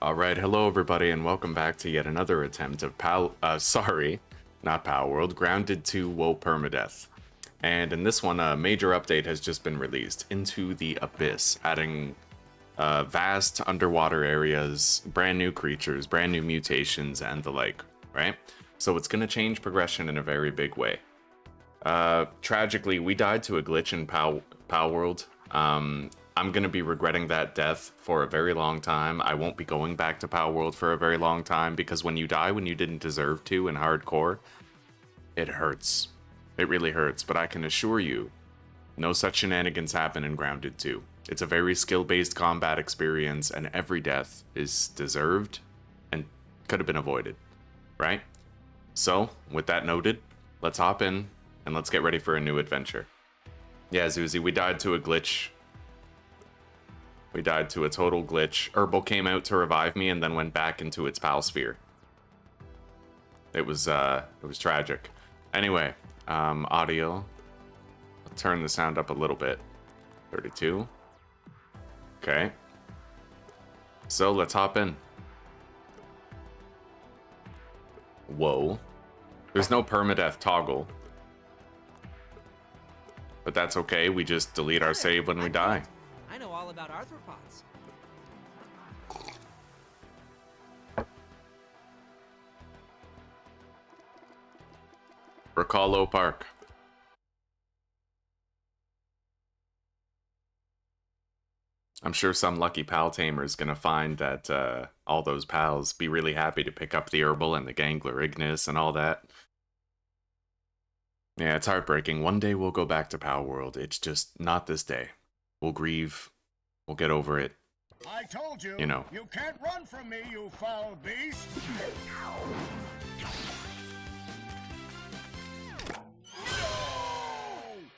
Alright, hello everybody and welcome back to yet another attempt of not Pal World, Grounded to Whoa Permadeath. And in this one, a major update has just been released, Into the Abyss, adding vast underwater areas, brand new creatures, brand new mutations, and the like, right? So it's going to change progression in a very big way. Tragically, we died to a glitch in Pal World. I'm going to be regretting that death for a very long time. I won't be going back to Pal World for a very long time, because when you die when you didn't deserve to in hardcore, it hurts. It really hurts, but I can assure you, no such shenanigans happen in Grounded 2. It's a very skill-based combat experience, and every death is deserved and could have been avoided, right? So, with that noted, let's hop in and let's get ready for a new adventure. Yeah, Zuzi, we died to a glitch. We died to a total glitch. Herbal came out to revive me and then went back into its pal sphere. It was tragic. Anyway, audio. I'll turn the sound up a little bit. 32. Okay. So let's hop in. Whoa. There's no permadeath toggle. But that's okay, we just delete our save when we die. I know all about arthropods. Whoa Park. I'm sure some lucky pal tamer is gonna find that all those pals be really happy to pick up the herbal and the gangler ignis and all that. Yeah, it's heartbreaking. One day we'll go back to Pal World. It's just not this day. We'll grieve. We'll get over it. I told you, you know. You can't run from me, you foul beast.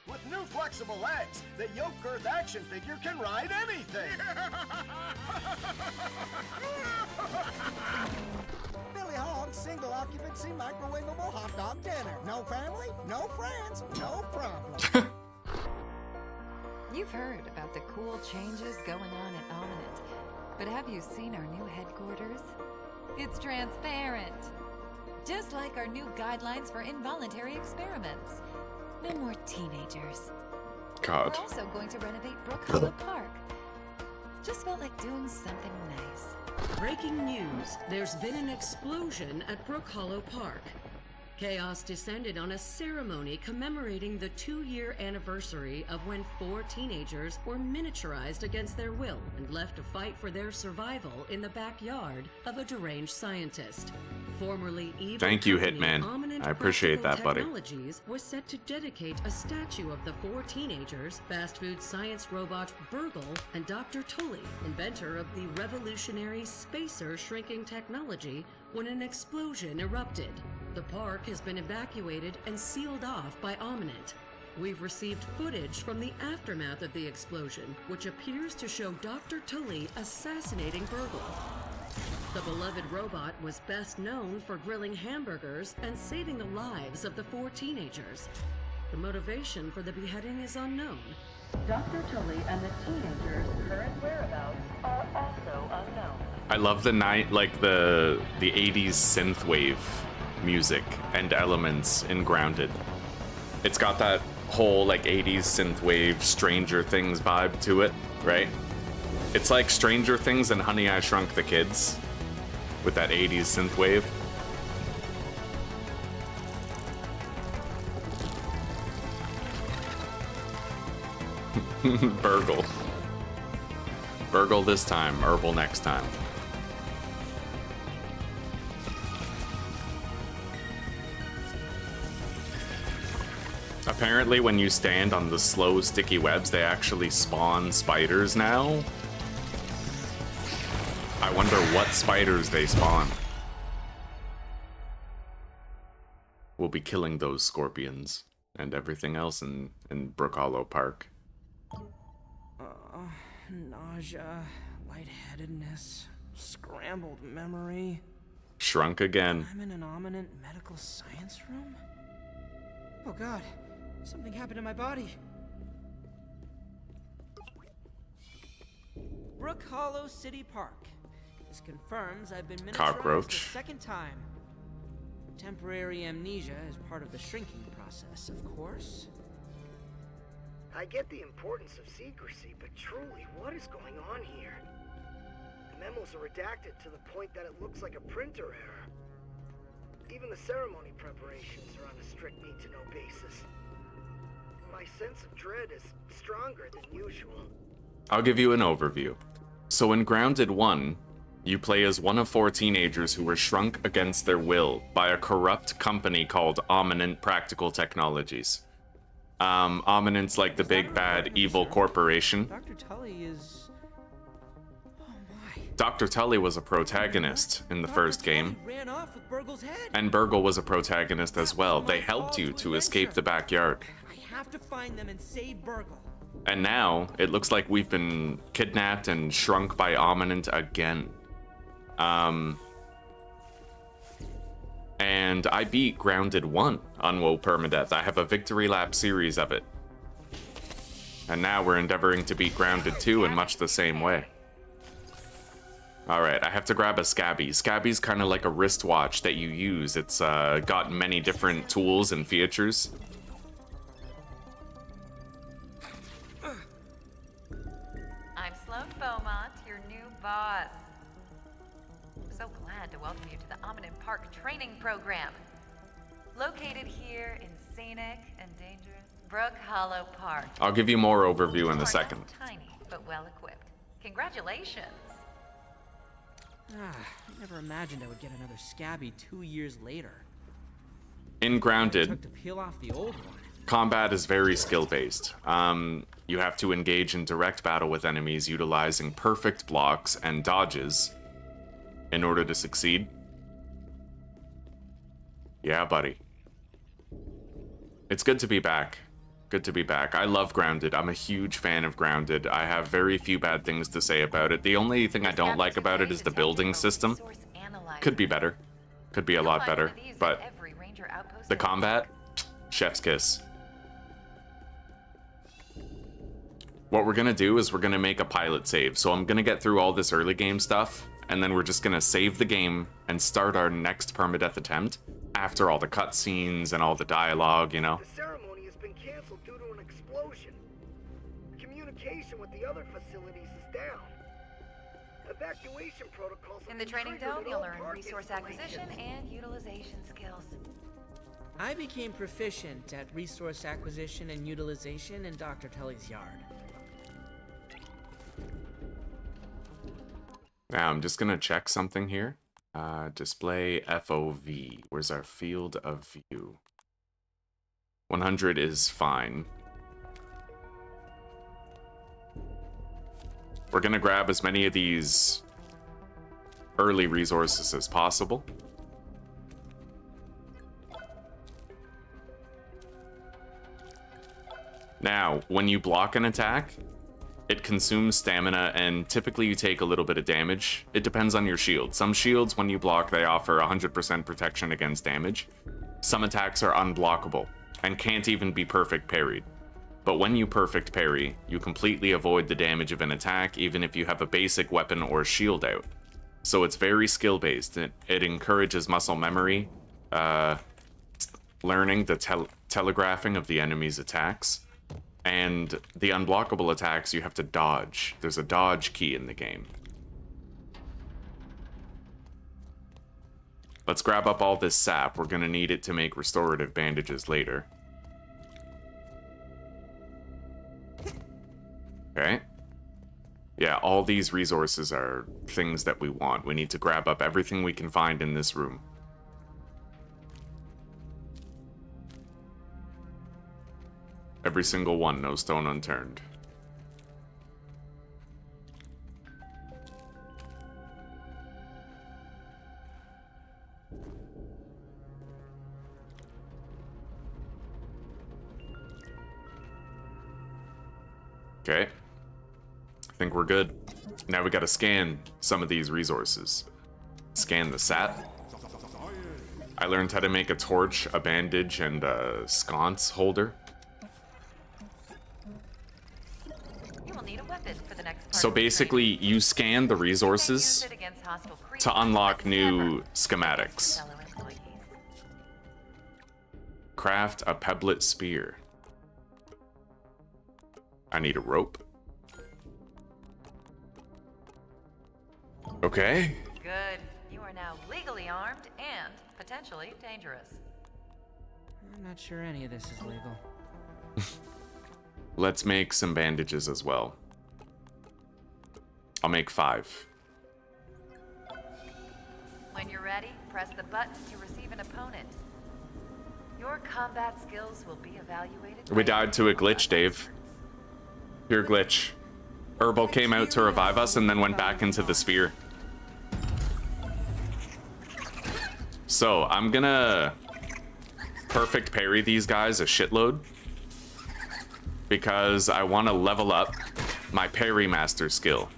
With new flexible legs, the yoke girth action figure can ride anything. Billy Hogg's single occupancy microwavable hot dog dinner. No family, no friends, no problem. You've heard about the cool changes going on at Ominent, but have you seen our new headquarters? It's transparent. Just like our new guidelines for involuntary experiments. No more teenagers. God. We're also going to renovate Brook Hollow Park. Just felt like doing something nice. Breaking news, there's been an explosion at Brook Hollow Park. Chaos descended on a ceremony commemorating the 2-year anniversary of when 4 teenagers were miniaturized against their will and left to fight for their survival in the backyard of a deranged scientist. Formerly evil Thank you, company Hitman. Ominent I appreciate that, buddy. Technologies was set to dedicate a statue of the 4 teenagers, fast food science robot Burgle and Dr. Tully, inventor of the revolutionary spacer shrinking technology, when an explosion erupted. The park has been evacuated and sealed off by Ominent. We've received footage from the aftermath of the explosion, which appears to show Dr. Tully assassinating Burgle. The beloved robot was best known for grilling hamburgers and saving the lives of the 4 teenagers. The motivation for the beheading is unknown. Dr. Tully and the teenagers' current whereabouts are also unknown. I love the the 80s synthwave music and elements in Grounded. It's got that whole like 80s synthwave Stranger Things vibe to it, right? It's like Stranger Things and Honey I Shrunk the Kids with that 80s synthwave. Burgle. Burgle this time, herbal next time. Apparently when you stand on the slow sticky webs, they actually spawn spiders now. I wonder what spiders they spawn. We'll be killing those scorpions and everything else in Brook Hollow Park. Nausea, lightheadedness, scrambled memory. Shrunk again. I'm in an Ominent medical science room? Oh god, something happened to my body. Brook Hollow City Park. This confirms I've been miniaturized Cockroach. the second time. Temporary amnesia is part of the shrinking process, of course. I get the importance of secrecy, but truly, what is going on here? The memos are redacted to the point that it looks like a printer error. Even the ceremony preparations are on a strict need-to-know basis. My sense of dread is stronger than usual. I'll give you an overview. So in Grounded 1, you play as one of 4 teenagers who were shrunk against their will by a corrupt company called Ominent Practical Technologies. Ominent's like the big bad evil corporation. Dr. Tully is... Oh my. Dr. Tully was a protagonist in the first game, Tully ran off with Burgle's head. and Burgle was a protagonist as well. They helped you to escape the backyard. I have to find them and save Burgle. And now, it looks like we've been kidnapped and shrunk by Ominent again. And I beat Grounded 1 on Whoa Permadeath. I have a victory lap series of it. And now we're endeavoring to beat Grounded 2 in much the same way. Alright, I have to grab a Scabby. Scabby's kind of like a wristwatch that you use. It's got many different tools and features. I'm Sloan Beaumont, your new boss. I'm so glad to welcome you to the Omnin Park training program. Located here in scenic and dangerous Brook Hollow Park. I'll give you more overview in You a are second. not tiny, but well equipped. Congratulations. I never imagined I would get another Scabby 2 years later. In It Grounded, took to peel off the old one. combat is very skill-based. You have to engage in direct battle with enemies utilizing perfect blocks and dodges in order to succeed. Yeah, buddy. It's good to be back. Good to be back. I love Grounded. I'm a huge fan of Grounded. I have very few bad things to say about it. The only thing I don't like about it is the building system. Could be better. Could be a lot better. But the combat, chef's kiss. What we're gonna do is we're gonna make a pilot save. So I'm gonna get through all this early game stuff, and then we're just gonna save the game and start our next permadeath attempt after all the cutscenes and all the dialogue, you know? The ceremony has been canceled due to an explosion. Communication with the other facilities is down. Evacuation protocols have In the been training triggered dome, at you'll all learn park resource acquisition installations. and utilization skills. I became proficient at resource acquisition and utilization in Dr. Tully's yard. Now I'm just gonna check something here. Display FOV. Where's our field of view? 100 is fine. We're gonna grab as many of these early resources as possible. Now, when you block an attack, it consumes stamina, and typically you take a little bit of damage. It depends on your shield. Some shields, when you block, they offer 100% protection against damage. Some attacks are unblockable, and can't even be perfect parried. But when you perfect parry, you completely avoid the damage of an attack, even if you have a basic weapon or shield out. So it's very skill-based. It encourages muscle memory, learning the telegraphing of the enemy's attacks. And the unblockable attacks you have to dodge. There's a dodge key in the game. Let's grab up all this sap. We're gonna need it to make restorative bandages later. Okay. Yeah, all these resources are things that we want. We need to grab up everything we can find in this room. Every single one, no stone unturned. Okay. I think we're good. Now we gotta scan some of these resources. Scan the sap. I learned how to make a torch, a bandage, and a sconce holder. You will need a weapon activated for the next part So of the basically, you scan the training. resources Use it against hostile creatures, to unlock but new never schematics. fellow employees. Craft a pebblet spear. I need a rope. Okay. Good. You are now legally armed and potentially dangerous. I'm not sure any of this is legal. Let's make some bandages as well. I'll make 5. When you're ready, press the button to receive an opponent. Your combat skills will be evaluated. We by died to a glitch, Dave. Pure glitch. Herbal came out to revive us and then went back into the sphere. So, I'm gonna perfect parry these guys a shitload. Because I want to level up my parry master skill.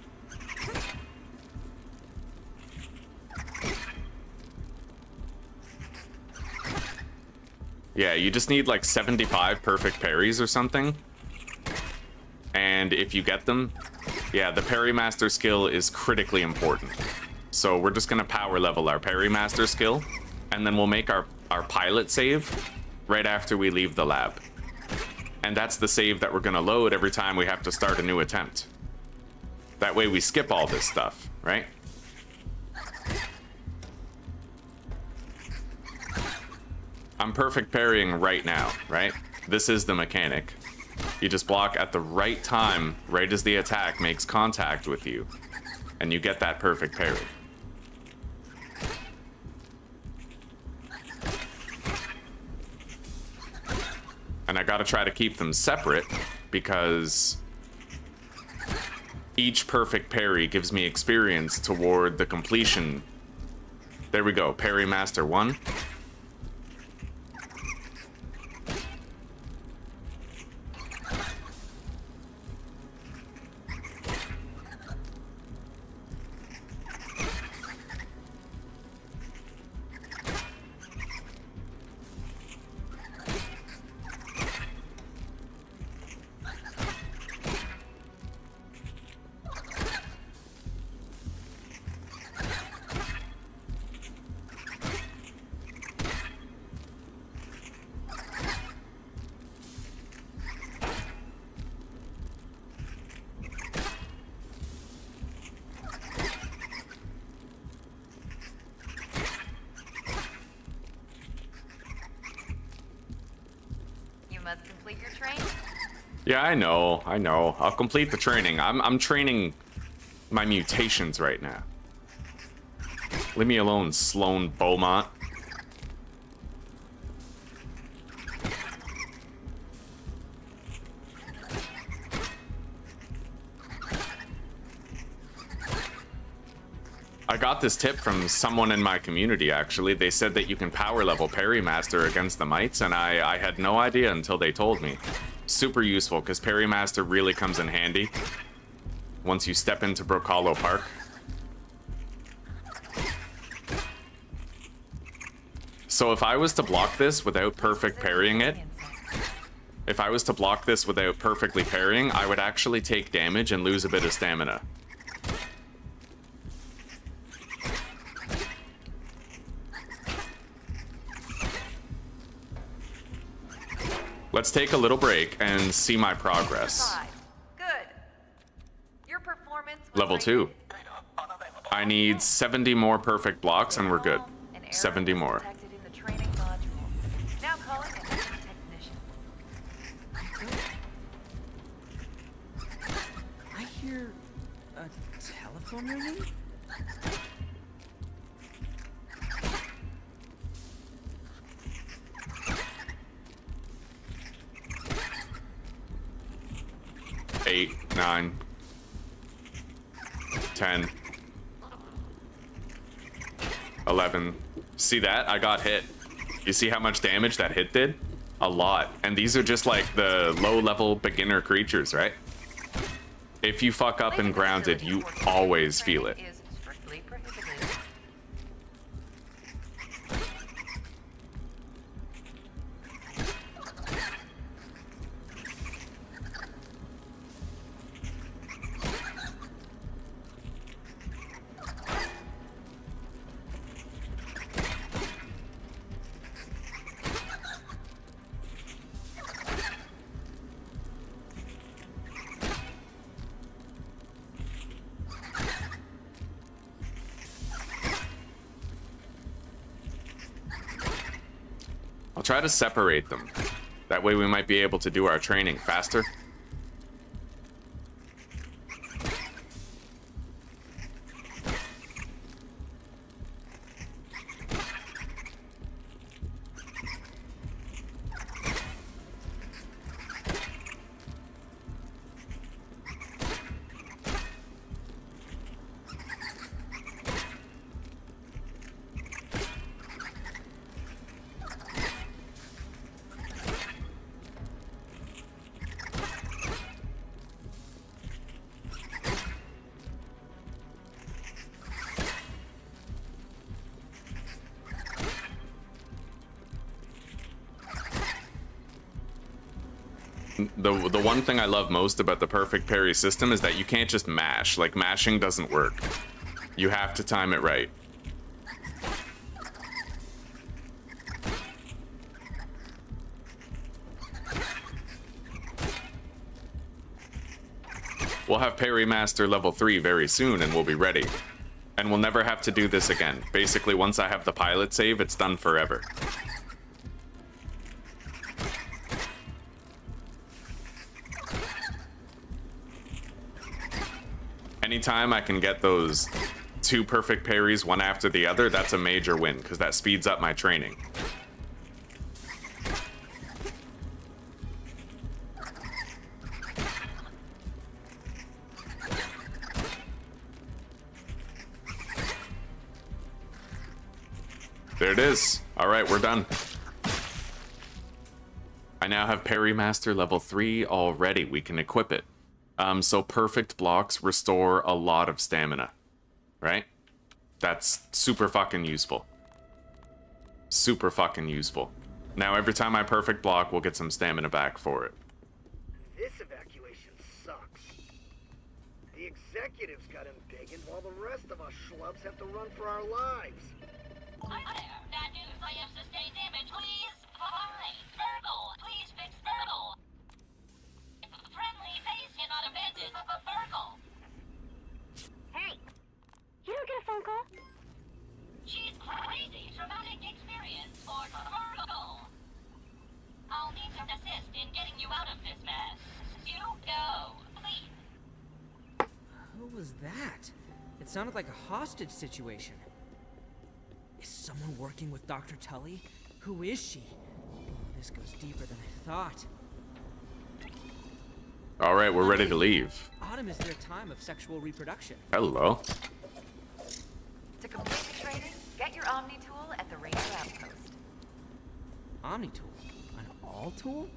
Yeah, you just need like 75 perfect parries or something. And if you get them, yeah, the parry master skill is critically important. So we're just gonna power level our parry master skill, and then we'll make our pilot save right after we leave the lab. And that's the save that we're gonna load every time we have to start a new attempt. That way we skip all this stuff, right? I'm perfect parrying right now, right? This is the mechanic. You just block at the right time, right as the attack makes contact with you, and you get that perfect parry. And I gotta try to keep them separate, because each perfect parry gives me experience toward the completion. There we go, parry master 1. Must complete your training. Yeah, I know. I'll complete the training. I'm training my mutations right now. Leave me alone, Sloan Beaumont. I got this tip from someone in my community, actually. They said that you can power level Parry Master against the Mites, and I had no idea until they told me. Super useful, because Parry Master really comes in handy once you step into Brook Park. So if I was to block this without perfect parrying it, if I was to block this without perfectly parrying, I would actually take damage and lose a bit of stamina. Let's take a little break and see my progress. Good. Your performance was Level 2. rated. I need 70 more perfect blocks and we're good. An error 70 was more. detected in the training module. Now calling a technician. I hear a telephone ringing? Eight, 9, 10, 11. See that? I got hit. You see how much damage that hit did? A lot. And these are just like the low-level beginner creatures, right? If you fuck up in grounded, you always feel it. Is strictly prohibited. I'll try to separate them. That way we might be able to do our training faster. The one thing I love most about the perfect parry system is that you can't just mash. Like, mashing doesn't work. You have to time it right. We'll have Parry Master level 3 very soon and we'll be ready. And we'll never have to do this again. Basically, once I have the pilot save, it's done forever. Anytime I can get those 2 perfect parries one after the other, that's a major win, because that speeds up my training. There it is. Alright, we're done. I now have Parry Master level 3 already. We can equip it. So perfect blocks restore a lot of stamina, right? That's super fucking useful. Super fucking useful. Now every time I perfect block, we'll get some stamina back for it. This evacuation sucks. The executives got embiggened while the rest of us schlubs have to run for our lives. Hi there. Bad news. I have sustained damage. Please. Hi. Virgil. Please fix Virgil. Friendly face cannot abandon Virgil. Hey. You don't get a phone call? She's crazy. Traumatic experience for Virgil. I'll need to assist in getting you out of this mess. You go. Please. Who was that? It sounded like a hostage situation. Is someone working with Dr. Tully? Who is she? Oh, this goes deeper than I thought. All right, we're ready to leave. Autumn is their time of sexual reproduction. Hello. To complete the training, get your Omni tool at the Ranger Outpost. Omni tool? An all tool?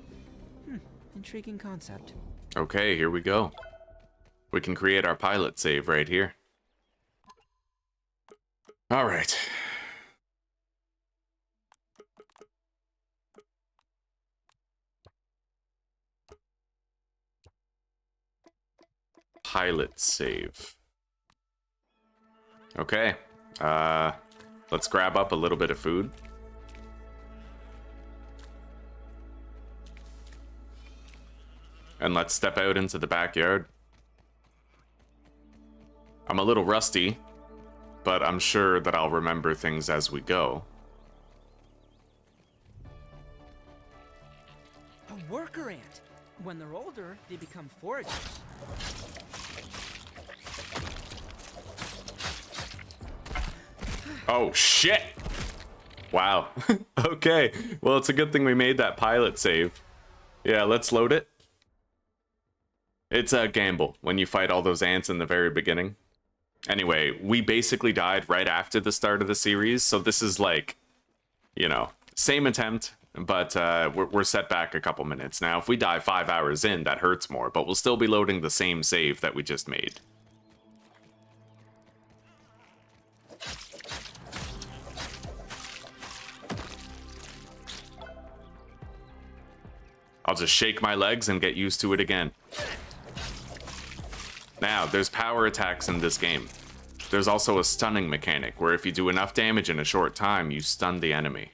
Intriguing concept. Okay, here we go. We can create our pilot save right here. All right. Pilot save. Okay. Let's grab up a little bit of food. And let's step out into the backyard. I'm a little rusty, but I'm sure that I'll remember things as we go. A worker ant. When they're older, they become foragers. Oh, shit! Wow. Okay. Well, it's a good thing we made that pilot save. Yeah, let's load it. It's a gamble when you fight all those ants in the very beginning. Anyway, we basically died right after the start of the series, so this is like, you know, same attempt, but we're set back a couple minutes. Now, if we die 5 hours in, that hurts more, but we'll still be loading the same save that we just made. I'll just shake my legs and get used to it again. Now, there's power attacks in this game. There's also a stunning mechanic, where if you do enough damage in a short time, you stun the enemy.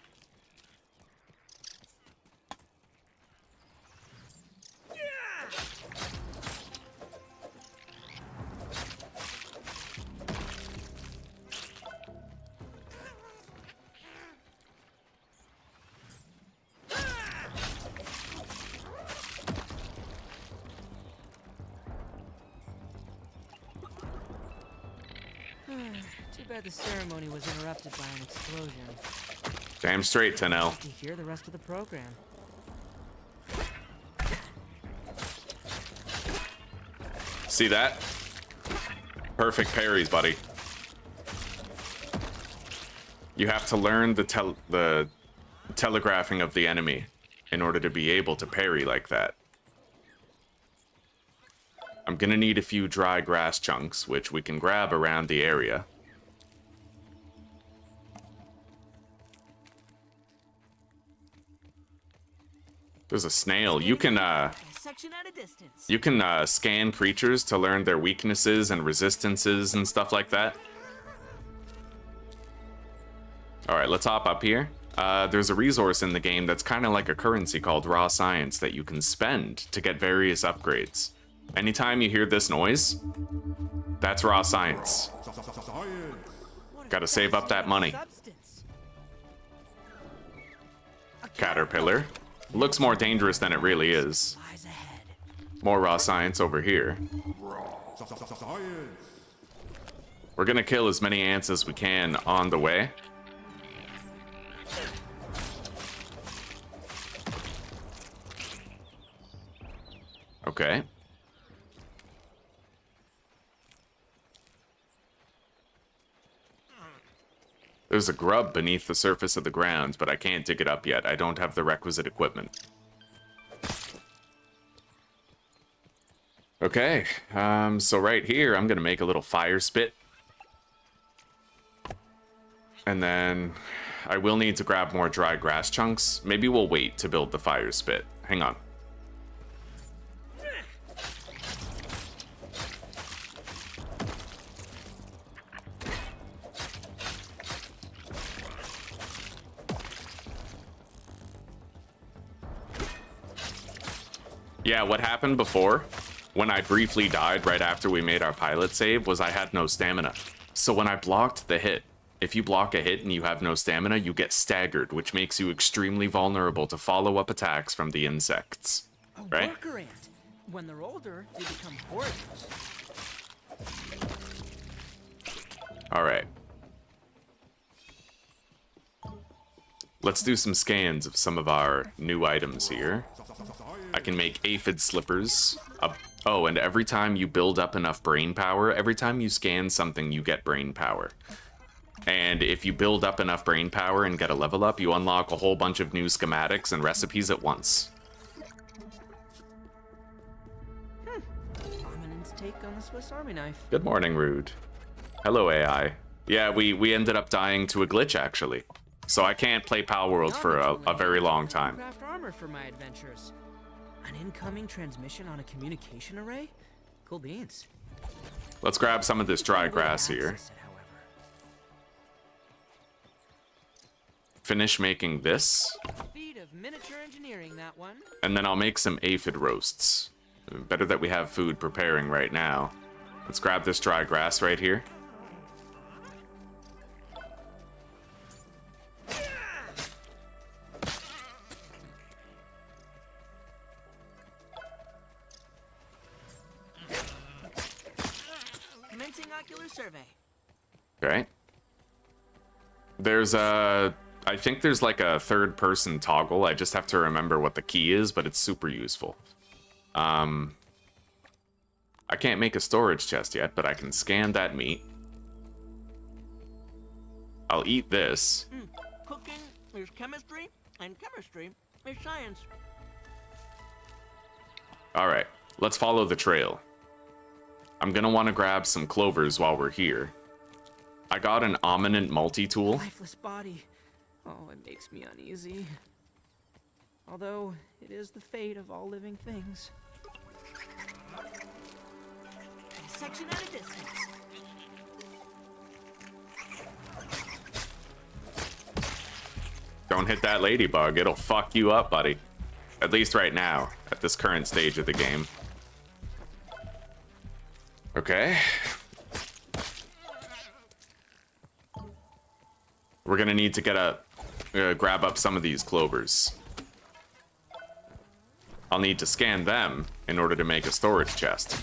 bad the ceremony was interrupted by an explosion. Damn straight, Tenel. To hear the rest of the program. See that? Perfect parries, buddy. You have to learn the telegraphing of the enemy in order to be able to parry like that. I'm gonna need a few dry grass chunks, which we can grab around the area. There's a snail. You can Section at a distance. you can scan creatures to learn their weaknesses and resistances and stuff like that. All right, let's hop up here. There's a resource in the game that's kind of like a currency called raw science that you can spend to get various upgrades. Anytime you hear this noise, that's raw science. Gotta save up that money. Caterpillar. Looks more dangerous than it really is. More raw science over here. We're gonna kill as many ants as we can on the way. Okay. There's a grub beneath the surface of the ground, but I can't dig it up yet. I don't have the requisite equipment. Okay, so right here, I'm gonna make a little fire spit. And then I will need to grab more dry grass chunks. Maybe we'll wait to build the fire spit. Hang on. Yeah, what happened before, when I briefly died right after we made our pilot save, was I had no stamina. So when I blocked the hit, if you block a hit and you have no stamina, you get staggered, which makes you extremely vulnerable to follow-up attacks from the insects. Right? A worker ant. When they're older, they become foragers. Alright. Let's do some scans of some of our new items here. I can make aphid slippers. Oh, and every time you build up enough brain power, every time you scan something, you get brain power. And if you build up enough brain power and get a level up, you unlock a whole bunch of new schematics and recipes at once. Prominence take on the Swiss Army knife. Good morning, Rude. Hello, AI. Yeah, we ended up dying to a glitch, actually. So I can't play Pal World for a very long time. Craft armor for my adventures. An incoming transmission on a communication array? Cool beans. Let's grab some of this dry grass here. Finish making this. Feat of miniature engineering, that one. And then I'll make some aphid roasts. Better that we have food preparing right now. Let's grab this dry grass right here. Commencing ocular survey. Okay. There's a... I think there's like a third-person toggle. I just have to remember what the key is, but it's super useful. I can't make a storage chest yet, but I can scan that meat. I'll eat this. Cooking is chemistry, and chemistry is science. Alright, let's follow the trail. I'm gonna want to grab some clovers while we're here. I got an ominent multi-tool. Lifeless body. Oh, it makes me uneasy. Although, it is the fate of all living things. Section at a distance. Don't hit that ladybug, it'll fuck you up, buddy. At least right now, at this current stage of the game. Okay. We're gonna need to get grab up some of these clovers. I'll need to scan them in order to make a storage chest.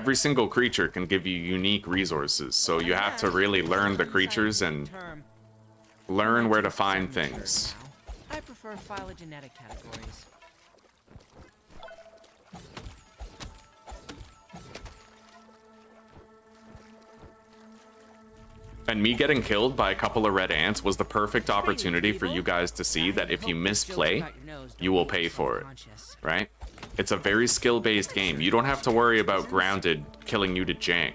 every single creature can give you unique resources, so you have to really learn the creatures and learn where to find things. I prefer phylogenetic categories. And me getting killed by a couple of red ants was the perfect opportunity for you guys to see that if you misplay, you will pay for it, right? It's a very skill-based game. You don't have to worry about grounded killing you to jank.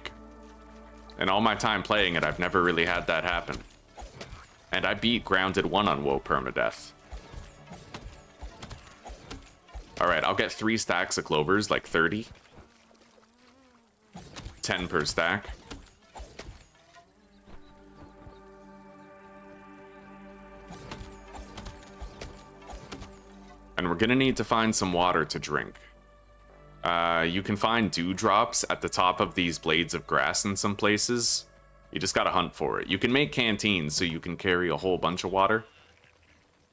In all my time playing it, I've never really had that happen. And I beat grounded 1 on Whoa Permadeath. Alright, I'll get 3 stacks of clovers, like 30. 10 per stack. And we're gonna need to find some water to drink. You can find dewdrops at the top of these blades of grass in some places. You just gotta hunt for it. You can make canteens so you can carry a whole bunch of water.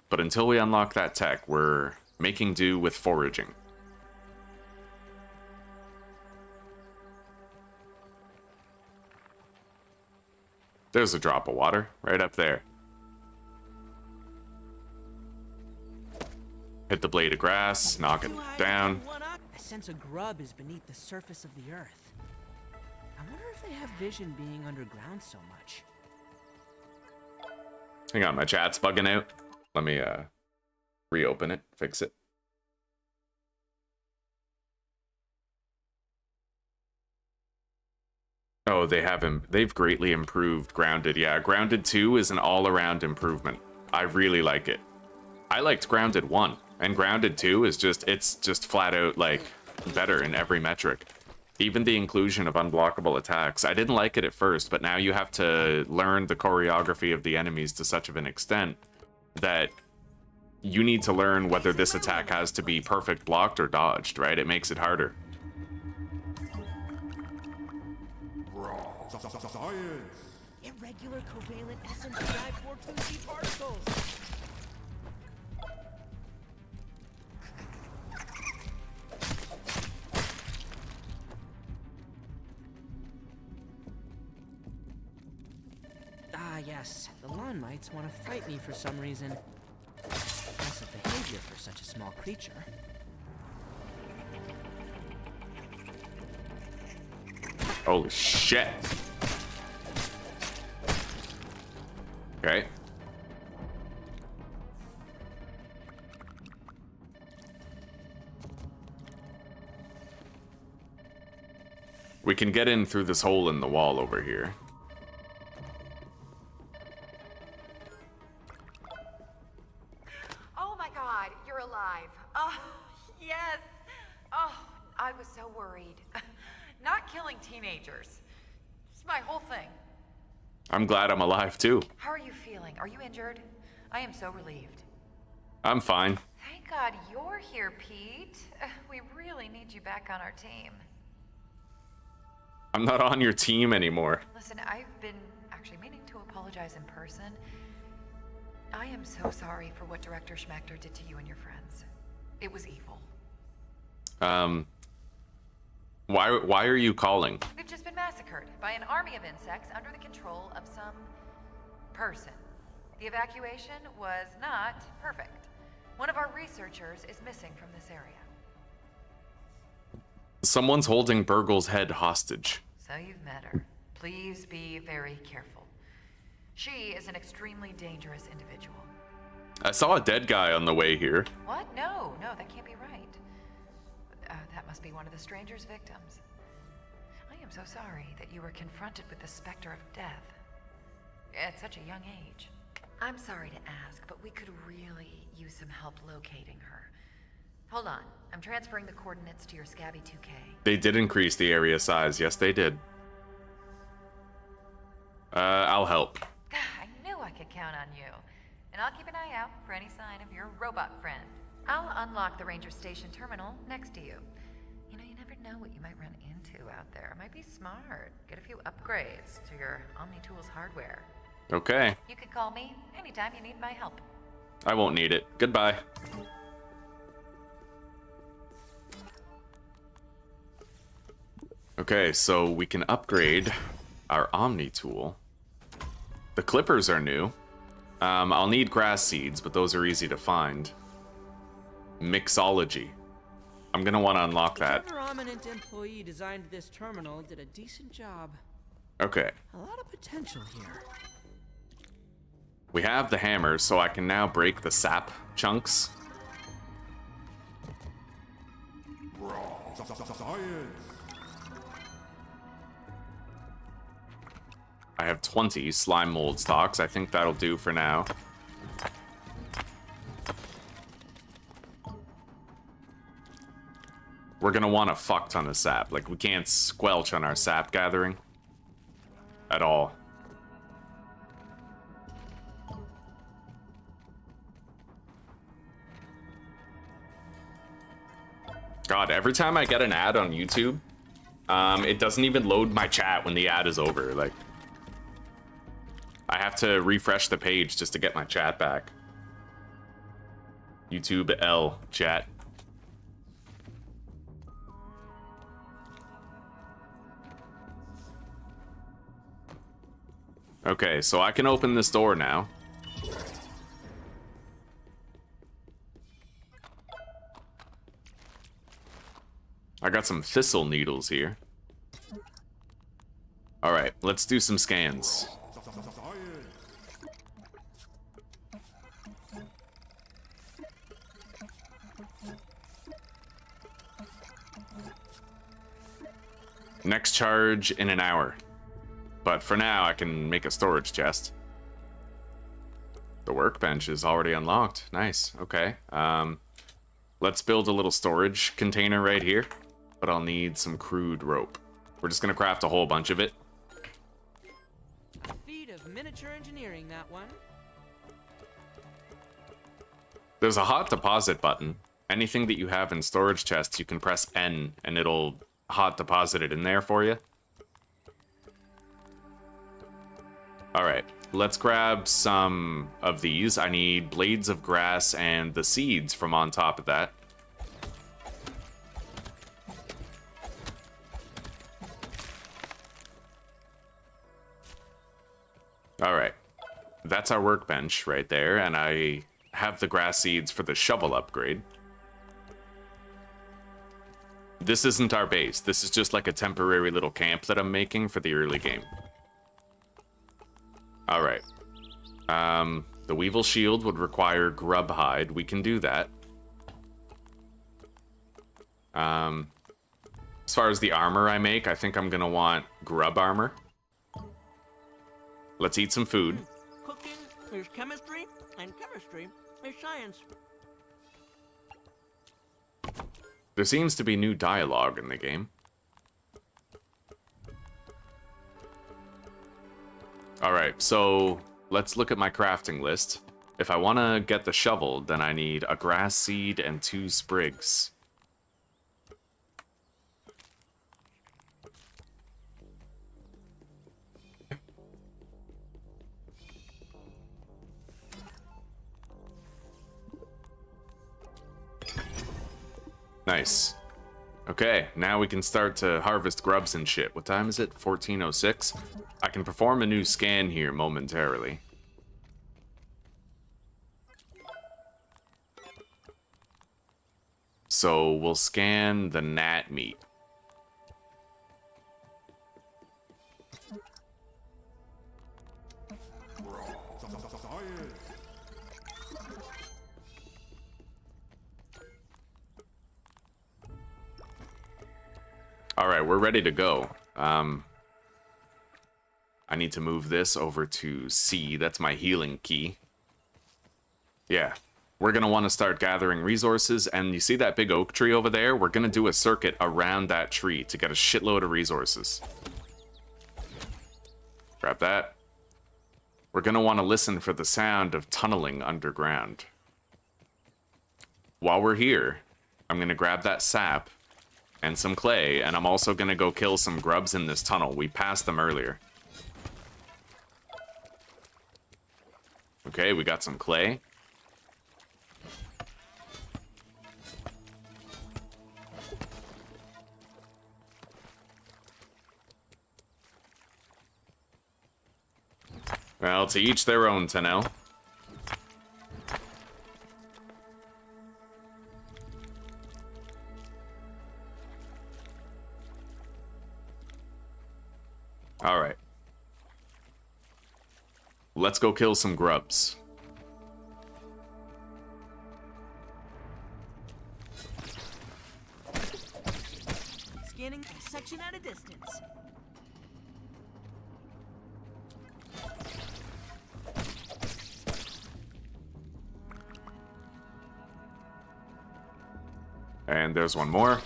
But until we unlock that tech, we're making do with foraging. There's a drop of water right up there. Hit the blade of grass, knock it down. I sense a grub is beneath the surface of the earth. I wonder if they have vision being underground so much. Hang on, my chat's bugging out. Let me reopen it, fix it. Oh, they've greatly improved Grounded. Yeah, Grounded 2 is an all-around improvement. I really like it. I liked Grounded 1, and Grounded 2 is it's just flat out, like, better in every metric. Even the inclusion of unblockable attacks. I didn't like it at first, but now you have to learn the choreography of the enemies to such of an extent that you need to learn whether this attack has to be perfect blocked or dodged, right? It makes it harder. Irregular covalent SMPI 42C particles. Ah, yes. The lawn mites want to fight me for some reason. Impressive behavior for such a small creature. Holy shit. Okay. We can get in through this hole in the wall over here. Oh my god, you're alive. Oh, yes. Oh, I was so worried. Not killing teenagers. It's my whole thing. I'm glad I'm alive too. How are you feeling? Are you injured? I am so relieved. I'm fine. Thank God you're here, Pete. We really need you back on our team. I'm not on your team anymore. Listen, I've been actually meaning to apologize in person. I am so sorry for what Director Schmechter did to you and your friends. It was evil. Why are you calling? We've just been massacred by an army of insects under the control of some person. The evacuation was not perfect. One of our researchers is missing from this area. Someone's holding Burgle's head hostage. So you've met her. Please be very careful. She is an extremely dangerous individual. I saw a dead guy on the way here. What? No, that can't be right. That must be one of the stranger's victims. I am so sorry that you were confronted with the specter of death at such a young age. I'm sorry to ask, but we could really use some help locating her. Hold on, I'm transferring the coordinates to your Scabby 2K. They did increase the area size. Yes, they did. I'll help. I knew I could count on you. And I'll keep an eye out for any sign of your robot friend. I'll unlock the Ranger Station terminal next to you. You know, you never know what you might run into out there. It might be smart. Get a few upgrades to your OmniTools hardware. Okay. You can call me anytime you need my help. I won't need it. Goodbye. Okay, so we can upgrade our Omni tool. The clippers are new. I'll need grass seeds, but those are easy to find. Mixology. I'm gonna want to unlock that. Whichever eminent employee designed this terminal did a decent job. Okay. A lot of potential here. We have the hammer, so I can now break the sap chunks. I have 20 slime mold stalks. I think that'll do for now. We're gonna want a fuck ton of sap. Like, we can't squelch on our sap gathering at all. God, every time I get an ad on YouTube, it doesn't even load my chat when the ad is over. Like, I have to refresh the page just to get my chat back. YouTube L chat. Okay, so I can open this door now. I got some thistle needles here. Alright, let's do some scans. Next charge in an hour. But for now, I can make a storage chest. The workbench is already unlocked. Nice, okay. Let's build a little storage container right here. But I'll need some crude rope. We're just gonna craft a whole bunch of it. A feat of miniature engineering, that one. There's a hot deposit button. Anything that you have in storage chests, you can press N and it'll hot deposit it in there for you. Alright, let's grab some of these. I need blades of grass and the seeds from on top of that. Alright, that's our workbench right there, and I have the grass seeds for the shovel upgrade. This isn't our base, this is just like a temporary little camp that I'm making for the early game. Alright. The Weevil Shield would require grub hide. We can do that. As far as the armor I make, I think I'm gonna want grub armor. Let's eat some food. Cooking is chemistry, and chemistry is science. There seems to be new dialogue in the game. Alright, so let's look at my crafting list. If I want to get the shovel, then I need a grass seed and 2 sprigs. Nice. Okay, now we can start to harvest grubs and shit. What time is it? 14:06? I can perform a new scan here momentarily. So we'll scan the gnat meat. Alright, we're ready to go. I need to move this over to C. That's my healing key. Yeah. We're going to want to start gathering resources, and you see that big oak tree over there? We're going to do a circuit around that tree to get a shitload of resources. Grab that. We're going to want to listen for the sound of tunneling underground. While we're here, I'm going to grab that sap and some clay, and I'm also going to go kill some grubs in this tunnel. We passed them earlier. Okay, we got some clay. Well, to each their own, Tanel. Alright. Let's go kill some grubs. Scanning a section at a distance. And there's one more.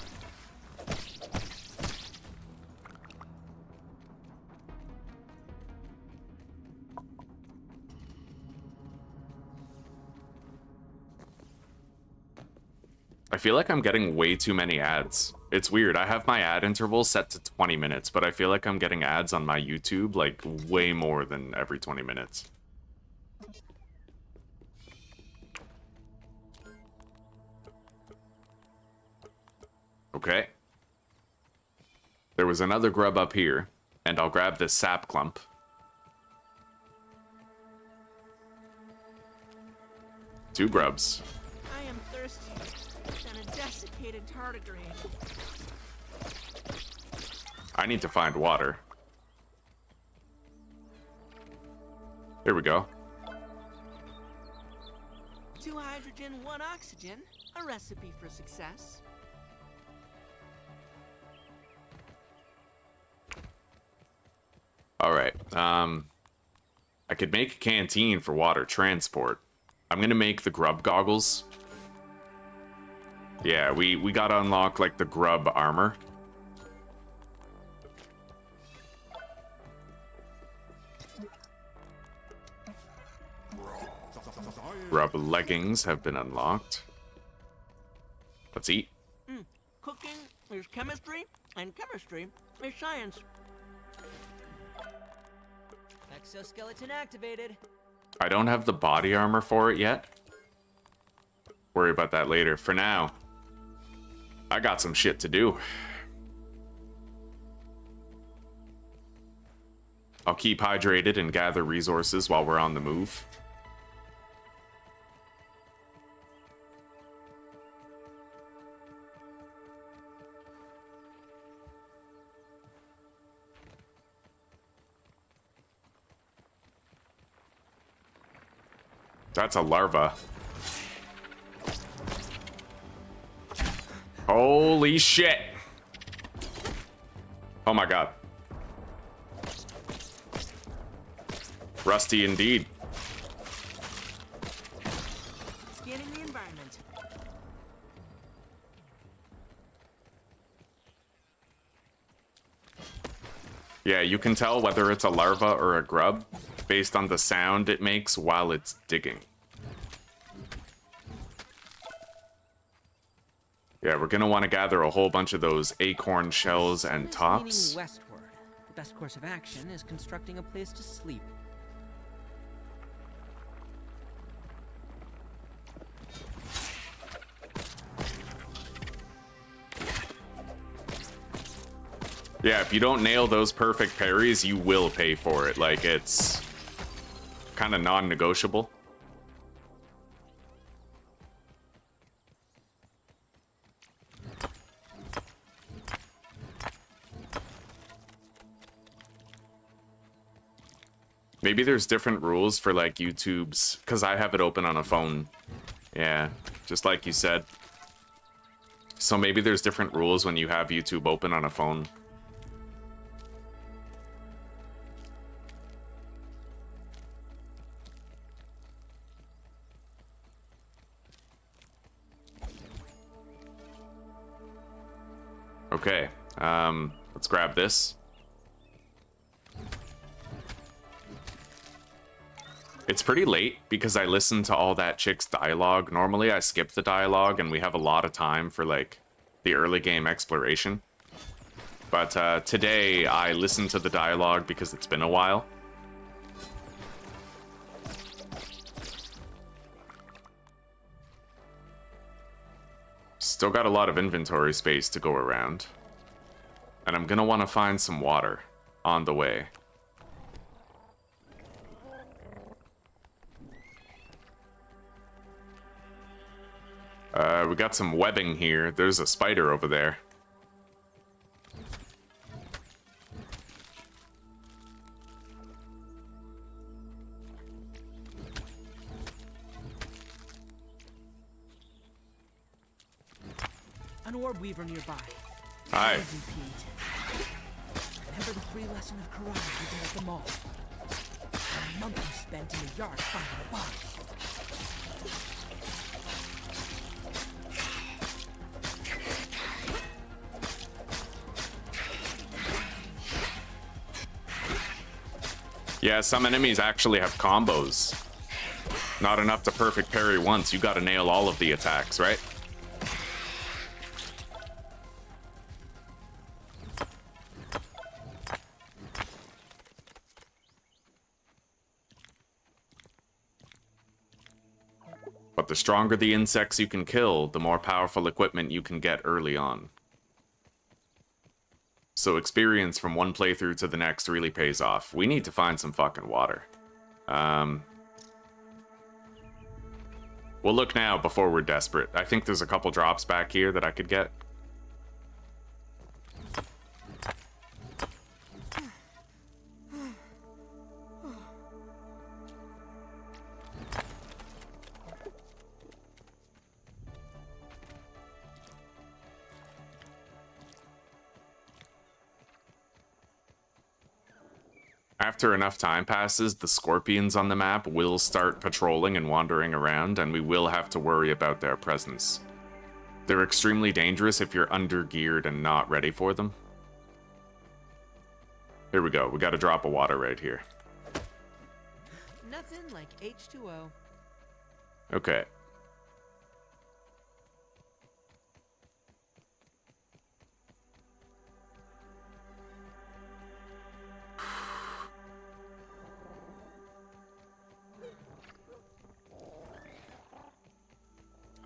I feel like I'm getting way too many ads. It's weird. I have my ad interval set to 20 minutes, but I feel like I'm getting ads on my YouTube like way more than every 20 minutes. Okay. There was another grub up here, and I'll grab this sap clump. Two grubs. I am thirsty than a desiccated tardigrade. I need to find water. Here we go. 2 hydrogen, 1 oxygen. A recipe for success. Alright, I could make a canteen for water transport. I'm gonna make the grub goggles. Yeah, we gotta unlock, like, the grub armor. Grub leggings have been unlocked. Let's eat. Cooking is chemistry, and chemistry is science. Exoskeleton activated. I don't have the body armor for it yet. Worry about that later. For now, I got some shit to do. I'll keep hydrated and gather resources while we're on the move. That's a larva. Holy shit! Oh my god. Rusty indeed. Scanning the environment. Yeah, you can tell whether it's a larva or a grub based on the sound it makes while it's digging. Yeah, we're gonna want to gather a whole bunch of those acorn shells and Sun is tops. leaning westward. The best course of action is constructing a place to sleep. Yeah, if you don't nail those perfect parries, you will pay for it. Like, it's kind of non-negotiable. Maybe there's different rules for, like, YouTube's, because I have it open on a phone. Yeah, just like you said. So maybe there's different rules when you have YouTube open on a phone. Okay, let's grab this. It's pretty late because I listened to all that chick's dialogue. Normally I skip the dialogue and we have a lot of time for, like, the early game exploration. But today I listened to the dialogue because it's been a while. Still got a lot of inventory space to go around. And I'm gonna want to find some water on the way. We got some webbing here. There's a spider over there. An orb weaver nearby. Hi. Remember the free lesson of karate we did at the mall? A month you spent in the yard finding the bugs. Yeah, some enemies actually have combos. Not enough to perfect parry once. You gotta nail all of the attacks, right? But the stronger the insects you can kill, the more powerful equipment you can get early on. So experience from one playthrough to the next really pays off. We need to find some fucking water. We'll look now before we're desperate. I think there's a couple drops back here that I could get. After enough time passes, the scorpions on the map will start patrolling and wandering around, and we will have to worry about their presence. They're extremely dangerous if you're under-geared and not ready for them. Here we go. We got a drop of water right here. Nothing like H2O. Okay.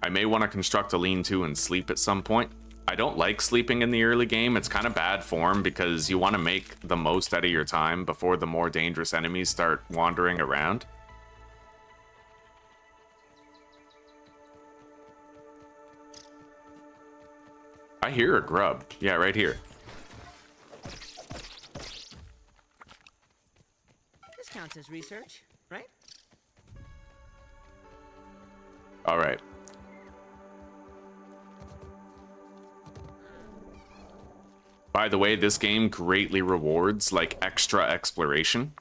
I may want to construct a lean-to and sleep at some point. I don't like sleeping in the early game. It's kind of bad form because you want to make the most out of your time before the more dangerous enemies start wandering around. I hear a grub. Yeah, right here. This counts as research, right? All right. By the way, this game greatly rewards, like, extra exploration.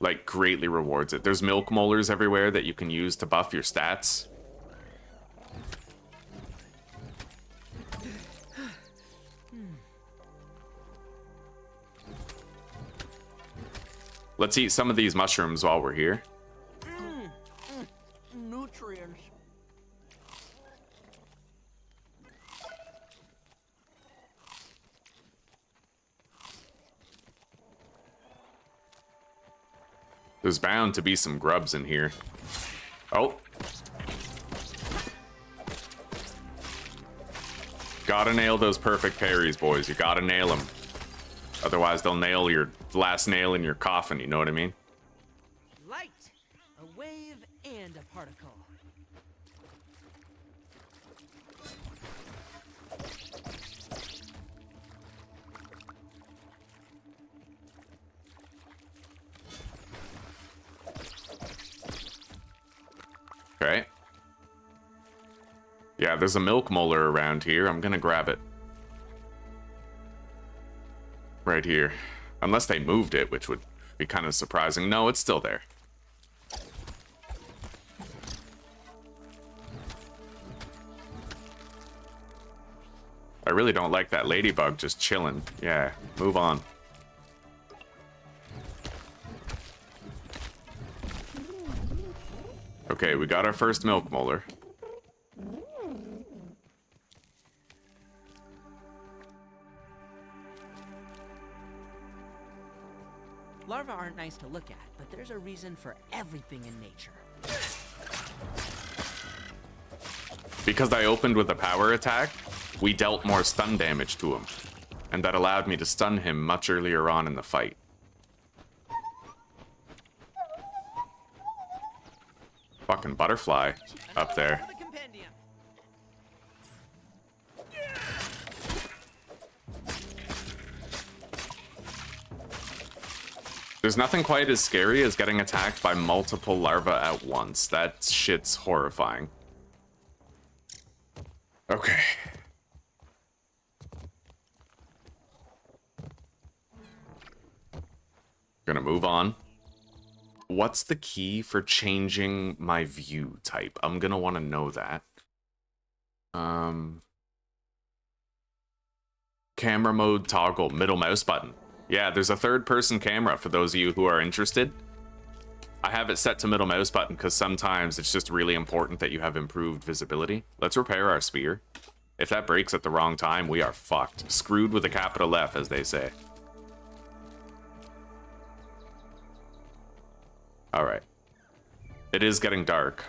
Like, greatly rewards it. There's milk molars everywhere that you can use to buff your stats. Let's eat some of these mushrooms while we're here. Nutrients. There's bound to be some grubs in here. Oh. Gotta nail those perfect parries, boys. You gotta nail them. Otherwise, they'll nail your last nail in your coffin, you know what I mean? Light, a wave, and a particle. Okay. Yeah, there's a milk molar around here. I'm gonna grab it. Right here. Unless they moved it, which would be kind of surprising. No, it's still there. I really don't like that ladybug just chilling. Yeah, move on. Okay, we got our first milk molar. Larvae aren't nice to look at, but there's a reason for everything in nature. Because I opened with a power attack, we dealt more stun damage to him. And that allowed me to stun him much earlier on in the fight. Fucking butterfly up there. The compendium. There's nothing quite as scary as getting attacked by multiple larvae at once. That shit's horrifying. Okay. Gonna move on. What's the key for changing my view type? I'm gonna want to know that. Camera mode toggle, middle mouse button. Yeah, there's a third-person camera for those of you who are interested. I have it set to middle mouse button because sometimes it's just really important that you have improved visibility. Let's repair our spear. If that breaks at the wrong time, we are fucked. Screwed with a capital F, as they say. Alright. It is getting dark.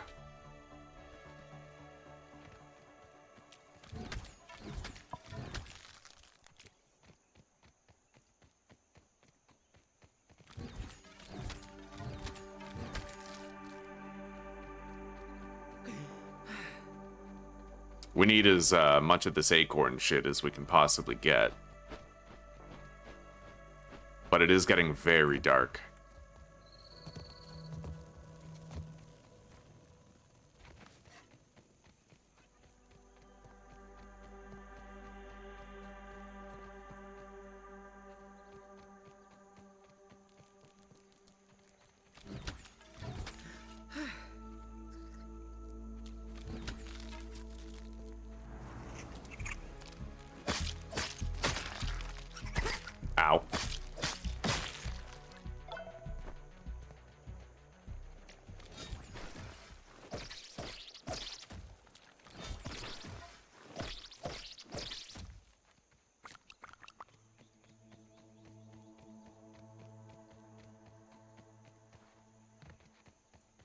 We need as much of this acorn shit as we can possibly get. But it is getting very dark. Ow.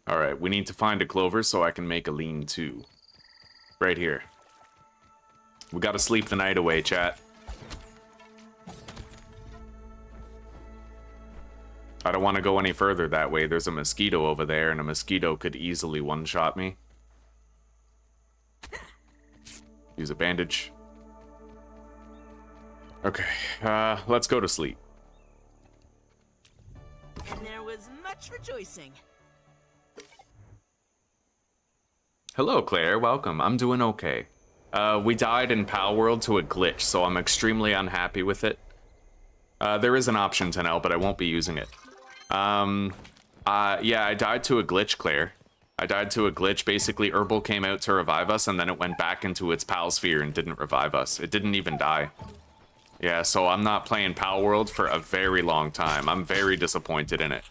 Alright, we need to find a clover so I can make a lean-to. Right here. We gotta sleep the night away, chat. I don't want to go any further that way. There's a mosquito over there, and a mosquito could easily one-shot me. Use a bandage. Okay, let's go to sleep. And there was much rejoicing. Hello, Claire. Welcome. I'm doing okay. We died in Pal World to a glitch, so I'm extremely unhappy with it. There is an option to know, but I won't be using it. Yeah, I died to a glitch, Claire. I died to a glitch. Basically, Herbal came out to revive us, and then it went back into its pal sphere and didn't revive us. It didn't even die. Yeah, so I'm not playing Pal World for a very long time. I'm very disappointed in it.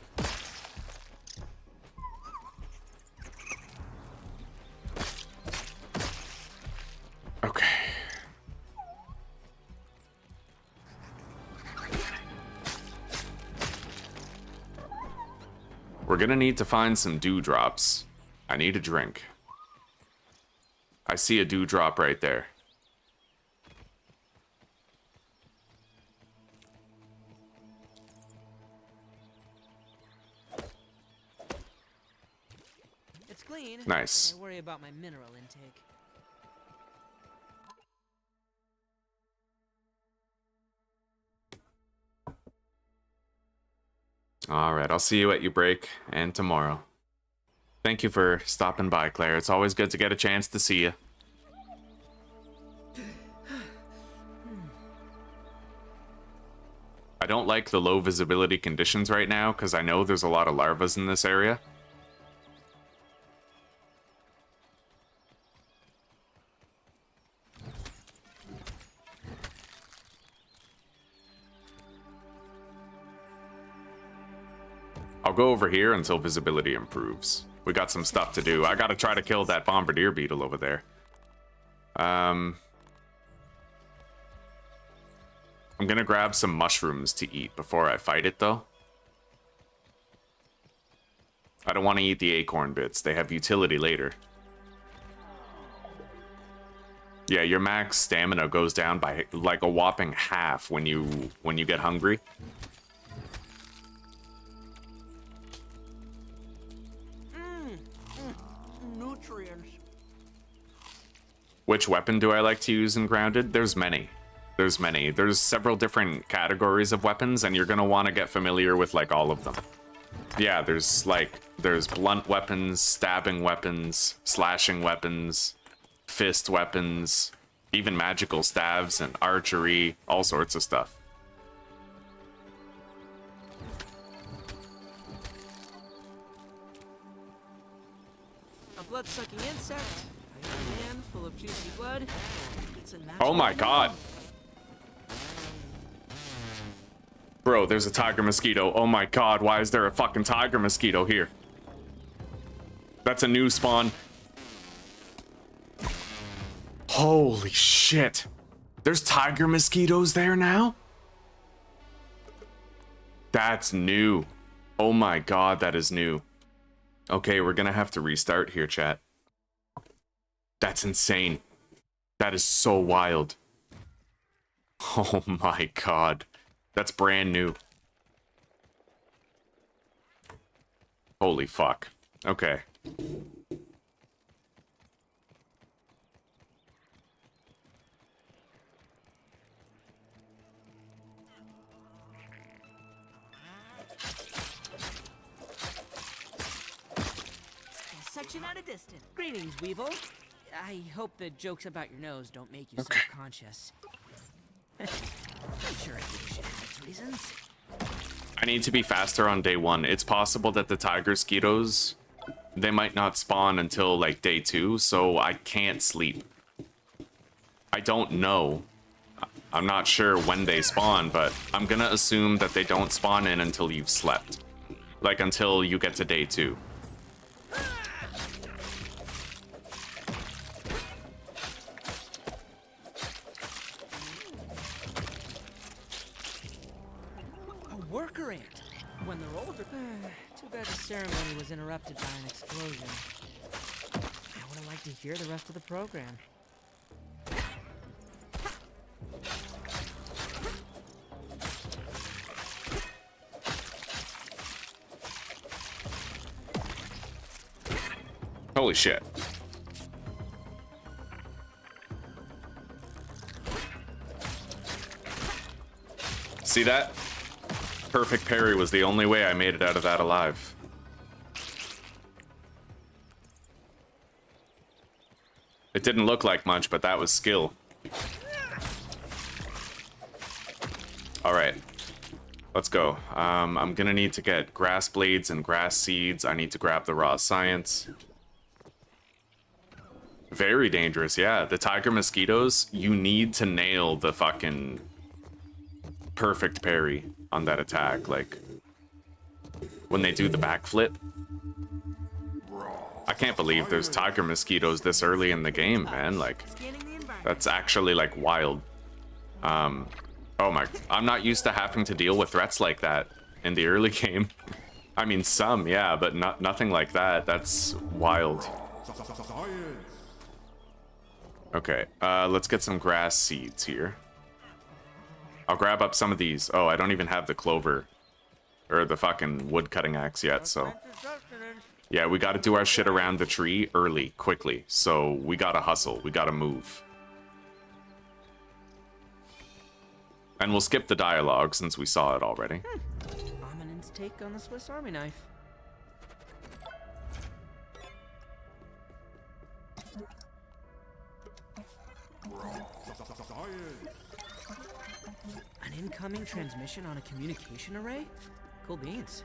Okay. We're gonna need to find some dewdrops. I need a drink. I see a dewdrop right there. It's clean. Nice. I worry about my mineral intake. Alright, I'll see you at your break, and tomorrow. Thank you for stopping by, Claire. It's always good to get a chance to see you. I don't like the low visibility conditions right now, because I know there's a lot of larvas in this area. I'll go over here until visibility improves. We got some stuff to do. I gotta try to kill that bombardier beetle over there. I'm gonna grab some mushrooms to eat before I fight it, though. I don't want to eat the acorn bits. They have utility later. Yeah, your max stamina goes down by like a whopping half when you get hungry. Nutrients. Which weapon do I like to use in Grounded? There's many. There's many. There's several different categories of weapons, and you're gonna want to get familiar with like all of them. Yeah, there's blunt weapons, stabbing weapons, slashing weapons, fist weapons, even magical staves and archery, all sorts of stuff. A blood-sucking insect, a man full of juicy blood. It's a Oh my natural god. Bro, there's a tiger mosquito. Oh my god, why is there a fucking tiger mosquito here? That's a new spawn. Holy shit. There's tiger mosquitoes there now? That's new. Oh my god, that is new. Okay, we're gonna have to restart here, chat. That's insane. That is so wild. Oh my god. That's brand new. Holy fuck. Okay. Section at a distance. Greetings, Weevil. I hope the jokes about your nose don't make you self-conscious. I'm sure evolution has its reasons. I need to be faster on day 1. It's possible that the tiger mosquitoes, they might not spawn until like day 2, so I can't sleep. I don't know. I'm not sure when they spawn, but I'm gonna assume that they don't spawn in until you've slept. Like until you get to day 2. Worker ant. When they're older. Too bad the ceremony was interrupted by an explosion. I would have liked to hear the rest of the program. Holy shit. See that? Perfect parry was the only way I made it out of that alive. It didn't look like much, but that was skill. Alright. Let's go. I'm gonna need to get grass blades and grass seeds. I need to grab the raw science. Very dangerous, yeah. The tiger mosquitoes, you need to nail the fucking perfect parry on that attack, like when they do the backflip. I can't believe there's tiger mosquitoes this early in the game, man. Like, that's actually like wild. Oh my, I'm not used to having to deal with threats like that in the early game. I mean, some, yeah, but nothing like that. That's wild. Okay, let's get some grass seeds here. I'll grab up some of these. Oh, I don't even have the clover or the fucking wood cutting axe yet, so yeah, we got to do our shit around the tree early, quickly. So we got to hustle. We got to move. And we'll skip the dialogue since we saw it already. Ominous take on the Swiss Army knife. An incoming transmission on a communication array? Cool beans.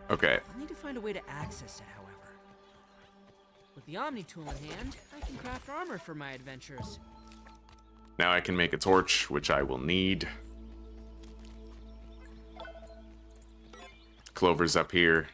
Okay. I'll need to find a way to access it, however. With the Omni tool in hand, I can craft armor for my adventures. Now I can make a torch, which I will need. Clover's up here.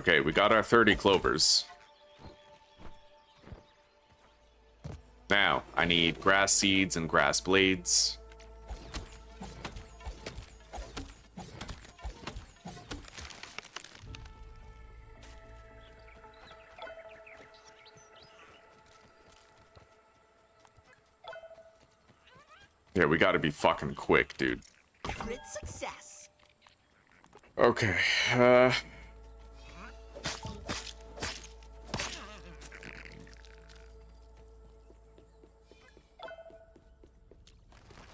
Okay, we got our 30 clovers. Now, I need grass seeds and grass blades. Yeah, we gotta be fucking quick, dude. Great success. Okay,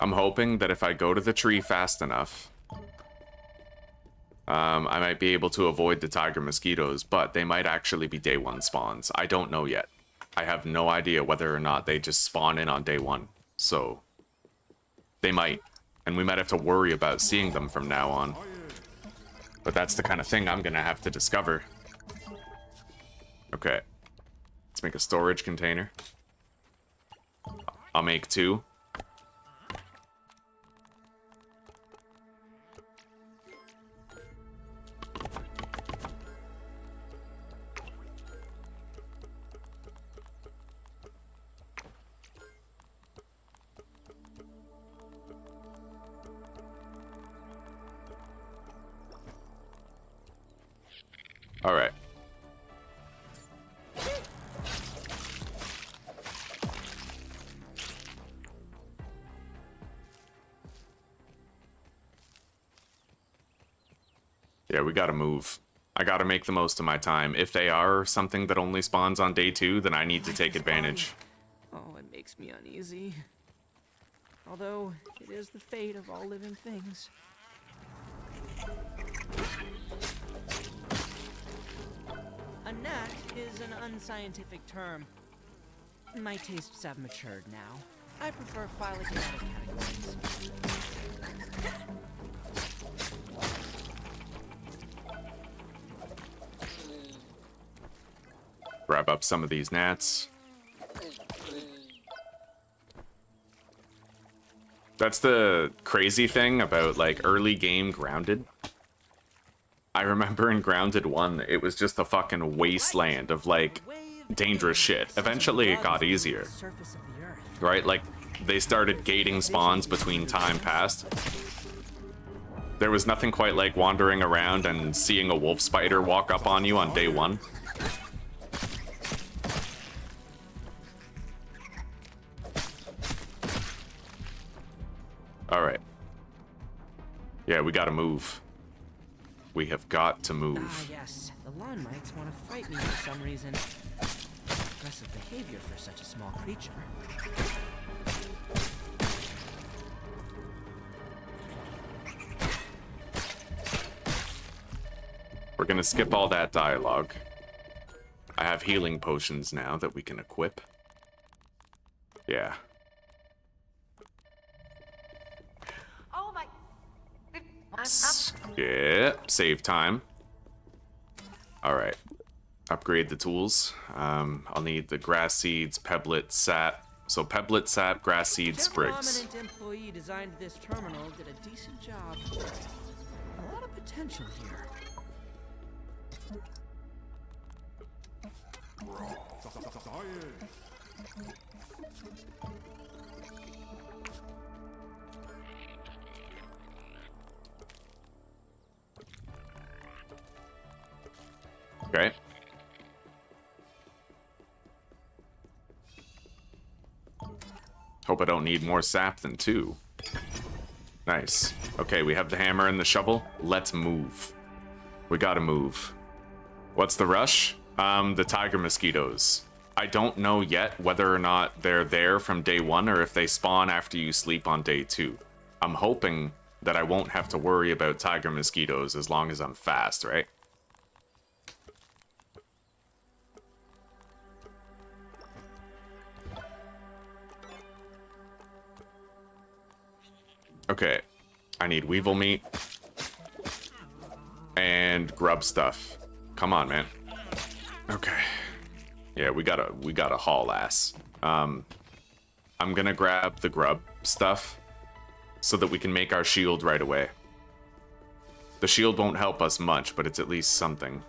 I'm hoping that if I go to the tree fast enough, I might be able to avoid the tiger mosquitoes, but they might actually be day one spawns. I don't know yet. I have no idea whether or not they just spawn in on day one. So, they might. And we might have to worry about seeing them from now on. But that's the kind of thing I'm gonna have to discover. Okay. Let's make a storage container. I'll make 2. All right. Yeah, we gotta move. I gotta make the most of my time. If they are something that only spawns on day 2, then I need to take advantage. Oh, it makes me uneasy. Although, it is the fate of all living things. A gnat is an unscientific term. My tastes have matured now. I prefer phylogenetic categories. Grab up some of these gnats. That's the crazy thing about, like, early game Grounded. I remember in Grounded 1, it was just a fucking wasteland of, like, dangerous shit. Eventually, it got easier. Right? Like, they started gating spawns between time passed. There was nothing quite like wandering around and seeing a wolf spider walk up on you on day 1. Alright. Yeah, we gotta move. We have got to move. Ah, yes. The lawn mites want to fight me for some reason. Aggressive behavior for such a small creature. We're gonna skip all that dialogue. I have healing potions now that we can equip. Yeah. Oh my... Skip. Save time. Alright. Upgrade the tools. I'll need the grass seeds, pebblet, sap. So pebblet, sap, grass seeds, Whichever sprigs. prominent employee designed this terminal did a decent job. A lot of potential here. Okay. Hope I don't need more sap than 2. Nice. Okay, we have the hammer and the shovel. Let's move. We gotta move. What's the rush? The tiger mosquitoes. I don't know yet whether or not they're there from day 1 or if they spawn after you sleep on day 2. I'm hoping that I won't have to worry about tiger mosquitoes as long as I'm fast, right? Okay, I need weevil meat and grub stuff. Come on, man. Okay. Yeah, we gotta haul ass. I'm gonna grab the grub stuff so that we can make our shield right away. The shield won't help us much, but it's at least something.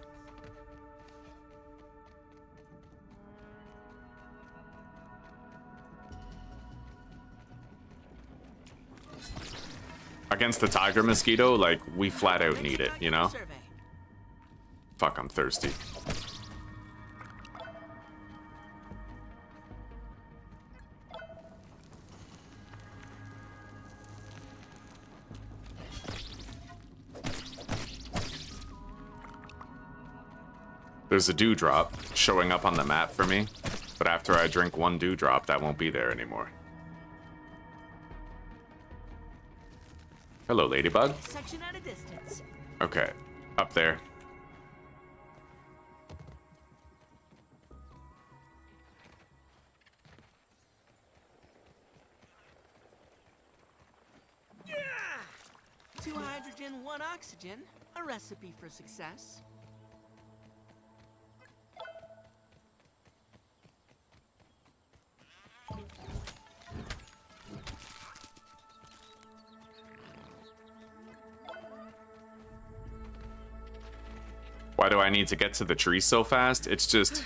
Against the tiger mosquito, like, we flat out need it, you know? Fuck, I'm thirsty. There's a dewdrop showing up on the map for me, but after I drink one dewdrop, that won't be there anymore. Hello, ladybug. Section at a distance. Okay, up there. Yeah! 2 hydrogen, 1 oxygen. A recipe for success. Why do I need to get to the tree so fast? It's just,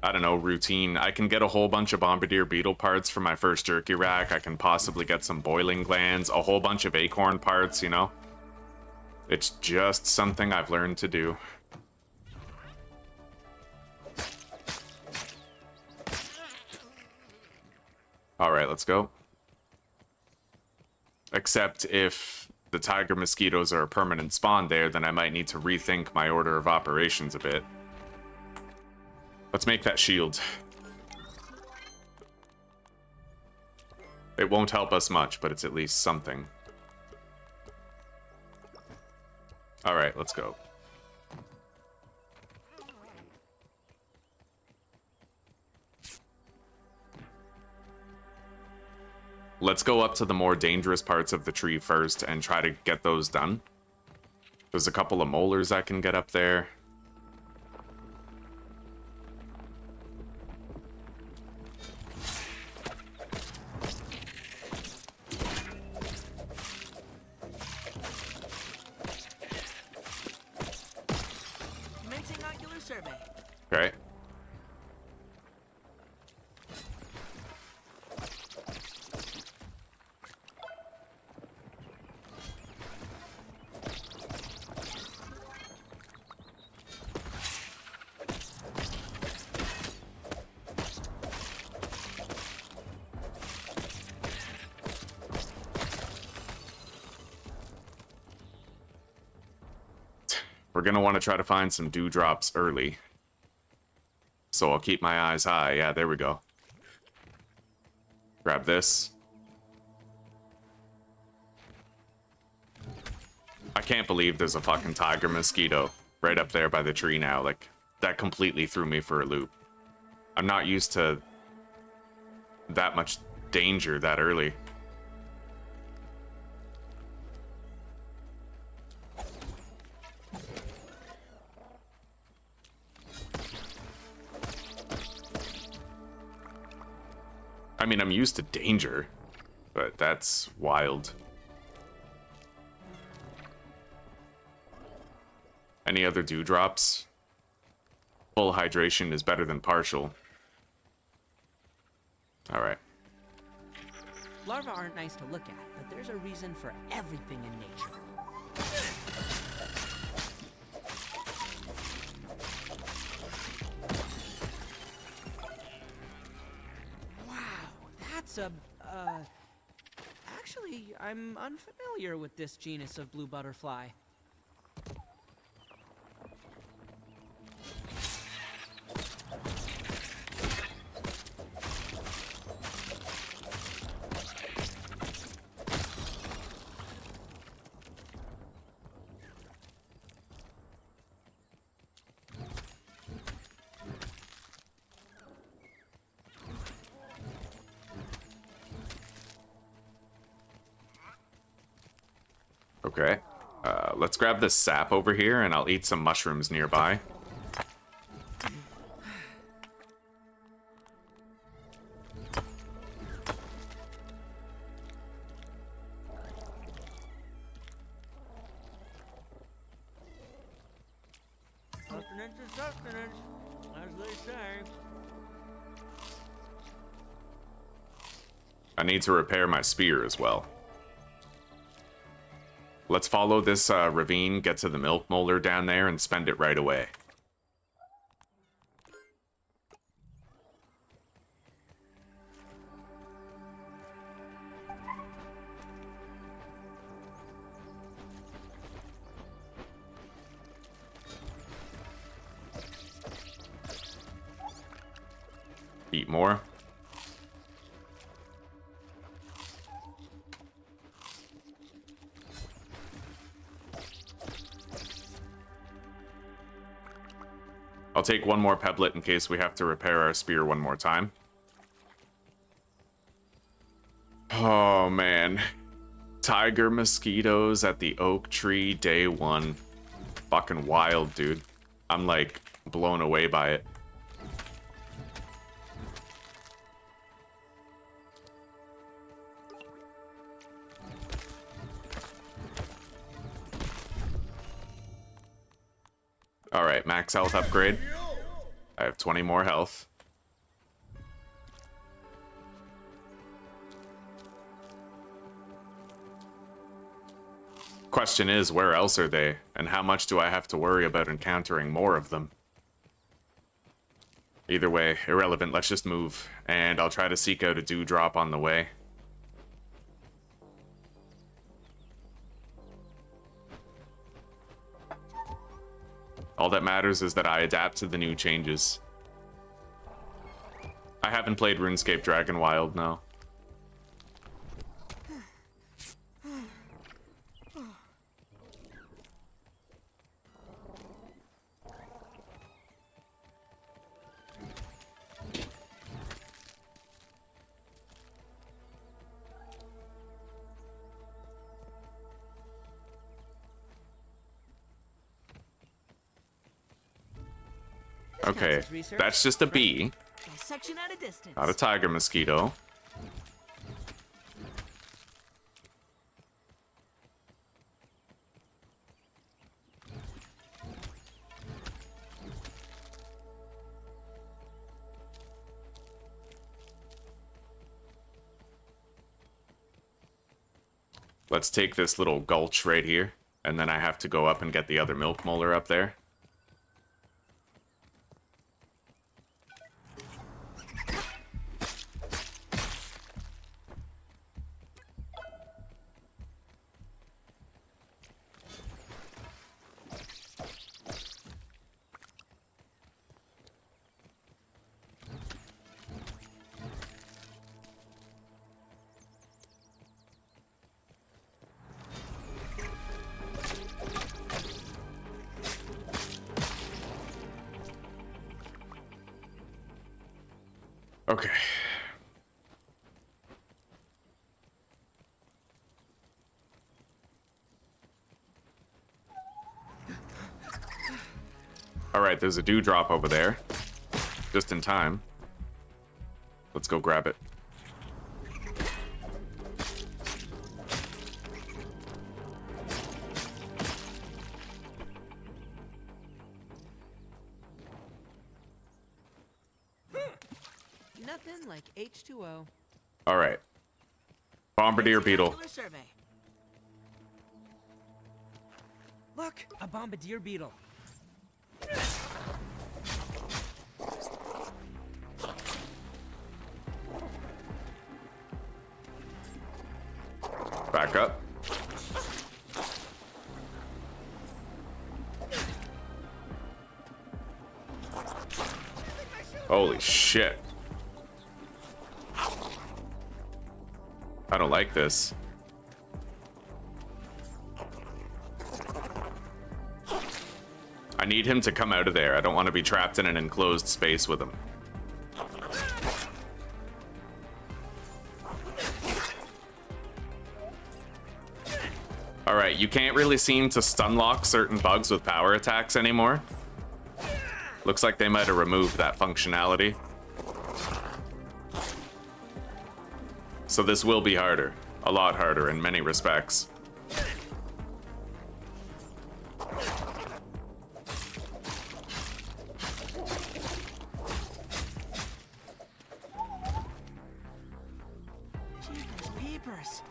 I don't know, routine. I can get a whole bunch of bombardier beetle parts for my first jerky rack. I can possibly get some boiling glands, a whole bunch of acorn parts, you know? It's just something I've learned to do. Alright, let's go. Except if the tiger mosquitoes are a permanent spawn there, then I might need to rethink my order of operations a bit. Let's make that shield. It won't help us much, but it's at least something. Alright, let's go. Let's go up to the more dangerous parts of the tree first and try to get those done. There's a couple of molars I can get up there. Commencing ocular survey. Okay. We're gonna want to try to find some dewdrops early. So I'll keep my eyes high. Yeah, there we go. Grab this. I can't believe there's a fucking tiger mosquito right up there by the tree now. Like, that completely threw me for a loop. I'm not used to that much danger that early. I mean, I'm used to danger, but that's wild. Any other dewdrops? Full hydration is better than partial. Alright. Larvae aren't nice to look at, but there's a reason for everything in nature. Actually, I'm unfamiliar with this genus of blue butterfly. Okay. Let's grab this sap over here, and I'll eat some mushrooms nearby. Sustenance is sustenance, as they say. I need to repair my spear as well. Let's follow this ravine, get to the milk molar down there, and spend it right away. Eat more. I'll take one more pebblet in case we have to repair our spear one more time. Oh, man. Tiger mosquitoes at the oak tree day 1. Fucking wild, dude. I'm, like, blown away by it. Alright, max health upgrade. I have 20 more health. Question is, where else are they? And how much do I have to worry about encountering more of them? Either way, irrelevant, let's just move. And I'll try to seek out a dewdrop on the way. All that matters is that I adapt to the new changes. I haven't played RuneScape Dragon Wild, no. Okay, that's just a bee, Dissection at a distance. not a tiger mosquito. Let's take this little gulch right here, and then I have to go up and get the other milk molar up there. Okay. Alright, there's a dewdrop over there. Just in time. Let's go grab it. Nothing like H2O. Alright. Bombardier beetle. Survey. Look, a bombardier beetle. Back up. Holy shit. I don't like this. I need him to come out of there. I don't want to be trapped in an enclosed space with him. Alright, you can't really seem to stun lock certain bugs with power attacks anymore. Looks like they might have removed that functionality. So this will be harder. A lot harder in many respects. Jeepers peepers.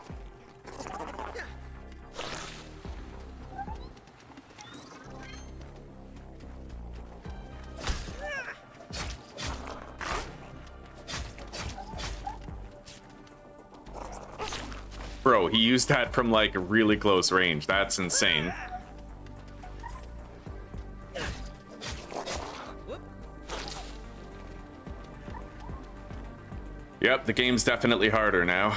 Bro, he used that from like really close range. That's insane. Yep, the game's definitely harder now.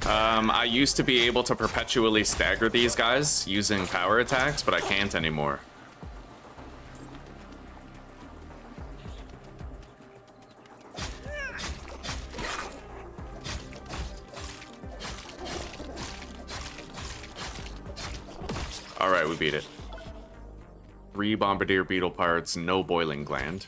I used to be able to perpetually stagger these guys using power attacks, but I can't anymore. Alright, we beat it. 3 Bombardier Beetle parts, no boiling gland.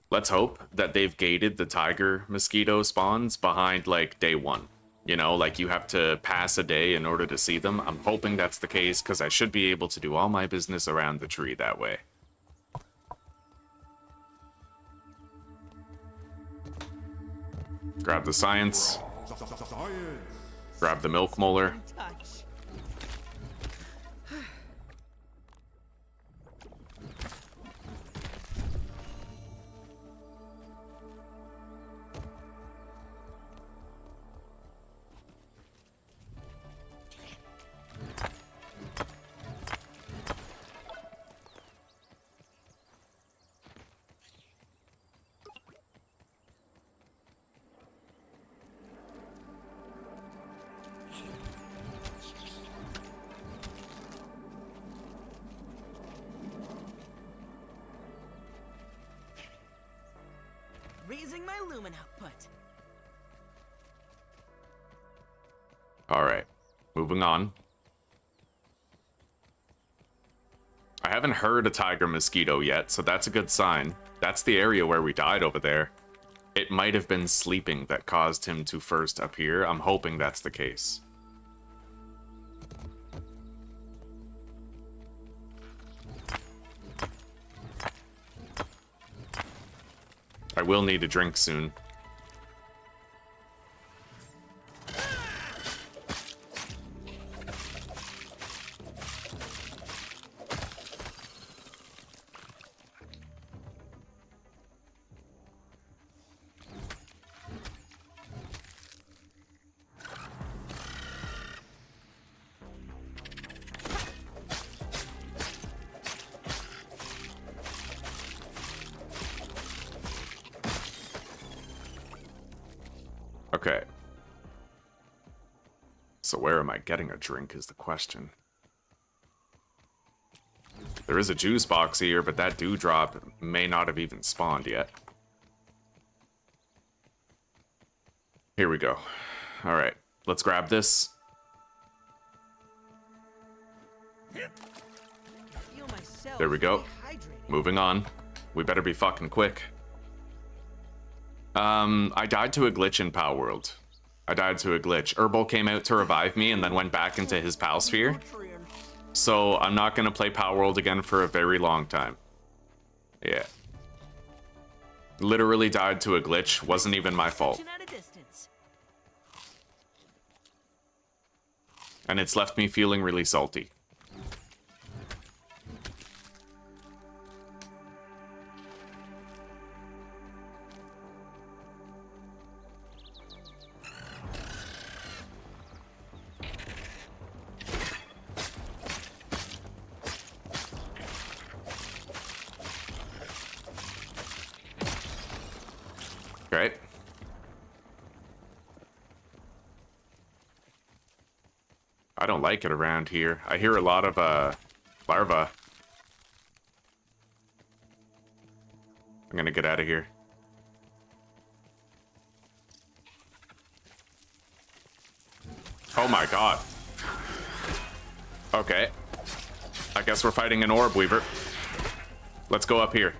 Let's hope that they've gated the tiger mosquito spawns behind, like, day 1. You know, like, you have to pass a day in order to see them. I'm hoping that's the case, because I should be able to do all my business around the tree that way. Grab the science. Grab the milk molar. Raising my lumen output. Alright, moving on. I haven't heard a tiger mosquito yet, so that's a good sign. That's the area where we died over there. It might have been sleeping that caused him to first appear. I'm hoping that's the case. I will need a drink soon. Okay. So where am I getting a drink is the question. There is a juice box here, but that dewdrop may not have even spawned yet. Here we go. Alright, let's grab this. There we go. Moving on. We better be fucking quick. I died to a glitch in Pal World. I died to a glitch. Herbal came out to revive me and then went back into his Pal Sphere. So I'm not gonna play Pal World again for a very long time. Yeah. Literally died to a glitch. Wasn't even my fault. And it's left me feeling really salty. Right. I don't like it around here. I hear a lot of larvae. I'm gonna get out of here. Oh my god. Okay. I guess we're fighting an orb weaver. Let's go up here.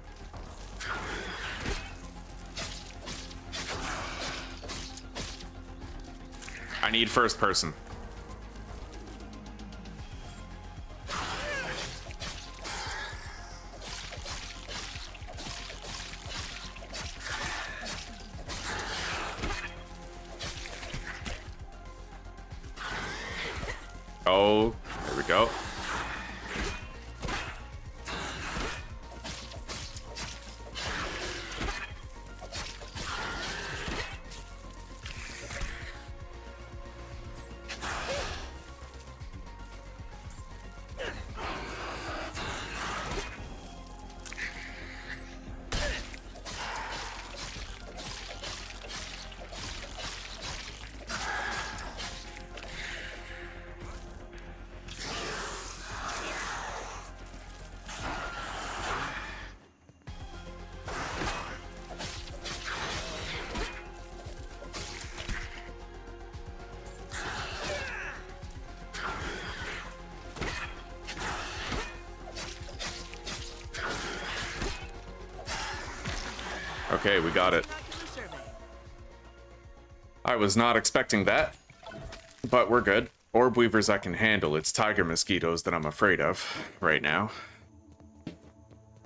I need first person. Oh, there we go. Okay, we got it. Ocular survey. I was not expecting that, but we're good. Orb weavers I can handle. It's tiger mosquitoes that I'm afraid of right now.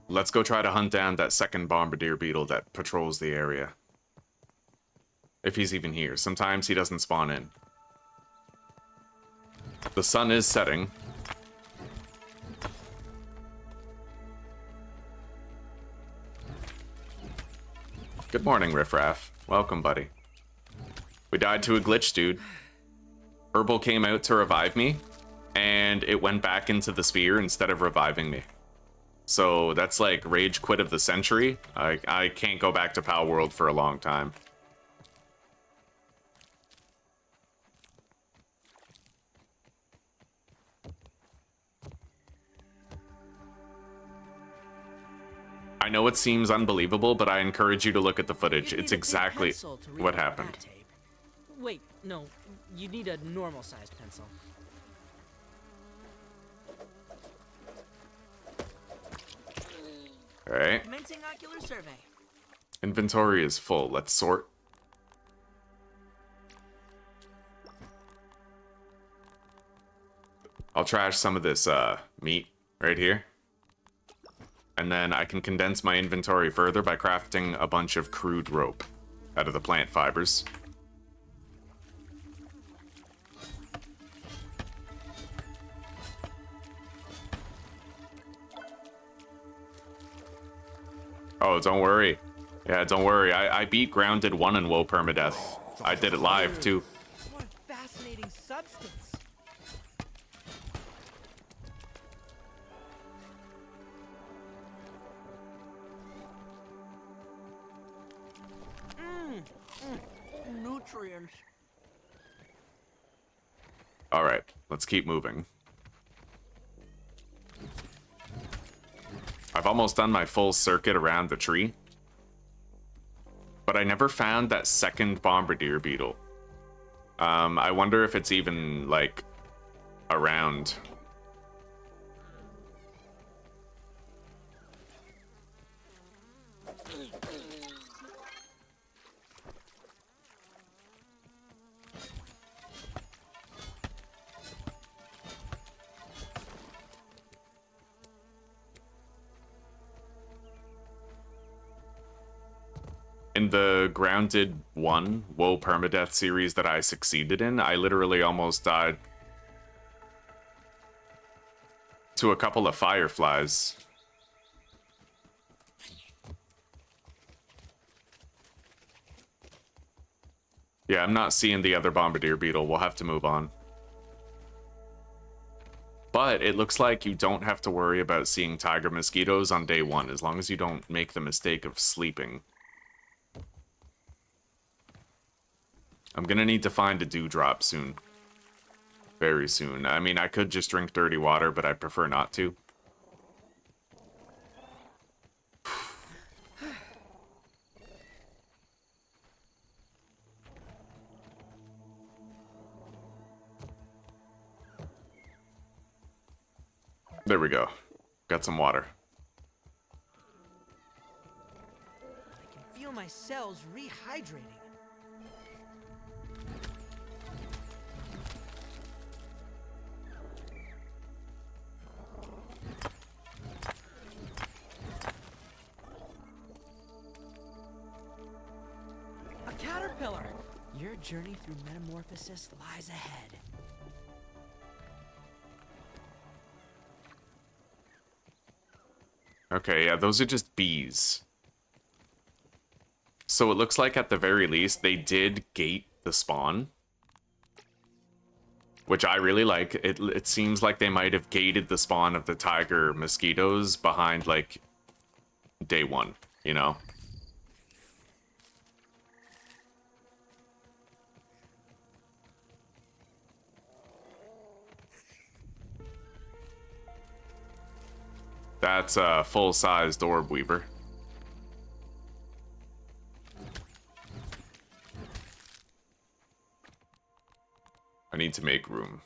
Let's go try to hunt down that second bombardier beetle that patrols the area. If he's even here. Sometimes he doesn't spawn in. The sun is setting. Good morning, Riffraff. Welcome, buddy. We died to a glitch, dude. Herbal came out to revive me, and it went back into the sphere instead of reviving me. So that's like rage quit of the century. I can't go back to Pal World for a long time. I know it seems unbelievable, but I encourage you to look at the footage. You'd It's need a big exactly pencil to read what all that happened. tape. Wait, no. You need a normal-sized pencil. Alright. Commencing ocular survey. Inventory is full. Let's sort. I'll trash some of this meat right here. And then I can condense my inventory further by crafting a bunch of crude rope out of the plant fibers. Oh, don't worry. Yeah, don't worry. I beat Grounded 1 in Whoa Permadeath. I did it live, too. What a fascinating substance. Nutrients. Alright, let's keep moving. I've almost done my full circuit around the tree. But I never found that second bombardier beetle. I wonder if it's even, like, around. In the Grounded 1 Whoa Permadeath series that I succeeded in, I literally almost died to a couple of fireflies. Yeah, I'm not seeing the other bombardier beetle. We'll have to move on. But it looks like you don't have to worry about seeing tiger mosquitoes on day 1, as long as you don't make the mistake of sleeping. I'm gonna need to find a dewdrop soon. Very soon. I mean, I could just drink dirty water, but I prefer not to. There we go. Got some water. I can feel my cells rehydrating. A caterpillar! Your journey through metamorphosis lies ahead. Okay, yeah, those are just bees. So it looks like at the very least they did gate the spawn. Which I really like. It seems like they might have gated the spawn of the tiger mosquitoes behind, like, day 1, you know? That's a full-sized orb weaver. I need to make room.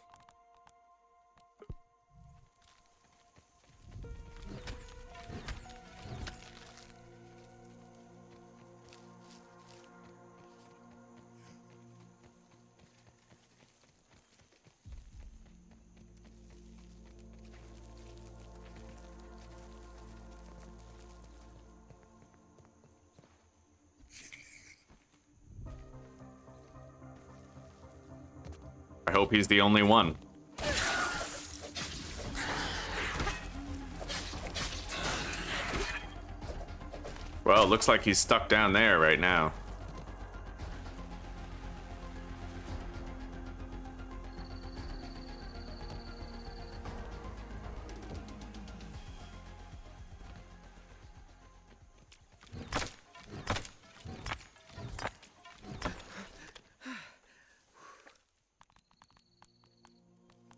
hope he's the only one. Well, it looks like he's stuck down there right now.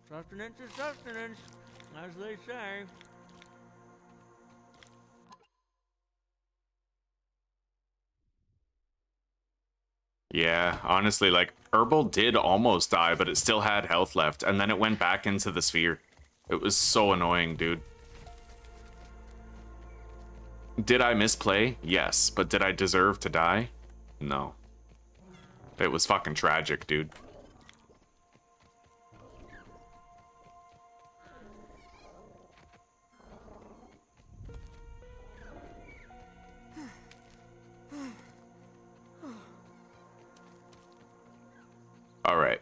Sustenance is sustenance, as they say. Yeah, honestly, like, Herbal did almost die, but it still had health left, and then it went back into the sphere. It was so annoying, dude. Did I misplay? Yes, but did I deserve to die? No. It was fucking tragic, dude. All right.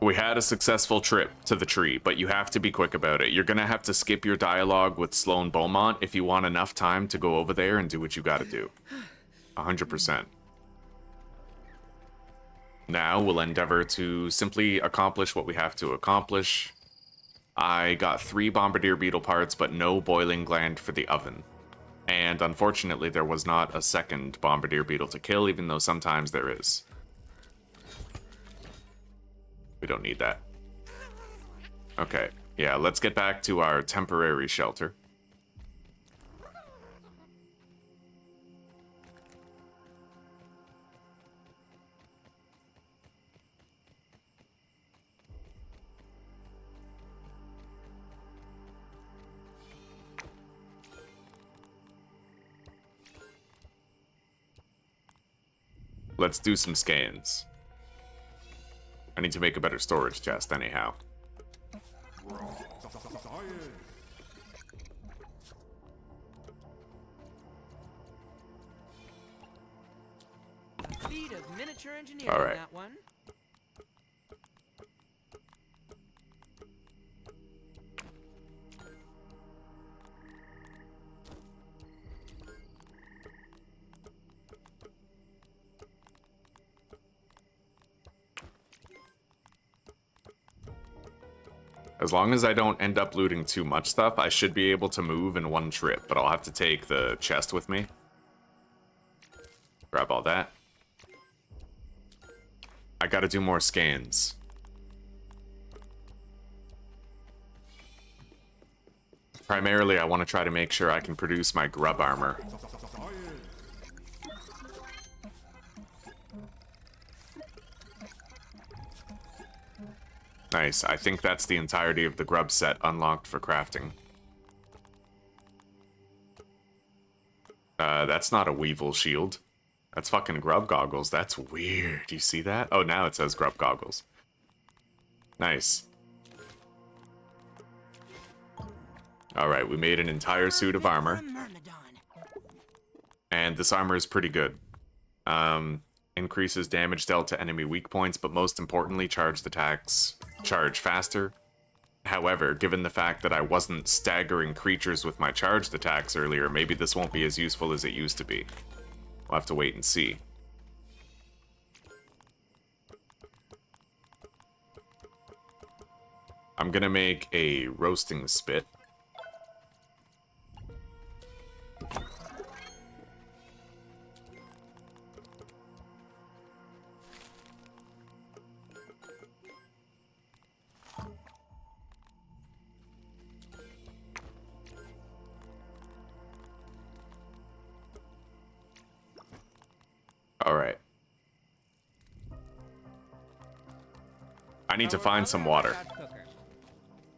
We had a successful trip to the tree, but you have to be quick about it. You're gonna have to skip your dialogue with Sloane Beaumont if you want enough time to go over there and do what you gotta do. 100%. Now we'll endeavor to simply accomplish what we have to accomplish. I got 3 bombardier beetle parts, but no boiling gland for the oven. And unfortunately, there was not a second bombardier beetle to kill, even though sometimes there is. We don't need that. Okay, yeah, let's get back to our temporary shelter. Let's do some scans. I need to make a better storage chest anyhow. A feat of miniature engineering, All right. that one. As long as I don't end up looting too much stuff, I should be able to move in one trip, but I'll have to take the chest with me. Grab all that. I gotta do more scans. Primarily, I want to try to make sure I can produce my grub armor. Nice. I think that's the entirety of the grub set unlocked for crafting. That's not a weevil shield. That's fucking grub goggles. That's weird. You see that? Oh, now it says grub goggles. Nice. Alright, we made an entire suit of armor. And this armor is pretty good. Increases damage dealt to enemy weak points, but most importantly, charged attacks charge faster. However, given the fact that I wasn't staggering creatures with my charged attacks earlier, maybe this won't be as useful as it used to be. We'll have to wait and see. I'm gonna make a roasting spit. Alright. I need to find some water.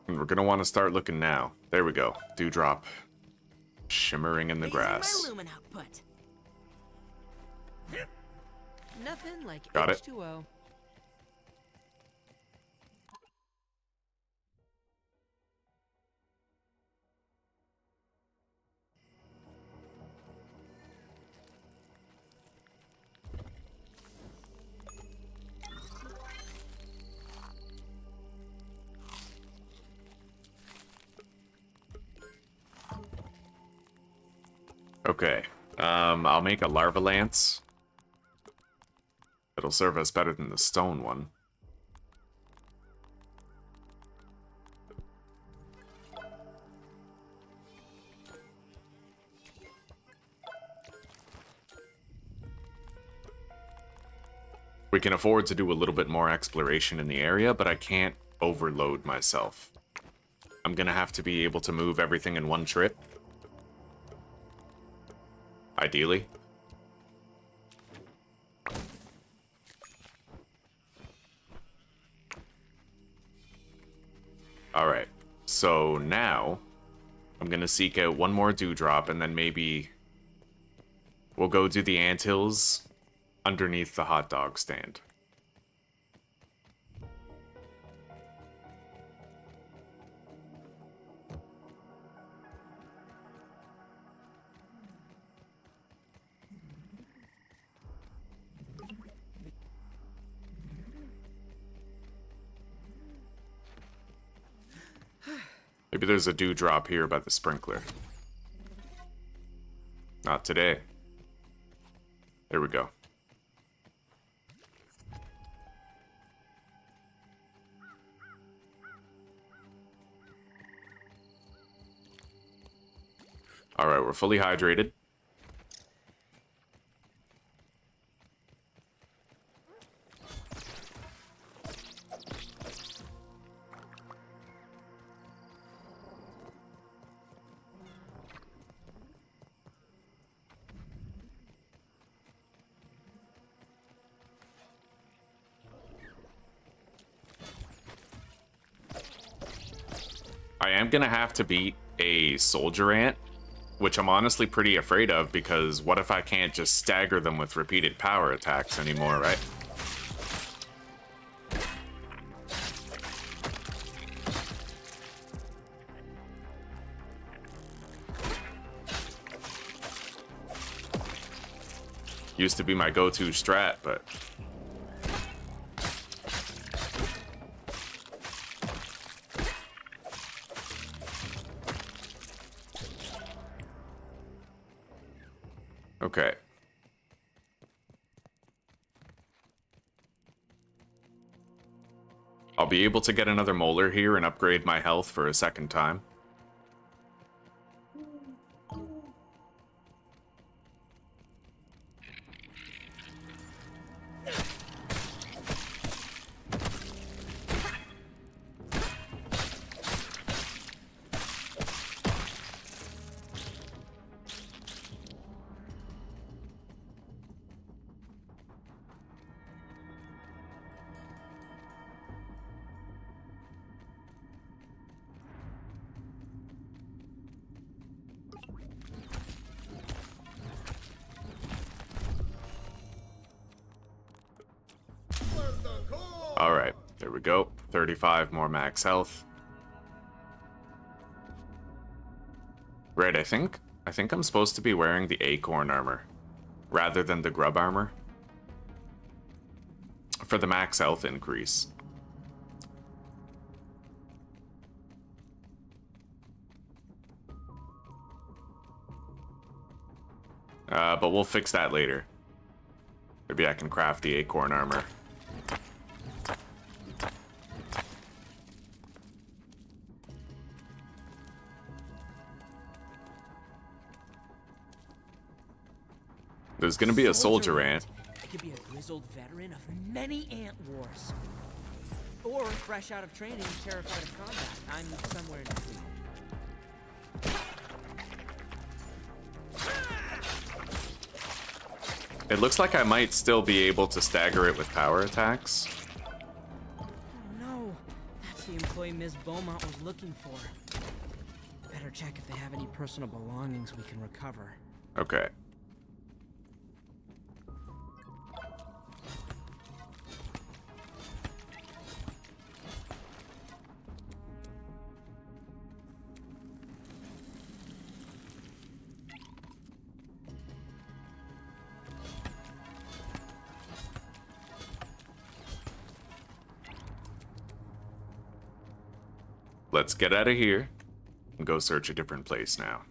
And we're gonna want to start looking now. There we go. Dewdrop. Shimmering in the grass. My lumen output. Nothing like Got it. H2O. Okay. I'll make a larva lance. It'll serve us better than the stone one. We can afford to do a little bit more exploration in the area, but I can't overload myself. I'm gonna have to be able to move everything in one trip. Ideally. Alright, so now I'm gonna seek out one more dewdrop and then maybe we'll go do the anthills underneath the hot dog stand. Maybe there's a dewdrop here by the sprinkler. Not today. There we go. Alright, we're fully hydrated. I am gonna have to beat a soldier ant, which I'm honestly pretty afraid of, because what if I can't just stagger them with repeated power attacks anymore, right? Used to be my go-to strat, but... Okay. I'll be able to get another molar here and upgrade my health for a second time. Alright, there we go. 35 more max health. Right, I think I'm supposed to be wearing the acorn armor rather than the grub armor for the max health increase. But we'll fix that later. Maybe I can craft the acorn armor. There's gonna be a soldier ant. I could be a grizzled veteran of many ant wars. Or fresh out of training, terrified of combat. I'm somewhere in between. It looks like I might still be able to stagger it with power attacks. Oh no, that's the employee Ms. Beaumont was looking for. Better check if they have any personal belongings we can recover. Okay. Let's get out of here and go search a different place now.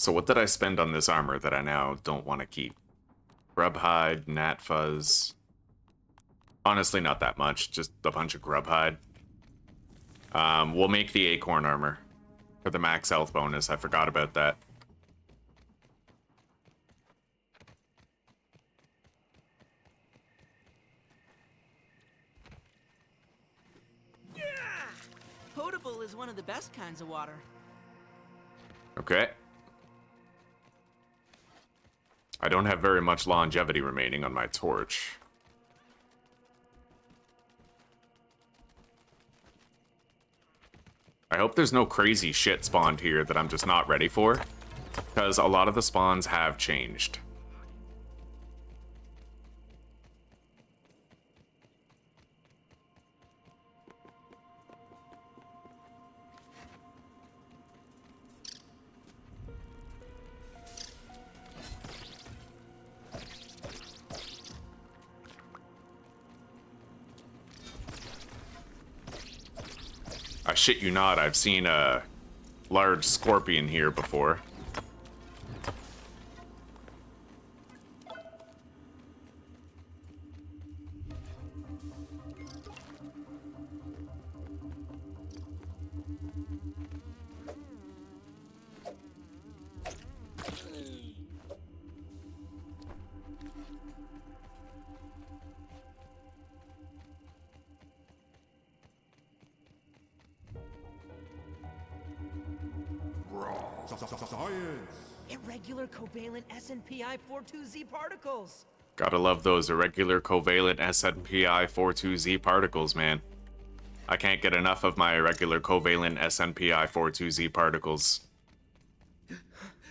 So what did I spend on this armor that I now don't want to keep? Grub hide, gnat fuzz. Honestly, not that much. Just a bunch of grub hide. We'll make the acorn armor for the max health bonus. I forgot about that. Potable is one of the best kinds of water. Okay. I don't have very much longevity remaining on my torch. I hope there's no crazy shit spawned here that I'm just not ready for, because a lot of the spawns have changed. I shit you not, I've seen a large scorpion here before. Irregular covalent SNPI 42Z particles. Gotta love those irregular covalent SNPI 42Z particles, man. I can't get enough of my irregular covalent SNPI 42Z particles.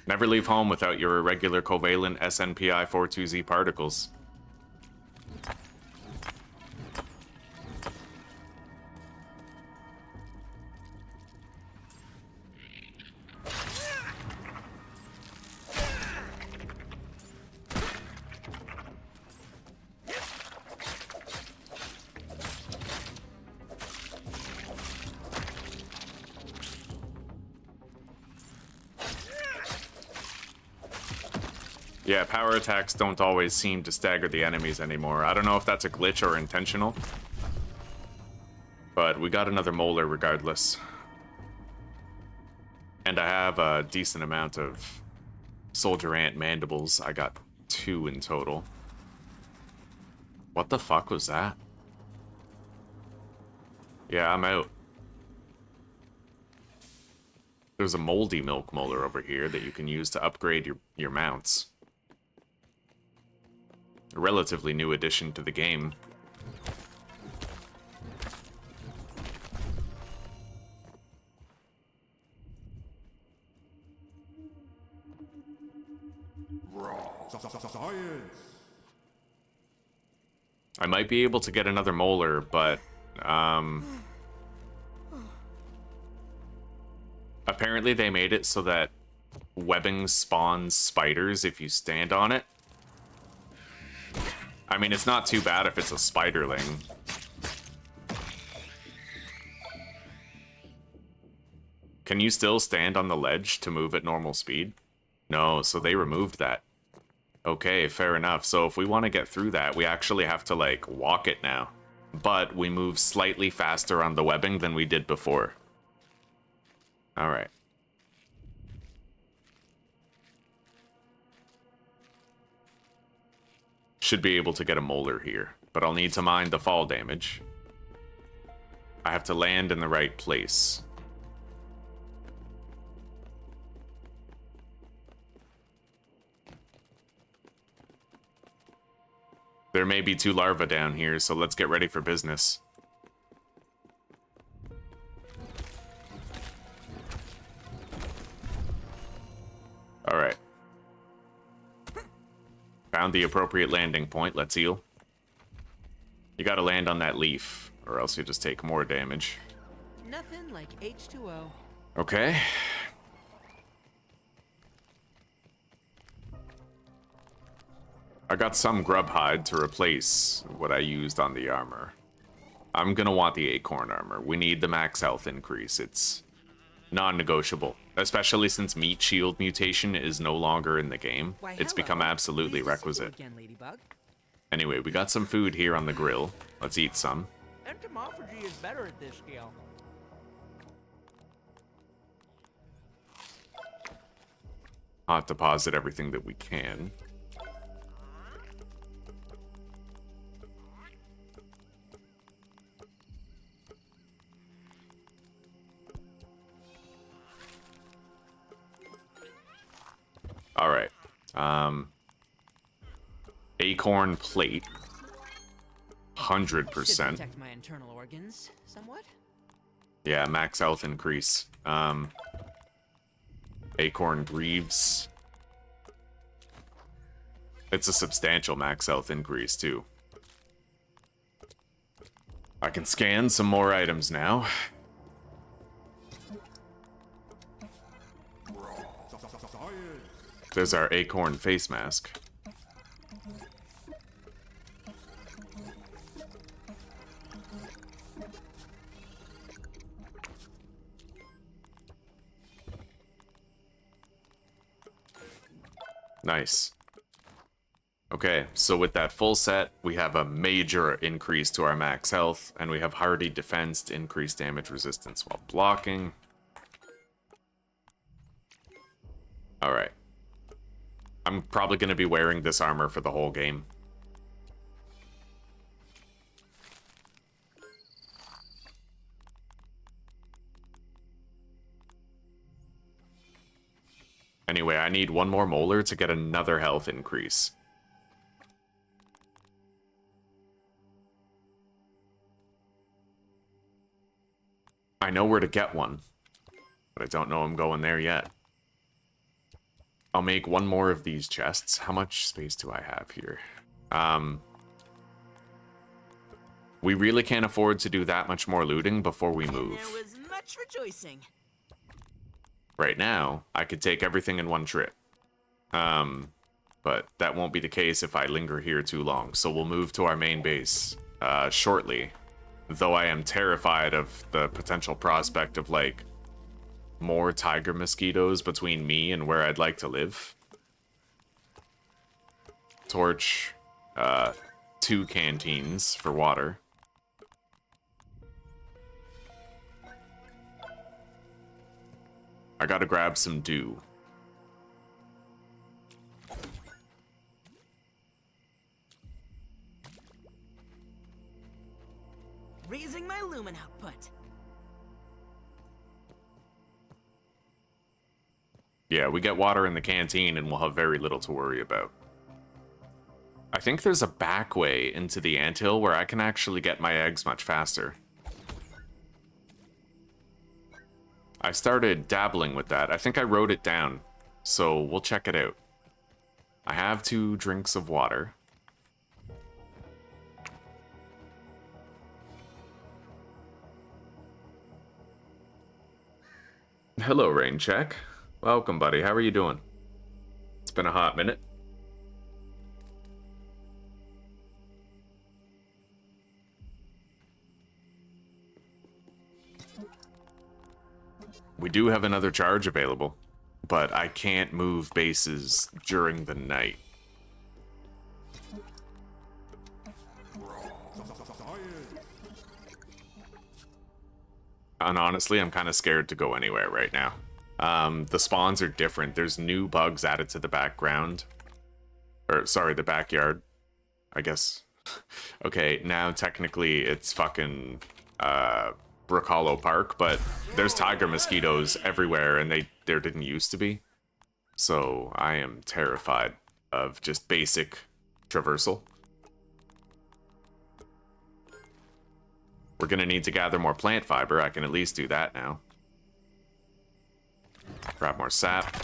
Never leave home without your irregular covalent SNPI 42Z particles. Yeah, power attacks don't always seem to stagger the enemies anymore. I don't know if that's a glitch or intentional. But we got another molar regardless. And I have a decent amount of soldier ant mandibles. I got 2 in total. What the fuck was that? Yeah, I'm out. There's a moldy milk molar over here that you can use to upgrade your mounts. A relatively new addition to the game. I might be able to get another molar, but apparently they made it so that webbing spawns spiders if you stand on it. I mean, it's not too bad if it's a spiderling. Can you still stand on the ledge to move at normal speed? No, so they removed that. Okay, fair enough. So if we want to get through that, we actually have to, like, walk it now. But we move slightly faster on the webbing than we did before. Alright. Should be able to get a molar here, but I'll need to mine the fall damage. I have to land in the right place. There may be 2 larvae down here, so let's get ready for business. Alright. Found the appropriate landing point. Let's heal. You gotta land on that leaf, or else you just take more damage. Nothing like H2O. Okay. I got some grub hide to replace what I used on the armor. I'm gonna want the acorn armor. We need the max health increase. It's non-negotiable. Especially since meat shield mutation is no longer in the game. Why, It's become hello. absolutely Pleased to see you requisite. again, Ladybug. Anyway, we got some food here on the grill. Let's eat some. Entomophagy is better at this scale. Hot deposit everything that we can. All right. Acorn plate. Should 100%. protect my internal organs somewhat. Yeah, max health increase. Acorn greaves. It's a substantial max health increase, too. I can scan some more items now. There's our acorn face mask. Nice. Okay, so with that full set, we have a major increase to our max health, and we have hardy defense to increase damage resistance while blocking. Alright. I'm probably going to be wearing this armor for the whole game. Anyway, I need one more molar to get another health increase. I know where to get one, but I don't know I'm going there yet. I'll make one more of these chests. How much space do I have here? We really can't afford to do that much more looting before we move. There was much rejoicing. Right now, I could take everything in one trip. But that won't be the case if I linger here too long. So we'll move to our main base shortly. Though I am terrified of the potential prospect of, like, more tiger mosquitoes between me and where I'd like to live. Torch, 2 canteens for water. I gotta grab some dew. Raising my lumen output. Yeah, we get water in the canteen and we'll have very little to worry about. I think there's a back way into the anthill where I can actually get my eggs much faster. I started dabbling with that. I think I wrote it down, so we'll check it out. I have 2 drinks of water. Hello, Rain Check. Welcome, buddy. How are you doing? It's been a hot minute. We do have another charge available, but I can't move bases during the night. And honestly, I'm kind of scared to go anywhere right now. The spawns are different. There's new bugs added to the background. Or, sorry, the backyard. I guess. Okay, now technically it's fucking, Brook Hollow Park, but there's tiger mosquitoes everywhere, and there didn't used to be. So I am terrified of just basic traversal. We're gonna need to gather more plant fiber. I can at least do that now. Grab more sap.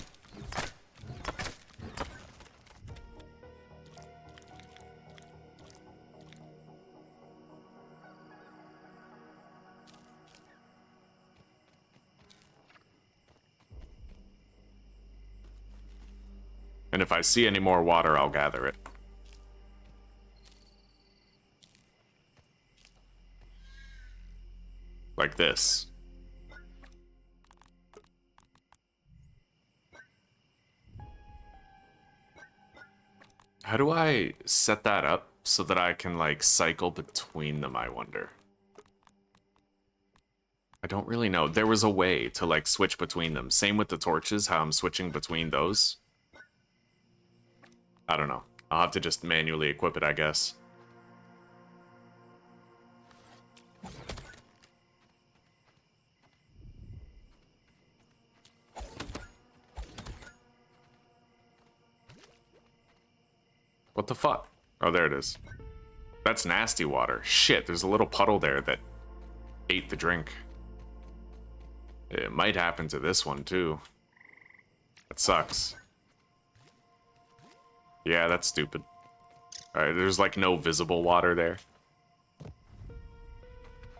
And if I see any more water, I'll gather it. Like this. How do I set that up so that I can, like, cycle between them, I wonder? I don't really know. There was a way to, like, switch between them. Same with the torches, how I'm switching between those. I don't know. I'll have to just manually equip it, I guess. What the fuck? Oh, there it is. That's nasty water. Shit, there's a little puddle there that ate the drink. It might happen to this one, too. That sucks. Yeah, that's stupid. Alright, there's like no visible water there.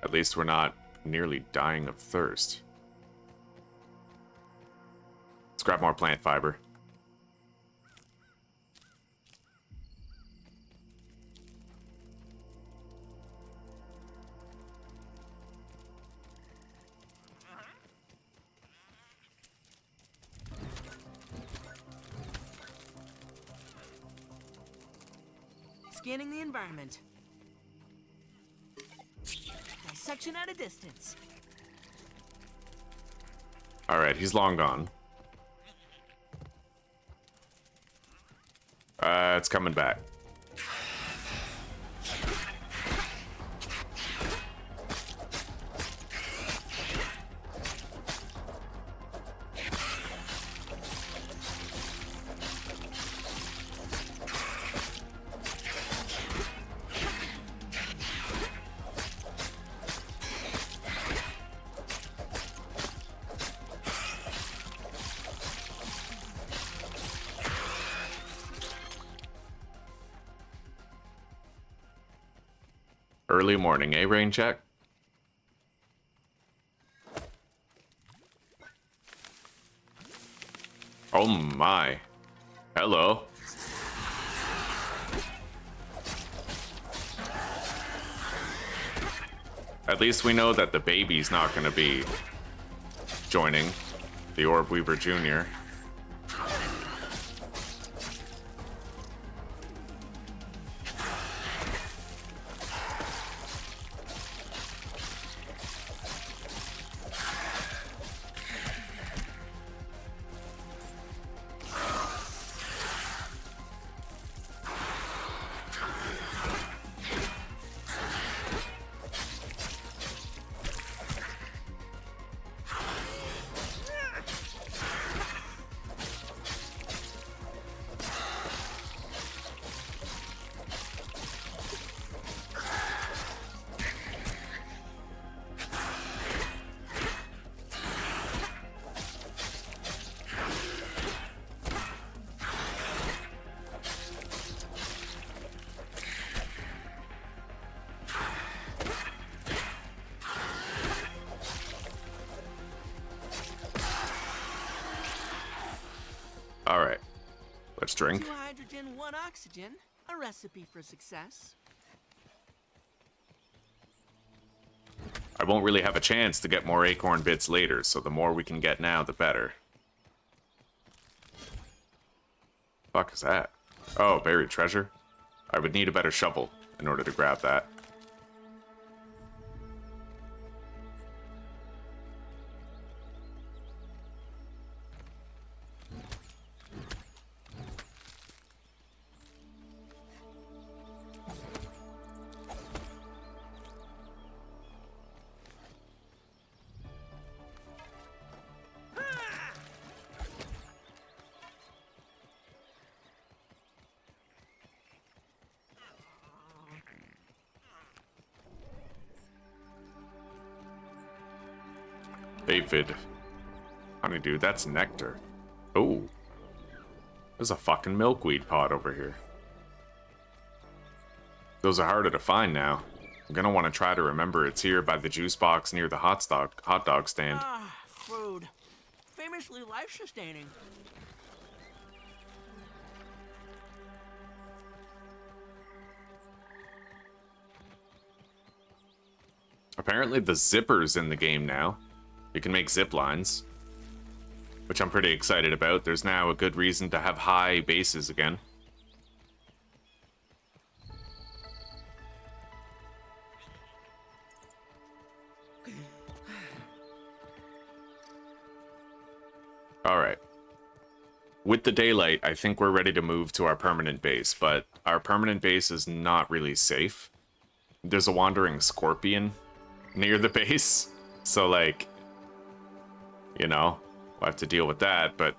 At least we're not nearly dying of thirst. Let's grab more plant fiber. Scanning the environment. Dissection at a distance. Alright, he's long gone. It's coming back. Early morning, rain check? Oh my. Hello. At least we know that the baby's not going to be joining the Orb Weaver Jr. Alright, let's drink. 2 hydrogen, 1 oxygen. A recipe for success. I won't really have a chance to get more acorn bits later, so the more we can get now, the better. Fuck is that? Oh, buried treasure? I would need a better shovel in order to grab that. Aphid. Honeydew, that's nectar. Oh. There's a fucking milkweed pod over here. Those are harder to find now. I'm gonna want to try to remember it's here by the juice box near the hot dog stand. Ah, food. Famously life-sustaining. Apparently the zipper's in the game now. You can make zip lines, which I'm pretty excited about. There's now a good reason to have high bases again. with the daylight, I think we're ready to move to our permanent base, but our permanent base is not really safe. There's a wandering scorpion near the base, so like, you know, we'll have to deal with that, but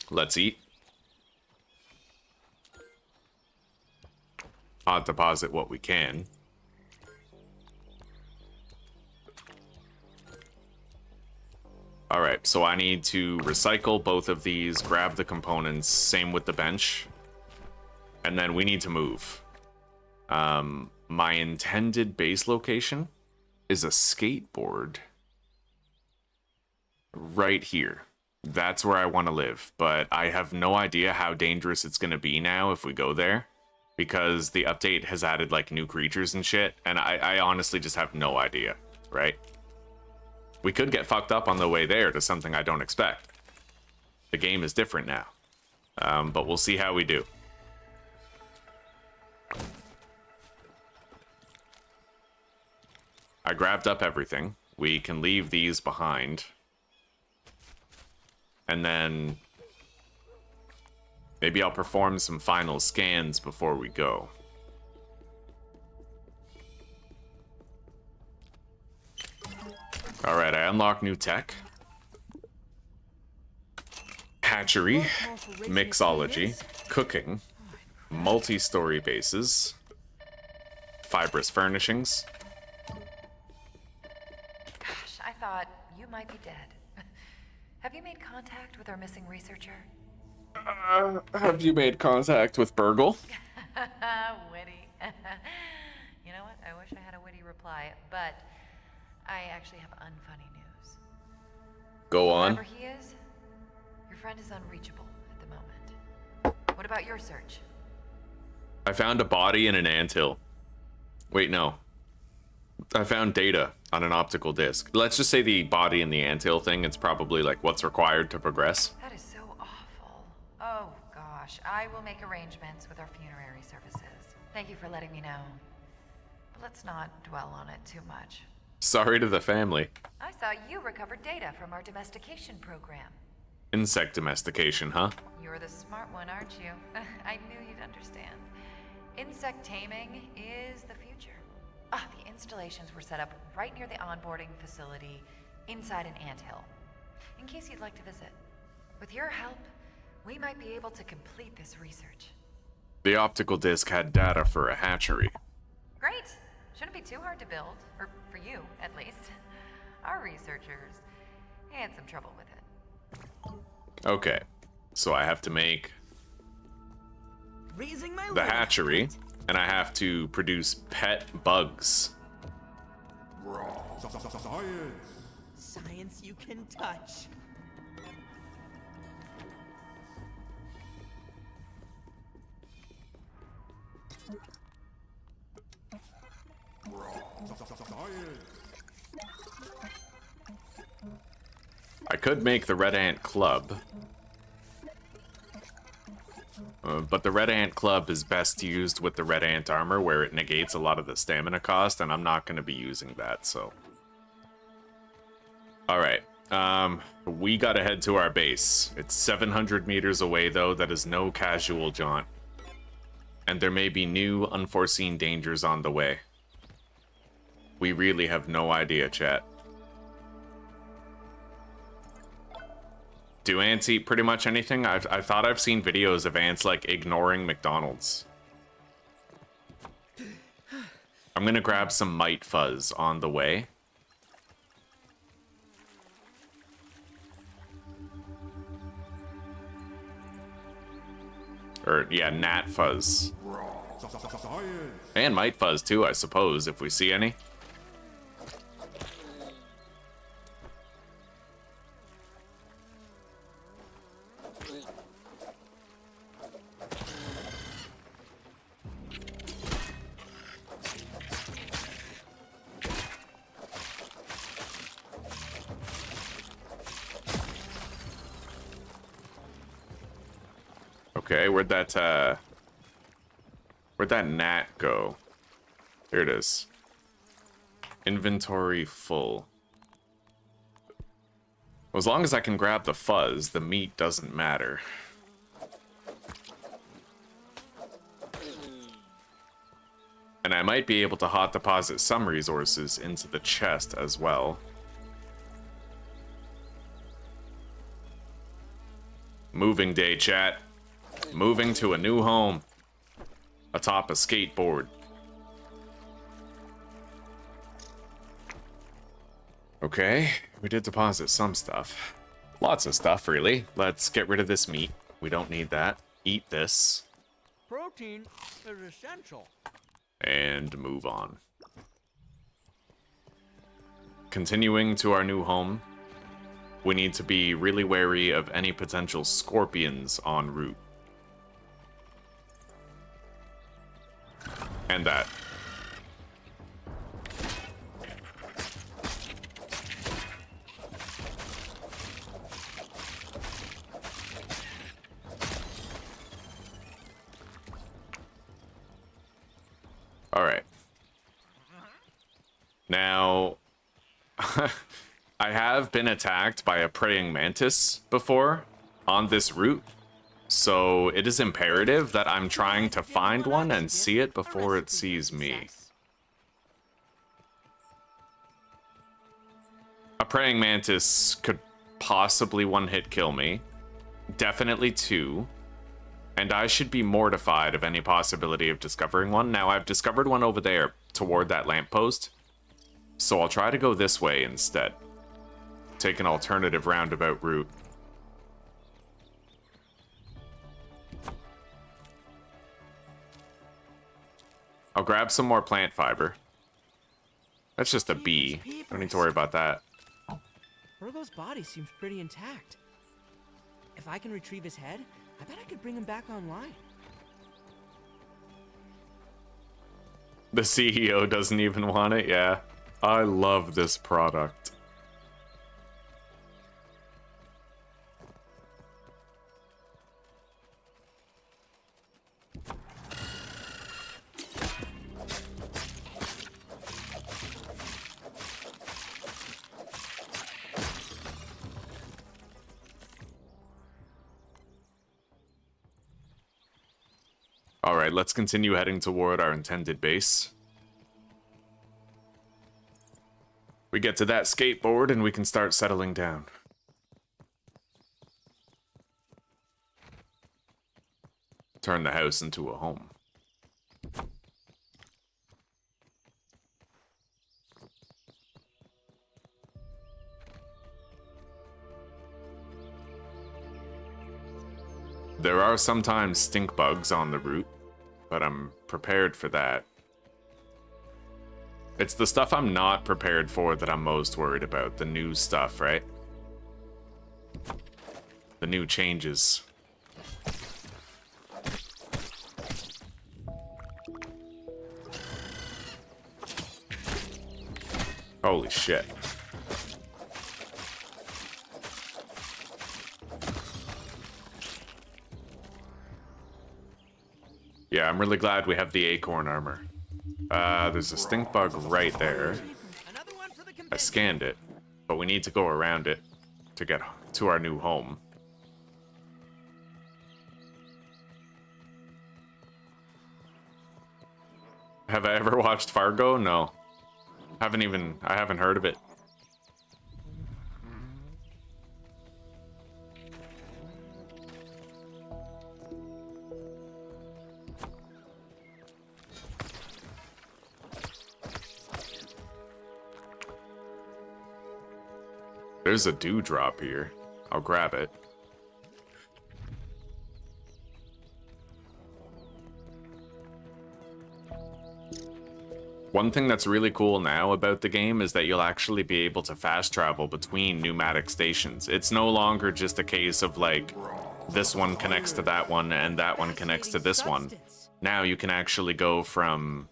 let's eat. I'll deposit what we can. Alright, so I need to recycle both of these, grab the components, same with the bench, and then we need to move. My intended base location is a skateboard right here. That's where I want to live, but I have no idea how dangerous it's going to be now if we go there, because the update has added like new creatures and shit, and I honestly just have no idea, right? We could get fucked up on the way there to something I don't expect. The game is different now, but we'll see how we do. I grabbed up everything. We can leave these behind. And then maybe I'll perform some final scans before we go. Alright, I unlock new tech. Hatchery, mixology, cooking, multi-story bases, fibrous furnishings. Gosh, I thought you might be dead. Have you made contact with our missing researcher? Have you made contact with Burgle? Witty. You know what? I wish I had a witty reply, but I actually have unfunny news. Go on. Wherever he is, your friend is unreachable at the moment. What about your search? I found a body in an anthill. Wait, no. I found data on an optical disc. Let's just say the body in the anthill thing, it's probably like what's required to progress. That is so awful. Oh gosh, I will make arrangements with our funerary services. Thank you for letting me know. But let's not dwell on it too much. Sorry to the family. I saw you recovered data from our domestication program. Insect domestication, huh? You're the smart one, aren't you? I knew you'd understand. Insect taming is the future. The installations were set up right near the onboarding facility inside an anthill, in case you'd like to visit. With your help, we might be able to complete this research. The optical disc had data for a hatchery. Great! Shouldn't be too hard to build, or for you, at least. Our researchers had some trouble with it. Okay, so I have to make Raising my the little hatchery, hat. and I have to produce pet bugs. Science you can touch. I could make the Red Ant Club. But the Red Ant Club is best used with the Red Ant armor, where it negates a lot of the stamina cost, and I'm not going to be using that, so... Alright, we gotta head to our base. It's 700 meters away, though. That is no casual jaunt. And there may be new, unforeseen dangers on the way. We really have no idea, chat. Do ants eat pretty much anything? I thought I've seen videos of ants, like, ignoring McDonald's. I'm gonna grab some mite fuzz on the way. Or, yeah, gnat fuzz. And mite fuzz, too, I suppose, if we see any. Okay, where'd that gnat go? Here it is. Inventory full. As long as I can grab the fuzz, the meat doesn't matter. And I might be able to hot deposit some resources into the chest as well. Moving day, chat. Moving to a new home. Atop a skateboard. Okay, we did deposit some stuff. Lots of stuff, really. Let's get rid of this meat. We don't need that. Eat this. Protein is essential. And move on. Continuing to our new home, we need to be really wary of any potential scorpions en route. And that. Alright. Now, I have been attacked by a praying mantis before on this route, so it is imperative that I'm trying to find one and see it before it sees me. A praying mantis could possibly one-hit kill me, definitely two. And I should be mortified of any possibility of discovering one. Now, I've discovered one over there toward that lamppost, so I'll try to go this way instead. Take an alternative roundabout route. I'll grab some more plant fiber. That's just a bee. Don't need to worry about that. Virgo's body seems pretty intact. If I can retrieve his head, I bet I could bring him back online. The CEO doesn't even want it, yeah. I love this product. Alright, let's continue heading toward our intended base. We get to that skateboard and we can start settling down. Turn the house into a home. There are sometimes stink bugs on the route, but I'm prepared for that. It's the stuff I'm not prepared for that I'm most worried about. The new stuff, right? The new changes. Holy shit. Yeah, I'm really glad we have the acorn armor. There's a stink bug right there. I scanned it, but we need to go around it to get to our new home. Have I ever watched Fargo? No. I haven't heard of it. There's a dewdrop here. I'll grab it. One thing that's really cool now about the game is that you'll actually be able to fast travel between pneumatic stations. It's no longer just a case of like, this one connects to that one and that one connects to this one. Now you can actually go from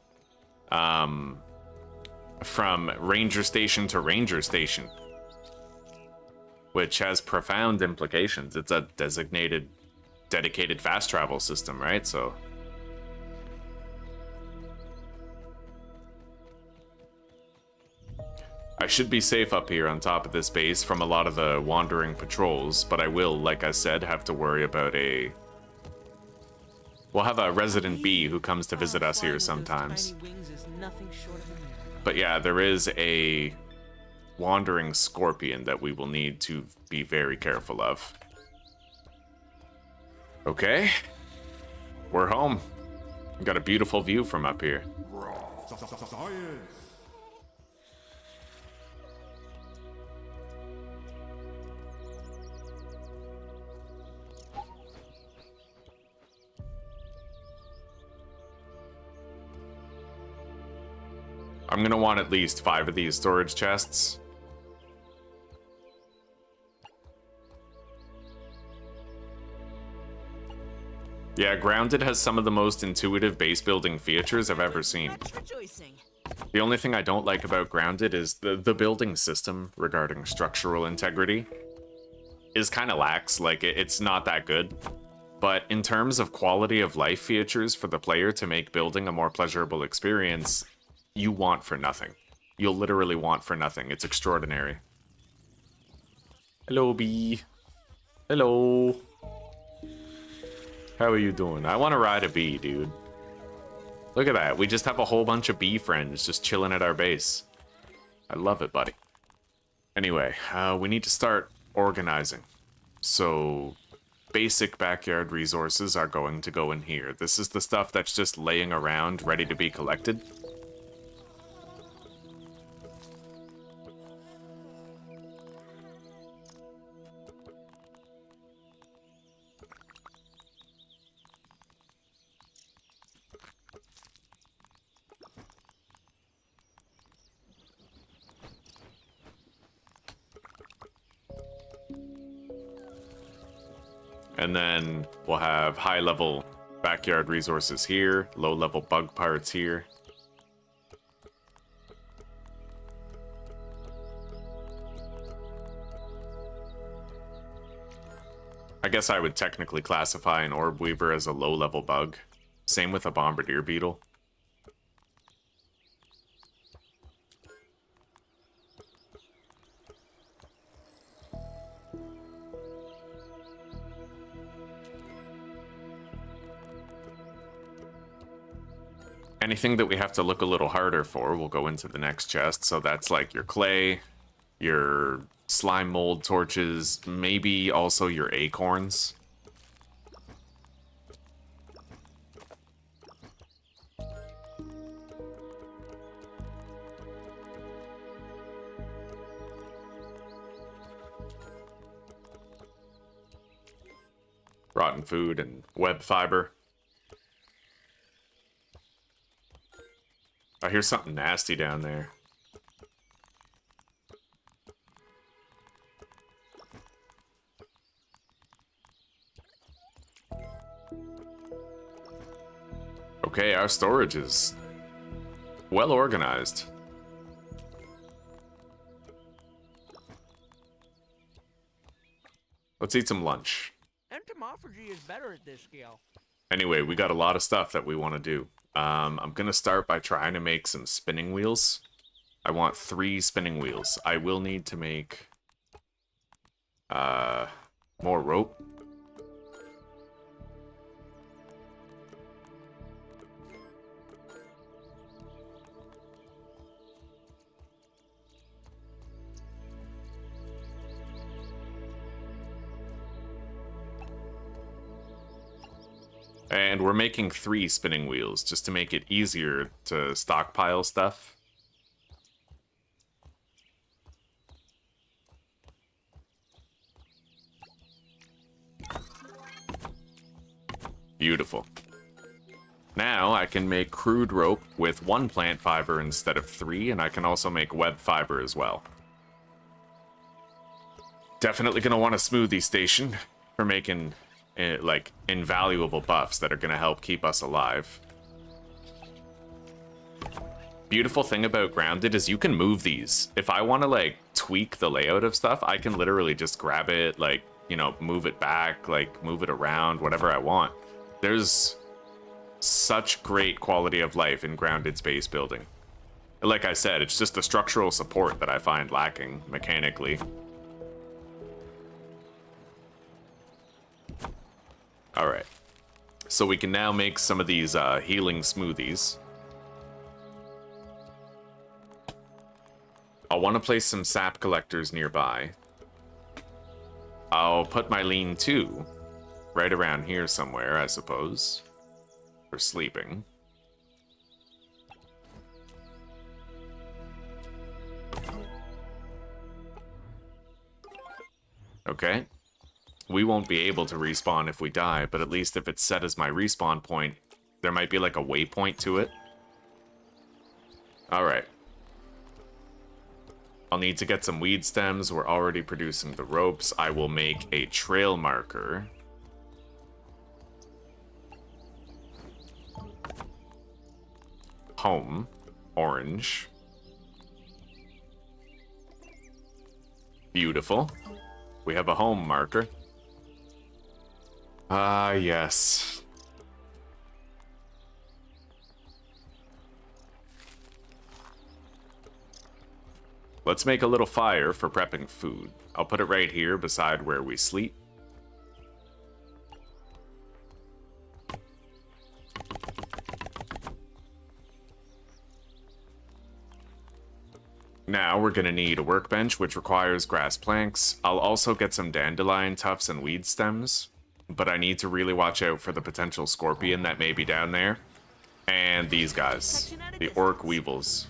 ranger station to ranger station, which has profound implications. It's a dedicated fast travel system, right? So I should be safe up here on top of this base from a lot of the wandering patrols, but I will, like I said, have to worry about we'll have a resident bee who comes to visit us here sometimes. But yeah, there is a wandering scorpion that we will need to be very careful of. Okay. We're home. We got a beautiful view from up here. I'm gonna want at least 5 of these storage chests. Yeah, Grounded has some of the most intuitive base building features I've ever seen. The only thing I don't like about Grounded is the building system regarding structural integrity is kind of lax. Like, it's not that good. But in terms of quality of life features for the player to make building a more pleasurable experience, you want for nothing. You'll literally want for nothing. It's extraordinary. Hello, bee. Hello. How are you doing? I want to ride a bee, dude. Look at that. We just have a whole bunch of bee friends just chilling at our base. I love it, buddy. Anyway, we need to start organizing. So, basic backyard resources are going to go in here. This is the stuff that's just laying around, ready to be collected. And then we'll have high-level backyard resources here, low-level bug parts here. I guess I would technically classify an orb weaver as a low-level bug. Same with a bombardier beetle. Anything that we have to look a little harder for will go into the next chest. So that's like your clay, your slime mold torches, maybe also your acorns. Rotten food and web fiber. I hear something nasty down there. Okay, our storage is well organized. Let's eat some lunch. Entomophagy is better at this scale. Anyway, we got a lot of stuff that we want to do. I'm gonna start by trying to make some spinning wheels. I want 3 spinning wheels. I will need to make more rope. And we're making 3 spinning wheels just to make it easier to stockpile stuff. Beautiful. Now I can make crude rope with 1 plant fiber instead of 3, and I can also make web fiber as well. Definitely gonna want a smoothie station for making like invaluable buffs that are gonna help keep us alive. Beautiful thing about Grounded is you can move these. If I want to like tweak the layout of stuff, I can literally just grab it, like, you know, move it back, like move it around, whatever I want. There's such great quality of life in Grounded space building. Like I said, it's just the structural support that I find lacking mechanically. Alright. So we can now make some of these healing smoothies. I'll want to place some sap collectors nearby. I'll put my lean to right around here somewhere, I suppose. For sleeping. Okay. We won't be able to respawn if we die, but at least if it's set as my respawn point, there might be like a waypoint to it. Alright. I'll need to get some weed stems. We're already producing the ropes. I will make a trail marker. Home. Orange. Beautiful. We have a home marker. Ah, yes. Let's make a little fire for prepping food. I'll put it right here beside where we sleep. Now we're going to need a workbench, which requires grass planks. I'll also get some dandelion tufts and weed stems, but I need to really watch out for the potential scorpion that may be down there. And these guys, the orc weevils.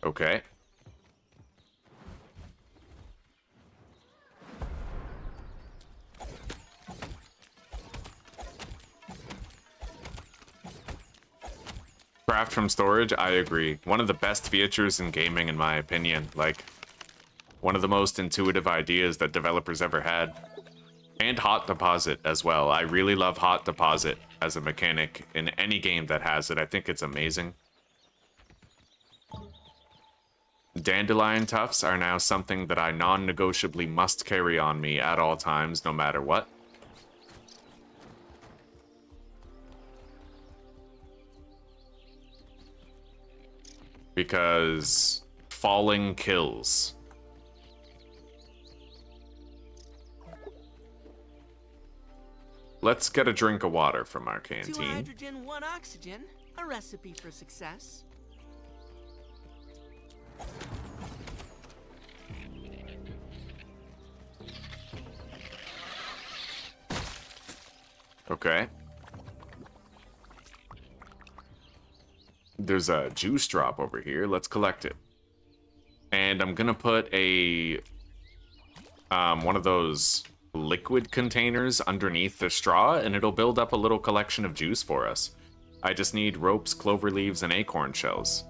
Okay. Craft from storage, I agree. One of the best features in gaming, in my opinion. Like, one of the most intuitive ideas that developers ever had. And hot deposit as well. I really love hot deposit as a mechanic in any game that has it. I think it's amazing. Dandelion tufts are now something that I non-negotiably must carry on me at all times, no matter what. Because falling kills. Let's get a drink of water from our 2 canteen. hydrogen, 1 oxygen. A recipe for success. Okay. There's a juice drop over here. Let's collect it. And I'm gonna put a one of those liquid containers underneath the straw, and it'll build up a little collection of juice for us. I just need ropes, clover leaves, and acorn shells.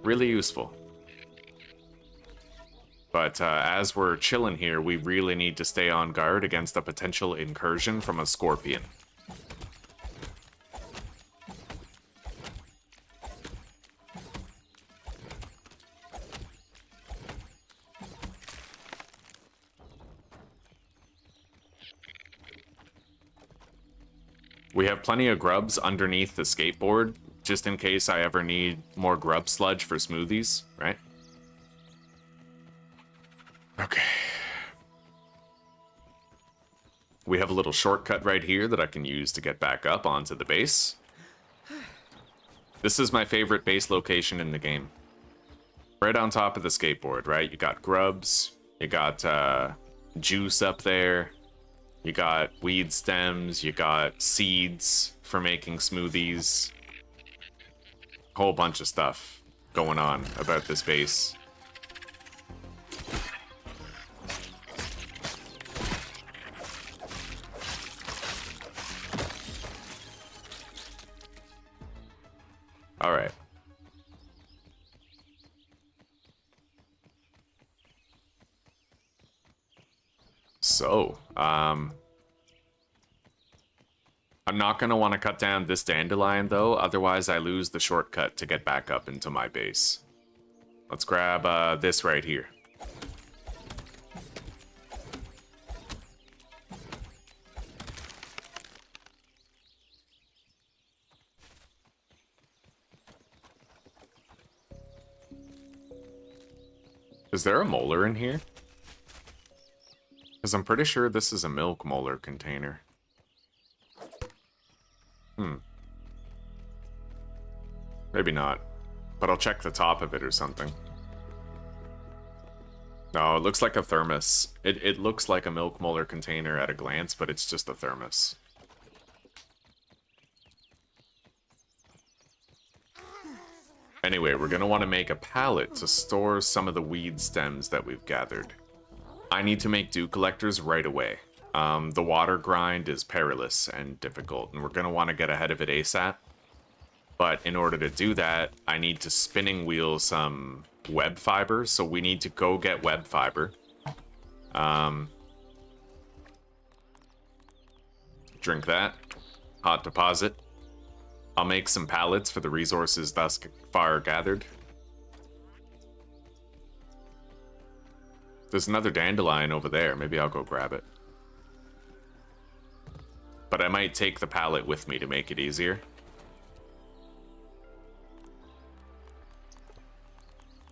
Really useful. But as we're chilling here, we really need to stay on guard against a potential incursion from a scorpion. We have plenty of grubs underneath the skateboard, just in case I ever need more grub sludge for smoothies, right? Okay. We have a little shortcut right here that I can use to get back up onto the base. This is my favorite base location in the game. Right on top of the skateboard, right? You got grubs, you got juice up there, you got weed stems, you got seeds for making smoothies. Whole bunch of stuff going on about this base. All right. So, I'm not going to want to cut down this dandelion, though, otherwise I lose the shortcut to get back up into my base. Let's grab this right here. Is there a molar in here? Because I'm pretty sure this is a milk molar container. Maybe not. But I'll check the top of it or something. No, it looks like a thermos. It looks like a milk molar container at a glance, but it's just a thermos. Anyway, we're going to want to make a pallet to store some of the weed stems that we've gathered. I need to make dew collectors right away. The water grind is perilous and difficult, and we're going to want to get ahead of it ASAP. But in order to do that, I need to spinning wheel some web fiber, so we need to go get web fiber. Drink that. Hot deposit. I'll make some pallets for the resources thus far gathered. There's another dandelion over there. Maybe I'll go grab it. But I might take the pallet with me to make it easier.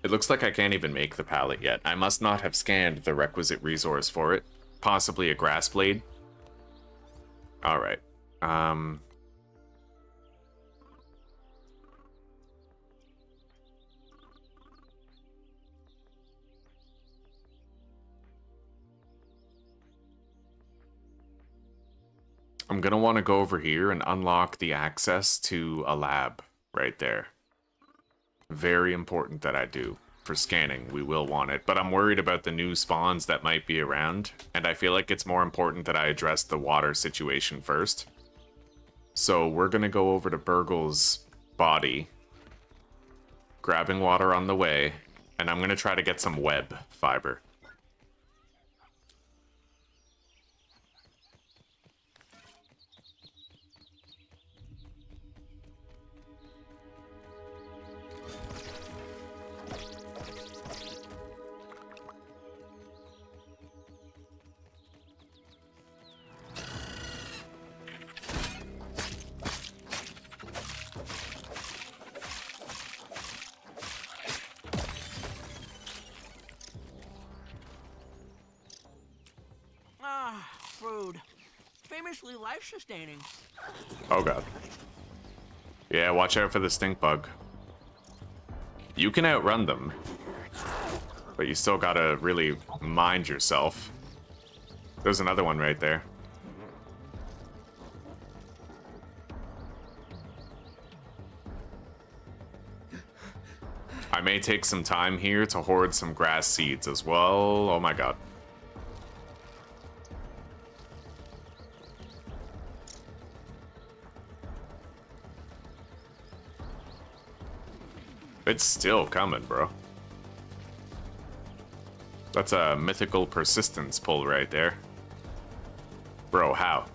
It looks like I can't even make the pallet yet. I must not have scanned the requisite resource for it. Possibly a grass blade. Alright. I'm gonna want to go over here and unlock the access to a lab right there. Very important that I do. For scanning, we will want it, but I'm worried about the new spawns that might be around, and I feel like it's more important that I address the water situation first. So we're gonna go over to Burgle's body, grabbing water on the way, and I'm gonna try to get some web fiber. Food. Famously life-sustaining. Oh god. Yeah, watch out for the stink bug. You can outrun them, but you still gotta really mind yourself. There's another one right there. I may take some time here to hoard some grass seeds as well. Oh my god. It's still coming, bro. That's a mythical persistence pull right there. Bro, how?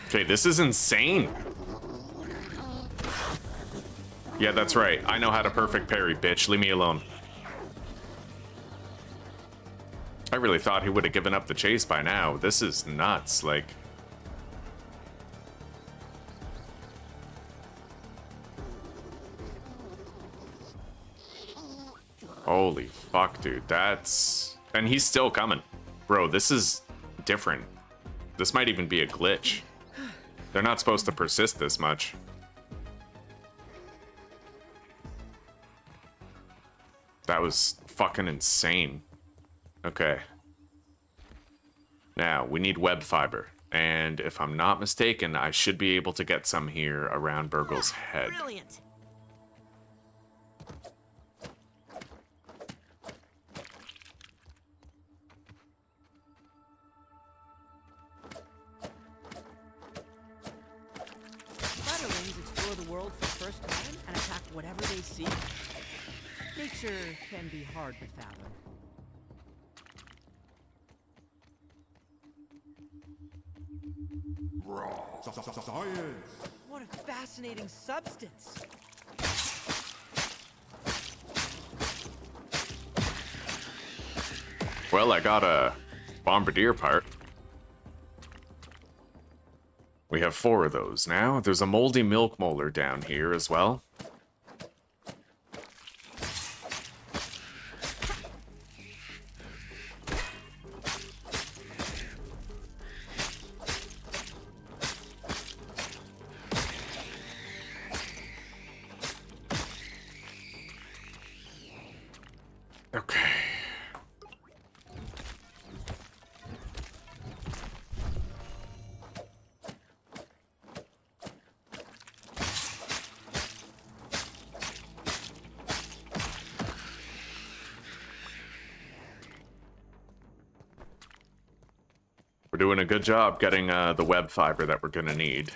Okay, this is insane. Yeah, that's right. I know how to perfect parry, bitch. Leave me alone. I really thought he would have given up the chase by now. This is nuts, like... Holy fuck, dude. That's... And he's still coming. Bro, this is different. This might even be a glitch. They're not supposed to persist this much. That was fucking insane. Okay. Now, we need web fiber. And if I'm not mistaken, I should be able to get some here around Burgle's head. Brilliant. Spiderlings explore the world for the first time and attack whatever they see. Nature can be hard to fathom. Science! What a fascinating substance. Well, I got a bombardier part. We have 4 of those now. There's a moldy milk molar down here as well. Okay. We're doing a good job getting the web fiber that we're gonna need.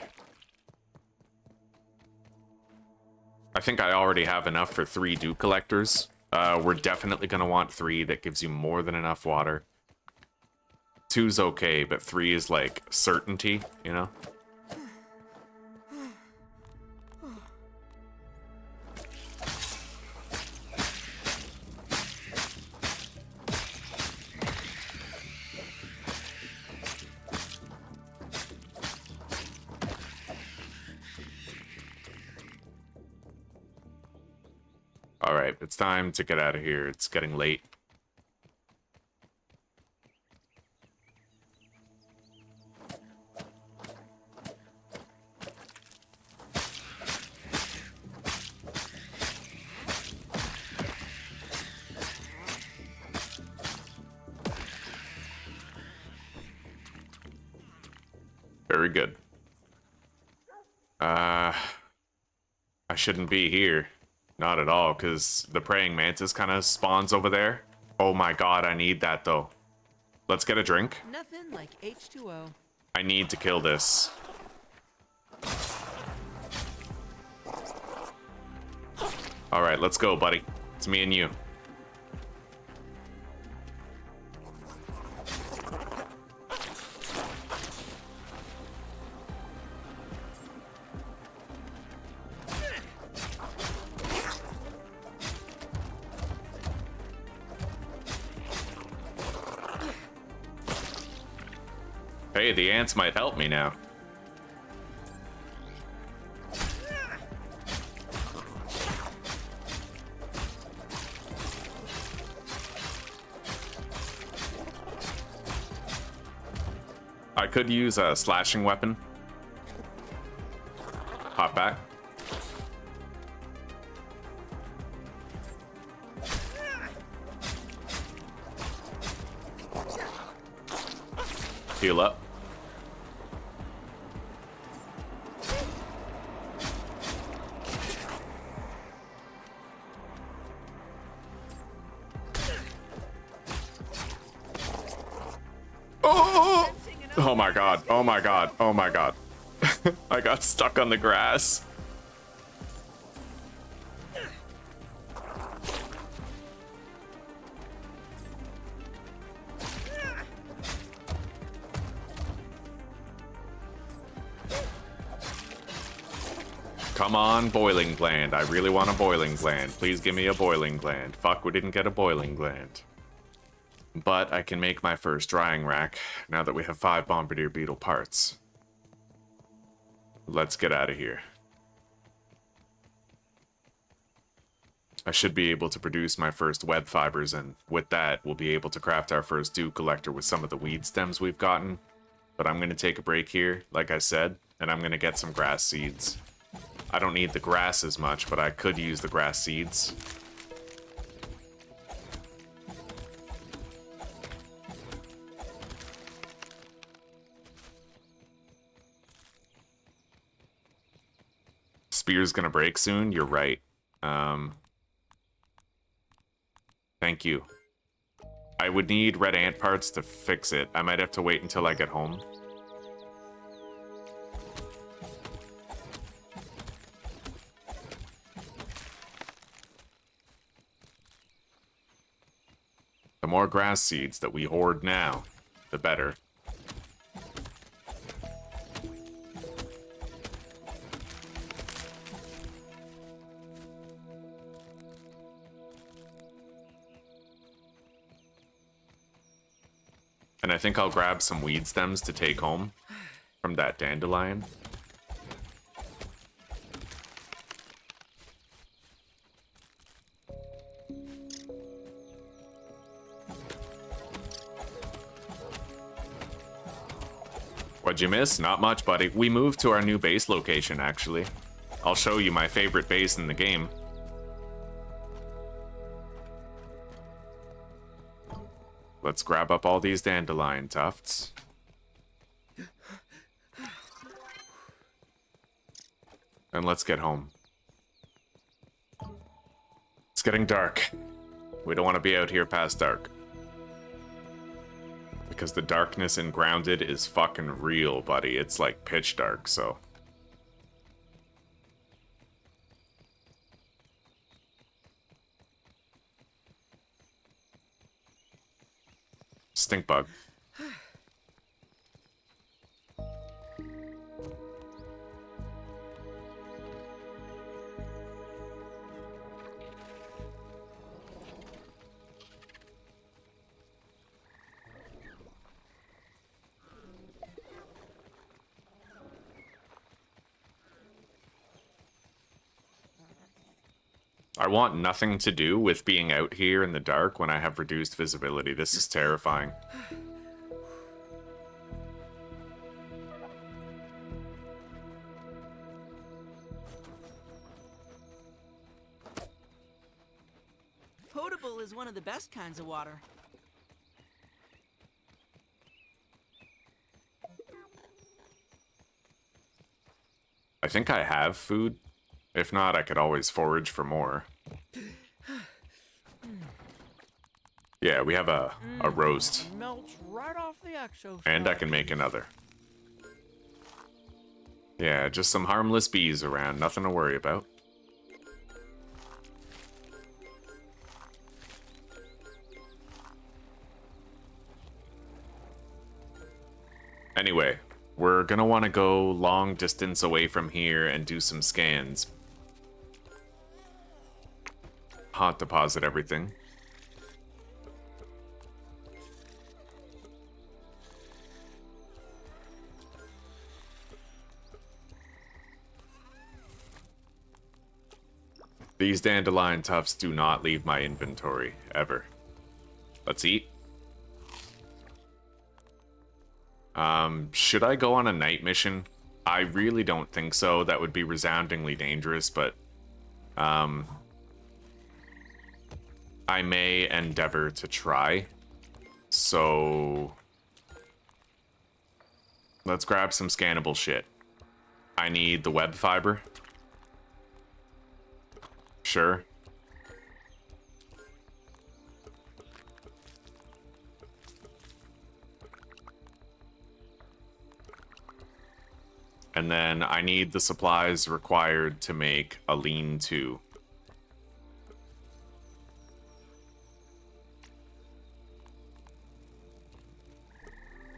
I think I already have enough for 3 dew collectors. We're definitely gonna want 3. That gives you more than enough water. 2's okay, but 3 is like certainty, you know? Alright, it's time to get out of here. It's getting late. Very good. I shouldn't be here. Not at all, because the praying mantis kind of spawns over there. Oh my god, I need that though. Let's get a drink. Nothing like H2O. I need to kill this. Alright, let's go, buddy. It's me and you. Hey, the ants might help me now. I could use a slashing weapon. Hop back. Heal up. Oh my god, oh my god, oh my god. I got stuck on the grass. Come on, boiling gland. I really want a boiling gland. Please give me a boiling gland. Fuck, we didn't get a boiling gland. But I can make my first drying rack now that we have 5 bombardier beetle parts. Let's get out of here. I should be able to produce my first web fibers, and with that, we'll be able to craft our first dew collector with some of the weed stems we've gotten. But I'm going to take a break here, like I said, and I'm going to get some grass seeds. I don't need the grass as much, but I could use the grass seeds. Spear's gonna break soon. You're right. Thank you. I would need red ant parts to fix it. I might have to wait until I get home. The more grass seeds that we hoard now, the better. And I think I'll grab some weed stems to take home from that dandelion. What'd you miss? Not much, buddy. We moved to our new base location, actually. I'll show you my favorite base in the game. Let's grab up all these dandelion tufts. And let's get home. It's getting dark. We don't want to be out here past dark. Because the darkness in Grounded is fucking real, buddy. It's like pitch dark, so... Stink bug. I want nothing to do with being out here in the dark when I have reduced visibility. This is terrifying. Potable is one of the best kinds of water. I think I have food. If not, I could always forage for more. Yeah, we have a roast. Melts right off the exoskeleton. And I can make another. Yeah, just some harmless bees around. Nothing to worry about. Anyway, we're gonna want to go long distance away from here and do some scans. Hot deposit everything. These dandelion tufts do not leave my inventory, ever. Let's eat. Should I go on a night mission? I really don't think so. That would be resoundingly dangerous, but... I may endeavor to try. So... let's grab some scannable shit. I need the web fiber. Sure. And then I need the supplies required to make a lean-to.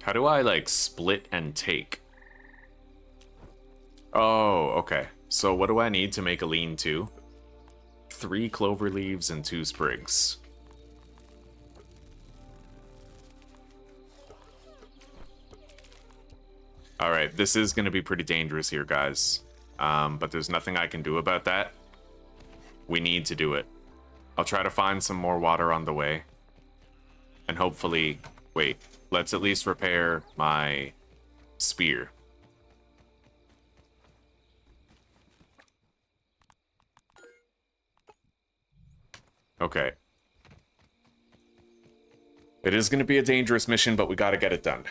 How do I, like, split and take? Oh, okay. So what do I need to make a lean-to? 3 clover leaves and 2 sprigs. Alright, this is going to be pretty dangerous here, guys. But there's nothing I can do about that. We need to do it. I'll try to find some more water on the way. And hopefully... wait, let's at least repair my spear. Okay. It is going to be a dangerous mission, but we got to get it done.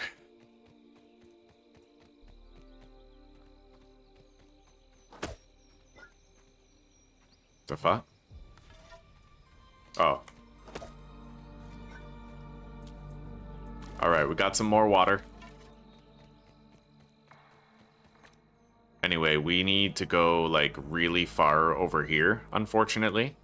The fuck? Oh. Alright, we got some more water. Anyway, we need to go, like, really far over here, unfortunately.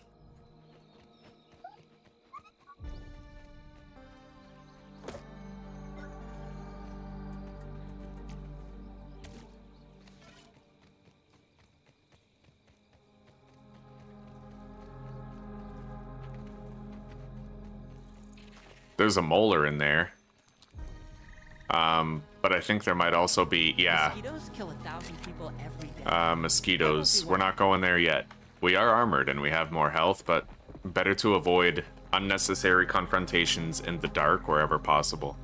There's a molar in there. But I think there might also be, yeah, Mosquitoes kill 1,000 people every day. mosquitoes. We're not going there yet. We are armored and we have more health, but better to avoid unnecessary confrontations in the dark wherever possible.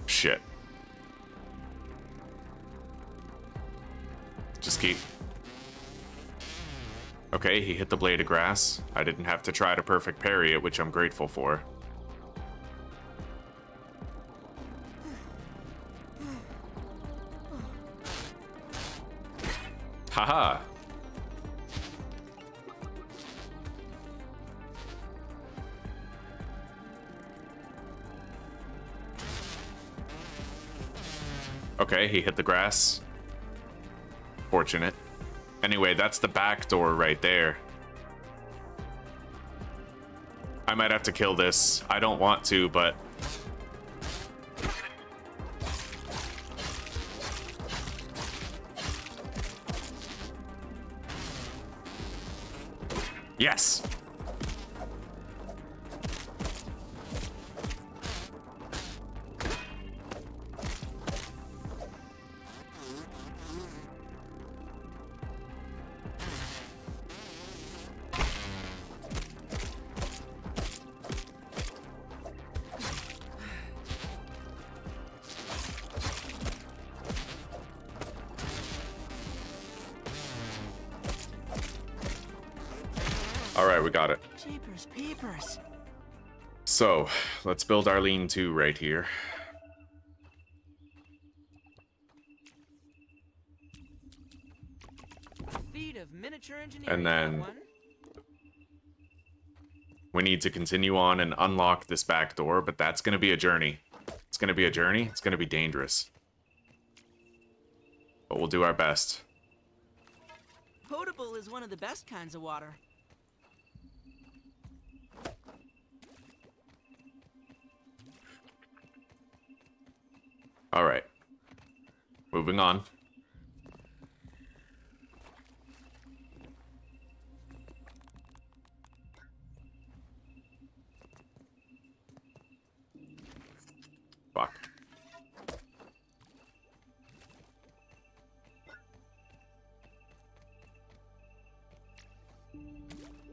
Shit. Just keep... Okay, he hit the blade of grass. I didn't have to try to perfect parry it, which I'm grateful for. Haha. Okay, he hit the grass. Fortunate. Anyway, that's the back door right there. I might have to kill this. I don't want to, but... Yes! Alright, we got it. Jeepers peepers. So, let's build our lean-to right here. Feat of miniature engineering. And then... that one. we need to continue on and unlock this back door, but that's going to be a journey. It's going to be a journey. It's going to be dangerous. But we'll do our best. Potable is one of the best kinds of water. All right. Moving on. Fuck.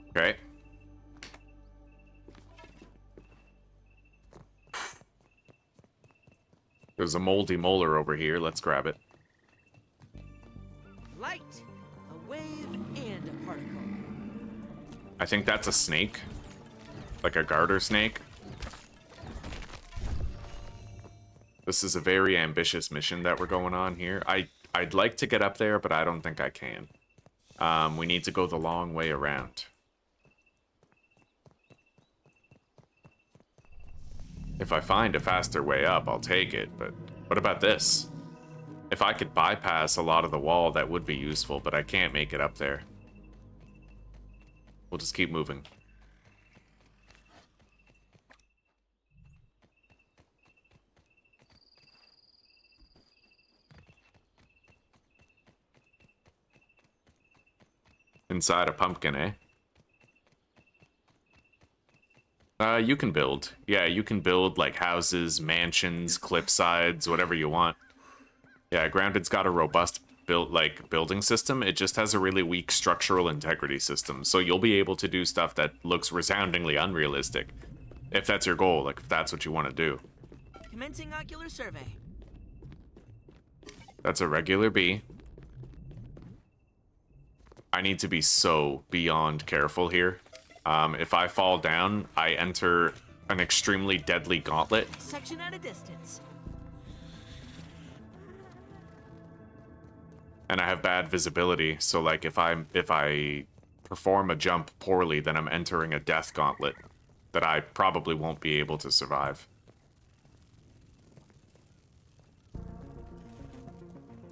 Okay. There's a moldy molar over here. Let's grab it. Light, a wave, and a particle. I think that's a snake. Like a garter snake. This is a very ambitious mission that we're going on here. I'd like to get up there, but I don't think I can. We need to go the long way around. If I find a faster way up, I'll take it, but what about this? If I could bypass a lot of the wall, that would be useful, but I can't make it up there. We'll just keep moving. Inside a pumpkin, eh? You can build. Yeah, you can build, like, houses, mansions, cliff sides, whatever you want. Yeah, Grounded's got a robust building system. It just has a really weak structural integrity system, so you'll be able to do stuff that looks resoundingly unrealistic. If that's your goal, like, if that's what you want to do. Commencing ocular survey. That's a regular bee. I need to be so beyond careful here. If I fall down, I enter an extremely deadly gauntlet. Section at a distance. And I have bad visibility, so like if I perform a jump poorly, then I'm entering a death gauntlet that I probably won't be able to survive.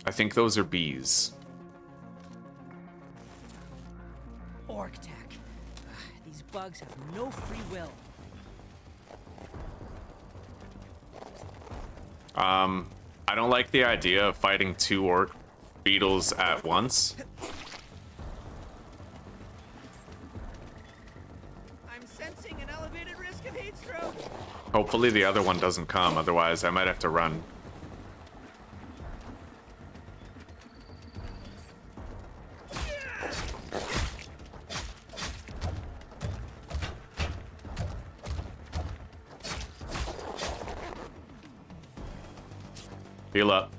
I think those are bees. Orc tech. These bugs have no free will. I don't like the idea of fighting two orc beetles at once. I'm sensing an elevated risk of heat stroke. Hopefully the other one doesn't come, otherwise I might have to run. Heal up.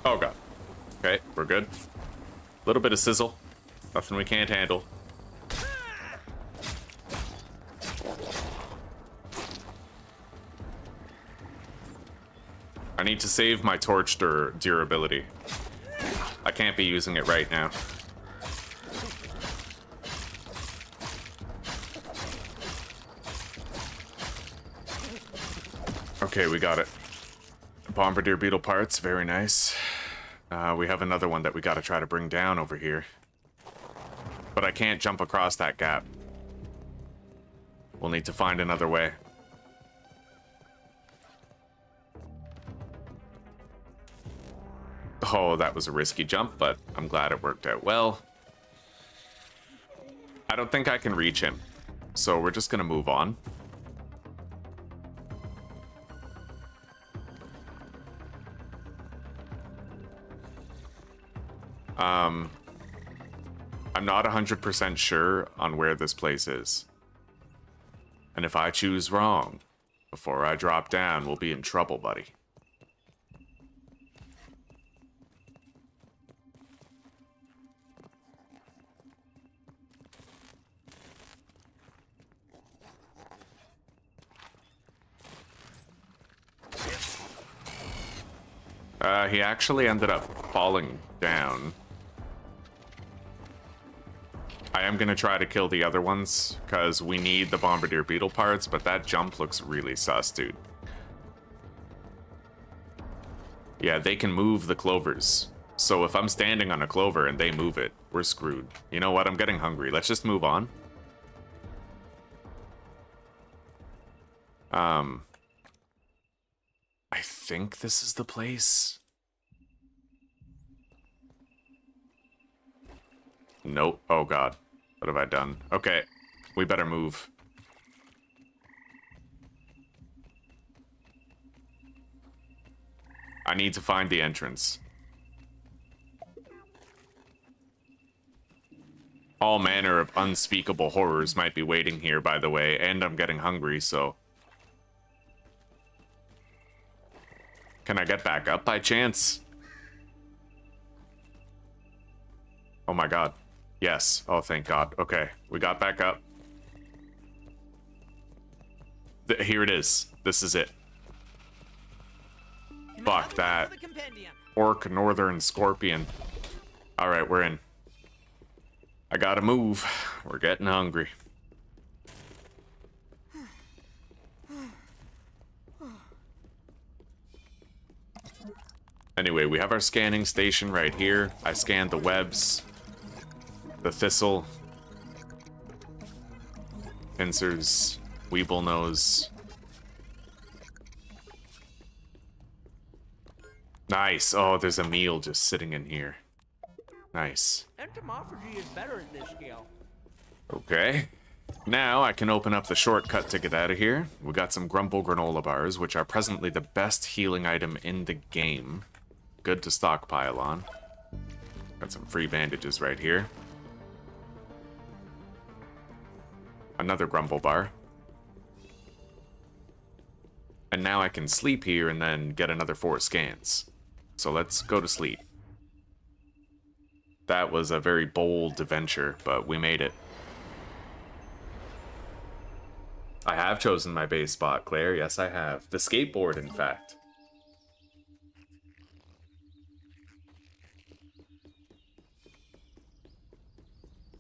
Oh god. Okay, we're good. A little bit of sizzle. Nothing we can't handle. I need to save my torch durability. I can't be using it right now. Okay, we got it. Bombardier beetle parts, very nice. We have another one that we gotta try to bring down over here. But I can't jump across that gap. We'll need to find another way. Oh, that was a risky jump, but I'm glad it worked out well. I don't think I can reach him, so we're just gonna move on. I'm not 100% sure on where this place is. And if I choose wrong, before I drop down, we'll be in trouble, buddy. He actually ended up falling down. I am gonna try to kill the other ones, because we need the Bombardier beetle parts, but that jump looks really sus, dude. Yeah, they can move the clovers. So if I'm standing on a clover and they move it, we're screwed. You know what? I'm getting hungry. Let's just move on. I think this is the place. Nope. Oh god. What have I done? Okay. We better move. I need to find the entrance. All manner of unspeakable horrors might be waiting here, by the way, and I'm getting hungry, so... Can I get back up by chance? Oh my god. Yes. Oh, thank god. Okay, we got back up. Here it is. This is it. Fuck that. Orc Northern Scorpion. Alright, we're in. I gotta move. We're getting hungry. Anyway, we have our scanning station right here. I scanned the webs, the thistle, pincers, weeble nose. Nice. Oh, there's a meal just sitting in here. Nice. Entomophagy is better at this skill. Okay. Now I can open up the shortcut to get out of here. We got some Grumble granola bars, which are presently the best healing item in the game. Good to stockpile on. Got some free bandages right here. Another Grumble bar. And now I can sleep here and then get another 4 scans. So let's go to sleep. That was a very bold adventure, but we made it. I have chosen my base spot, Claire. Yes, I have. The skateboard, in fact.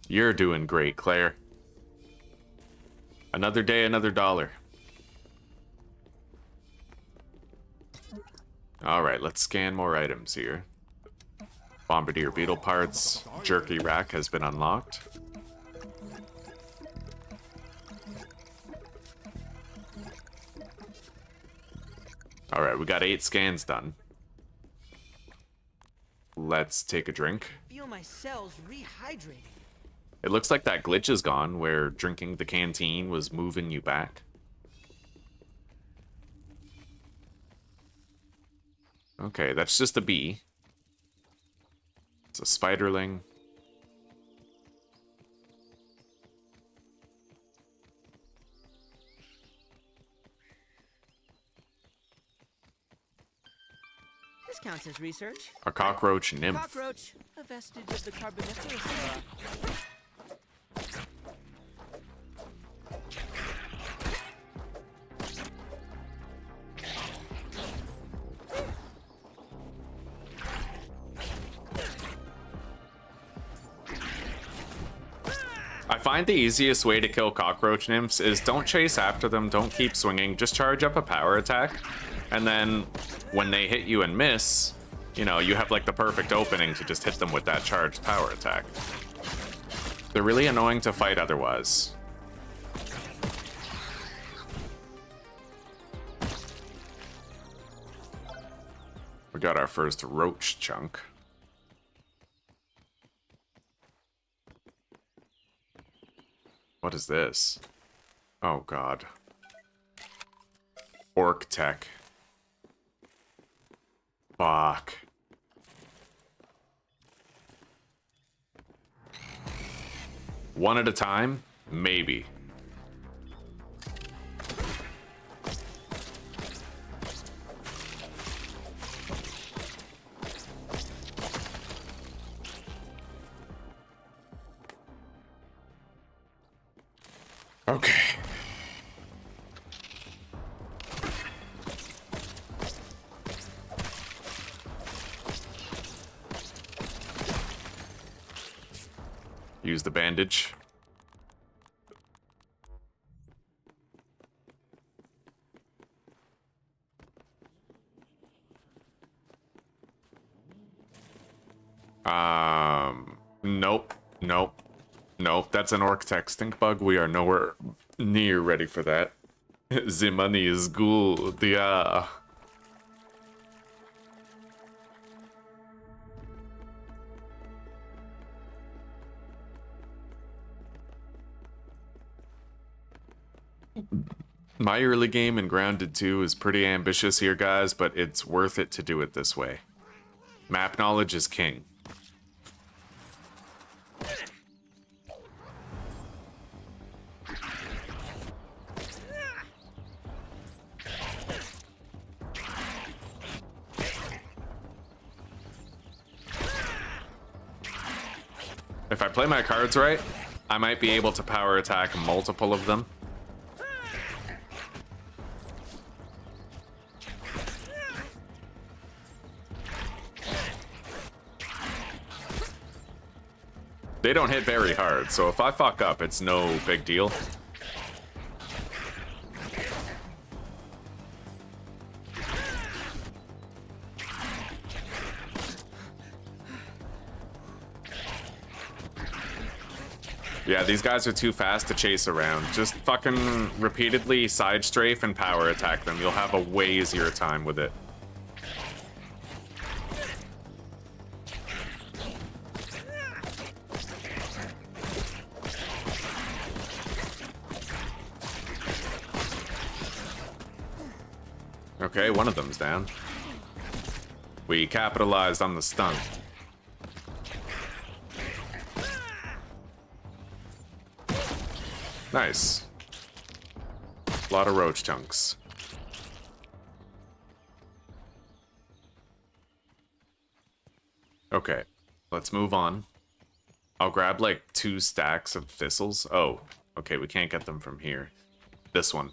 You're doing great, Claire. Another day, another dollar. Alright, let's scan more items here. Bombardier beetle parts. Jerky rack has been unlocked. Alright, we got 8 scans done. Let's take a drink. Feel my cells rehydrating. It looks like that glitch is gone, where drinking the canteen was moving you back. Okay, that's just a bee. It's a spiderling. This counts as research. A cockroach nymph. Cockroach, a vestige of the Carboniferous era. I find the easiest way to kill cockroach nymphs is don't chase after them, don't keep swinging, just charge up a power attack, and then when they hit you and miss, you know, you have like the perfect opening to just hit them with that charged power attack. They're really annoying to fight otherwise. We got our first roach chunk. What is this? Oh god. Orc tech. Fuck. One at a time? Maybe. Okay. Use the bandage. Nope. Nope. Nope, that's an orc tech stink bug. We are nowhere near ready for that. The money is good, yeah. My early game in Grounded 2 is pretty ambitious here, guys, but it's worth it to do it this way. Map knowledge is king. If I play my cards right, I might be able to power attack multiple of them. They don't hit very hard, so if I fuck up, it's no big deal. Yeah, these guys are too fast to chase around. Just fucking repeatedly side strafe and power attack them. You'll have a way easier time with it. Okay, one of them's down. We capitalized on the stun. Nice. A lot of roach chunks. Okay, let's move on. I'll grab like 2 stacks of thistles. Oh, okay, we can't get them from here. This one.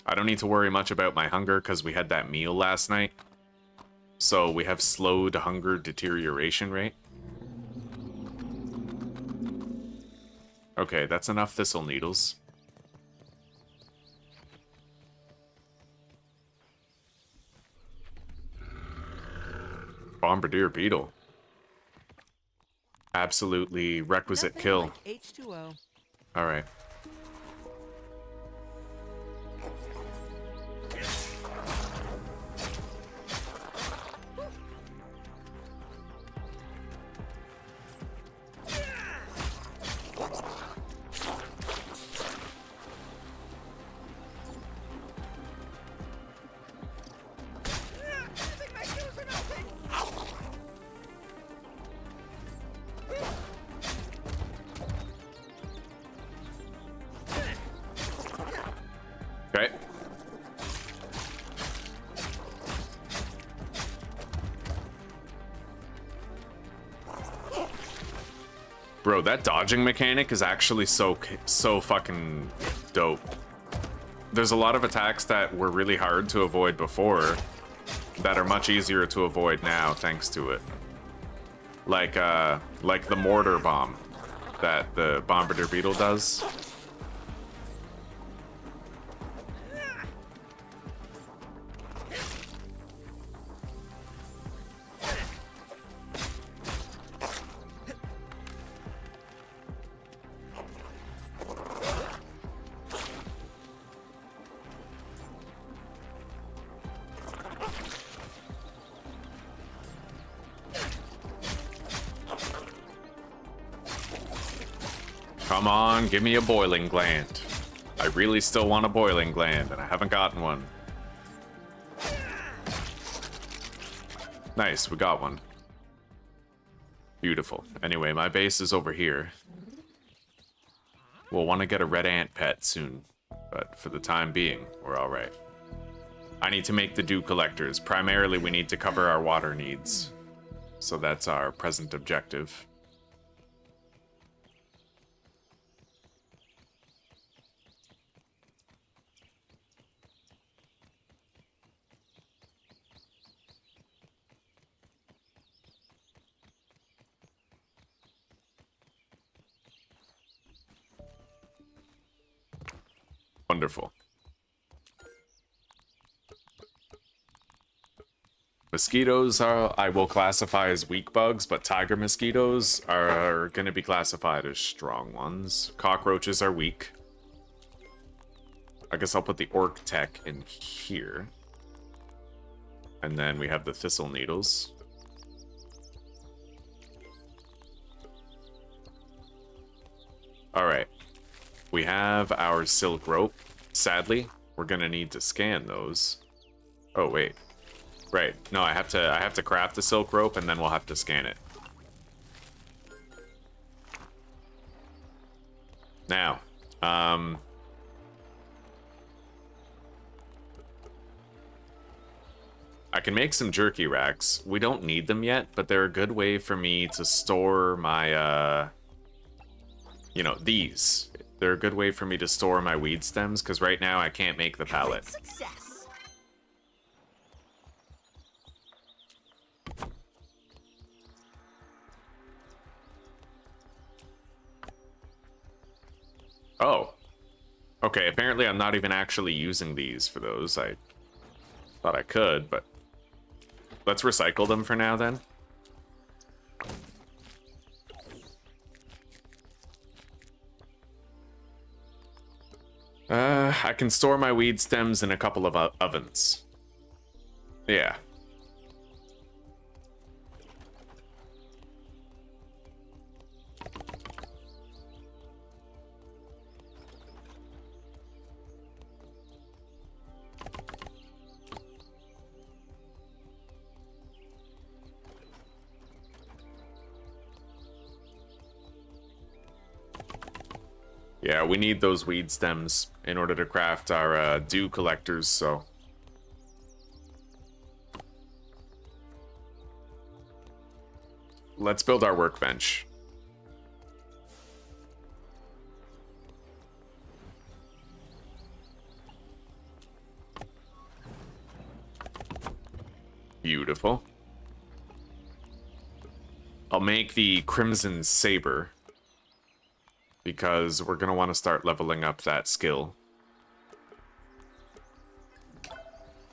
I don't need to worry much about my hunger because we had that meal last night. So we have slowed hunger deterioration rate. Okay, that's enough thistle needles. Bombardier beetle. Absolutely requisite Nothing kill. like H2O. Alright. Okay. Bro, that dodging mechanic is actually so fucking dope. There's a lot of attacks that were really hard to avoid before that are much easier to avoid now thanks to it. Like the mortar bomb that the Bombardier Beetle does. Come on, give me a boiling gland. I really still want a boiling gland, and I haven't gotten one. Nice, we got one. Beautiful. Anyway, my base is over here. We'll want to get a red ant pet soon, but for the time being, we're alright. I need to make the dew collectors. Primarily, we need to cover our water needs. So that's our present objective. Wonderful. Mosquitoes I will classify as weak bugs, but tiger mosquitoes are going to be classified as strong ones. Cockroaches are weak. I guess I'll put the orc tech in here. And then we have the thistle needles. Alright. We have our silk rope. Sadly, we're gonna need to scan those. Oh wait. Right. No, I have to craft the silk rope and then we'll have to scan it. Now, I can make some jerky racks. We don't need them yet, but they're a good way for me to store my you know, these. They're a good way for me to store my weed stems, because right now I can't make the pallet. Success. Oh. Okay, apparently I'm not even actually using these for those. I thought I could, but let's recycle them for now then. I can store my weed stems in a couple of ovens. Yeah. Yeah, we need those weed stems in order to craft our dew collectors, so... Let's build our workbench. Beautiful. I'll make the crimson saber. because we're going to want to start leveling up that skill.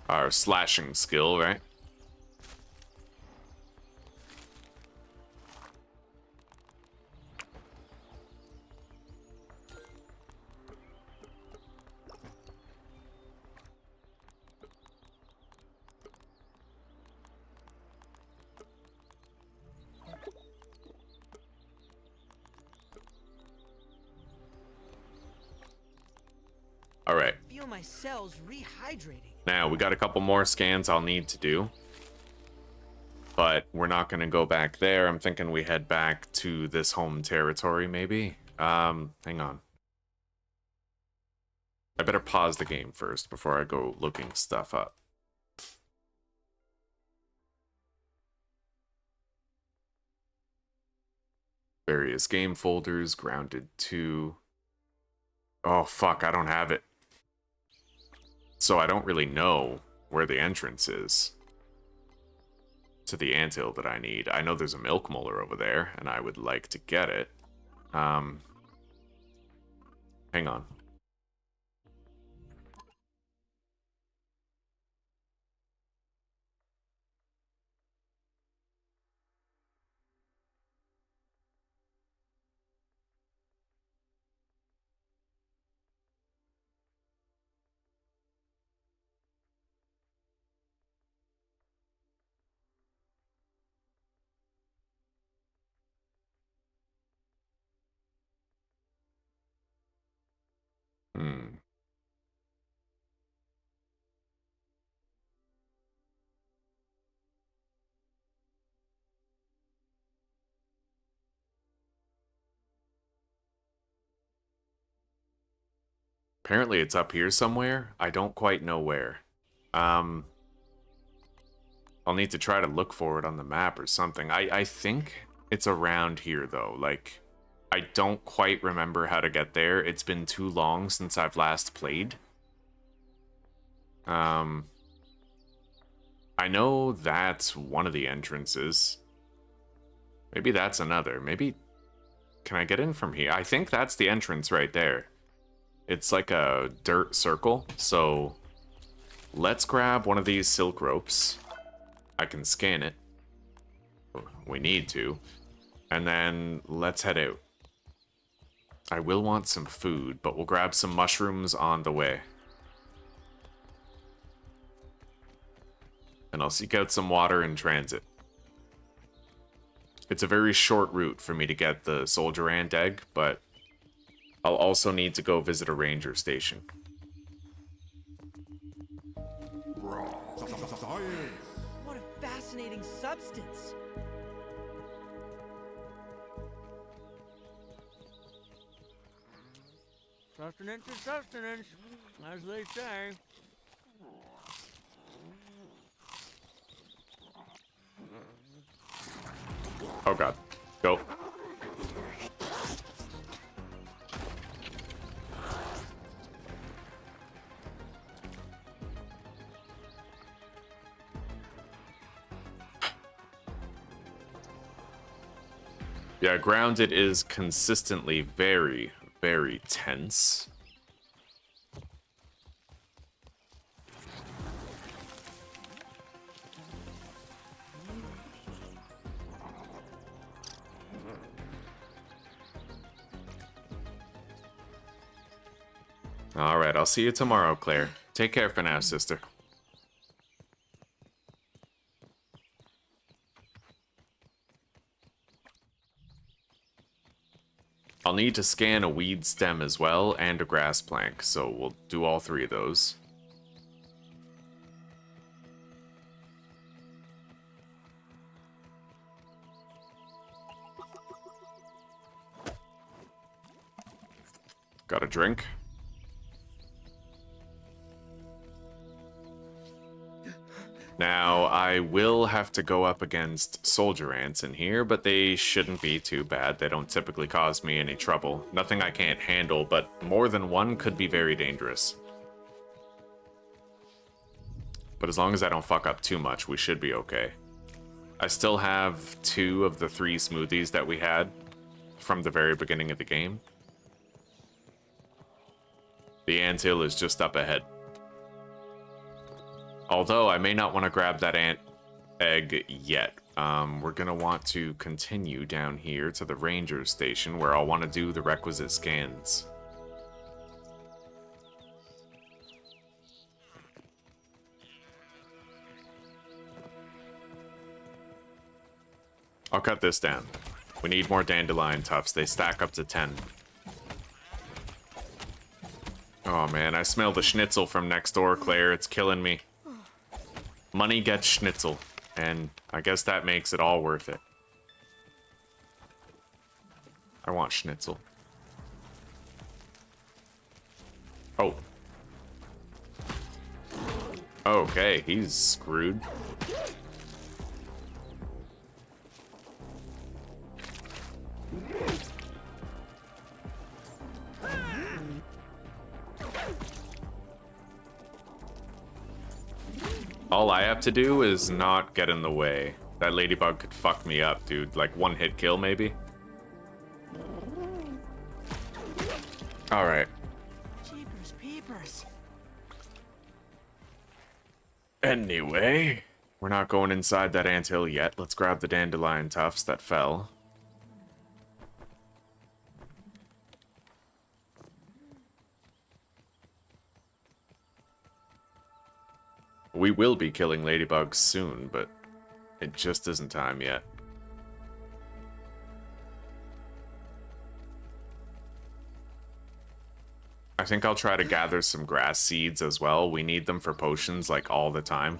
Our slashing skill, right? All right. Feel my cells rehydrating. Now, we got a couple more scans I'll need to do. But we're not going to go back there. I'm thinking we head back to this home territory, maybe. Hang on. I better pause the game first before I go looking stuff up. Various game folders, Grounded 2. Oh, fuck, I don't have it. So I don't really know where the entrance is to the anthill that I need. I know there's a milk molar over there, and I would like to get it. Hang on. Apparently it's up here somewhere. I don't quite know where. I'll need to try to look for it on the map or something. I think it's around here, though. Like, I don't quite remember how to get there. It's been too long since I've last played. I know that's one of the entrances. Maybe that's another. Maybe... Can I get in from here? I think that's the entrance right there. It's like a dirt circle, so let's grab one of these silk ropes. I can scan it. We need to. And then let's head out. I will want some food, but we'll grab some mushrooms on the way. And I'll seek out some water in transit. It's a very short route for me to get the soldier ant egg, but I'll also need to go visit a ranger station. What a fascinating substance. Sustenance is sustenance, as they say. Oh god. Go. Yeah, Grounded is consistently very, very tense. Alright, I'll see you tomorrow, Claire. Take care for now, sister. I'll need to scan a weed stem as well, and a grass plank, so we'll do all three of those. Got a drink. Now, I will have to go up against soldier ants in here, but they shouldn't be too bad. They don't typically cause me any trouble. Nothing I can't handle, but more than one could be very dangerous. But as long as I don't fuck up too much, we should be okay. I still have 2 of the 3 smoothies that we had from the very beginning of the game. The anthill is just up ahead. Although I may not want to grab that ant egg yet. We're gonna want to continue down here to the ranger station where I'll want to do the requisite scans. I'll cut this down. We need more dandelion tufts. They stack up to 10. Oh man, I smell the schnitzel from next door, Claire. It's killing me. Money gets schnitzel, and I guess that makes it all worth it. I want schnitzel. Oh. Okay, he's screwed. All I have to do is not get in the way. That ladybug could fuck me up, dude. Like, one hit kill, maybe? Alright. Jeepers peepers. Anyway, we're not going inside that anthill yet. Let's grab the dandelion tufts that fell. We will be killing ladybugs soon, but it just isn't time yet. I think I'll try to gather some grass seeds as well. We need them for potions, like, all the time.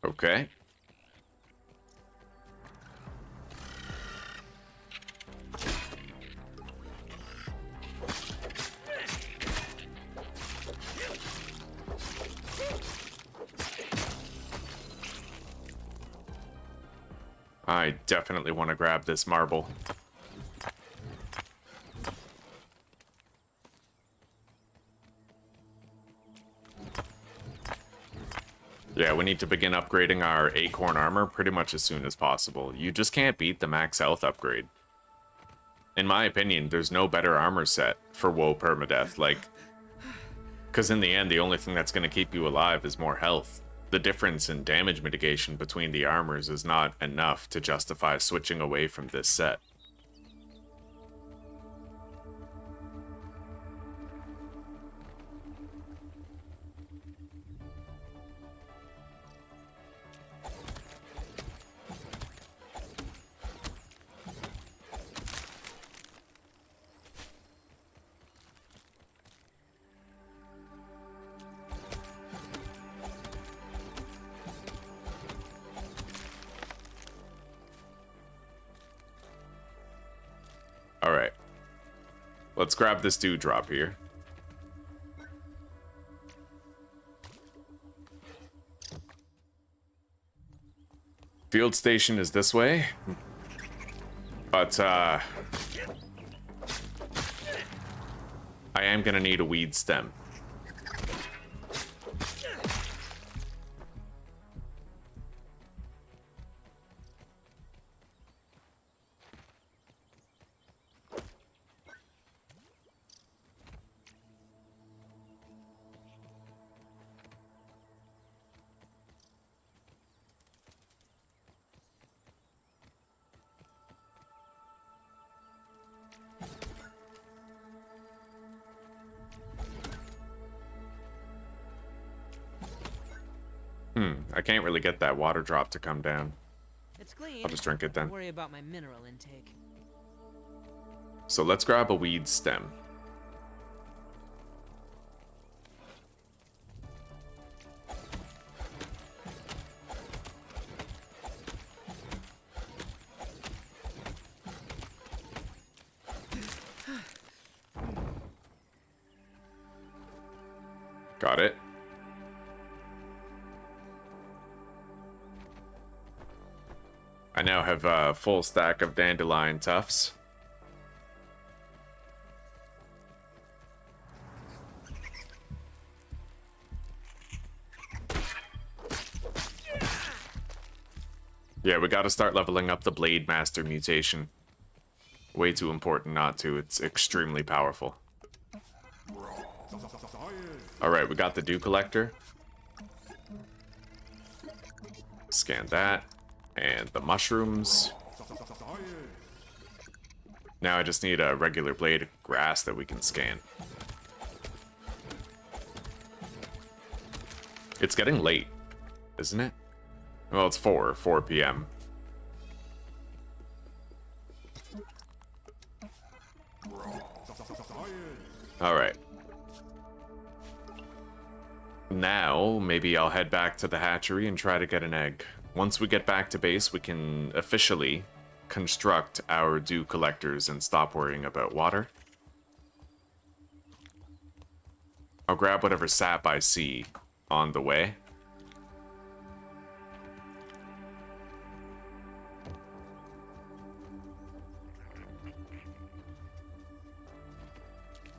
Okay. I definitely want to grab this marble. Yeah, we need to begin upgrading our acorn armor pretty much as soon as possible. You just can't beat the max health upgrade. In my opinion, there's no better armor set for Whoa Permadeath, like... Because in the end, the only thing that's going to keep you alive is more health. The difference in damage mitigation between the armors is not enough to justify switching away from this set. Alright. Let's grab this dewdrop here. Field station is this way. But, I am gonna need a weed stem. I can't really get that water drop to come down. It's clean. I'll just drink it then. Don't worry about my mineral intake. So let's grab a weed stem. Got it. I now have a full stack of dandelion tufts. Yeah, we gotta start leveling up the Blade Master mutation. Way too important not to. It's extremely powerful. Alright, we got the Dew Collector. Scan that. And the mushrooms. Now I just need a regular blade of grass that we can scan. It's getting late, isn't it? Well, it's 4 p.m. Alright. Now, maybe I'll head back to the hatchery and try to get an egg. Once we get back to base, we can officially construct our dew collectors and stop worrying about water. I'll grab whatever sap I see on the way.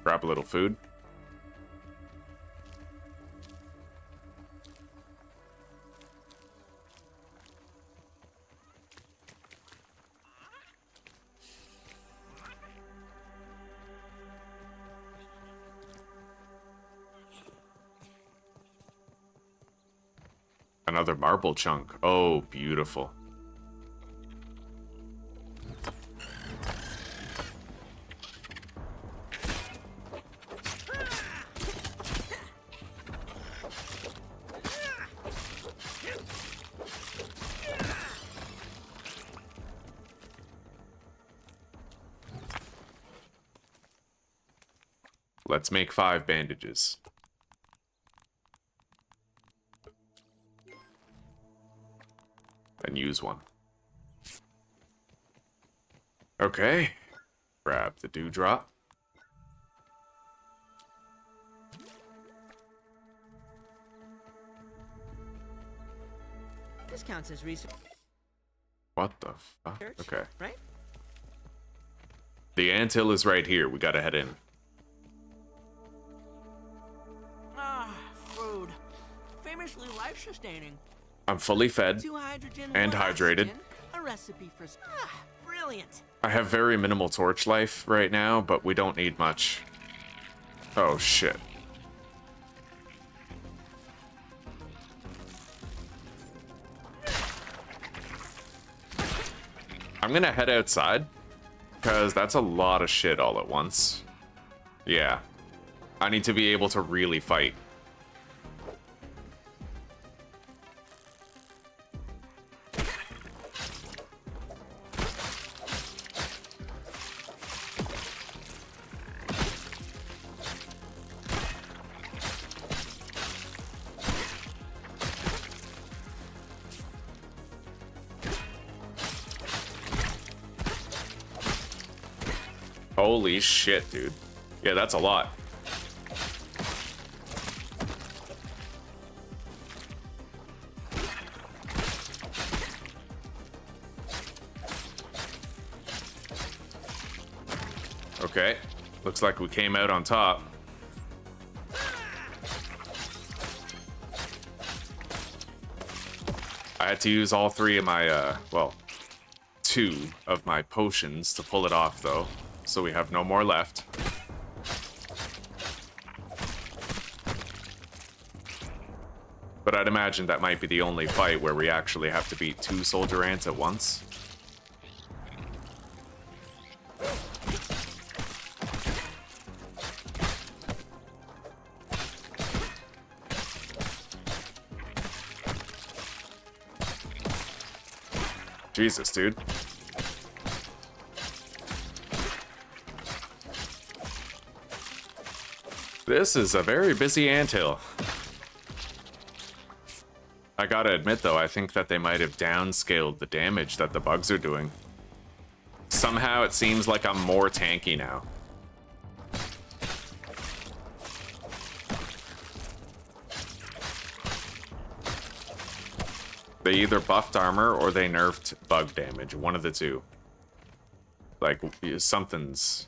Grab a little food. Another marble chunk. Oh, beautiful. Let's make 5 bandages. And use one. Okay. Grab the dewdrop. This counts as research. What the fuck? Okay. Right? The anthill is right here. We gotta head in. Ah, food. Famously life-sustaining. I'm fully fed 2 hydrogen, and 1 hydrated. oxygen, a recipe for... brilliant. I have very minimal torch life right now, but we don't need much. Oh, shit. I'm gonna head outside, because that's a lot of shit all at once. Yeah. I need to be able to really fight. Holy shit, dude. Yeah, that's a lot. Okay. Looks like we came out on top. I had to use all 3 of my, well, 2 of my potions to pull it off, though. So we have no more left. But I'd imagine that might be the only fight where we actually have to beat 2 soldier ants at once. Jesus, dude. This is a very busy anthill. I gotta admit, though, I think that they might have downscaled the damage that the bugs are doing. Somehow it seems like I'm more tanky now. They either buffed armor or they nerfed bug damage. One of the two. Like, something's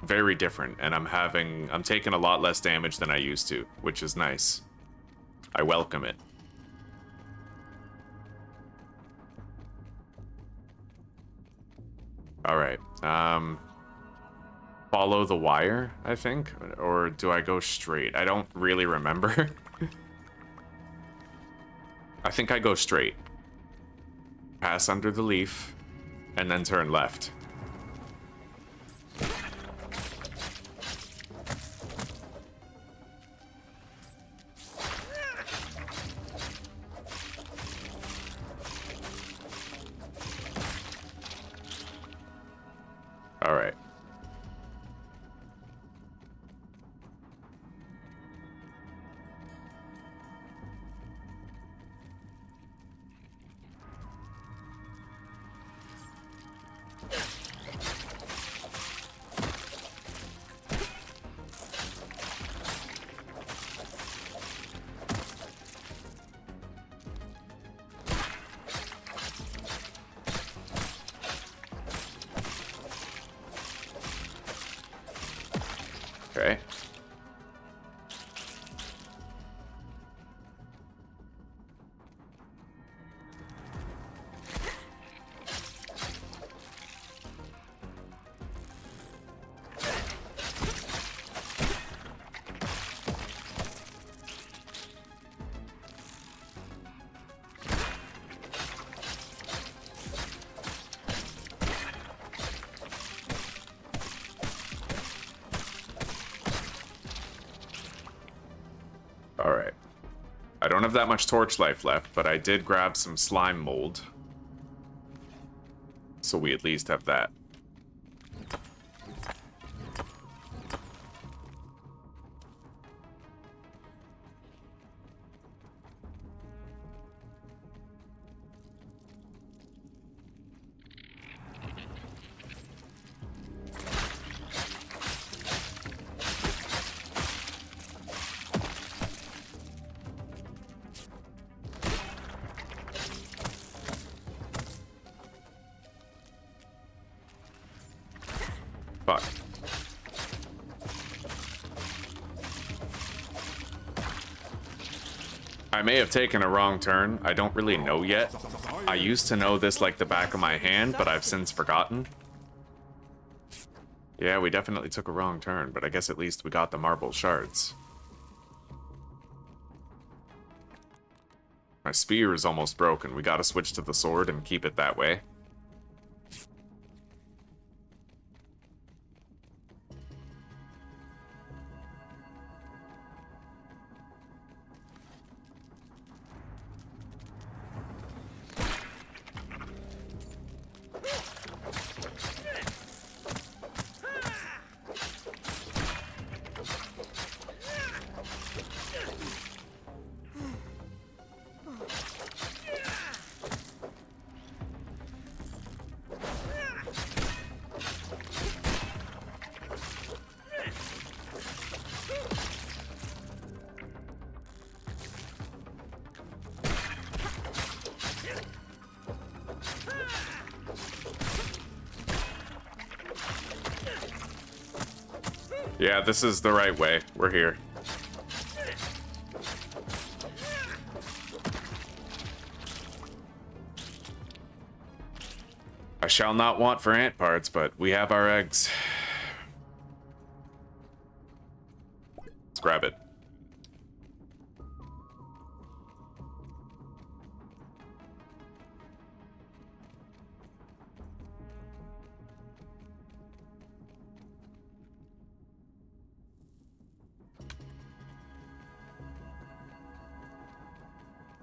very different, and I'm taking a lot less damage than I used to, which is nice. I welcome it. Alright, follow the wire, I think? Or do I go straight? I don't really remember. I think I go straight. Pass under the leaf, and then turn left. All right. Okay. Alright. I don't have that much torch life left, but I did grab some slime mold. So we at least have that. Fuck. I may have taken a wrong turn. I don't really know yet. I used to know this like the back of my hand, but I've since forgotten. Yeah, we definitely took a wrong turn, but I guess at least we got the marble shards. My spear is almost broken. We gotta switch to the sword and keep it that way. Yeah, this is the right way. We're here. I shall not want for ant parts, but we have our eggs. Let's grab it.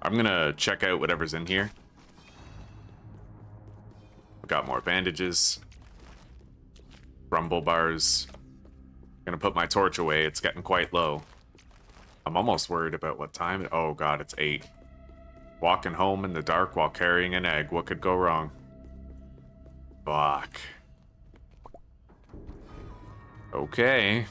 I'm gonna check out whatever's in here. Got more bandages. Rumble bars. Gonna put my torch away. It's getting quite low. I'm almost worried about what time. Oh god, it's 8. Walking home in the dark while carrying an egg. What could go wrong? Fuck. Okay.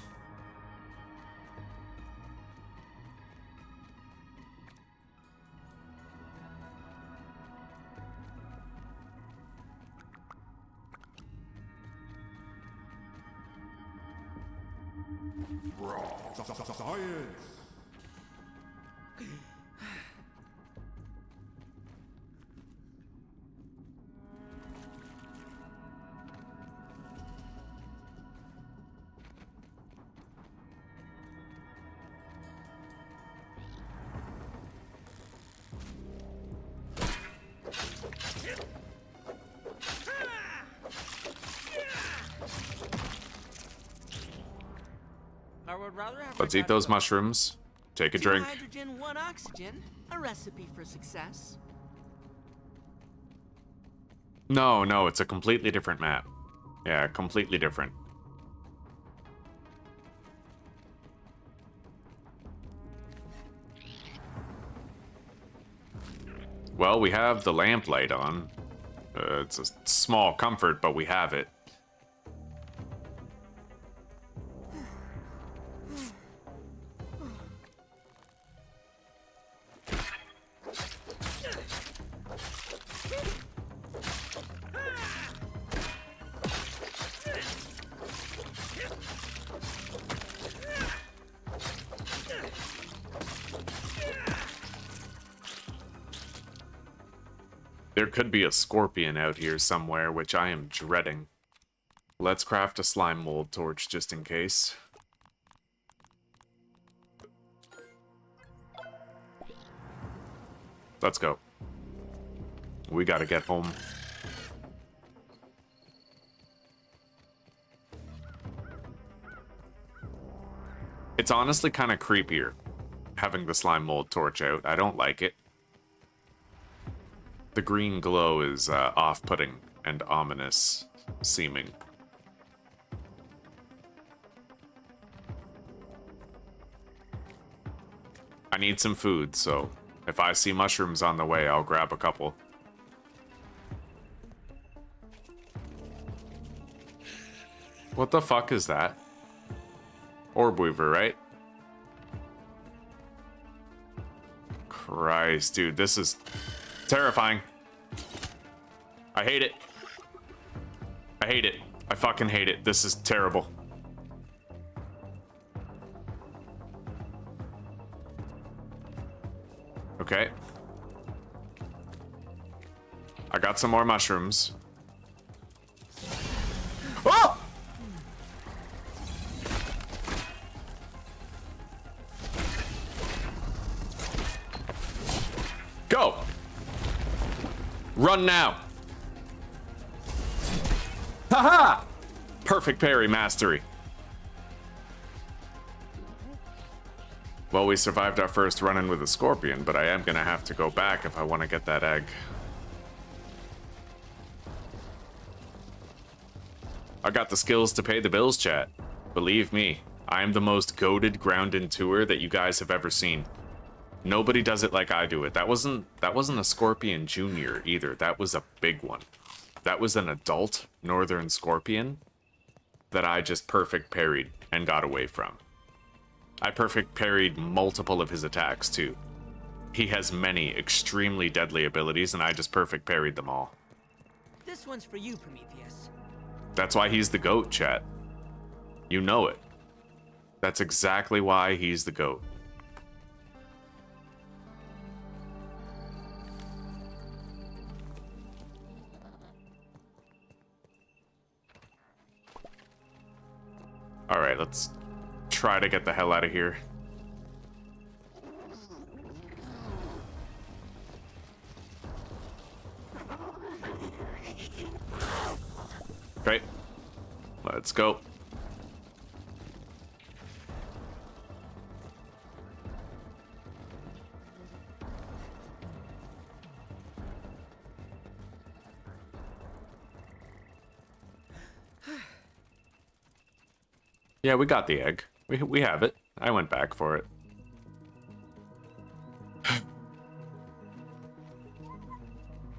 Science! I would rather have Let's eat those mushrooms. Take a 2 drink. hydrogen, 1 oxygen. A recipe for success. No, no, it's a completely different map. Yeah, completely different. Well, we have the lamplight on. It's a small comfort, but we have it. There could be a scorpion out here somewhere, which I am dreading. Let's craft a slime mold torch just in case. Let's go. We gotta get home. It's honestly kind of creepier having the slime mold torch out. I don't like it. The green glow is off-putting and ominous seeming. I need some food, so if I see mushrooms on the way, I'll grab a couple. What the fuck is that? Orb Weaver, right? Christ, dude, this is terrifying. I hate it. I hate it. I fucking hate it. This is terrible. Okay. I got some more mushrooms. Oh! Go! Run now! Haha! Perfect parry mastery. Well, we survived our first run-in with a scorpion, but I am gonna have to go back if I want to get that egg. I got the skills to pay the bills, chat. Believe me, I am the most goated ground-in tour that you guys have ever seen. Nobody does it like I do it. That wasn't a Scorpion Junior either. That was a big one. That was an adult Northern Scorpion that I just perfect parried and got away from. I perfect parried multiple of his attacks too. He has many extremely deadly abilities and I just perfect parried them all. This one's for you, Prometheus. That's why he's the GOAT, chat. You know it. That's exactly why he's the GOAT. Alright, let's try to get the hell out of here. Okay, let's go. Yeah, we got the egg. We have it. I went back for it.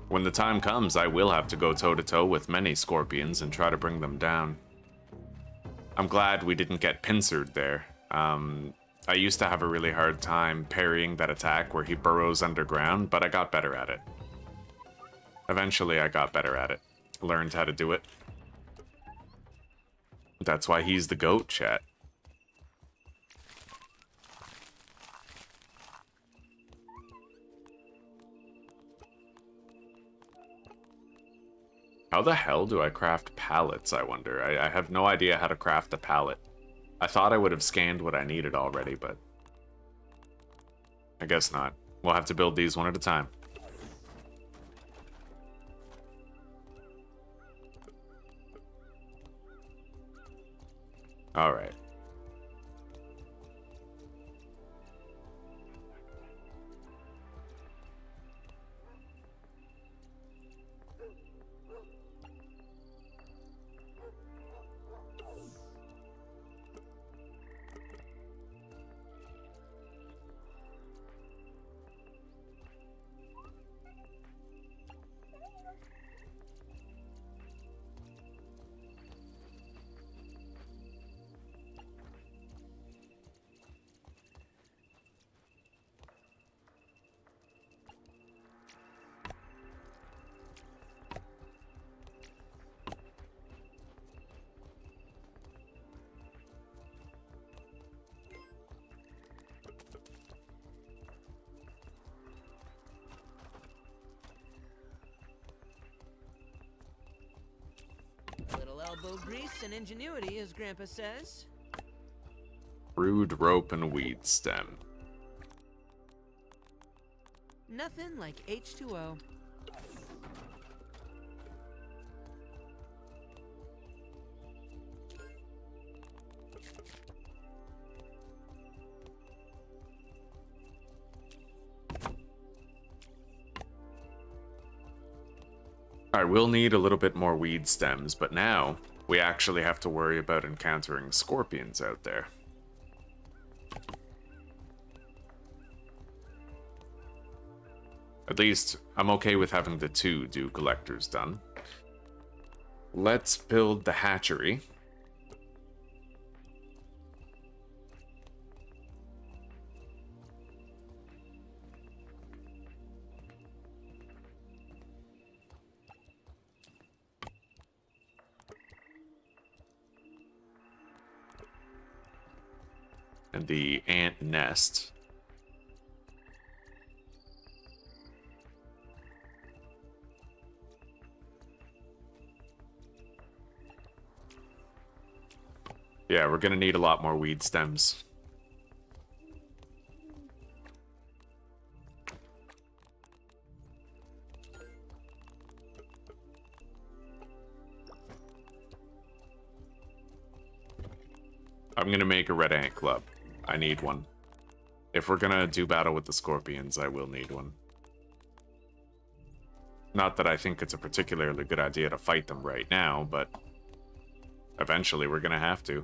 When the time comes, I will have to go toe-to-toe with many scorpions and try to bring them down. I'm glad we didn't get pincered there. I used to have a really hard time parrying that attack where he burrows underground, but I got better at it. Eventually, I got better at it. Learned how to do it. That's why he's the GOAT, chat. How the hell do I craft pallets, I wonder? I have no idea how to craft a pallet. I thought I would have scanned what I needed already, but I guess not. We'll have to build these one at a time. All right. Little elbow grease and ingenuity, as Grandpa says. Rude rope and weed stem. Nothing like H2O. Alright, we'll need a little bit more weed stems, but now we actually have to worry about encountering scorpions out there. At least, I'm okay with having the 2 dew collectors done. Let's build the hatchery. And the ant nest. Yeah, we're gonna need a lot more weed stems. I'm gonna make a red ant club. I need one. If we're gonna do battle with the scorpions, I will need one. Not that I think it's a particularly good idea to fight them right now, but eventually we're gonna have to.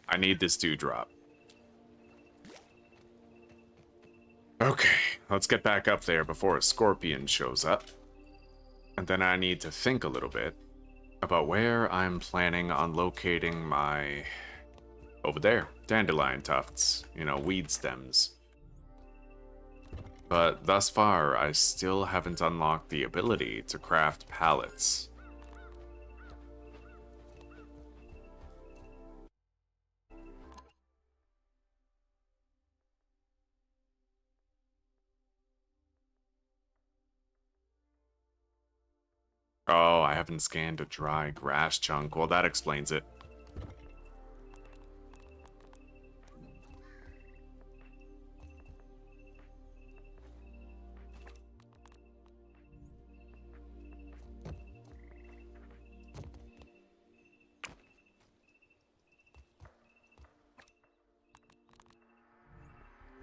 I need this dewdrop. Okay, let's get back up there before a scorpion shows up. And then I need to think a little bit about where I'm planning on locating my... Over there, dandelion tufts, you know, weed stems. But thus far, I still haven't unlocked the ability to craft pallets. Oh, I haven't scanned a dry grass chunk. Well, that explains it.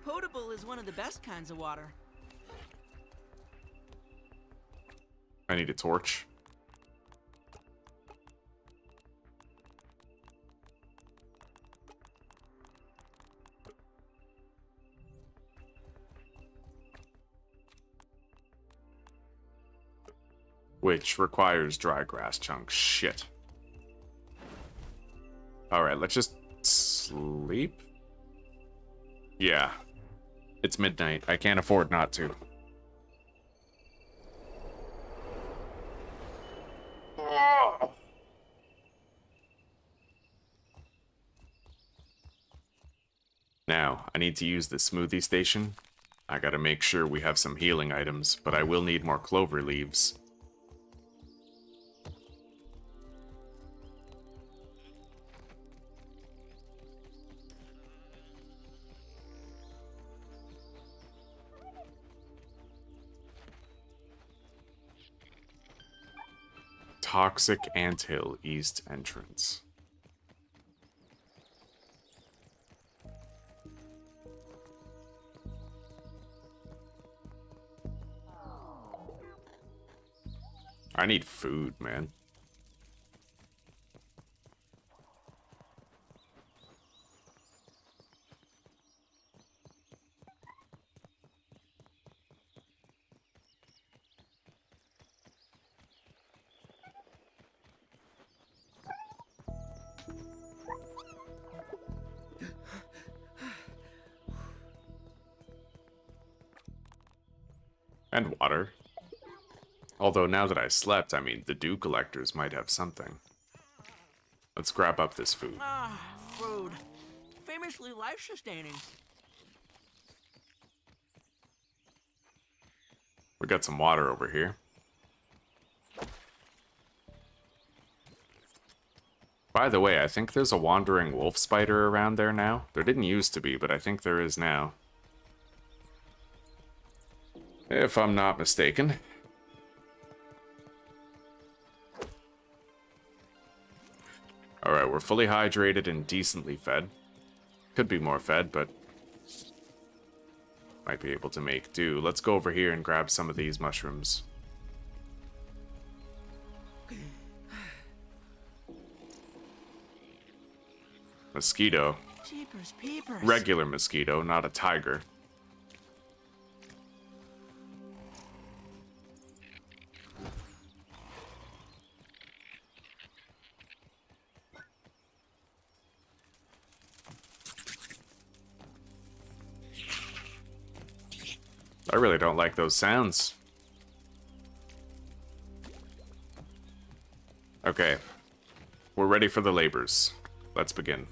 Potable is one of the best kinds of water. I need a torch. Which requires dry grass chunks. Shit. Alright, let's just sleep? Yeah. It's midnight. I can't afford not to. Now, I need to use the smoothie station. I gotta make sure we have some healing items, but I will need more clover leaves. Toxic Anthill East entrance. I need food, man. And water. Although now that I slept, I mean, the dew collectors might have something. Let's grab up this food. Ah, food. Famously life-sustaining. We got some water over here. By the way, I think there's a wandering wolf spider around there now. There didn't used to be, but I think there is now. If I'm not mistaken. Alright, we're fully hydrated and decently fed. Could be more fed, but might be able to make do. Let's go over here and grab some of these mushrooms. Mosquito. Jeepers peepers. Regular mosquito, not a tiger. I really don't like those sounds. Okay. We're ready for the labors. Let's begin.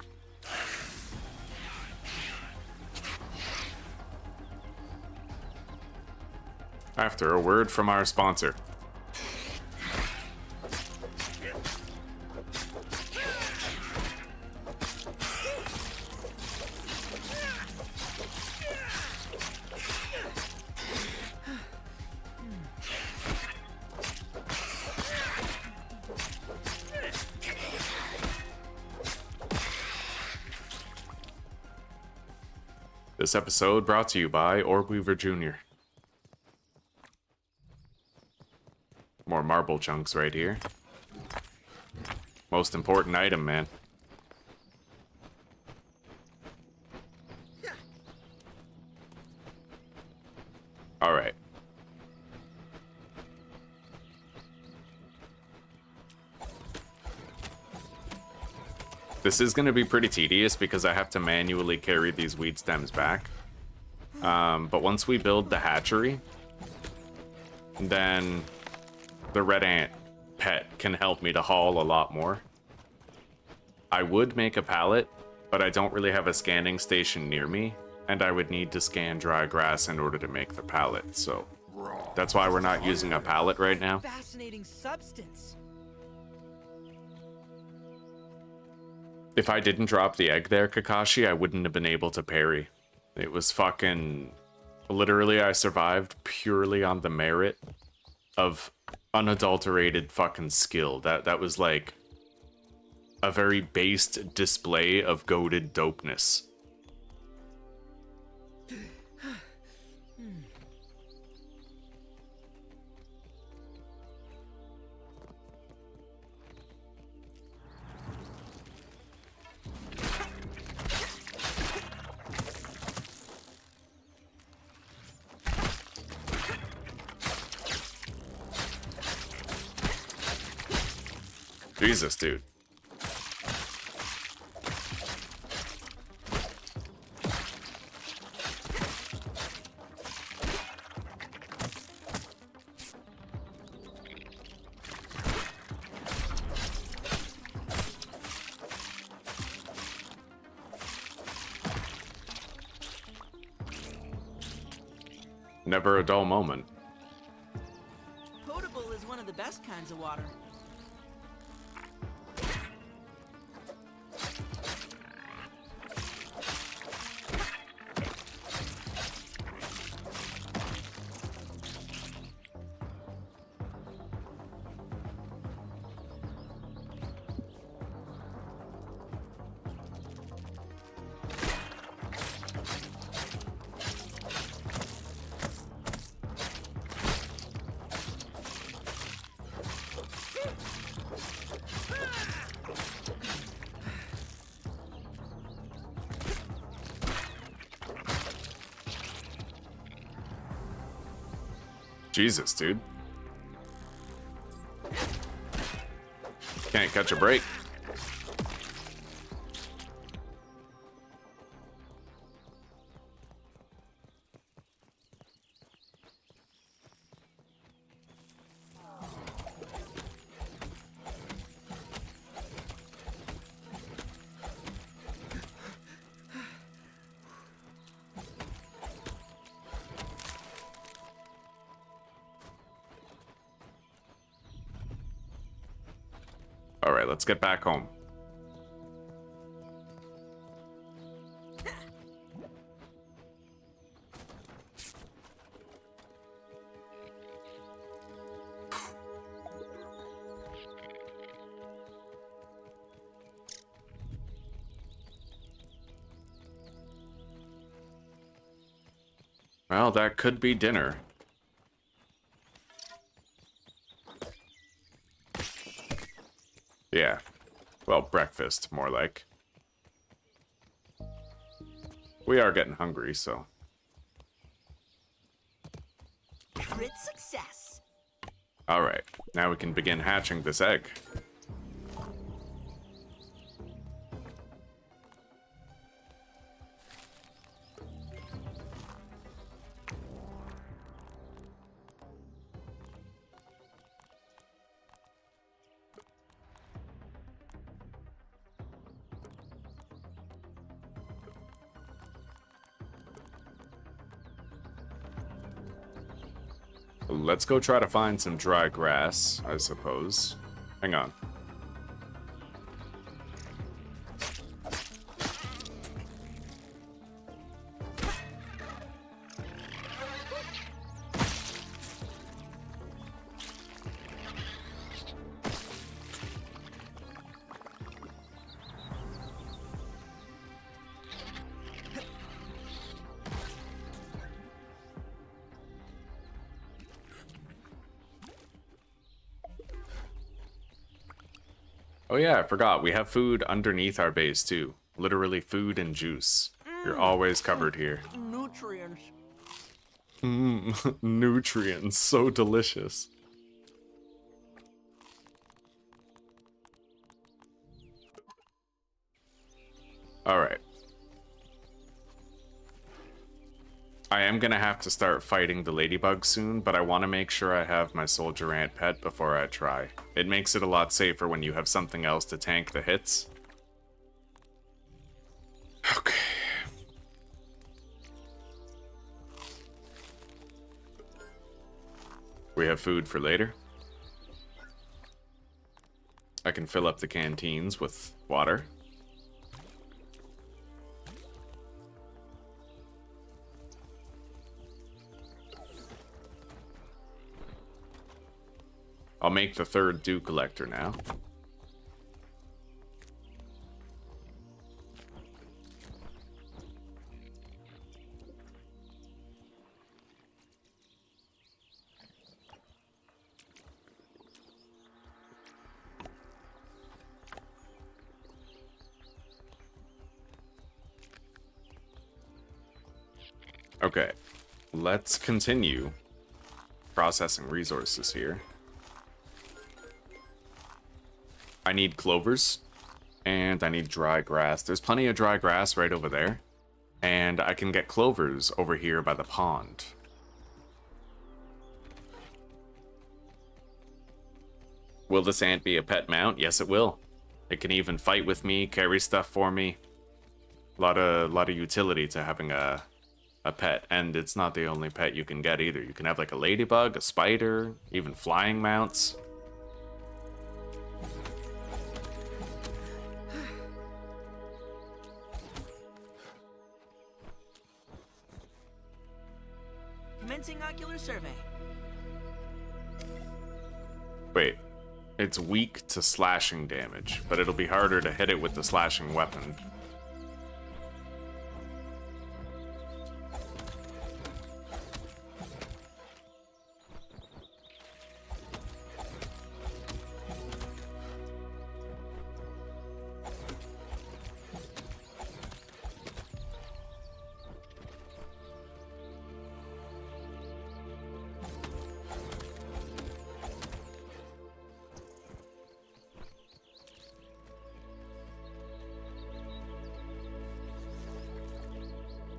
After a word from our sponsor. This episode brought to you by Orbweaver Jr. More marble chunks right here. Most important item, man. Alright. This is going to be pretty tedious because I have to manually carry these weed stems back. But once we build the hatchery, then the red ant pet can help me to haul a lot more. I would make a pallet, but I don't really have a scanning station near me, and I would need to scan dry grass in order to make the pallet, so that's why we're not using a pallet right now. Fascinating substance. If I didn't drop the egg there, Kakashi, I wouldn't have been able to parry. It was fucking... Literally, I survived purely on the merit of unadulterated fucking skill. That was like a very based display of goated dopeness. Jesus, dude. Never a dull moment. Potable is one of the best kinds of water. Jesus, dude. Can't catch a break. All right, let's get back home. Well, that could be dinner. Yeah. Well, breakfast, more like. We are getting hungry, so. Crit success. Alright, now we can begin hatching this egg. Let's go try to find some dry grass, I suppose. Hang on. Oh yeah, I forgot. We have food underneath our base too. Literally food and juice. You're always covered here. Nutrients. Nutrients. So delicious. Alright. I am gonna have to start fighting the ladybug soon, but I want to make sure I have my soldier ant pet before I try. It makes it a lot safer when you have something else to tank the hits. Okay. We have food for later. I can fill up the canteens with water. I'll make the third dew collector now. Okay, let's continue processing resources here. I need clovers, and I need dry grass. There's plenty of dry grass right over there, and I can get clovers over here by the pond. Will this ant be a pet mount? Yes, it will. It can even fight with me, carry stuff for me. A lot of utility to having a pet, and it's not the only pet you can get either. You can have like a ladybug, a spider, even flying mounts. Commencing ocular survey. Wait, it's weak to slashing damage, but it'll be harder to hit it with the slashing weapon.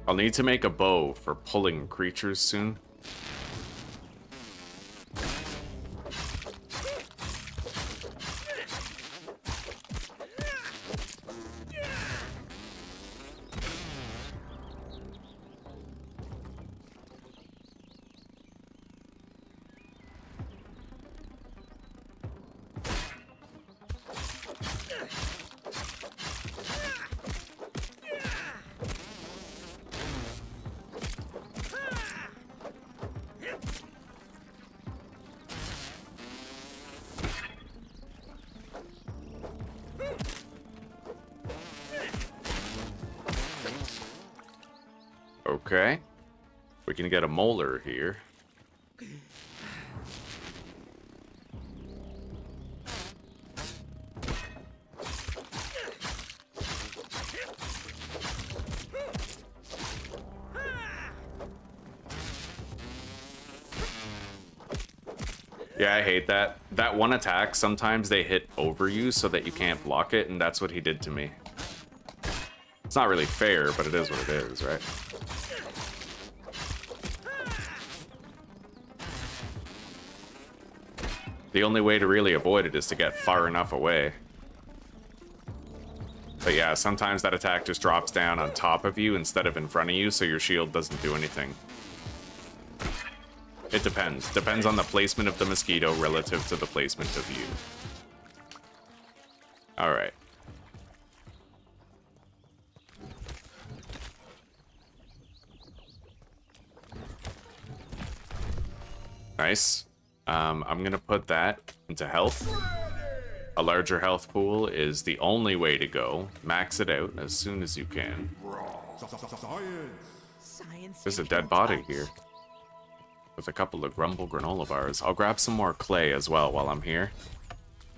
I'll need to make a bow for pulling creatures soon. Okay. We can get a molar here. Yeah, I hate that. That one attack, sometimes they hit over you so that you can't block it, and that's what he did to me. It's not really fair, but it is what it is, right? The only way to really avoid it is to get far enough away. But yeah, sometimes that attack just drops down on top of you instead of in front of you, so your shield doesn't do anything. It depends. Depends on the placement of the mosquito relative to the placement of you. Alright. Nice. I'm gonna put that into health. A larger health pool is the only way to go. Max it out as soon as you can. Science. There's a dead body here. With a couple of grumble granola bars. I'll grab some more clay as well while I'm here.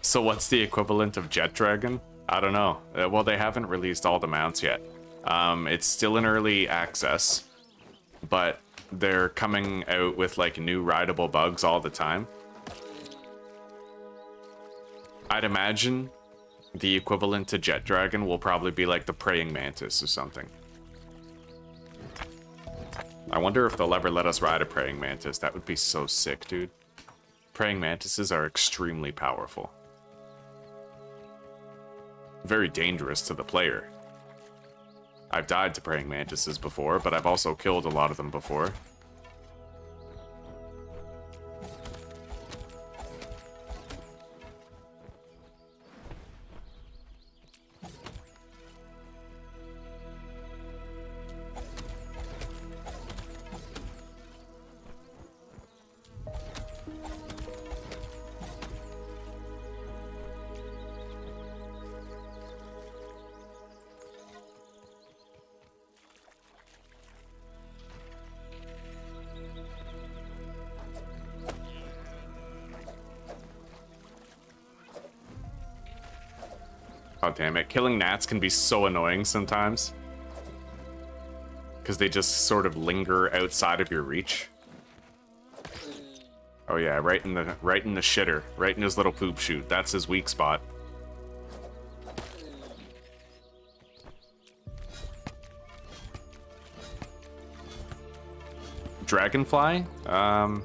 So what's the equivalent of Jet Dragon? I don't know. Well, they haven't released all the mounts yet. It's still in early access, but they're coming out with like new rideable bugs all the time. I'd imagine the equivalent to Jet Dragon will probably be like the praying mantis or something. I wonder if they'll ever let us ride a praying mantis. That would be so sick, dude. Praying mantises are extremely powerful. Very dangerous to the player. I've died to praying mantises before, but I've also killed a lot of them before. Oh, damn it. Killing gnats can be so annoying sometimes. Because they just sort of linger outside of your reach. Oh yeah, right in the shitter. Right in his little poop chute. That's his weak spot. Dragonfly? I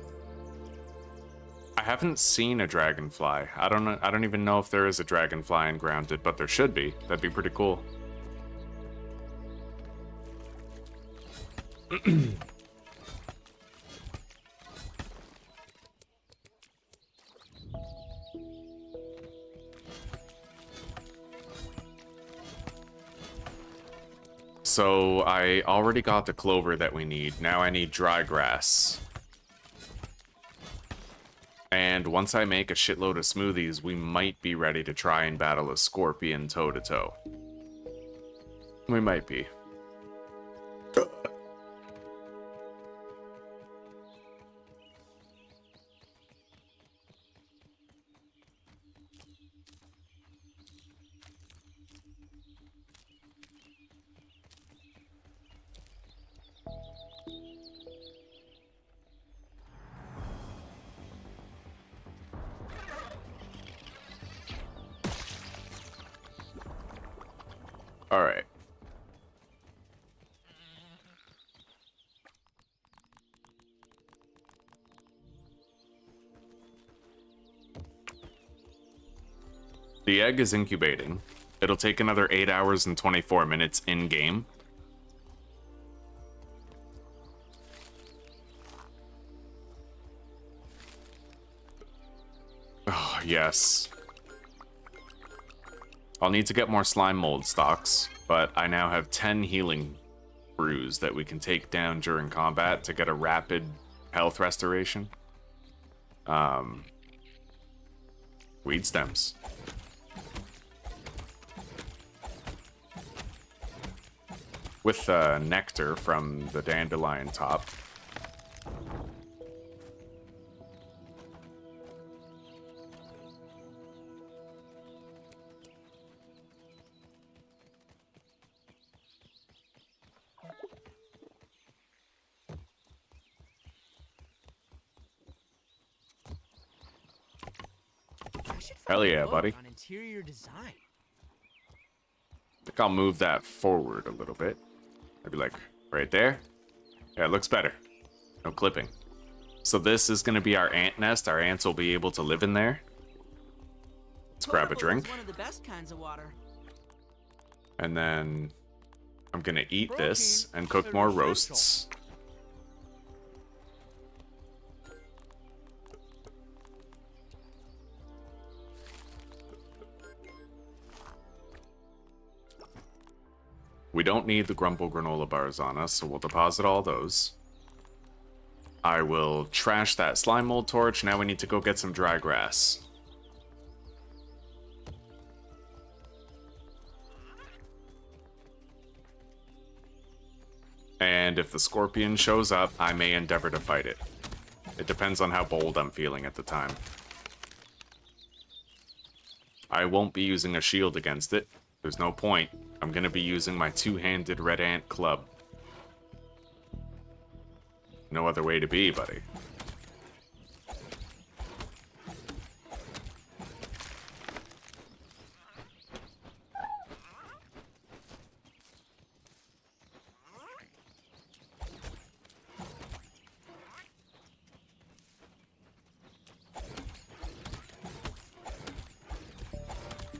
haven't seen a dragonfly. I don't know. I don't even know if there is a dragonfly in Grounded, but there should be. That'd be pretty cool. So I already got the clover that we need. Now I need dry grass. And once I make a shitload of smoothies, we might be ready to try and battle a scorpion toe-to-toe. We might be. All right. The egg is incubating. It'll take another 8 hours and 24 minutes in-game. Oh, yes. I'll need to get more slime mold stocks, but I now have 10 healing brews that we can take down during combat to get a rapid health restoration. Weed stems. With nectar from the dandelion top. Hell yeah, buddy. On interior design. I think I'll move that forward a little bit. Maybe like right there. Yeah, it looks better. No clipping. So this is going to be our ant nest. Our ants will be able to live in there. Let's grab a drink. One of the best kinds of water. And then I'm going to eat this and cook more roasts. We don't need the Grumble granola bars on us, so we'll deposit all those. I will trash that slime mold torch. Now we need to go get some dry grass. And if the scorpion shows up, I may endeavor to fight it. It depends on how bold I'm feeling at the time. I won't be using a shield against it. There's no point. I'm gonna be using my two-handed red ant club. No other way to be, buddy.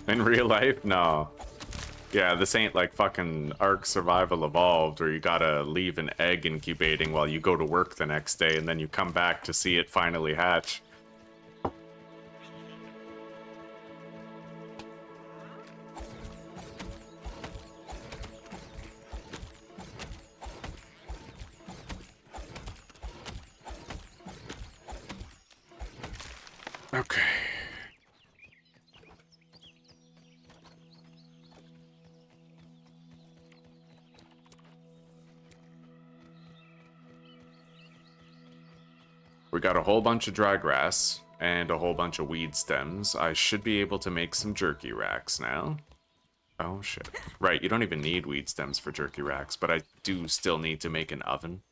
In real life? No. Yeah, this ain't like fucking Ark Survival Evolved where you gotta leave an egg incubating while you go to work the next day and then you come back to see it finally hatch. Okay. We got a whole bunch of dry grass and a whole bunch of weed stems. I should be able to make some jerky racks now. Oh shit. Right, you don't even need weed stems for jerky racks, but I do still need to make an oven.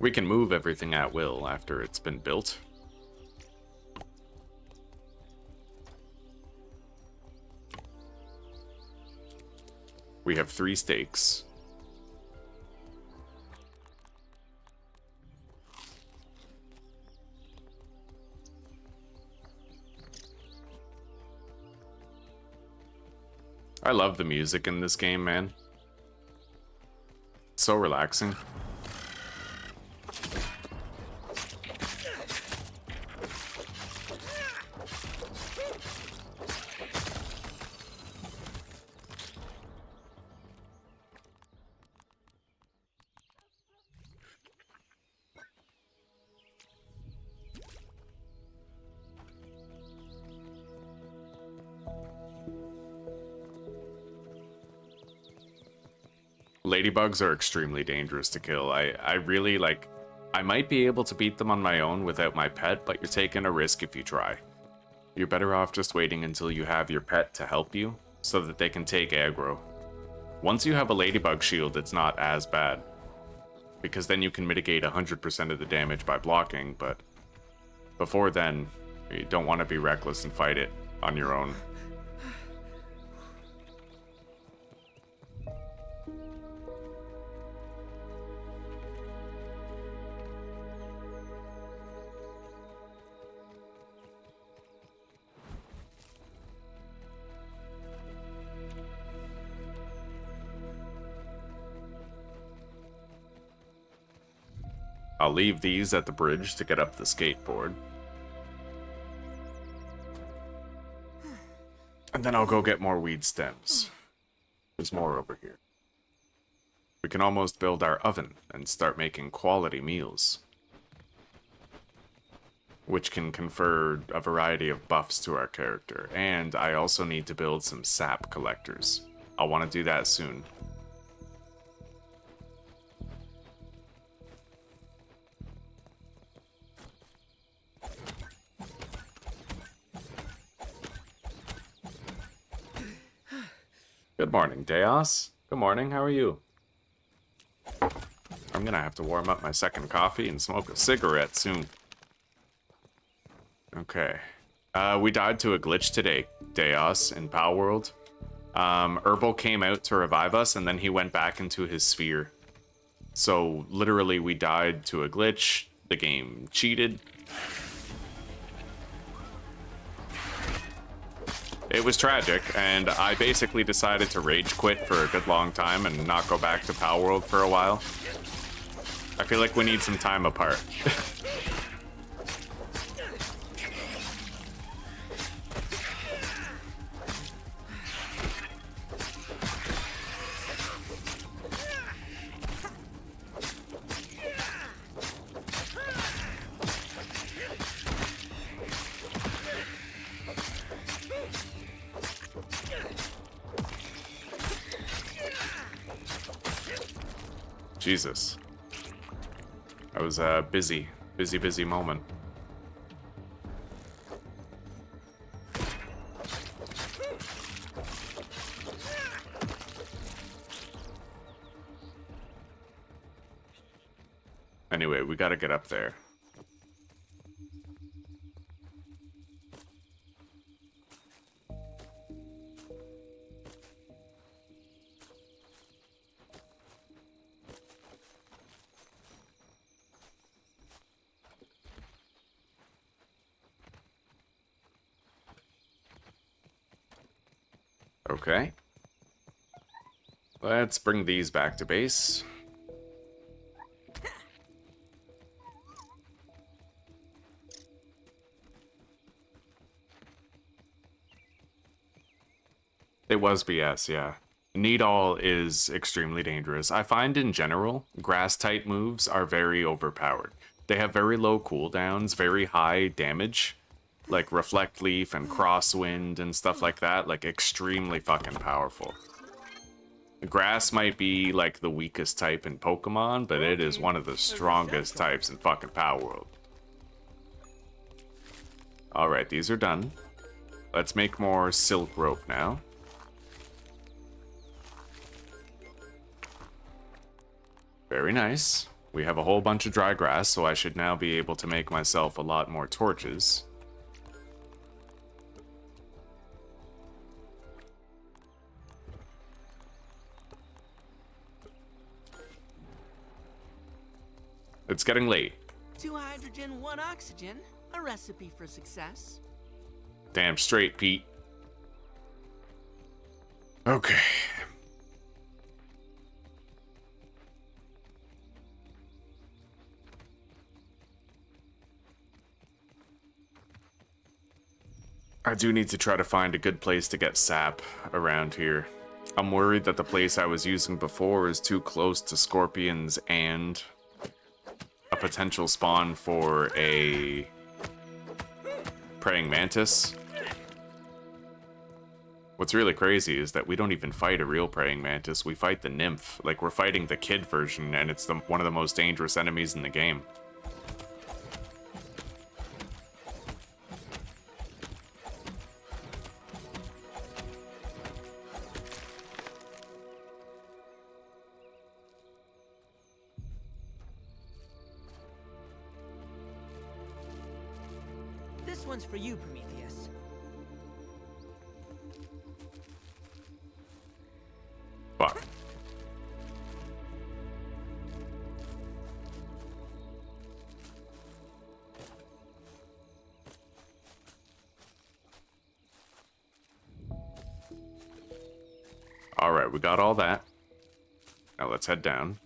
We can move everything at will after it's been built. We have 3 stakes. I love the music in this game, man. It's so relaxing. Ladybugs are extremely dangerous to kill. I really, like, I might be able to beat them on my own without my pet, but you're taking a risk if you try. You're better off just waiting until you have your pet to help you, so that they can take aggro. Once you have a ladybug shield, it's not as bad, because then you can mitigate 100% of the damage by blocking, but before then, you don't want to be reckless and fight it on your own. I'll leave these at the bridge to get up the skateboard. And then I'll go get more weed stems. There's more over here. We can almost build our oven and start making quality meals, which can confer a variety of buffs to our character. And I also need to build some sap collectors. I'll want to do that soon. Good morning, Deos. Good morning, how are you? I'm gonna have to warm up my second coffee and smoke a cigarette soon. Okay. We died to a glitch today, Deos, in Pal World. Herbal came out to revive us, and then he went back into his sphere. So, literally, we died to a glitch. The game cheated. It was tragic, and I basically decided to rage quit for a good long time and not go back to Pal World for a while. I feel like we need some time apart. Jesus. That was a busy moment. Anyway, we gotta get up there. Okay. Let's bring these back to base. It was BS, yeah. Need all is extremely dangerous. I find in general, grass type moves are very overpowered. They have very low cooldowns, very high damage. Like Reflect Leaf and Crosswind and stuff like that, like extremely fucking powerful. Grass might be like the weakest type in Pokemon, but it is one of the strongest types in fucking Power World. Alright, these are done. Let's make more silk rope now. Very nice. We have a whole bunch of dry grass, so I should now be able to make myself a lot more torches. It's getting late. 2 hydrogen, 1 oxygen. A recipe for success. Damn straight, Pete. Okay. I do need to try to find a good place to get sap around here. I'm worried that the place I was using before is too close to scorpions and a potential spawn for a praying mantis. What's really crazy is that we don't even fight a real praying mantis, we fight the nymph. Like, we're fighting the kid version, and it's one of the most dangerous enemies in the game. This one's for you, Prometheus. Fuck. Alright, we got all that. Now let's head down.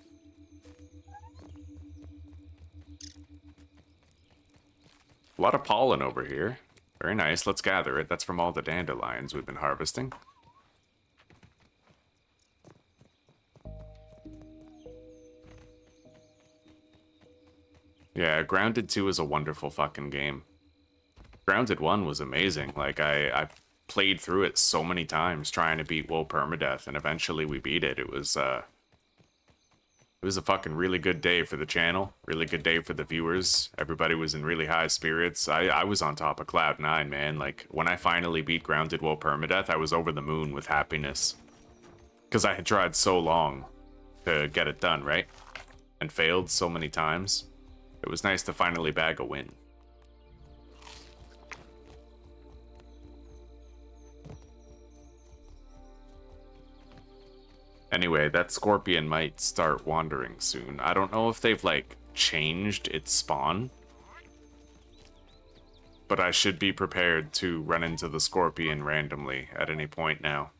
A lot of pollen over here. Very nice, let's gather it. That's from all the dandelions we've been harvesting. Yeah, Grounded 2 is a wonderful fucking game. Grounded 1 was amazing. Like, I played through it so many times trying to beat Whoa Permadeath, and eventually we beat it. It was a fucking really good day for the channel. Really good day for the viewers. Everybody was in really high spirits. I was on top of cloud 9, man. Like, when I finally beat Grounded Whoa Permadeath, I was over the moon with happiness. Because I had tried so long to get it done, right? And failed so many times. It was nice to finally bag a win. Anyway, that scorpion might start wandering soon. I don't know if they've, like, changed its spawn. But I should be prepared to run into the scorpion randomly at any point now.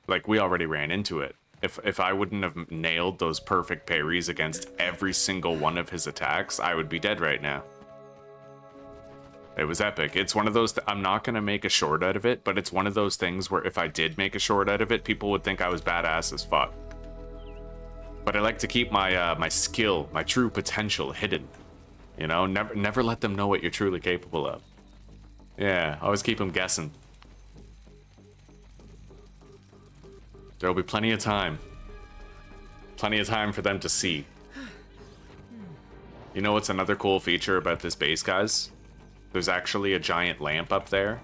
Like, we already ran into it. If I wouldn't have nailed those perfect parries against every single one of his attacks, I would be dead right now. It was epic. It's one of those... I'm not going to make a short out of it, but it's one of those things where if I did make a short out of it, people would think I was badass as fuck. But I like to keep my my skill, my true potential hidden. You know, never let them know what you're truly capable of. Yeah, always keep them guessing. There'll be plenty of time. Plenty of time for them to see. You know what's another cool feature about this base, guys? There's actually a giant lamp up there,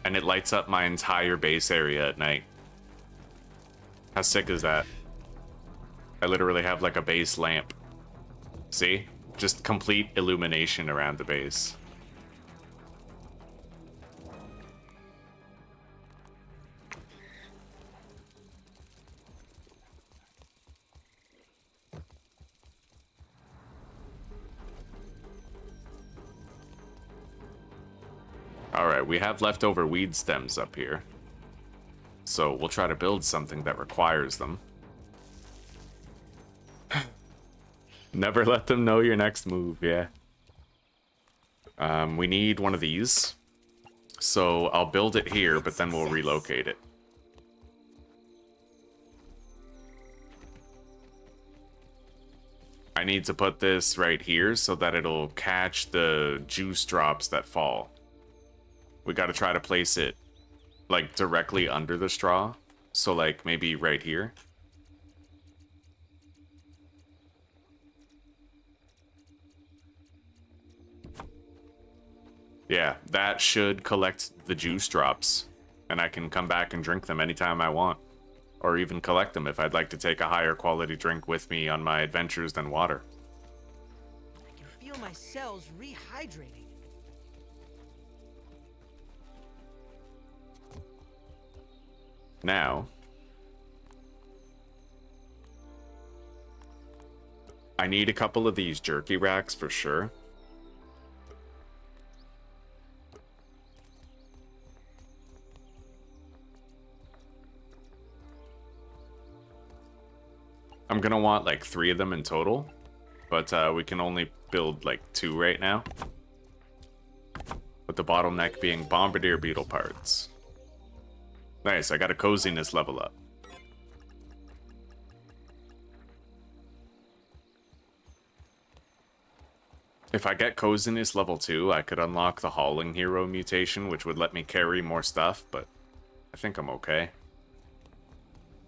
and it lights up my entire base area at night. How sick is that? I literally have like a base lamp. See? Just complete illumination around the base. Alright, we have leftover weed stems up here. So we'll try to build something that requires them. Never let them know your next move, yeah. We need one of these. So I'll build it here, but then we'll relocate it. I need to put this right here so that it'll catch the juice drops that fall. We gotta try to place it, like, directly under the straw. So, like, maybe right here. Yeah, that should collect the juice drops. And I can come back and drink them anytime I want. Or even collect them if I'd like to take a higher quality drink with me on my adventures than water. feel my cells rehydrating. Now, I need a couple of these jerky racks for sure. I'm gonna want like 3 of them in total, but we can only build like 2 right now. With the bottleneck being bombardier beetle parts. Nice, I got a coziness level up. If I get coziness level 2, I could unlock the hauling hero mutation, which would let me carry more stuff, but I think I'm okay.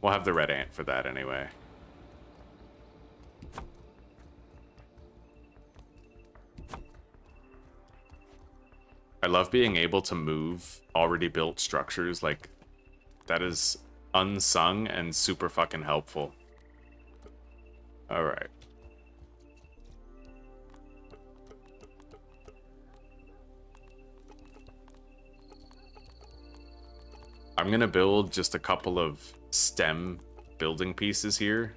We'll have the red ant for that anyway. I love being able to move already built structures. Like, that is unsung and super fucking helpful. Alright. I'm gonna build just a couple of stem building pieces here.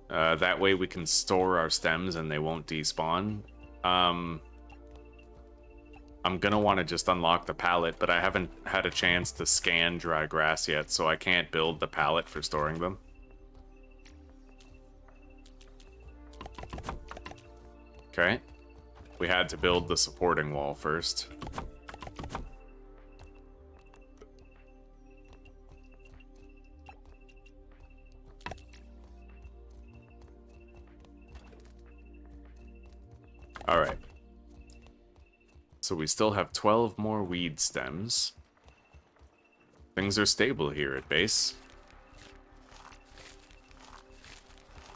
That way we can store our stems and they won't despawn. I'm gonna want to just unlock the pallet, but I haven't had a chance to scan dry grass yet, so I can't build the pallet for storing them. Okay. We had to build the supporting wall first. Alright. So we still have 12 more weed stems. Things are stable here at base.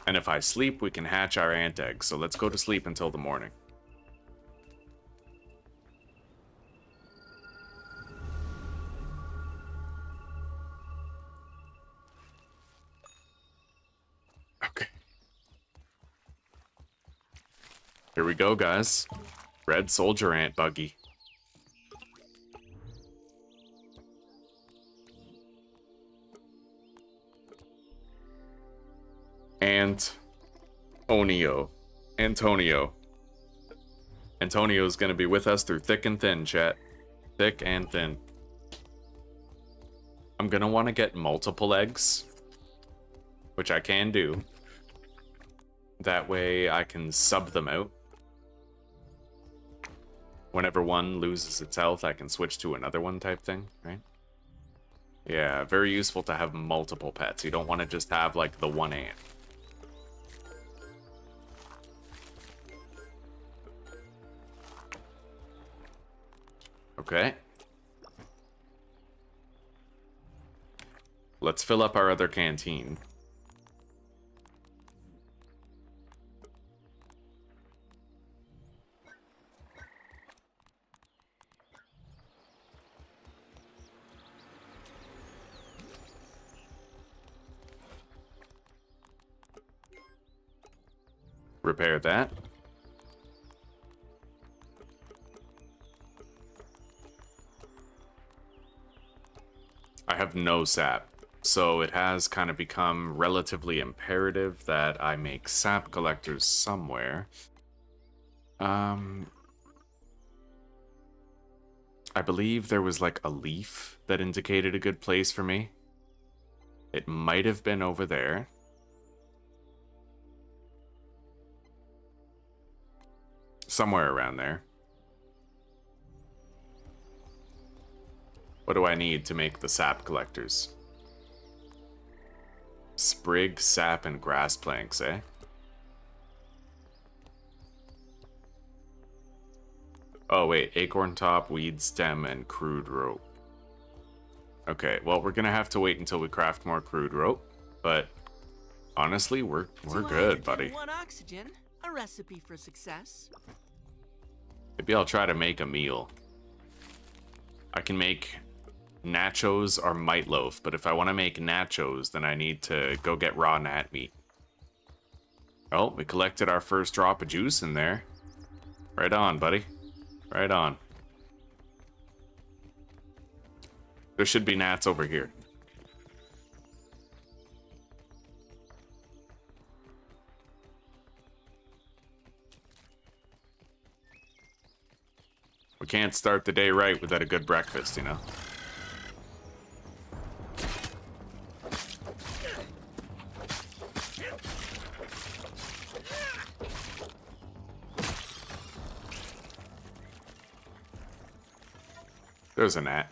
And if I sleep, we can hatch our ant eggs, so let's go to sleep until the morning. Okay. Here we go, guys. Red soldier ant buggy. Antonio. Antonio's gonna be with us through thick and thin, chat. Thick and thin. I'm gonna want to get multiple eggs, which I can do. That way I can sub them out. Whenever one loses its health, I can switch to another one type thing, right? Yeah, very useful to have multiple pets. You don't want to just have, like, the one ant. Okay. Let's fill up our other canteen. Repair that. I have no sap, so it has kind of become relatively imperative that I make sap collectors somewhere. I believe there was like a leaf that indicated a good place for me. It might have been over there. Somewhere around there. What do I need to make the sap collectors? Sprig, sap, and grass planks, eh? Oh wait, acorn top, weed stem, and crude rope. Okay, well we're gonna have to wait until we craft more crude rope, but honestly, we're good, buddy. One oxygen, a recipe for success. Maybe I'll try to make a meal. I can make nachos or might loaf, but if I want to make nachos, then I need to go get raw gnat meat. Oh, we collected our first drop of juice in there. Right on, buddy. Right on. There should be gnats over here. We can't start the day right without a good breakfast, you know? There's a gnat.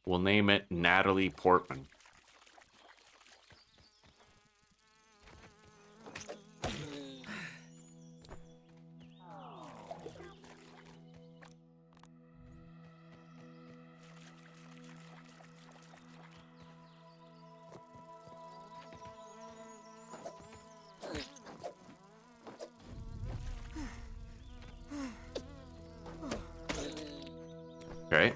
We'll name it Natalie Portman. Okay.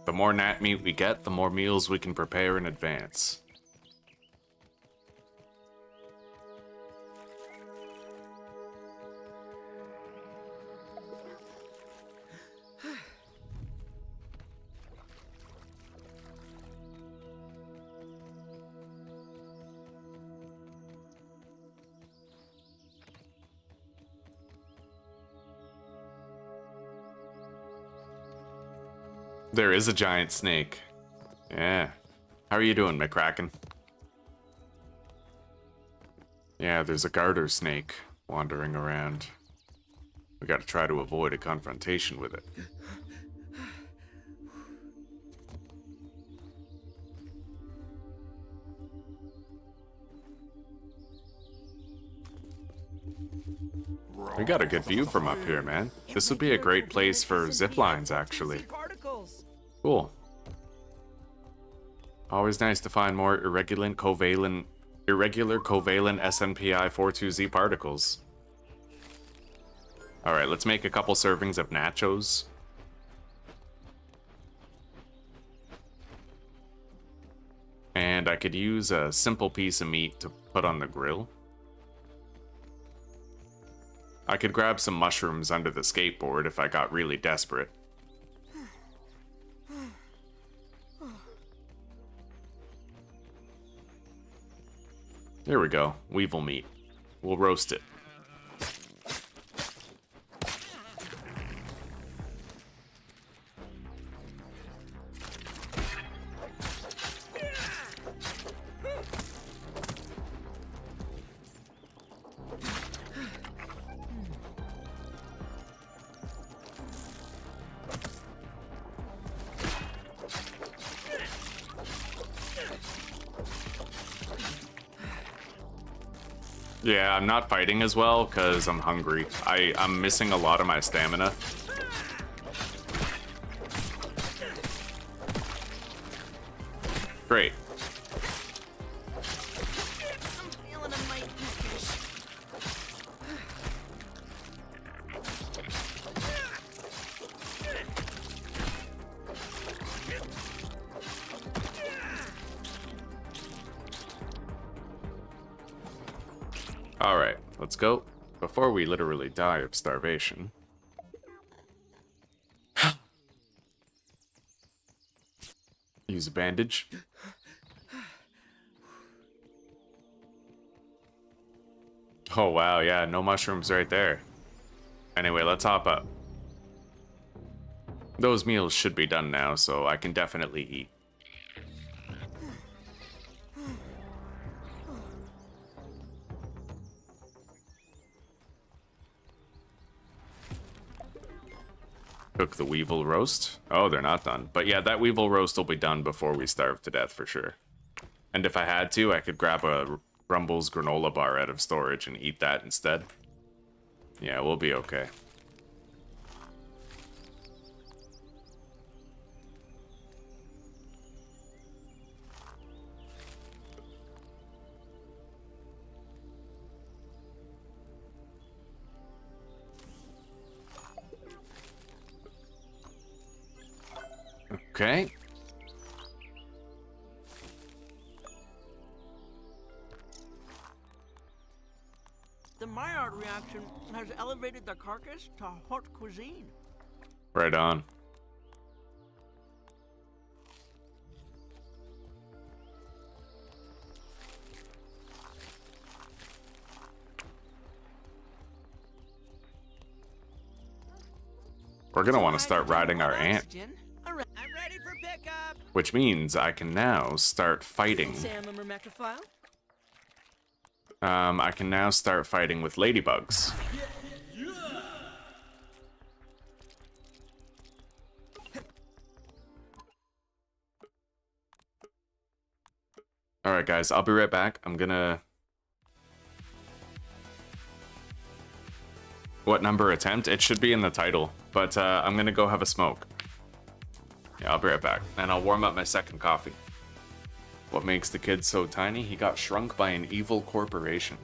The more gnat meat we get, the more meals we can prepare in advance. There is a giant snake. Yeah. How are you doing, McCracken? Yeah, there's a garter snake wandering around. We gotta try to avoid a confrontation with it. We got a good view from up here, man. This would be a great place for zip lines, actually. Cool. Always nice to find more irregular covalent SNPI 42Z particles. Alright, let's make a couple servings of nachos. And I could use a simple piece of meat to put on the grill. I could grab some mushrooms under the skateboard if I got really desperate. There we go. Weevil meat. We'll roast it. Yeah, I'm not fighting as well because I'm hungry. I'm missing a lot of my stamina. Great. Alright, let's go. Before we literally die of starvation. Use a bandage. Oh wow, yeah, no mushrooms right there. Anyway, let's hop up. Those meals should be done now, so I can definitely eat. Cook the weevil roast. Oh, they're not done. But yeah, that weevil roast will be done before we starve to death for sure. And if I had to, I could grab a Rumble's granola bar out of storage and eat that instead. Yeah, we'll be okay. Okay. The Maillard reaction has elevated the carcass to haute cuisine. Right on. We're gonna want to start riding our ant, I'm ready for pickup. which means I can now start fighting. Sam and Myrmecophile. I can now start fighting with ladybugs. Alright guys, I'll be right back. I'm gonna... What number attempt? It should be in the title, but I'm gonna go have a smoke. Yeah, I'll be right back. And I'll warm up my second coffee. What makes the kid so tiny? He got shrunk by an evil corporation.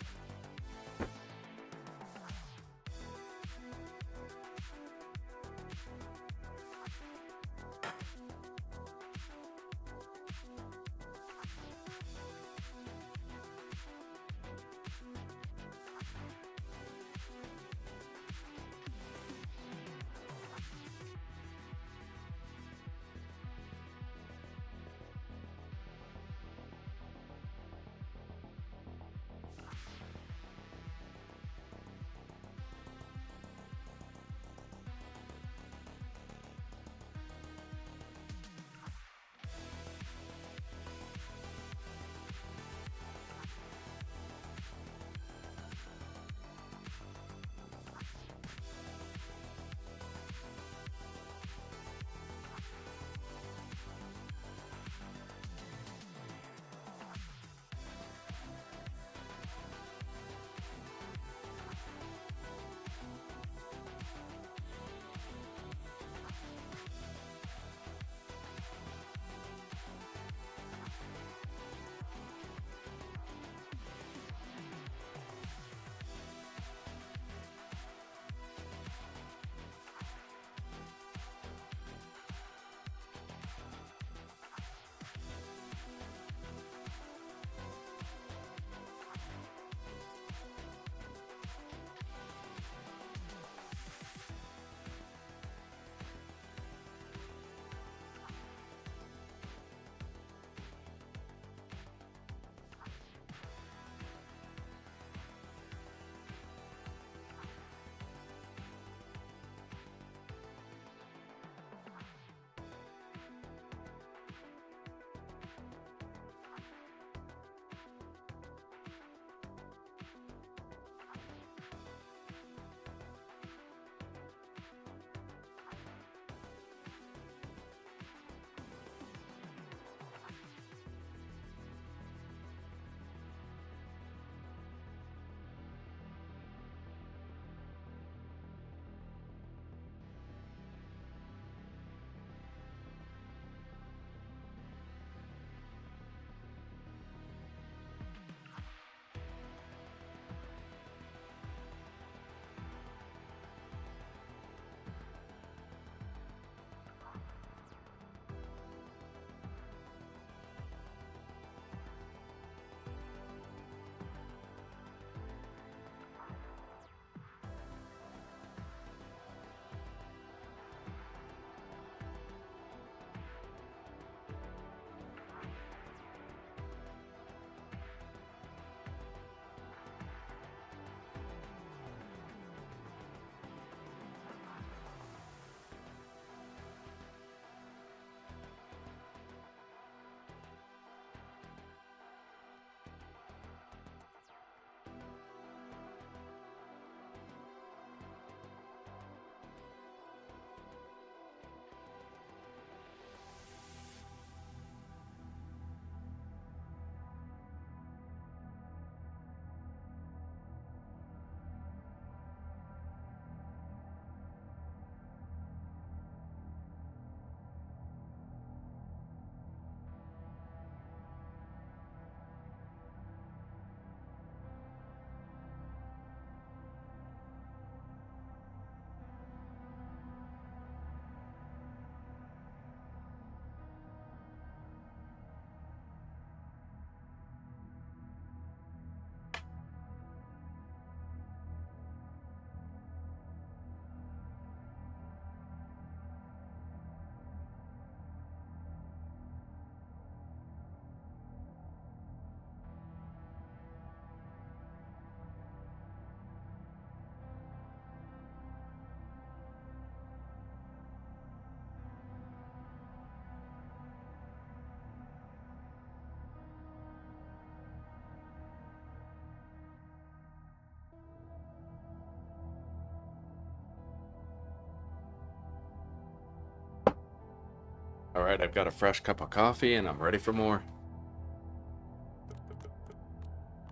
Alright, I've got a fresh cup of coffee and I'm ready for more.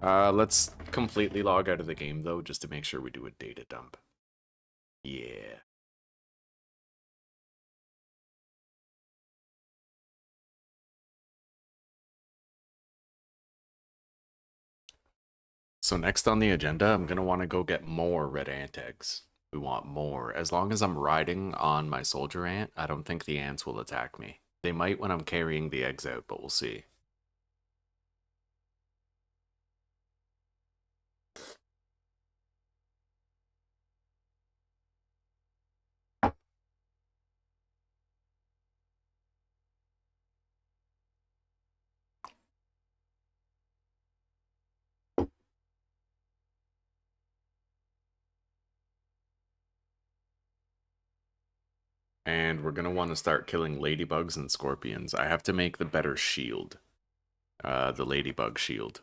Let's completely log out of the game though, just to make sure we do a data dump. Yeah. So next on the agenda, I'm going to want to go get more red ant eggs. We want more. As long as I'm riding on my soldier ant, I don't think the ants will attack me. They might when I'm carrying the eggs out, but we'll see. And we're going to want to start killing ladybugs and scorpions. I have to make the better shield. The ladybug shield.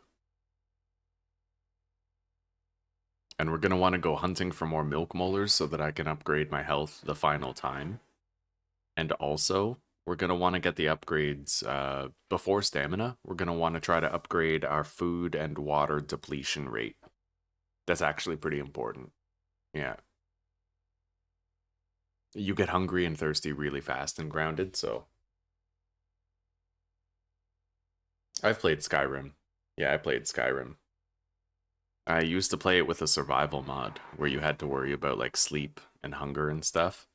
And we're going to want to go hunting for more milk molars so that I can upgrade my health the final time. And also, we're going to want to get the upgrades before stamina. We're going to want to try to upgrade our food and water depletion rate. That's actually pretty important. Yeah. You get hungry and thirsty really fast in Grounded, so... I've played Skyrim. Yeah, I played Skyrim. I used to play it with a survival mod, where you had to worry about, like, sleep and hunger and stuff.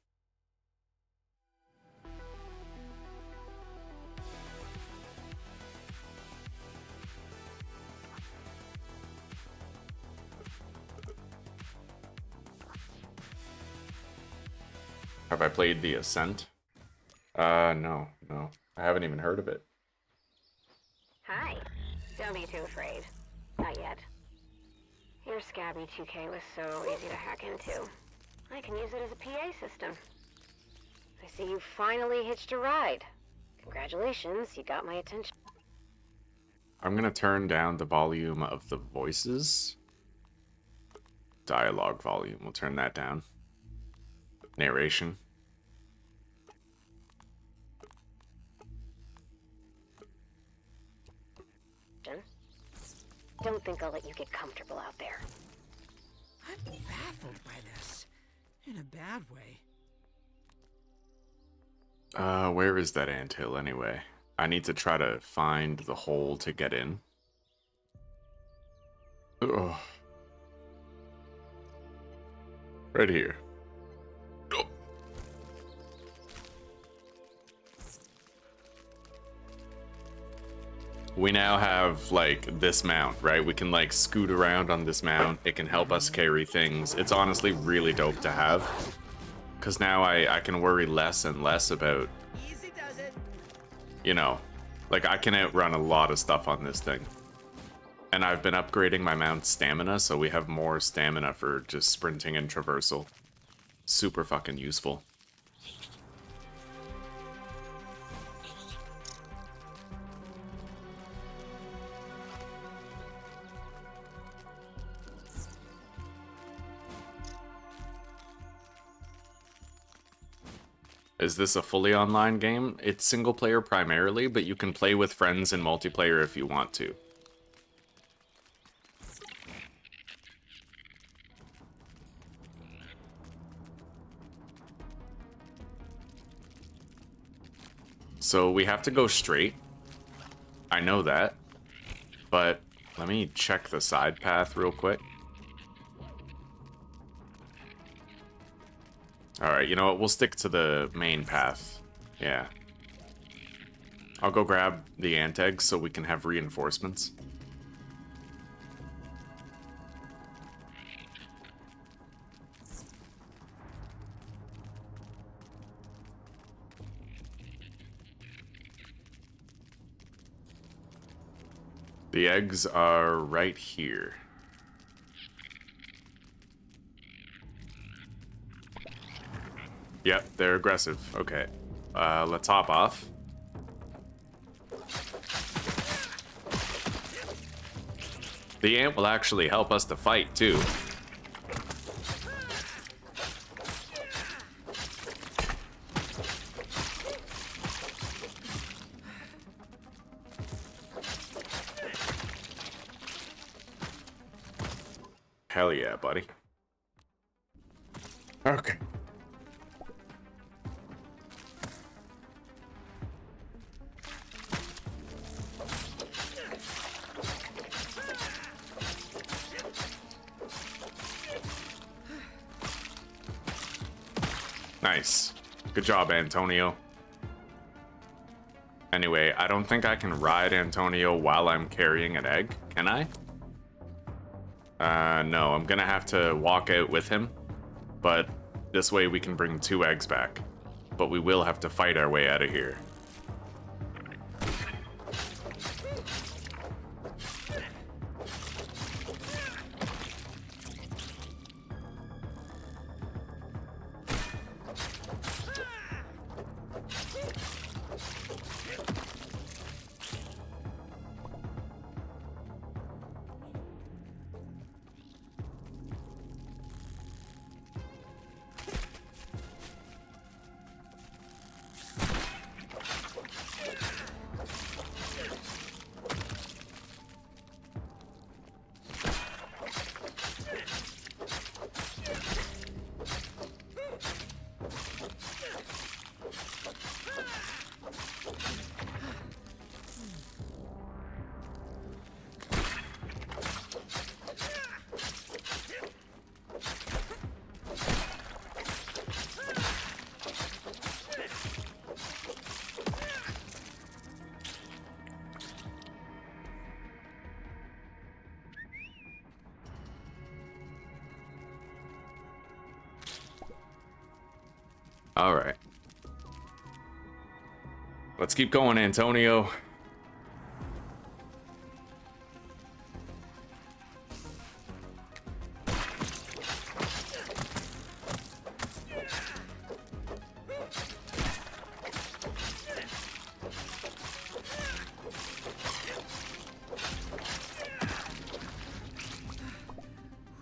Have I played The Ascent? No. I haven't even heard of it. Hi. Don't be too afraid. Not yet. Your Scabby 2K was so easy to hack into. I can use it as a PA system. I see you finally hitched a ride. Congratulations, you got my attention. I'm gonna turn down the volume of the voices. Dialogue volume, we'll turn that down. Narration. Don't think I'll let you get comfortable out there. I'm baffled by this. In a bad way. Where is that anthill anyway? I need to try to find the hole to get in. Ugh. Right here. We now have, like, this mount, right? We can, like, scoot around on this mount. It can help us carry things. It's honestly really dope to have. Because now I can worry less and less about, Easy does it. you know, like, I can outrun a lot of stuff on this thing. And I've been upgrading my mount's stamina, so we have more stamina for just sprinting and traversal. Super fucking useful. Is this a fully online game? It's single player primarily, but you can play with friends in multiplayer if you want to. So we have to go straight. I know that. But let me check the side path real quick. Alright, you know what? We'll stick to the main path. Yeah. I'll go grab the ant eggs so we can have reinforcements. The eggs are right here. Yep, they're aggressive. Okay. Let's hop off. The ant will actually help us to fight, too. Hell yeah, buddy. Okay. Nice. Good job, Antonio. Anyway, I don't think I can ride Antonio while I'm carrying an egg, can I? No, I'm gonna have to walk out with him, but this way we can bring 2 eggs back. But we will have to fight our way out of here. All right. Let's keep going, Antonio.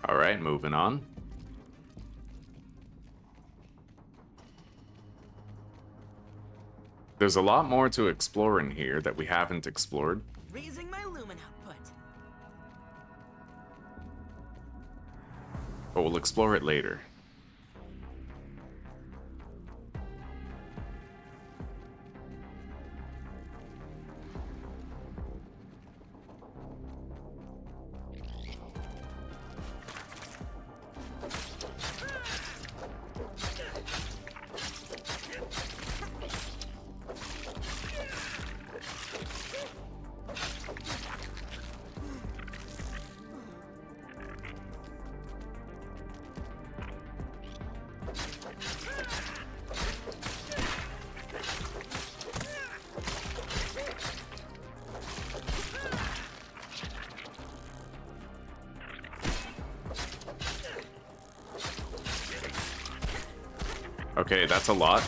All right, moving on. There's a lot more to explore in here that we haven't explored. Raising my lumen output. But we'll explore it later. Okay, that's a lot.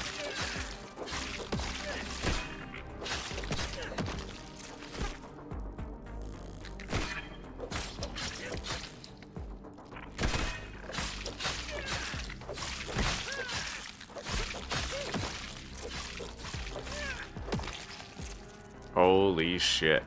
Holy shit.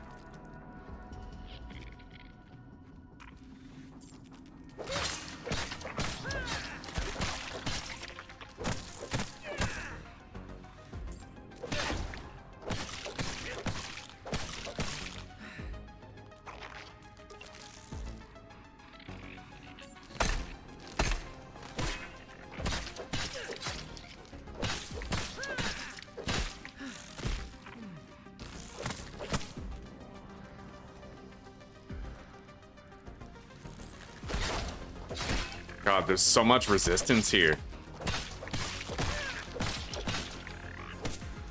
God, there's so much resistance here.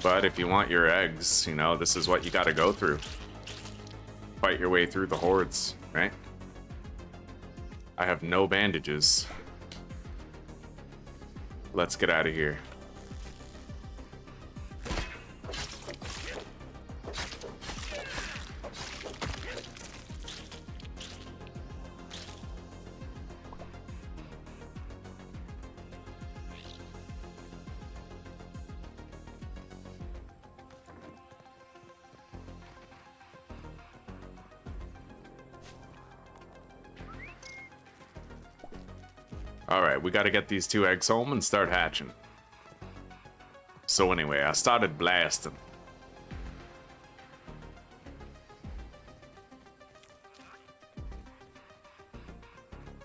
But if you want your eggs, you know, this is what you gotta go through. Fight your way through the hordes, right? I have no bandages. Let's get out of here. Alright, we gotta get these 2 eggs home and start hatching. So anyway, I started blasting.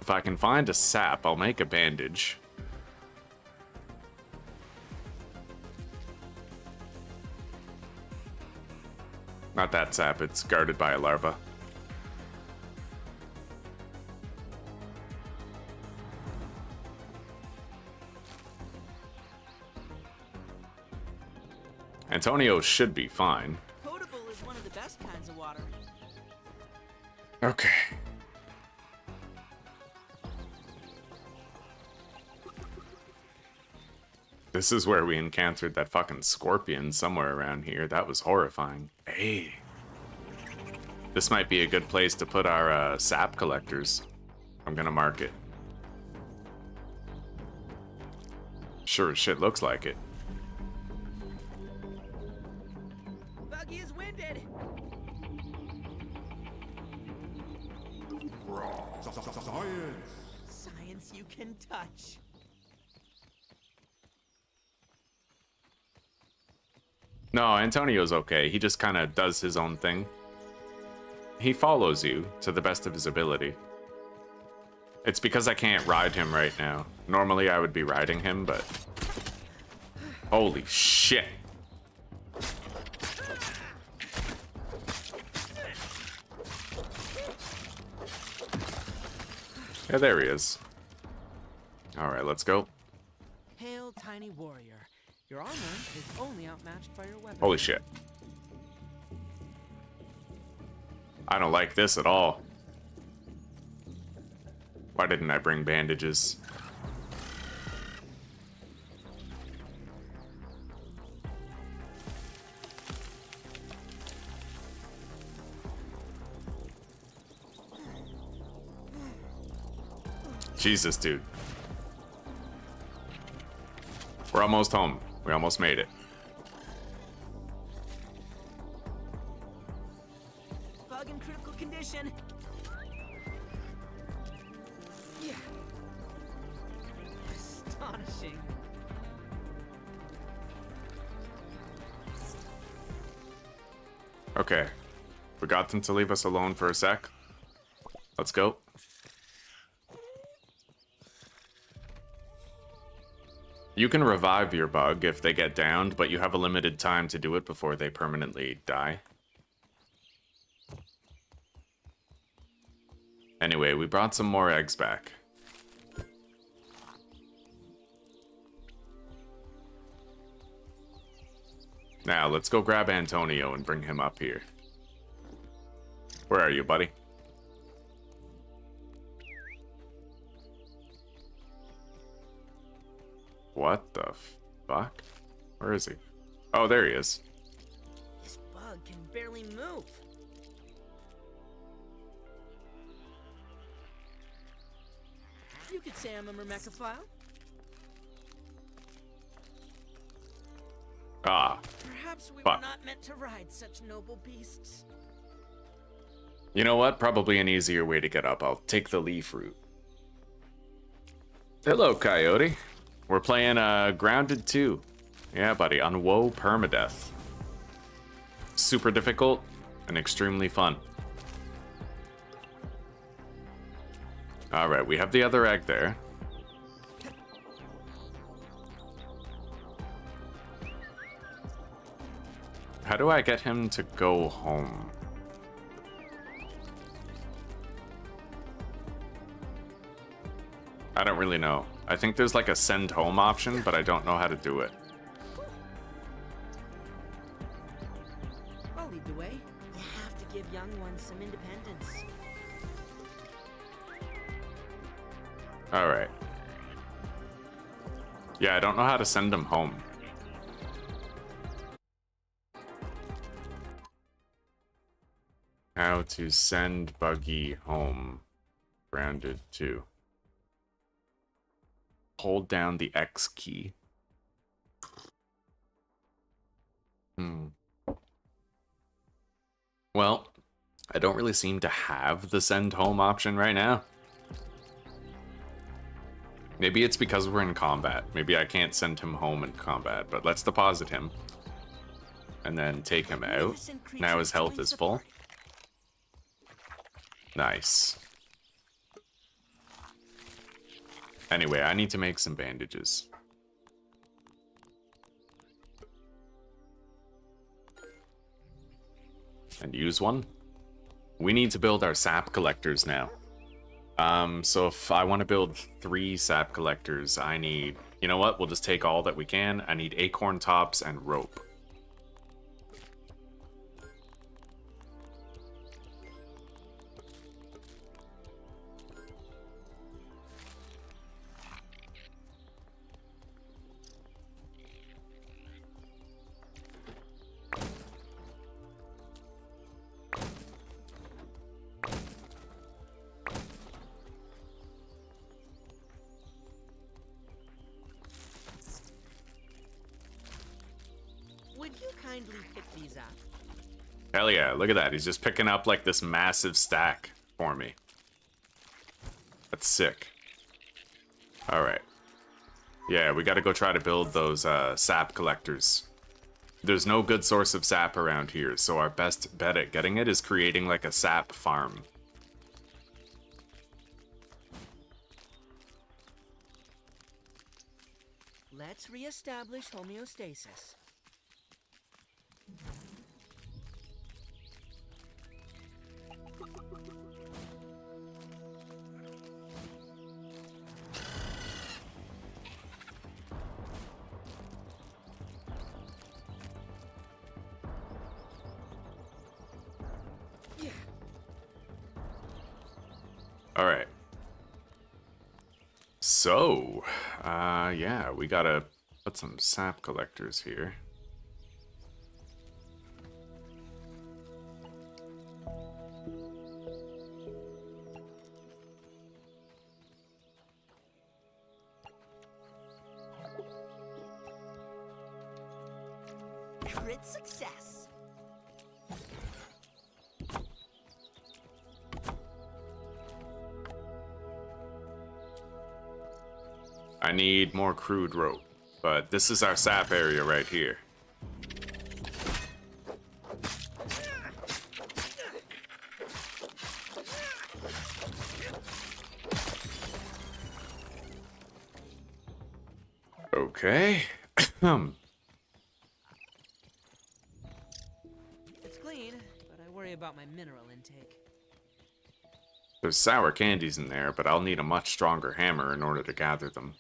If I can find a sap, I'll make a bandage. Not that sap, it's guarded by a larva. Antonio should be fine. Potable is one of the best kinds of water. Okay. This is where we encountered that fucking scorpion somewhere around here. That was horrifying. Hey. This might be a good place to put our sap collectors. I'm gonna mark it. Sure as shit looks like it. Buggy is winded. Science you can touch. No, Antonio's okay. He just kind of does his own thing. He follows you to the best of his ability. It's because I can't ride him right now. Normally I would be riding him, but... Holy shit. Yeah, there he is. Alright, let's go. Hail, tiny warrior. Your armor is only outmatched by your weapon. Holy shit. I don't like this at all. Why didn't I bring bandages? Jesus, dude. We're almost home. We almost made it. Bug in critical condition. Yeah. Astonishing. Okay. We got them to leave us alone for a sec. Let's go. You can revive your bug if they get downed, but you have a limited time to do it before they permanently die. Anyway, we brought some more eggs back. Now, let's go grab Antonio and bring him up here. Where are you, buddy? What the fuck? Where is he? Oh, there he is. This bug can barely move. You could say I'm a Myrmecophile. Ah. Perhaps we Fuck. were not meant to ride such noble beasts. You know what? Probably an easier way to get up. I'll take the leaf route. Hello, Coyote. We're playing Grounded 2. Yeah, buddy, on Whoa Permadeath. Super difficult and extremely fun. Alright, we have the other egg there. How do I get him to go home? I don't really know. I think there's like a send home option, but I don't know how to do it. I'll lead the way. You have to give young ones some independence. Alright. Yeah, I don't know how to send them home. How to send Buggy home. Grounded 2. Hold down the X key. Well, I don't really seem to have the send home option right now. Maybe it's because we're in combat. Maybe I can't send him home in combat, but let's deposit him. And then take him out. Now his health is full. Nice. Anyway, I need to make some bandages. And use one. We need to build our sap collectors now. So if I want to build 3 sap collectors, I need... You know what? We'll just take all that we can. I need acorn tops and rope. Would you kindly pick these up? Hell yeah, look at that. He's just picking up like this massive stack for me. That's sick. Alright. Yeah, we gotta go try to build those sap collectors. There's no good source of sap around here, so our best bet at getting it is creating like a sap farm. Let's re-establish homeostasis. Alright. So, yeah, we gotta put some sap collectors here. Crit success. I need more crude rope, but this is our sap area right here. Okay. It's clean, but I worry about my mineral intake. There's sour candies in there, but I'll need a much stronger hammer in order to gather them.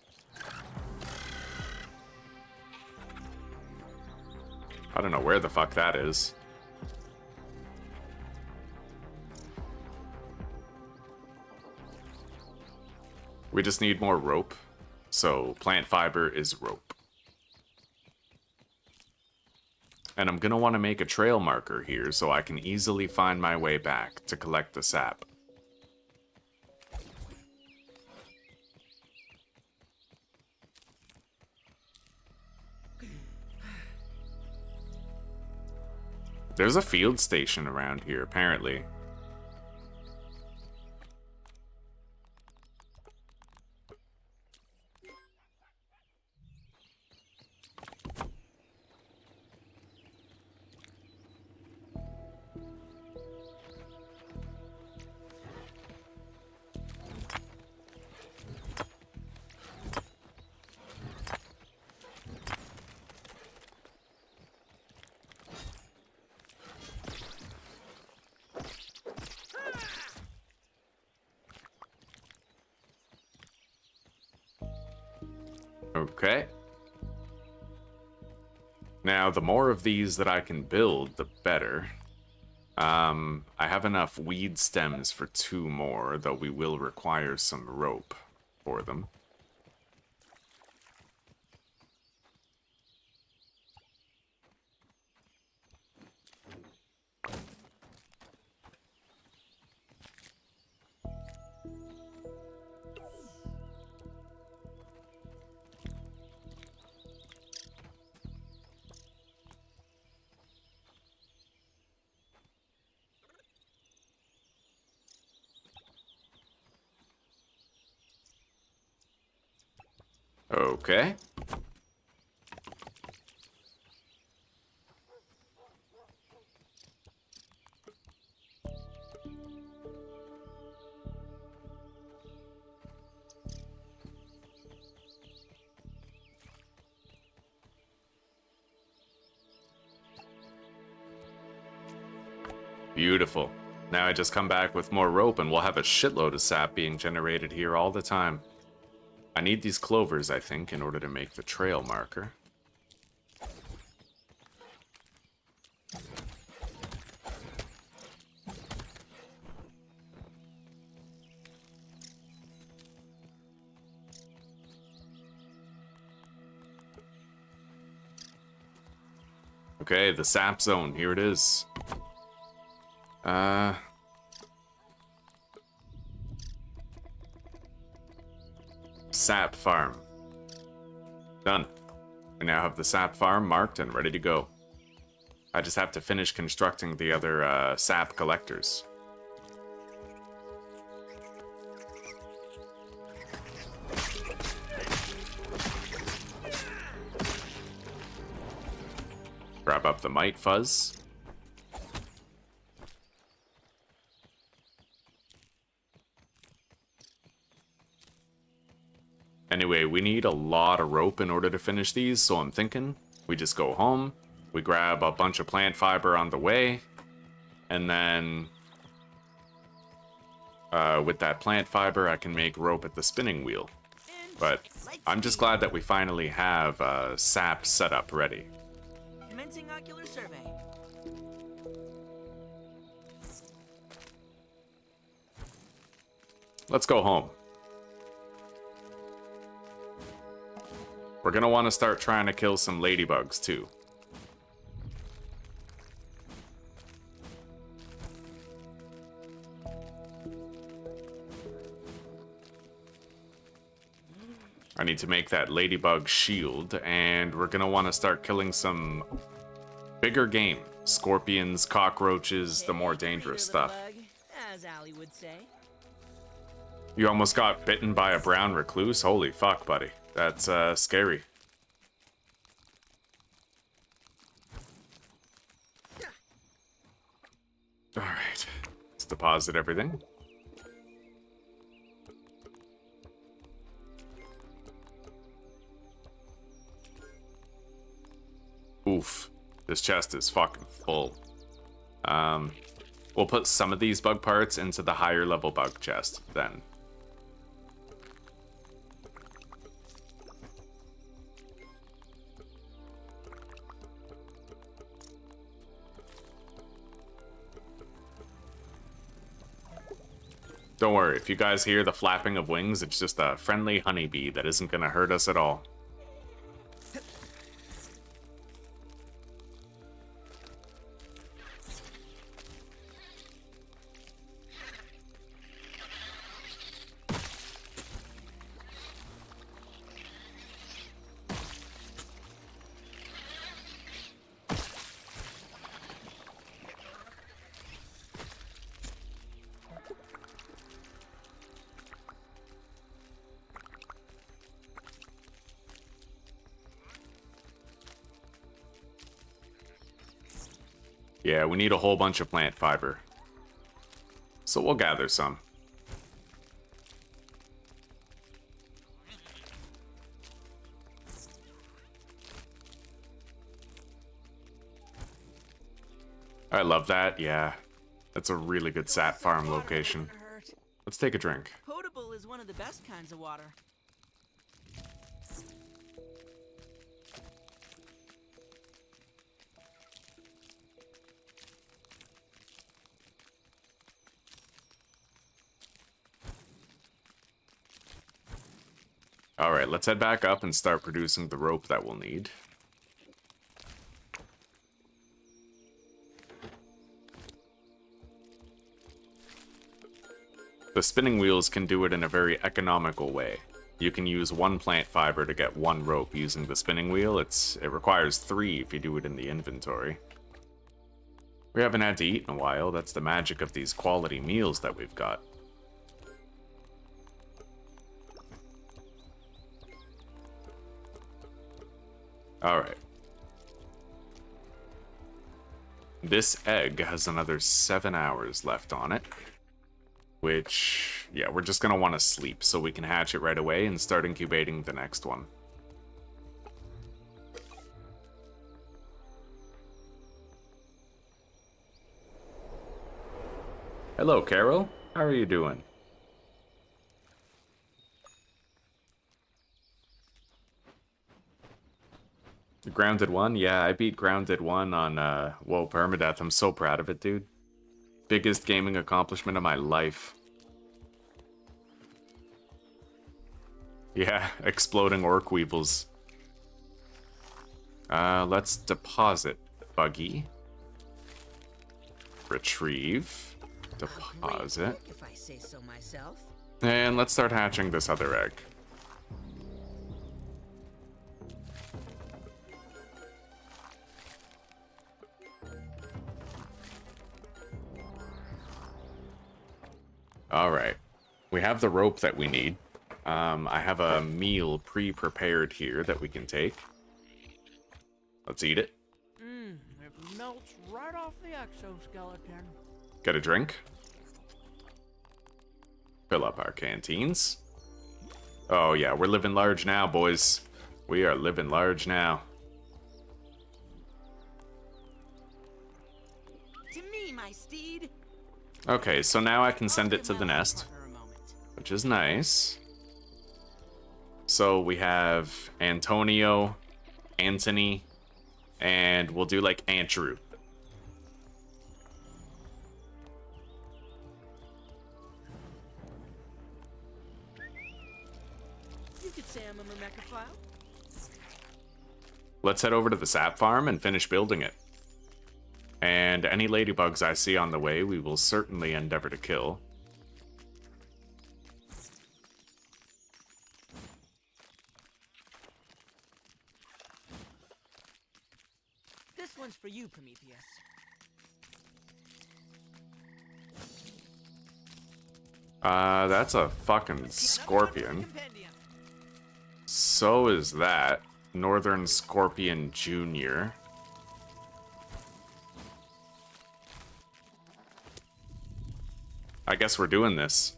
I don't know where the fuck that is. We just need more rope. So plant fiber is rope. And I'm gonna want to make a trail marker here so I can easily find my way back to collect the sap. There's a field station around here, apparently. Okay. Now, the more of these that I can build, the better. I have enough weed stems for 2 more, though we will require some rope for them. Okay. Beautiful. Now I just come back with more rope and we'll have a shitload of sap being generated here all the time. I need these clovers, I think, in order to make the trail marker. Okay, the sap zone, here it is. Sap farm. Done. We now have the sap farm marked and ready to go. I just have to finish constructing the other sap collectors. Grab up the mite fuzz. Anyway, we need a lot of rope in order to finish these, so I'm thinking we just go home, we grab a bunch of plant fiber on the way, and then with that plant fiber I can make rope at the spinning wheel. But I'm just glad that we finally have sap set up ready. Commencing ocular survey. Let's go home. We're gonna want to start trying to kill some ladybugs too. I need to make that ladybug shield, and we're gonna want to start killing some bigger game. Scorpions, cockroaches, the more dangerous stuff. As Allie would say. You almost got bitten by a brown recluse? Holy fuck, buddy. That's scary. Alright. Let's deposit everything. Oof. This chest is fucking full. We'll put some of these bug parts into the higher level bug chest then. Don't worry, if you guys hear the flapping of wings, it's just a friendly honeybee that isn't gonna hurt us at all. Yeah, we need a whole bunch of plant fiber. So we'll gather some. I love that, yeah. That's a really good sap farm location. Let's take a drink. Potable is one of the best kinds of water. Alright, let's head back up and start producing the rope that we'll need. The spinning wheels can do it in a very economical way. You can use one plant fiber to get one rope using the spinning wheel. It requires 3 if you do it in the inventory. We haven't had to eat in a while. That's the magic of these quality meals that we've got. Alright. This egg has another 7 hours left on it. Which, yeah, we're just going to want to sleep so we can hatch it right away and start incubating the next one. Hello, Carol. How are you doing? Grounded 1? Yeah, I beat Grounded 1 on Whoa Permadeath. I'm so proud of it, dude. Biggest gaming accomplishment of my life. Yeah, exploding orc weevils. Let's deposit buggy. Retrieve. Deposit. If I say so myself. And let's start hatching this other egg. Alright. We have the rope that we need. I have a meal pre-prepared here that we can take. Let's eat it. It melts right off the exoskeleton. Get a drink. Fill up our canteens. Oh yeah, we're living large now, boys. We are living large now. To me, my steed. Okay, so now I can send it to the nest, which is nice. So we have Antonio, Anthony, and we'll do like Andrew. You could say I'm a Myrmecophile. Let's head over to the sap farm and finish building it. And any ladybugs I see on the way, we will certainly endeavor to kill. This one's for you, Prometheus. That's a fucking scorpion. So is that. Northern Scorpion Jr. I guess we're doing this.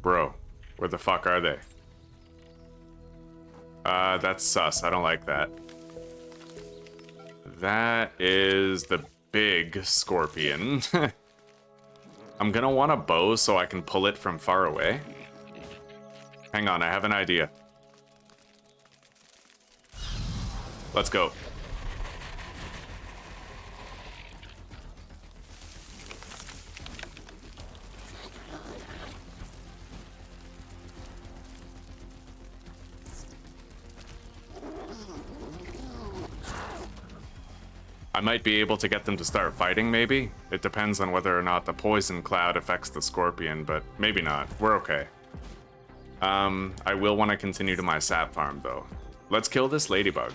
Bro, where the fuck are they? That's sus. I don't like that. That is the big scorpion. I'm gonna want a bow so I can pull it from far away. Hang on, I have an idea. Let's go. I might be able to get them to start fighting, maybe? It depends on whether or not the poison cloud affects the scorpion, but maybe not. We're okay. I will want to continue to my sap farm, though. Let's kill this ladybug.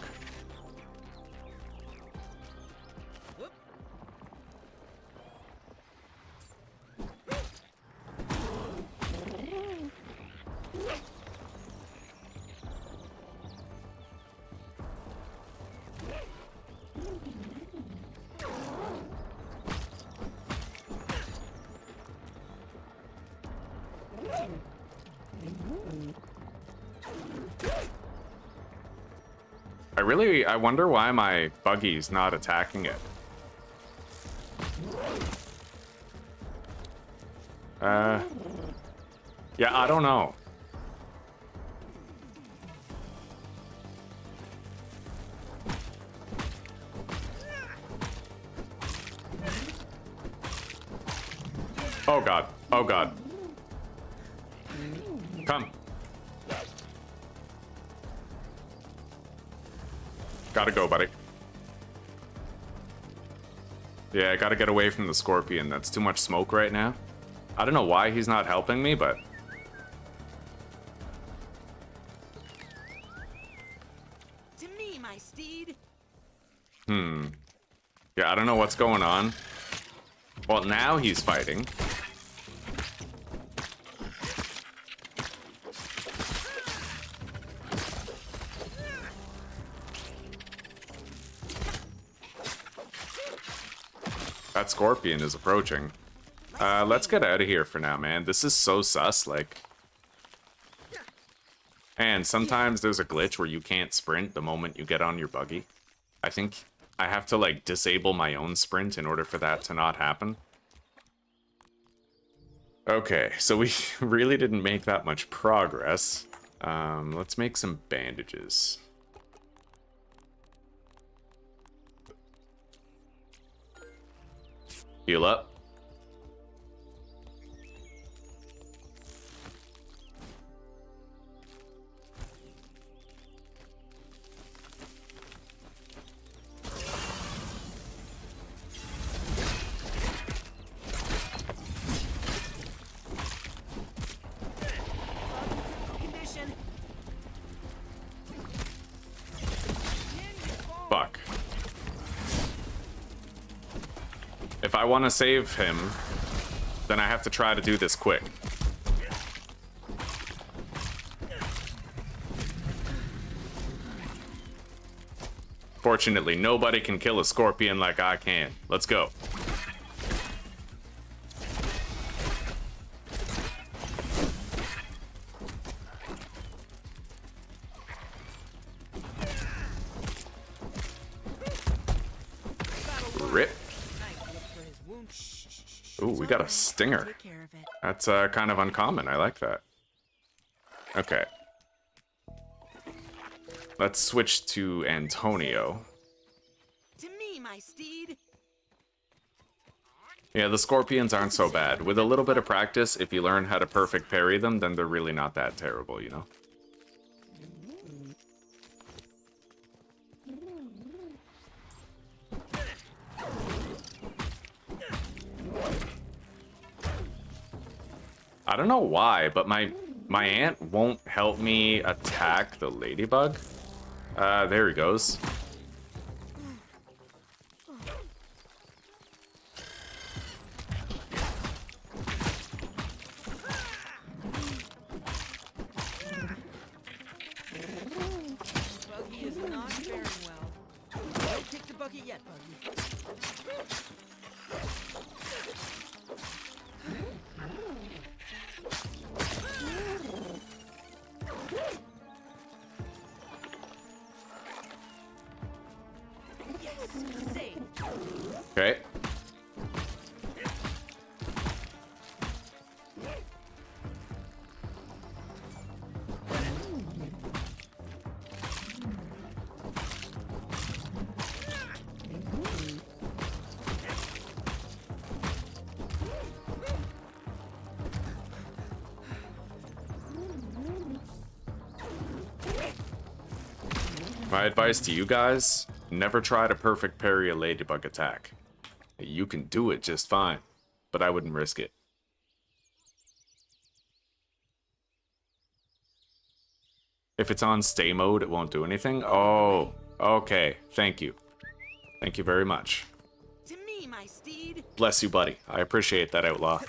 I wonder why my buggy's not attacking it. Yeah, I don't know. Oh god. Oh god. Come. Gotta go, buddy. Yeah, I gotta get away from the scorpion. That's too much smoke right now. I don't know why he's not helping me, but... my steed. Yeah, I don't know what's going on. Well, now he's fighting. That scorpion is approaching. Let's get out of here for now, man. This is so sus, like... And sometimes there's a glitch where you can't sprint the moment you get on your buggy. I think I have to, like, disable my own sprint in order for that to not happen. Okay, so we really didn't make that much progress. Let's make some bandages. Heal up. Condition. Fuck. If I want to save him, then I have to try to do this quick. Fortunately, nobody can kill a scorpion like I can. Let's go. Rip. Ooh, we got a stinger. That's kind of uncommon. I like that. Okay. Let's switch to Antonio. To me, my steed. Yeah, the scorpions aren't so bad. With a little bit of practice, if you learn how to perfect parry them, then they're really not that terrible, you know? I don't know why, but my aunt won't help me attack the ladybug. There he goes. Buggy is not faring well. Don't kick the buggy yet, Buggy. Okay. My advice to you guys, never try to perfect parry a ladybug attack. You can do it just fine, but I wouldn't risk it. If it's on stay mode, it won't do anything? Oh, okay. Thank you. Thank you very much. To me, my steed. Bless you, buddy. I appreciate that, outlaw.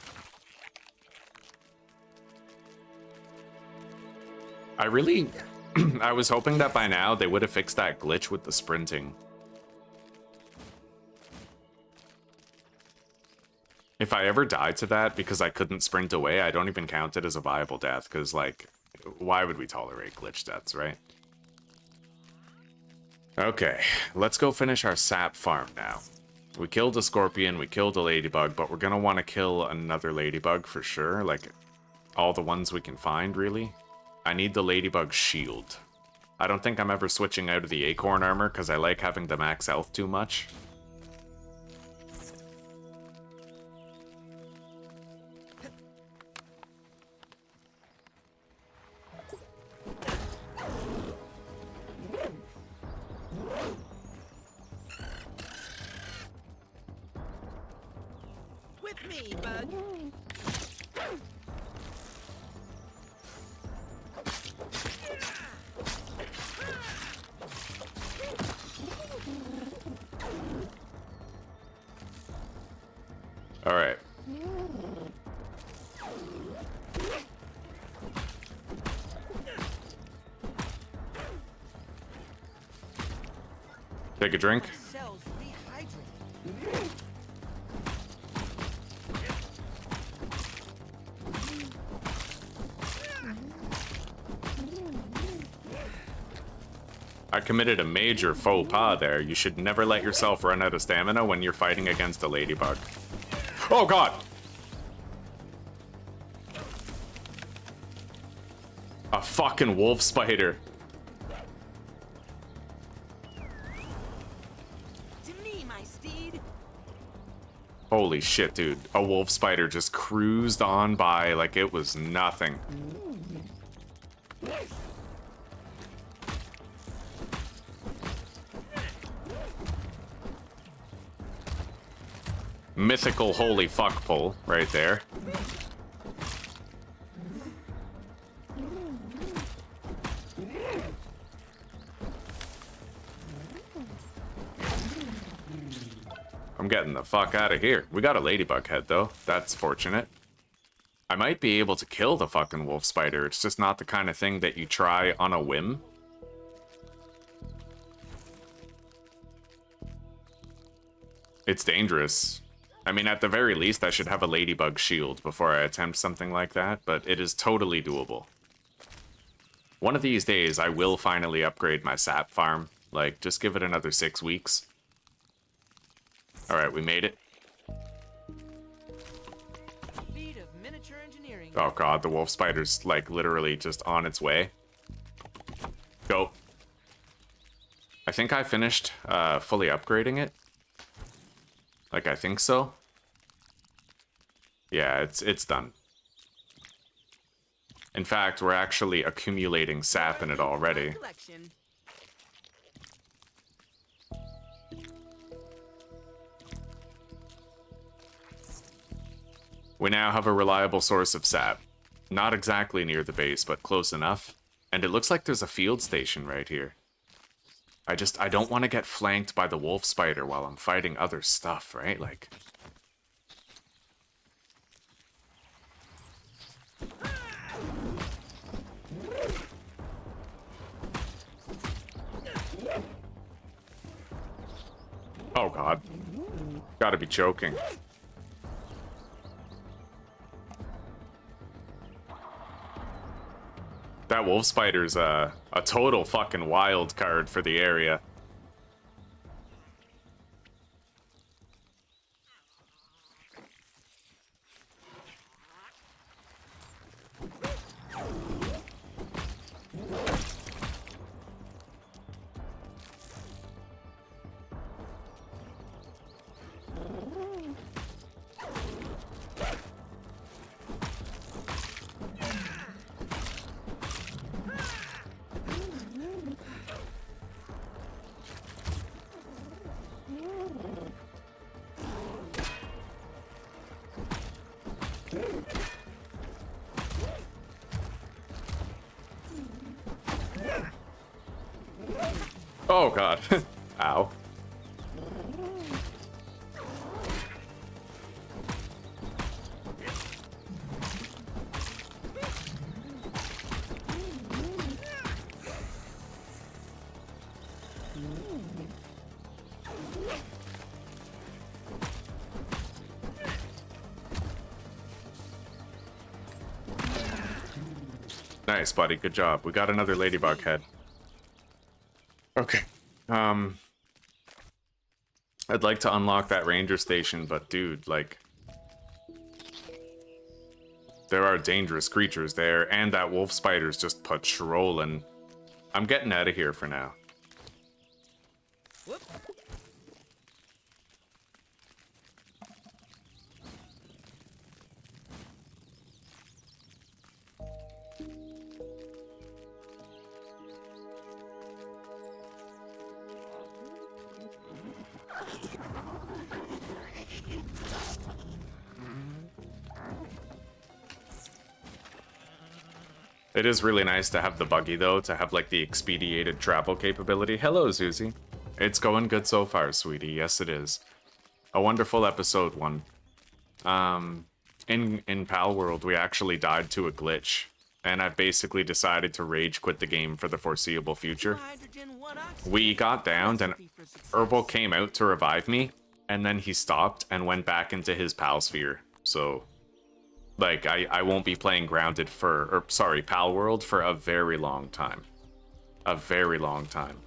I was hoping that by now they would have fixed that glitch with the sprinting. If I ever die to that because I couldn't sprint away, I don't even count it as a viable death, because, like, why would we tolerate glitch deaths, right? Okay, let's go finish our sap farm now. We killed a scorpion, we killed a ladybug, but we're gonna want to kill another ladybug for sure, like, all the ones we can find, really. I need the ladybug shield. I don't think I'm ever switching out of the acorn armor, because I like having the max health too much. With me, bug. Alright. Take a drink. Cells rehydrate. I committed a major faux pas there. You should never let yourself run out of stamina when you're fighting against a ladybug. Oh god! A fucking wolf spider. To me, my steed. Holy shit, dude. A wolf spider just cruised on by like it was nothing. Mythical holy fuck pull right there. I'm getting the fuck out of here. We got a ladybug head though. That's fortunate. I might be able to kill the fucking wolf spider. It's just not the kind of thing that you try on a whim. It's dangerous. I mean, at the very least, I should have a ladybug shield before I attempt something like that, but it is totally doable. One of these days, I will finally upgrade my sap farm. Like, just give it another 6 weeks. Alright, we made it. Feat of miniature engineering. Oh god, the wolf spider's, like, literally just on its way. Go. I think I finished fully upgrading it. Like, I think so. Yeah, it's done. In fact, we're actually accumulating sap in it already. Collection. We now have a reliable source of sap. Not exactly near the base, but close enough. And it looks like there's a field station right here. I don't want to get flanked by the wolf spider while I'm fighting other stuff, right? Like... Oh god. Gotta be joking. That wolf spider's a total fucking wild card for the area. Oh god. Ow. Nice, buddy. Good job. We got another ladybug head. Okay. I'd like to unlock that ranger station, but dude, like... there are dangerous creatures there, and that wolf spider's just patrolling. I'm getting out of here for now. Whoop. It is really nice to have the buggy, though, to have, like, the expedited travel capability. Hello, Zuzi. It's going good so far, sweetie. Yes, it is. A wonderful episode 1. In Pal World, we actually died to a glitch, and I've basically decided to rage quit the game for the foreseeable future. We got downed, and Herbal came out to revive me, and then he stopped and went back into his pal sphere. So, like, I won't be playing Grounded Pal World for a very long time. A very long time.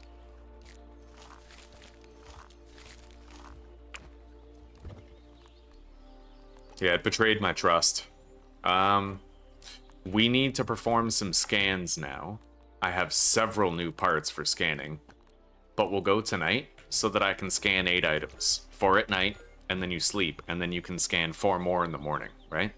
Yeah, it betrayed my trust. We need to perform some scans now. I have several new parts for scanning, but we'll go tonight so that I can scan 8 items. 4 at night, and then you sleep, and then you can scan 4 more in the morning, right?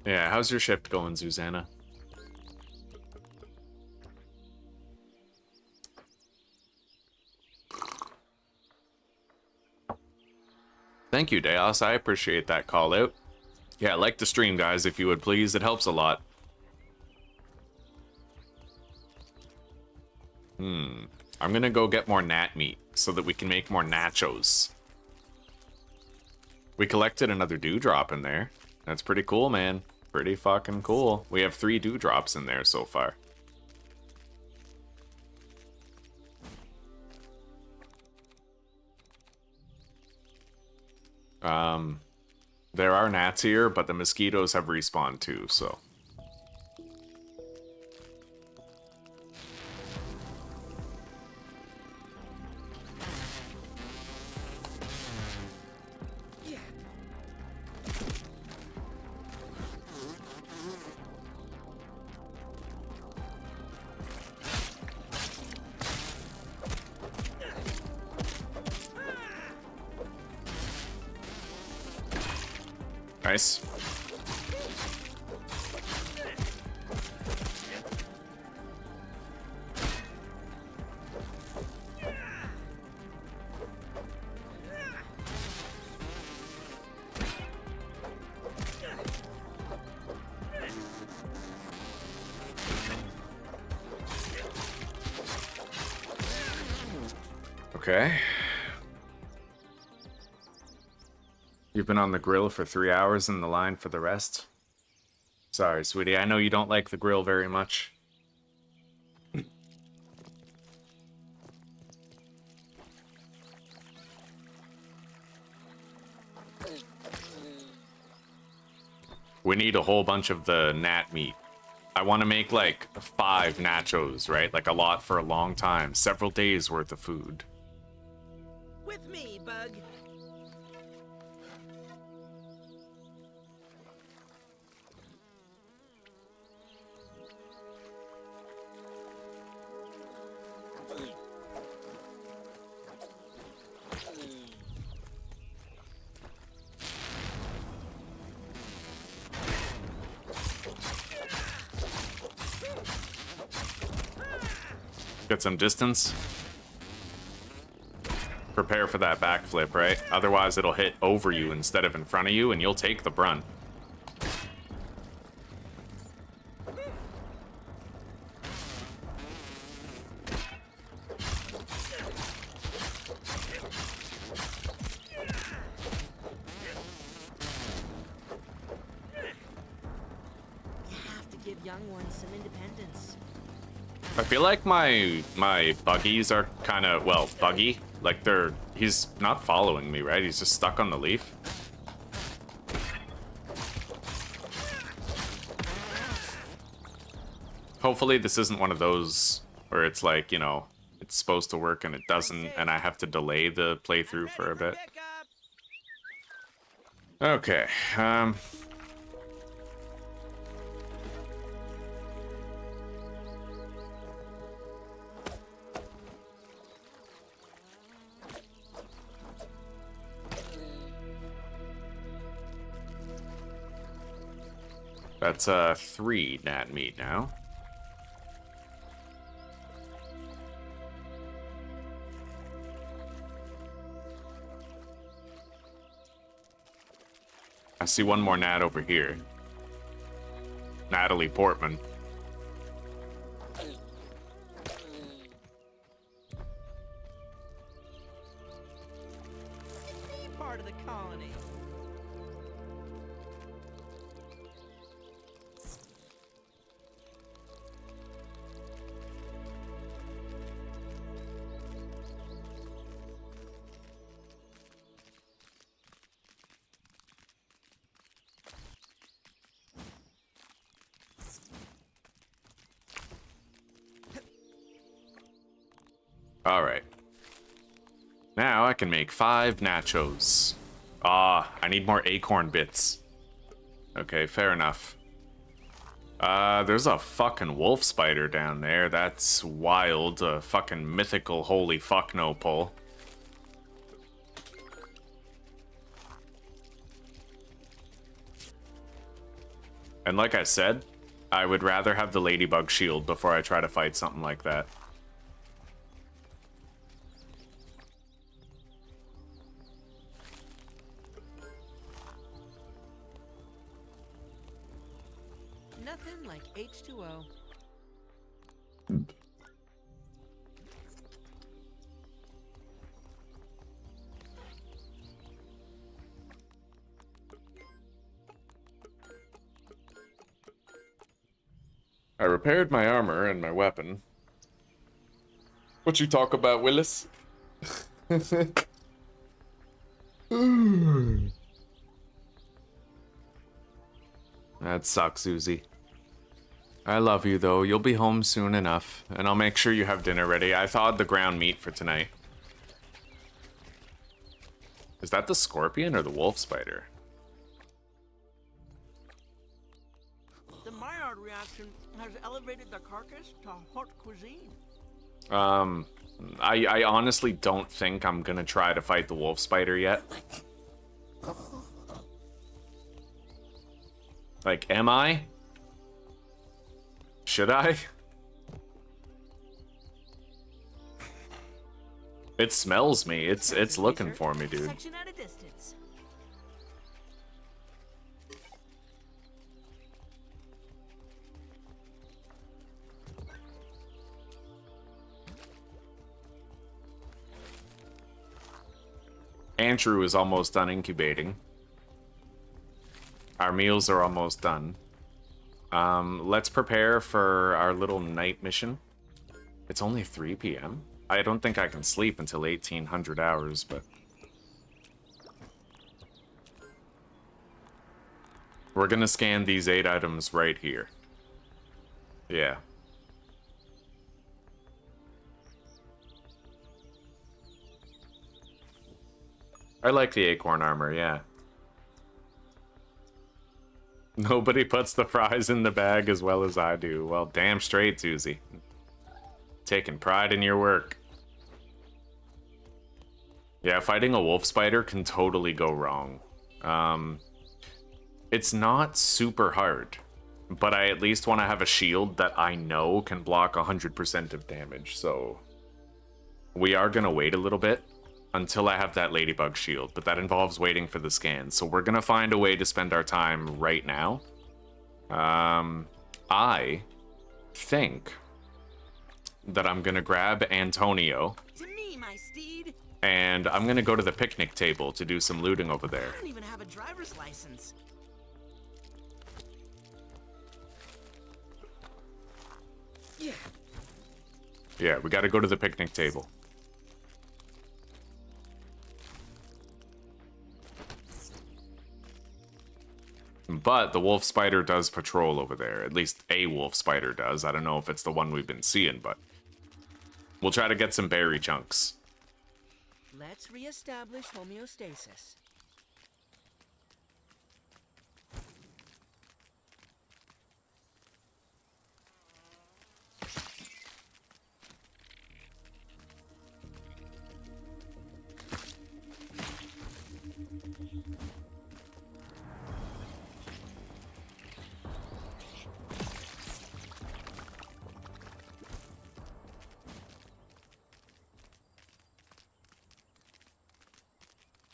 Yeah, how's your shift going, Susanna? Thank you, Deos. I appreciate that call out. Yeah, like the stream, guys, if you would please. It helps a lot. I'm gonna go get more nat meat so that we can make more nachos. We collected another dewdrop in there. That's pretty cool, man. Pretty fucking cool. We have 3 dewdrops in there so far. There are gnats here, but the mosquitoes have respawned too, so. Nice. Okay. You've been on the grill for 3 hours and the line for the rest? Sorry, sweetie. I know you don't like the grill very much. We need a whole bunch of the gnat meat. I want to make like 5 nachos, right? Like a lot for a long time. Several days worth of food. With me, Bug. Get some distance. Prepare for that backflip, right? Otherwise it'll hit over you instead of in front of you and you'll take the brunt. You have to give young ones some independence. I feel like my buggies are kind of, well, buggy. Like he's not following me, right? He's just stuck on the leaf. Hopefully this isn't one of those where it's like, you know, it's supposed to work and it doesn't, and I have to delay the playthrough for a bit. Okay, that's 3 nat meat now. I see one more Nat over here. Natalie Portman. Part of the colony. Alright. Now I can make 5 nachos. Ah, I need more acorn bits. Okay, fair enough. There's a fucking wolf spider down there. That's wild. A fucking mythical holy fuck no pull. And like I said, I would rather have the ladybug shield before I try to fight something like that. Nothing like H2O. I repaired my armor and my weapon. What you talk about, Willis? That sucks, Uzi. I love you, though. You'll be home soon enough, and I'll make sure you have dinner ready. I thawed the ground meat for tonight. Is that the scorpion or the wolf spider? The Maillard reaction has elevated the carcass to haute cuisine. I honestly don't think I'm gonna try to fight the wolf spider yet. Like, am I? Should I? It smells me. It's looking for me, dude. Section at a distance. Andrew is almost done incubating. Our meals are almost done. Let's prepare for our little night mission. It's only 3 p.m. I don't think I can sleep until 1800 hours, but... We're gonna scan these 8 items right here. Yeah. I like the acorn armor, yeah. Nobody puts the fries in the bag as well as I do. Well, damn straight, Susie. Taking pride in your work. Yeah, fighting a wolf spider can totally go wrong. It's not super hard, but I at least want to have a shield that I know can block 100% of damage, so... We are gonna wait a little bit until I have that ladybug shield, but that involves waiting for the scan, so we're gonna find a way to spend our time right now. I think that I'm gonna grab Antonio, To me, my steed. and I'm gonna go to the picnic table to do some looting over I there. don't even have a driver's license. Yeah. Yeah, we gotta go to the picnic table. But the wolf spider does patrol over there. At least a wolf spider does. I don't know if it's the one we've been seeing, but... We'll try to get some berry chunks. Let's reestablish homeostasis.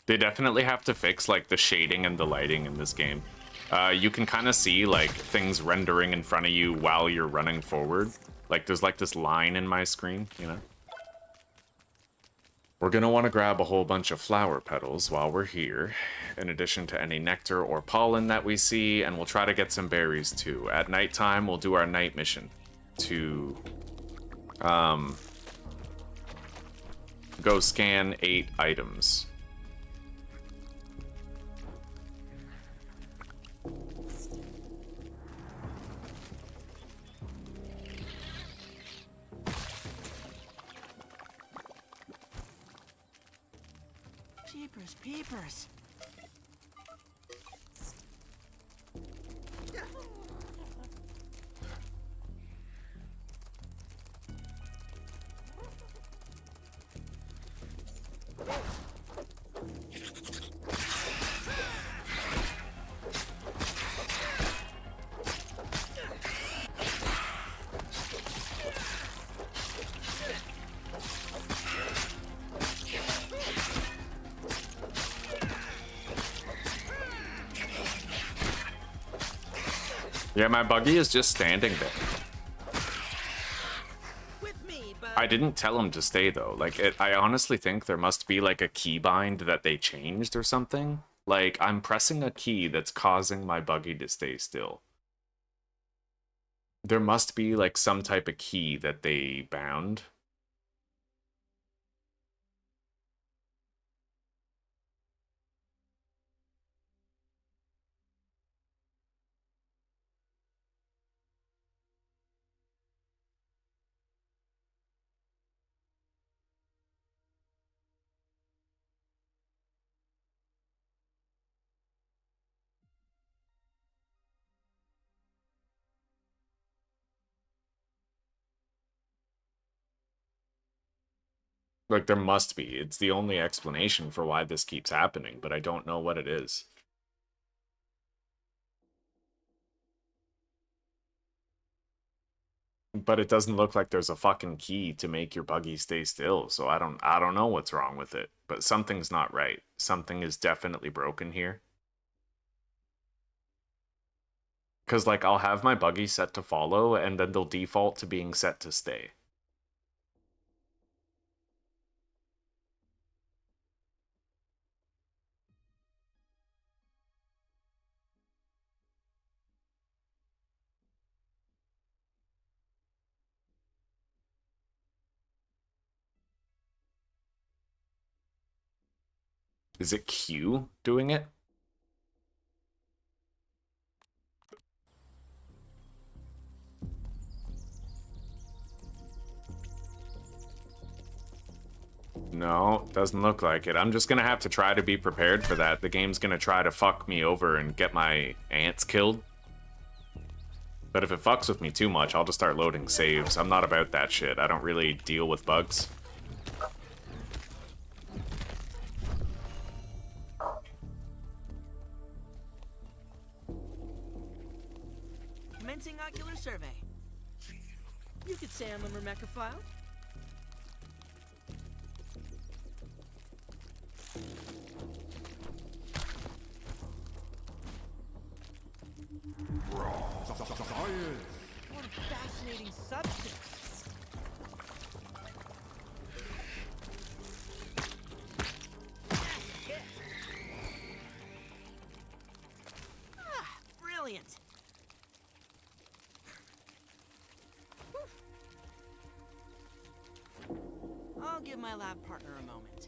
They definitely have to fix like the shading and the lighting in this game. You can kind of see like things rendering in front of you while you're running forward. Like there's like this line in my screen, you know? We're gonna want to grab a whole bunch of flower petals while we're here, in addition to any nectar or pollen that we see, and we'll try to get some berries too. At nighttime, we'll do our night mission to go scan 8 items. Jeepers, peepers. Yeah, my buggy is just standing there. I didn't tell him to stay though. Like, I honestly think there must be like a keybind that they changed or something. Like, I'm pressing a key that's causing my buggy to stay still. There must be like some type of key that they bound. Like, there must be. It's the only explanation for why this keeps happening, but I don't know what it is. But it doesn't look like there's a fucking key to make your buggy stay still, so I don't know what's wrong with it. But something's not right. Something is definitely broken here. Because, like, I'll have my buggy set to follow, and then they'll default to being set to stay. Is it Q doing it? No, doesn't look like it. I'm just gonna have to try to be prepared for that. The game's gonna try to fuck me over and get my ants killed. But if it fucks with me too much, I'll just start loading saves. I'm not about that shit. I don't really deal with bugs. Commencing ocular survey. You could say I'm a Myrmecophile. What a fascinating substance. Brilliant. I'll give my lab partner a moment.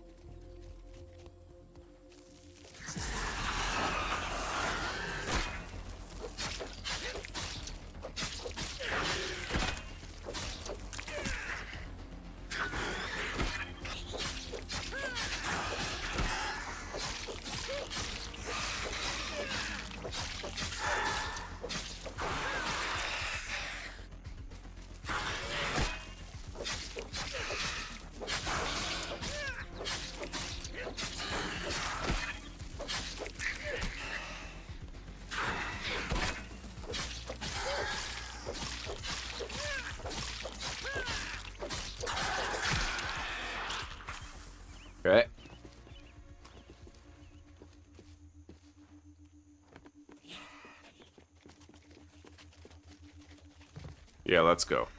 Okay. let's go.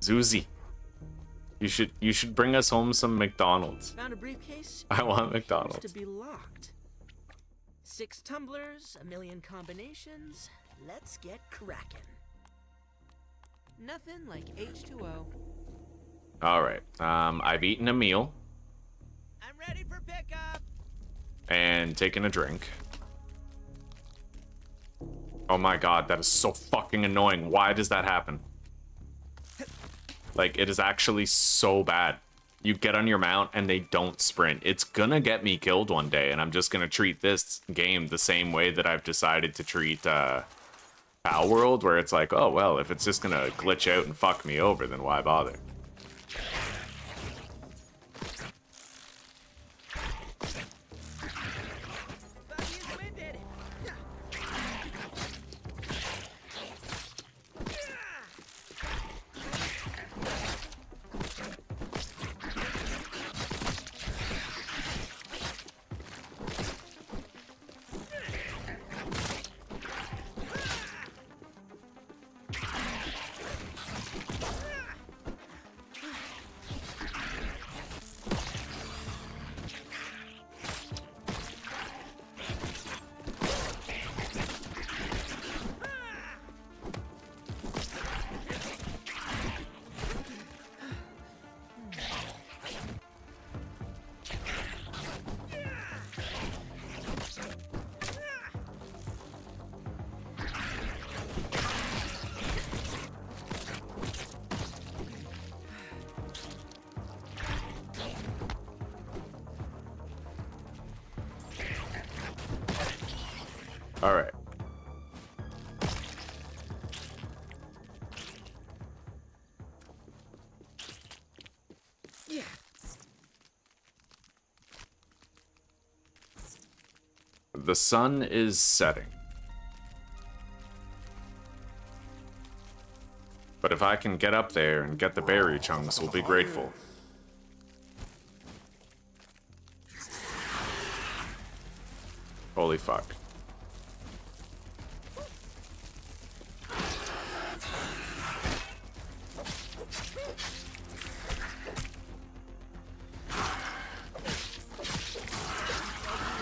Zuzi, you should bring us home some McDonald's. Found a briefcase. I want It McDonald's. appears to be locked. 6 tumblers, a million combinations. Let's get cracking. Nothing like H2O. All right. I've eaten a meal I'm ready for pickup. and taken a drink. Oh my god, that is so fucking annoying. Why does that happen? Like, it is actually so bad. You get on your mount and they don't sprint. It's gonna get me killed one day, and I'm just gonna treat this game the same way that I've decided to treat Pal World, where it's like, oh well, if it's just gonna glitch out and fuck me over, then why bother? Buggy is winded. All right. Yeah. The sun is setting. But if I can get up there and get the berry chunks, we'll be grateful. Holy fuck.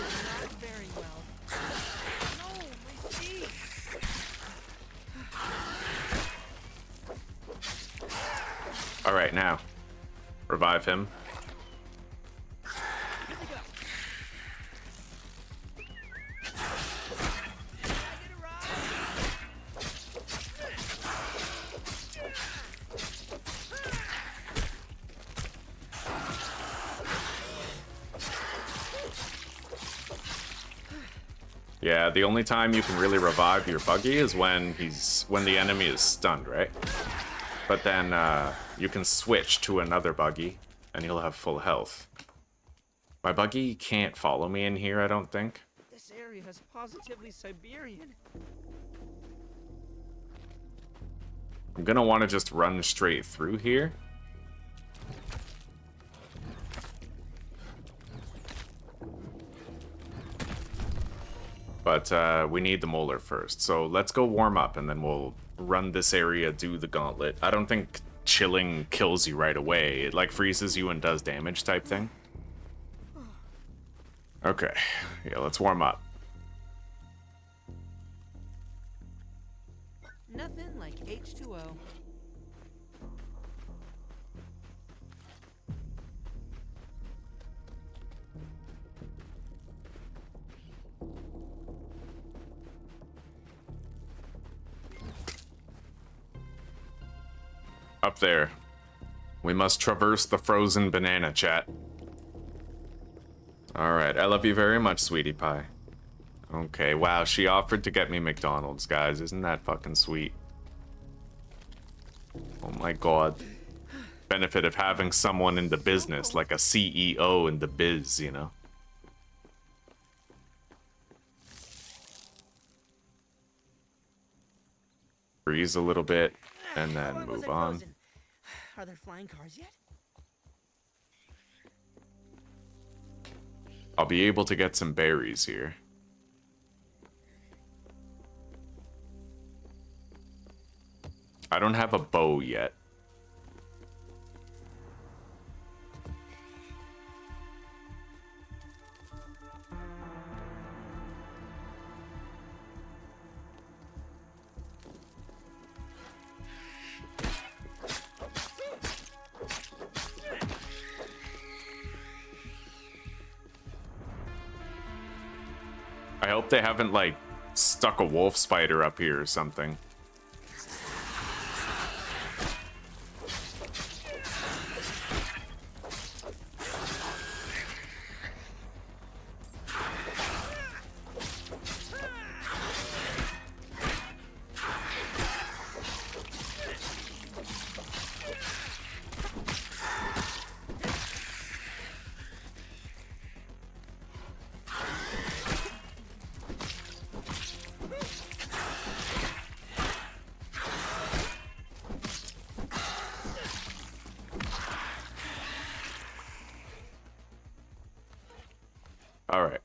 Not very well. No, my feet. All right, now. Revive him. Here we go. Get a ride. Yeah, the only time you can really revive your buggy is when the enemy is stunned, right? But then you can switch to another buggy and he'll have full health. My buggy can't follow me in here, I don't think. This area is positively Siberian. I'm gonna want to just run straight through here. But we need the molar first, so let's go warm up and then we'll run this area, do the gauntlet. I don't think chilling kills you right away. It like freezes you and does damage type thing. Okay, yeah, let's warm up. Nothing like H2O. Up there. We must traverse the frozen banana, chat. Alright, I love you very much, sweetie pie. Okay, wow, she offered to get me McDonald's, guys. Isn't that fucking sweet? Oh my god. Benefit of having someone in the business, like a CEO in the biz, you know? freeze a little bit, and How then long was move I on. frozen? Are there flying cars yet? I'll be able to get some berries here. I don't have a bow yet. I hope they haven't, like, stuck a wolf spider up here or something. Alright.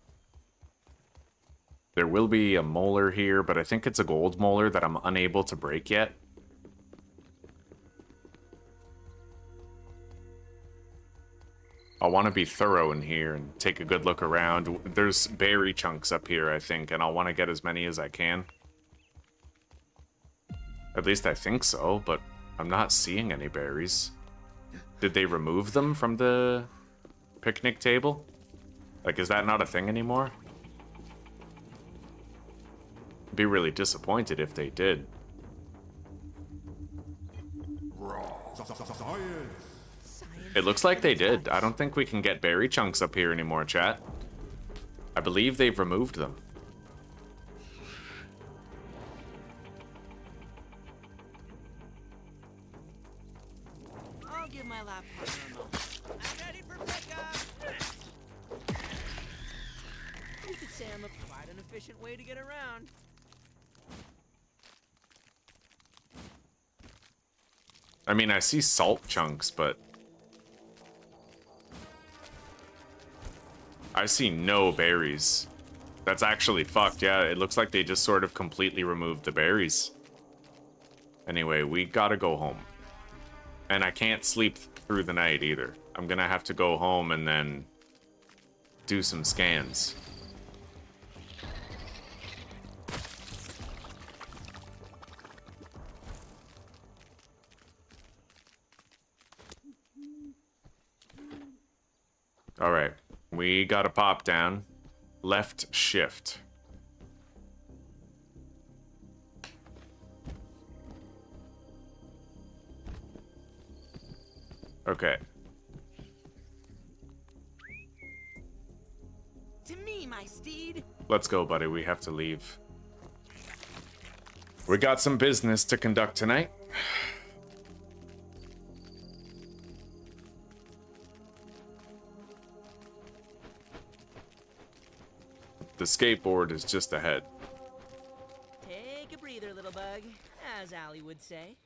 There will be a molar here, but I think it's a gold molar that I'm unable to break yet. I want to be thorough in here and take a good look around. There's berry chunks up here, I think, and I'll want to get as many as I can. At least I think so, but I'm not seeing any berries. Did they remove them from the picnic table? Like, is that not a thing anymore? I'd be really disappointed if they did. It looks like they did. I don't think we can get berry chunks up here anymore, chat. I believe they've removed them. I'll give my lap partner a moment. I'm ready for pickup! You could say I'm quite an efficient way to get around. I mean, I see salt chunks, but I see no berries. That's actually fucked. Yeah, it looks like they just sort of completely removed the berries. Anyway, we gotta go home. And I can't sleep through the night either. I'm gonna have to go home and then do some scans. All right, we got to pop down. Left shift. Okay. To me, my steed. Let's go, buddy. We have to leave. We got some business to conduct tonight. The skateboard is just ahead. Take a breather, little bug, as Allie would say.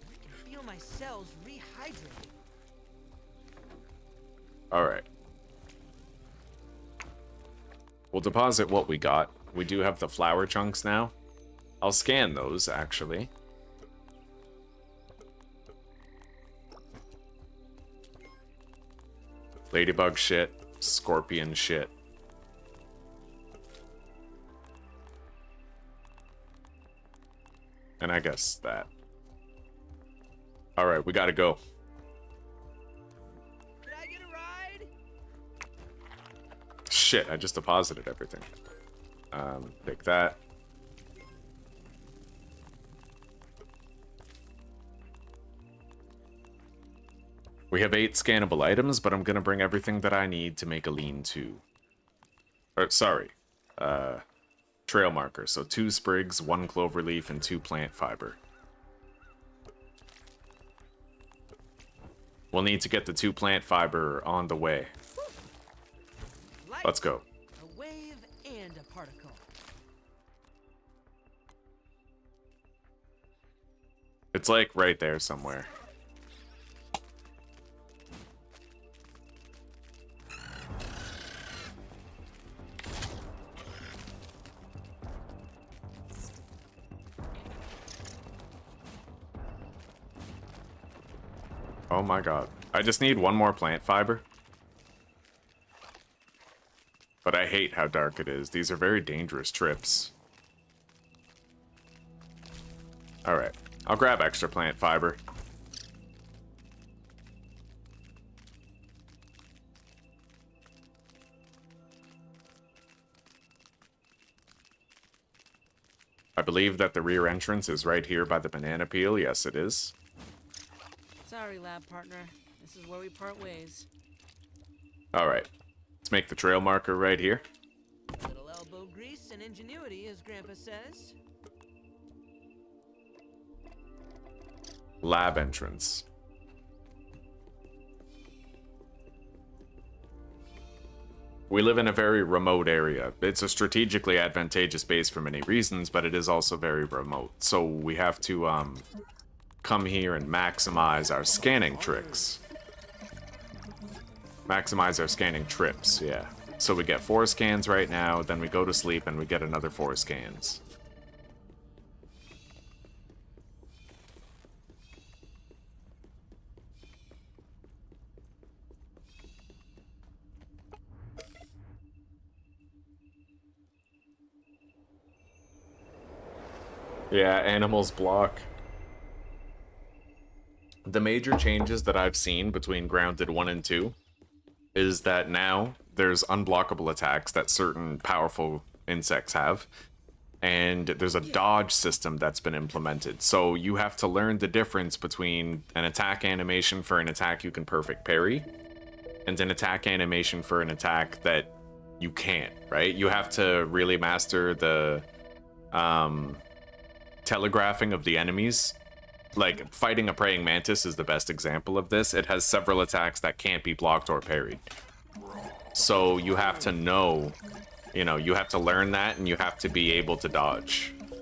I can feel my cells rehydrating. All right. We'll deposit what we got. We do have the flower chunks now. I'll scan those, actually. Ladybug shit. Scorpion shit. And I guess that. Alright, we gotta go. Could I get a ride? Shit, I just deposited everything. Take that. We have 8 scannable items, but I'm gonna bring everything that I need to make a lean-to. Or, sorry. trail marker. So 2 sprigs, 1 clover leaf, and 2 plant fiber. We'll need to get the 2 plant fiber on the way. Let's go. A wave and a particle. It's like right there somewhere. Oh my god. I just need 1 more plant fiber. But I hate how dark it is. These are very dangerous trips. Alright. I'll grab extra plant fiber. I believe that the rear entrance is right here by the banana peel. Yes, it is. Sorry, lab partner. This is where we part ways. Alright. Let's make the trail marker right here. Little elbow grease and ingenuity, as Grandpa says. Lab entrance. We live in a very remote area. It's a strategically advantageous base for many reasons, but it is also very remote. So we have to come here and maximize our scanning tricks. Maximize our scanning trips, yeah. So we get 4 scans right now, then we go to sleep and we get another 4 scans. Yeah, animals block. The major changes that I've seen between Grounded 1 and 2 is that now there's unblockable attacks that certain powerful insects have, and there's a dodge system that's been implemented. So you have to learn the difference between an attack animation for an attack you can perfect parry, and an attack animation for an attack that you can't, right? You have to really master the telegraphing of the enemies. Like, fighting a praying mantis is the best example of this. It has several attacks that can't be blocked or parried. So you have to know, you know, you have to learn that, and you have to be able to dodge. Gosh,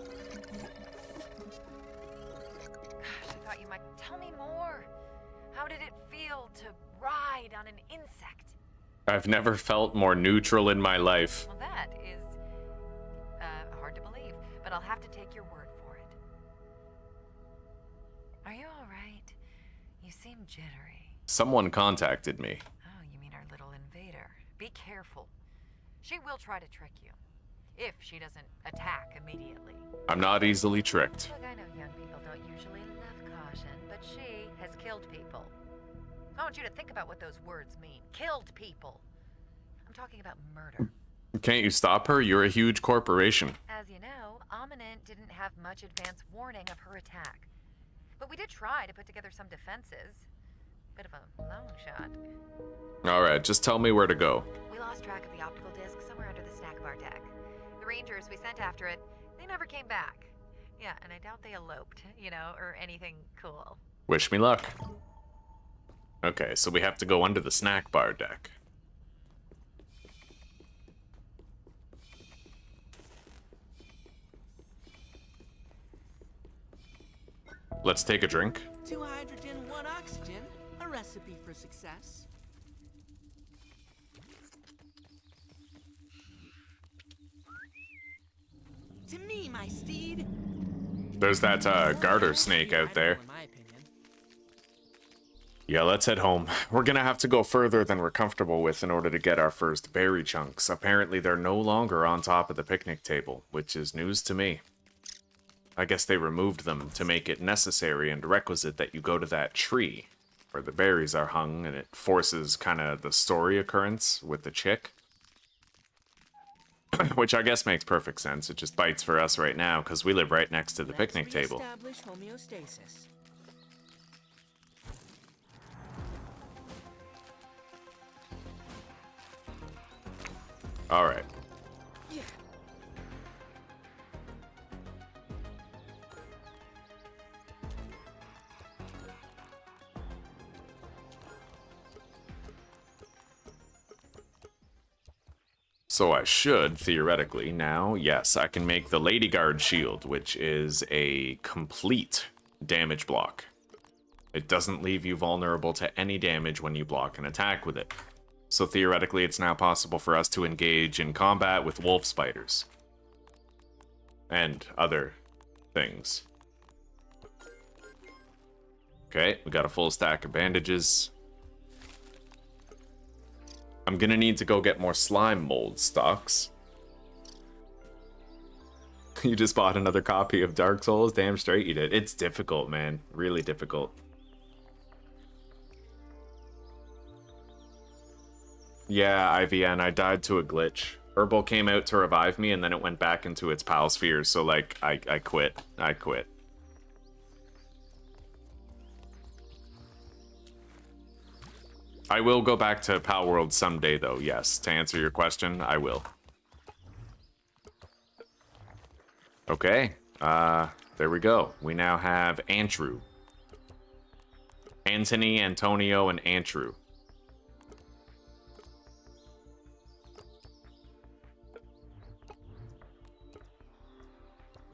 I thought you might tell me more. How did it feel to ride on an insect? I've never felt more neutral in my life. Well, that is hard to believe, but I'll have to take your word for it. Are you all right? You seem jittery. Someone contacted me. Oh, you mean our little invader. Be careful. She will try to trick you, if she doesn't attack immediately. I'm not easily tricked. Look, I know young people don't usually love caution, but she has killed people. I want you to think about what those words mean. Killed people. I'm talking about murder. Can't you stop her? You're a huge corporation. As you know, Ominent didn't have much advance warning of her attack. But we did try to put together some defenses. Bit of a long shot. Alright, just tell me where to go. We lost track of the optical disc somewhere under the snack bar deck. The rangers we sent after it, they never came back. Yeah, and I doubt they eloped, you know, or anything cool. Wish me luck. Okay, so we have to go under the snack bar deck. Let's take a drink. 2 hydrogen, 1 oxygen. A recipe for success. To me, my steed. There's that garter snake out there. In my opinion. Yeah, let's head home. We're gonna have to go further than we're comfortable with in order to get our first berry chunks. Apparently they're no longer on top of the picnic table, which is news to me. I guess they removed them to make it necessary and requisite that you go to that tree where the berries are hung, and it forces kind of the story occurrence with the chick. Which I guess makes perfect sense. It just bites for us right now because we live right next to the picnic table. Establish homeostasis. Alright. Yeah. So I should, theoretically, now, yes, I can make the Lady Guard shield, which is a complete damage block. It doesn't leave you vulnerable to any damage when you block an attack with it. So theoretically, it's now possible for us to engage in combat with wolf spiders. And other things. Okay, we got a full stack of bandages. I'm gonna need to go get more slime mold stocks. You just bought another copy of Dark Souls? Damn straight you did. It's difficult, man. Really difficult. Yeah, IVN, I died to a glitch. Herbal came out to revive me, and then it went back into its pal sphere, so, like, I quit. I quit. I will go back to Pal World someday, though, yes. To answer your question, I will. Okay, there we go. We now have Antru. Anthony, Antonio, and Antru.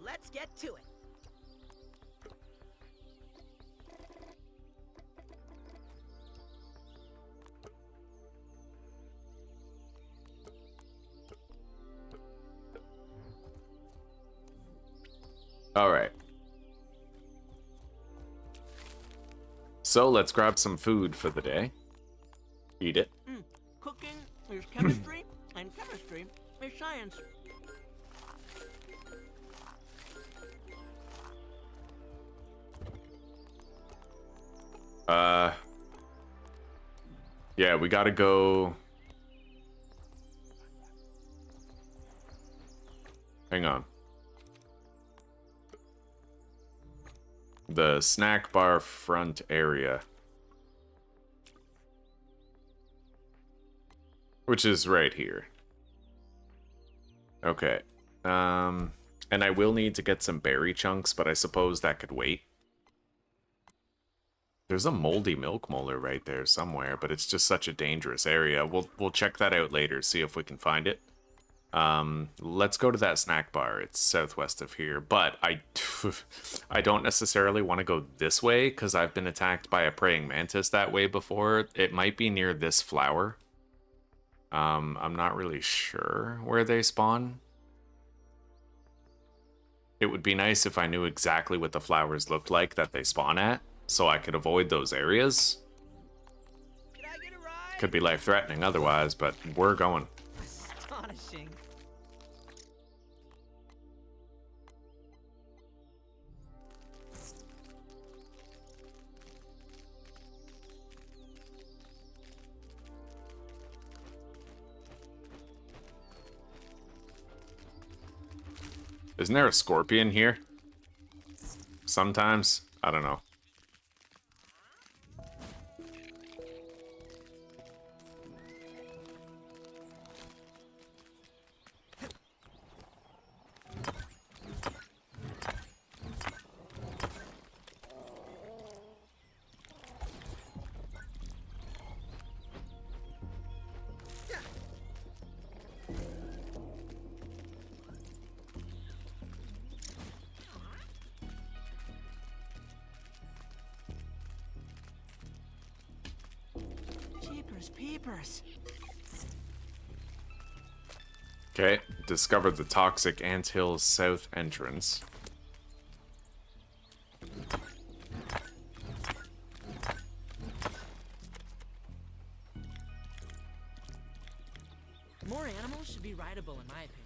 Let's get to it. All right. So let's grab some food for the day. Eat it. Cooking is chemistry, and chemistry is science. Yeah, we gotta go. Hang on. The snack bar front area. Which is right here. Okay. And I will need to get some berry chunks, but I suppose that could wait. There's a moldy milk molar right there somewhere, but it's just such a dangerous area. We'll check that out later, see if we can find it. Let's go to that snack bar. It's southwest of here, but I don't necessarily want to go this way because I've been attacked by a praying mantis that way before. It might be near this flower. I'm not really sure where they spawn. It would be nice if I knew exactly what the flowers looked like that they spawn at, so I could avoid those areas. Did I get a ride? Could be life-threatening otherwise, but we're going. Astonishing. Isn't there a scorpion here? Sometimes? I don't know. Peepers. Okay, discovered the toxic anthill south entrance. More animals should be rideable, in my opinion.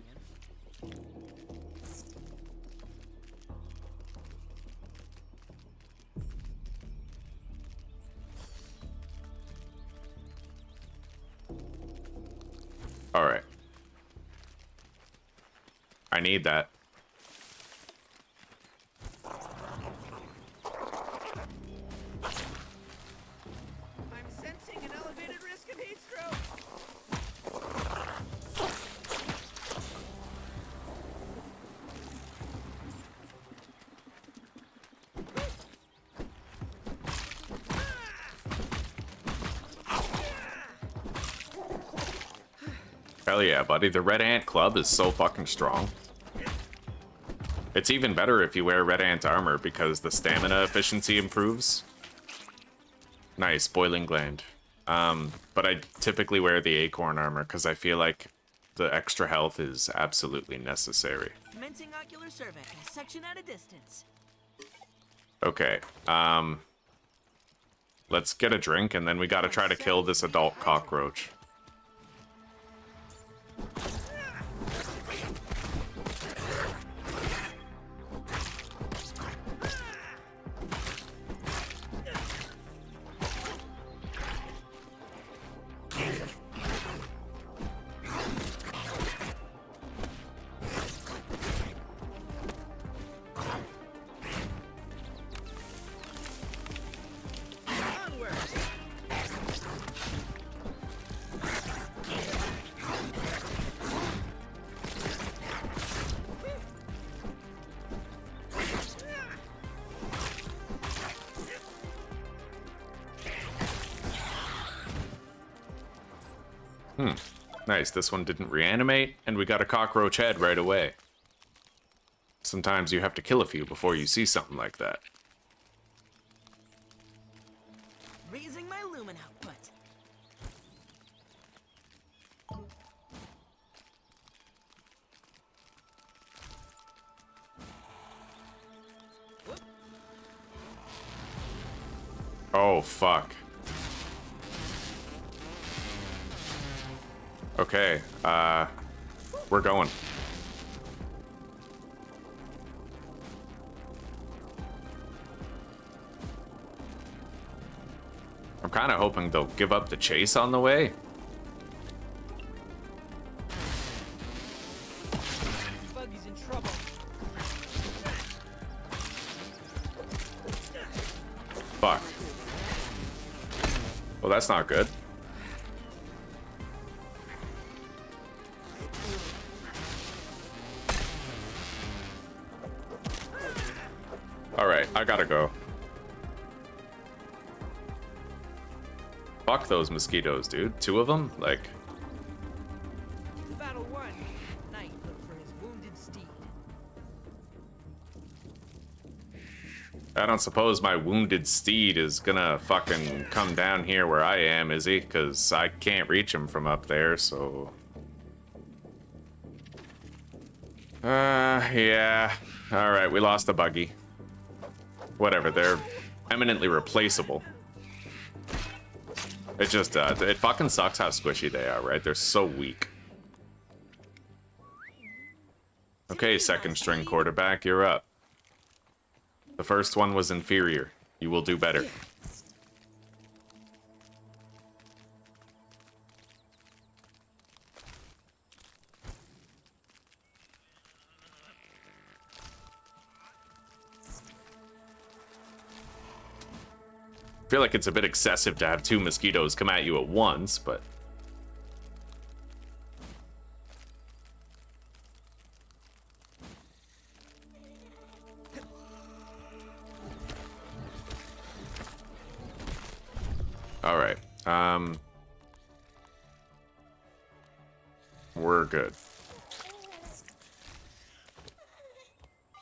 All right. I need that. I'm sensing an elevated risk of heat stroke. Hell yeah, buddy. The Red Ant Club is so fucking strong. It's even better if you wear Red Ant armor because the stamina efficiency improves. Nice, Boiling Gland. But I typically wear the Acorn armor because I feel like the extra health is absolutely necessary. Commencing ocular survey. Section at a distance. Okay, let's get a drink and then we gotta try to kill this adult cockroach. Nice, this one didn't reanimate, and we got a cockroach head right away. Sometimes you have to kill a few before you see something like that. Raising my lumen output. Oh, fuck. Okay, we're going. I'm kind of hoping they'll give up the chase on the way. Buggy's in trouble. Fuck. Well, that's not good. Alright, I gotta go. Fuck those mosquitoes, dude. 2 of them? Like... Battle 1. Knight look for his wounded steed. I don't suppose my wounded steed is gonna fucking come down here where I am, is he? Because I can't reach him from up there, so... yeah. Alright, we lost the buggy. Whatever, they're eminently replaceable. It just, it fucking sucks how squishy they are, right? They're so weak. Okay, second string quarterback, you're up. The first one was inferior. You will do better. I feel like it's a bit excessive to have 2 mosquitoes come at you at once, but... Alright, we're good.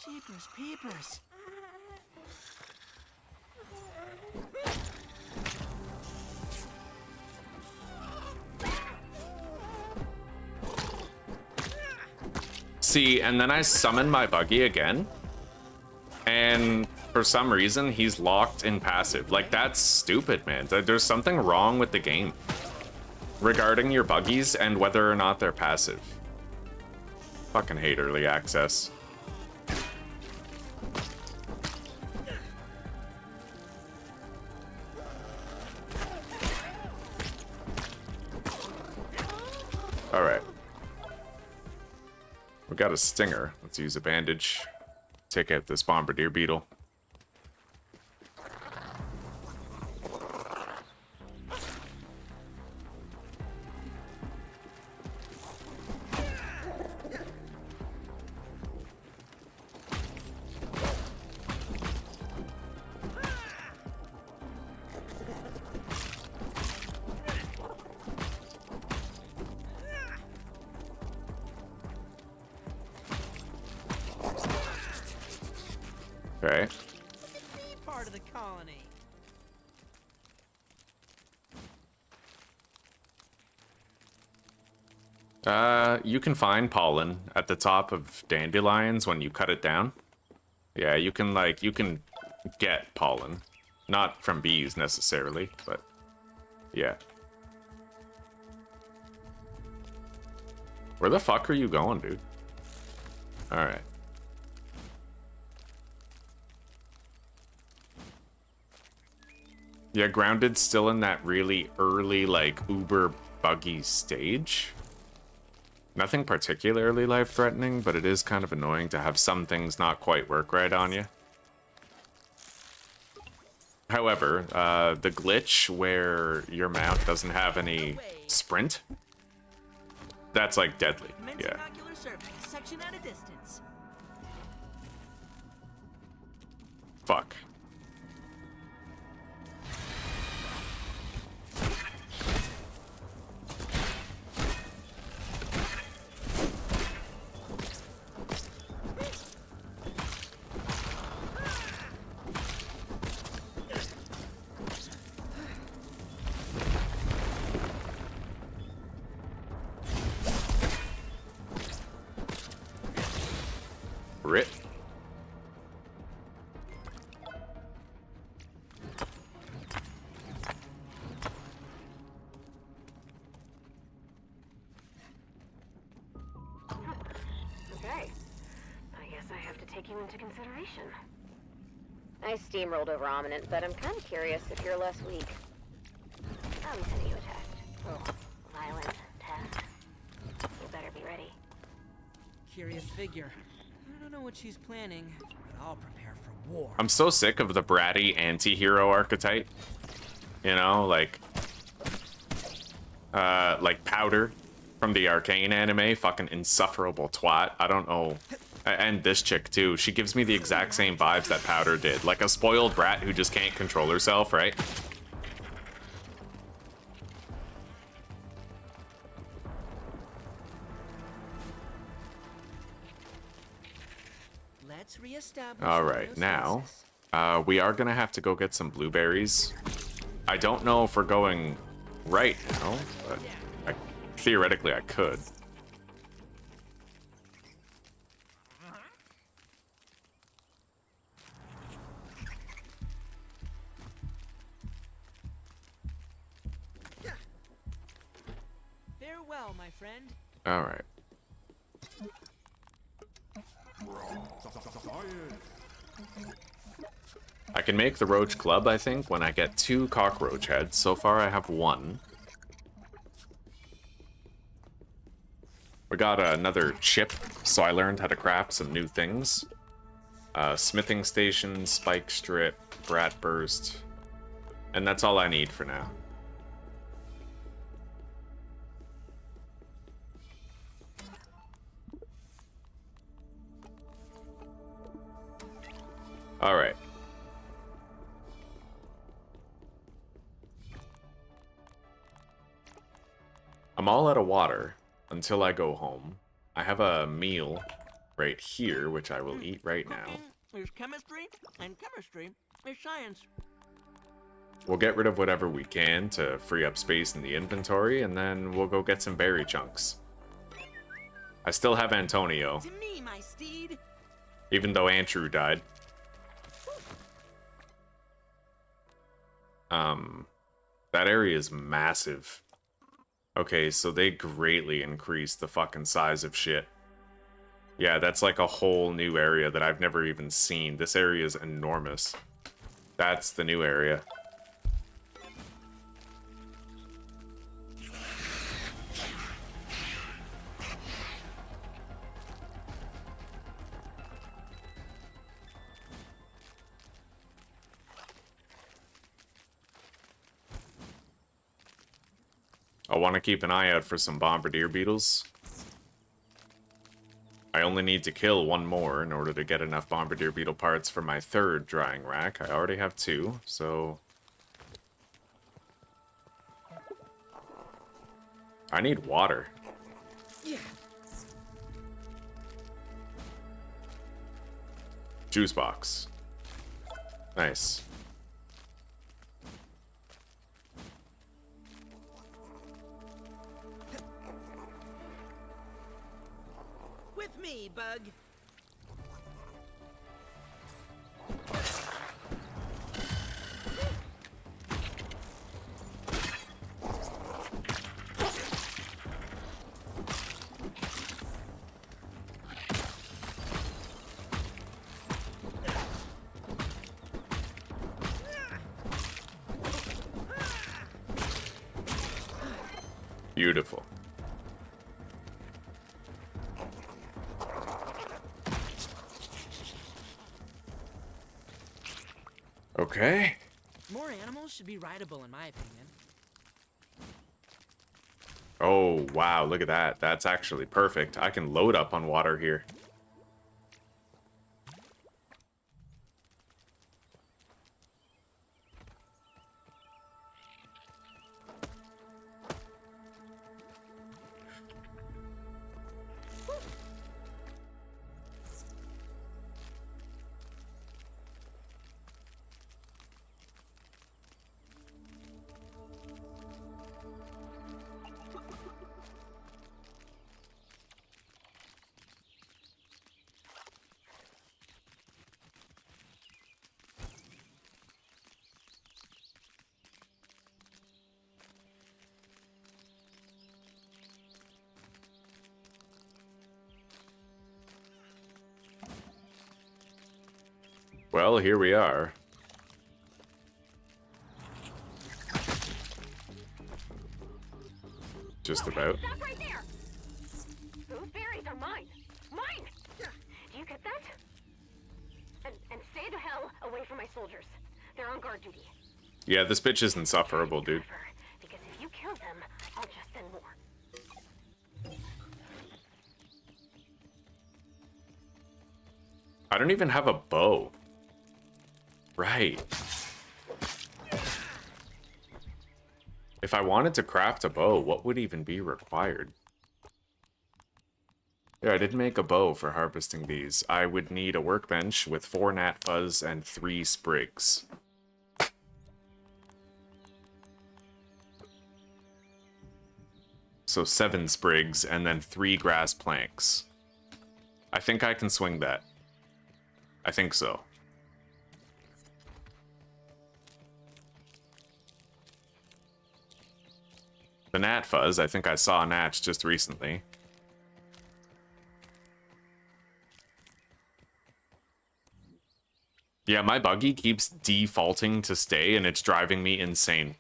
Jeepers peepers. See, and then I summon my buggy again, and for some reason he's locked in passive. Like, that's stupid, man. There's something wrong with the game regarding your buggies and whether or not they're passive. Fucking hate early access. Alright. We got a stinger. Let's use a bandage. Take out this bombardier beetle. Okay. Part of the colony. You can find pollen at the top of dandelions when you cut it down. Yeah, you can get pollen. Not from bees necessarily, but yeah. Where the fuck are you going, dude? Alright. Yeah, Grounded's still in that really early, like, uber buggy stage. Nothing particularly life-threatening, but it is kind of annoying to have some things not quite work right on you. However, the glitch where your mount doesn't have any sprint, that's like deadly. Yeah. Section at a distance. Fuck. Rip. Okay. I guess I have to take you into consideration. I steamrolled over Ominent, but I'm kind of curious if you're less weak. I'm sending you a test. Oh, violent test. You better be ready. Curious figure. I don't know what she's planning, but I'll prepare for war. I'm so sick of the bratty anti-hero archetype. You know, like Powder from the Arcane anime, fucking insufferable twat. I don't know. And this chick too. She gives me the exact same vibes that Powder did. Like a spoiled brat who just can't control herself, right? Let's reestablish. All right, now we are gonna have to go get some blueberries. I don't know if we're going right now, but theoretically I could. Farewell, my friend. All right. I can make the roach club, I think, when I get 2 cockroach heads. So far I have 1. We got another chip, so I learned how to craft some new things. Smithing station, spike strip, brat burst. And that's all I need for now. All right. I'm all out of water until I go home. I have a meal right here, which I will eat right now. There's chemistry, and chemistry is science. We'll get rid of whatever we can to free up space in the inventory, and then we'll go get some berry chunks. I still have Antonio, To me, my steed. even though Andrew died. That area is massive. Okay, so they greatly increased the fucking size of shit. Yeah, that's like a whole new area that I've never even seen. This area is enormous. That's the new area. I want to keep an eye out for some bombardier beetles. I only need to kill 1 more in order to get enough bombardier beetle parts for my 3rd drying rack. I already have 2, so... I need water. Yeah. Juice box. Nice. With me, Bug. Beautiful. Okay. More animals should be rideable, in my opinion. Oh, wow, look at that. That's actually perfect. I can load up on water here. Well, here we are. Just about. Stop right there! Those berries are mine! Mine! Do you get that? And stay the hell away from my soldiers. They're on guard duty. Yeah, this bitch is insufferable, dude. Because if you kill them, I'll just send more. I don't even have a bow. Right. If I wanted to craft a bow, what would even be required? Yeah, I did make a bow for harvesting these. I would need a workbench with 4 gnat fuzz and 3 sprigs. So 7 sprigs and then 3 grass planks. I think I can swing that. I think so. The gnat fuzz, I think I saw gnats just recently. Yeah, my buggy keeps defaulting to stay and it's driving me insane.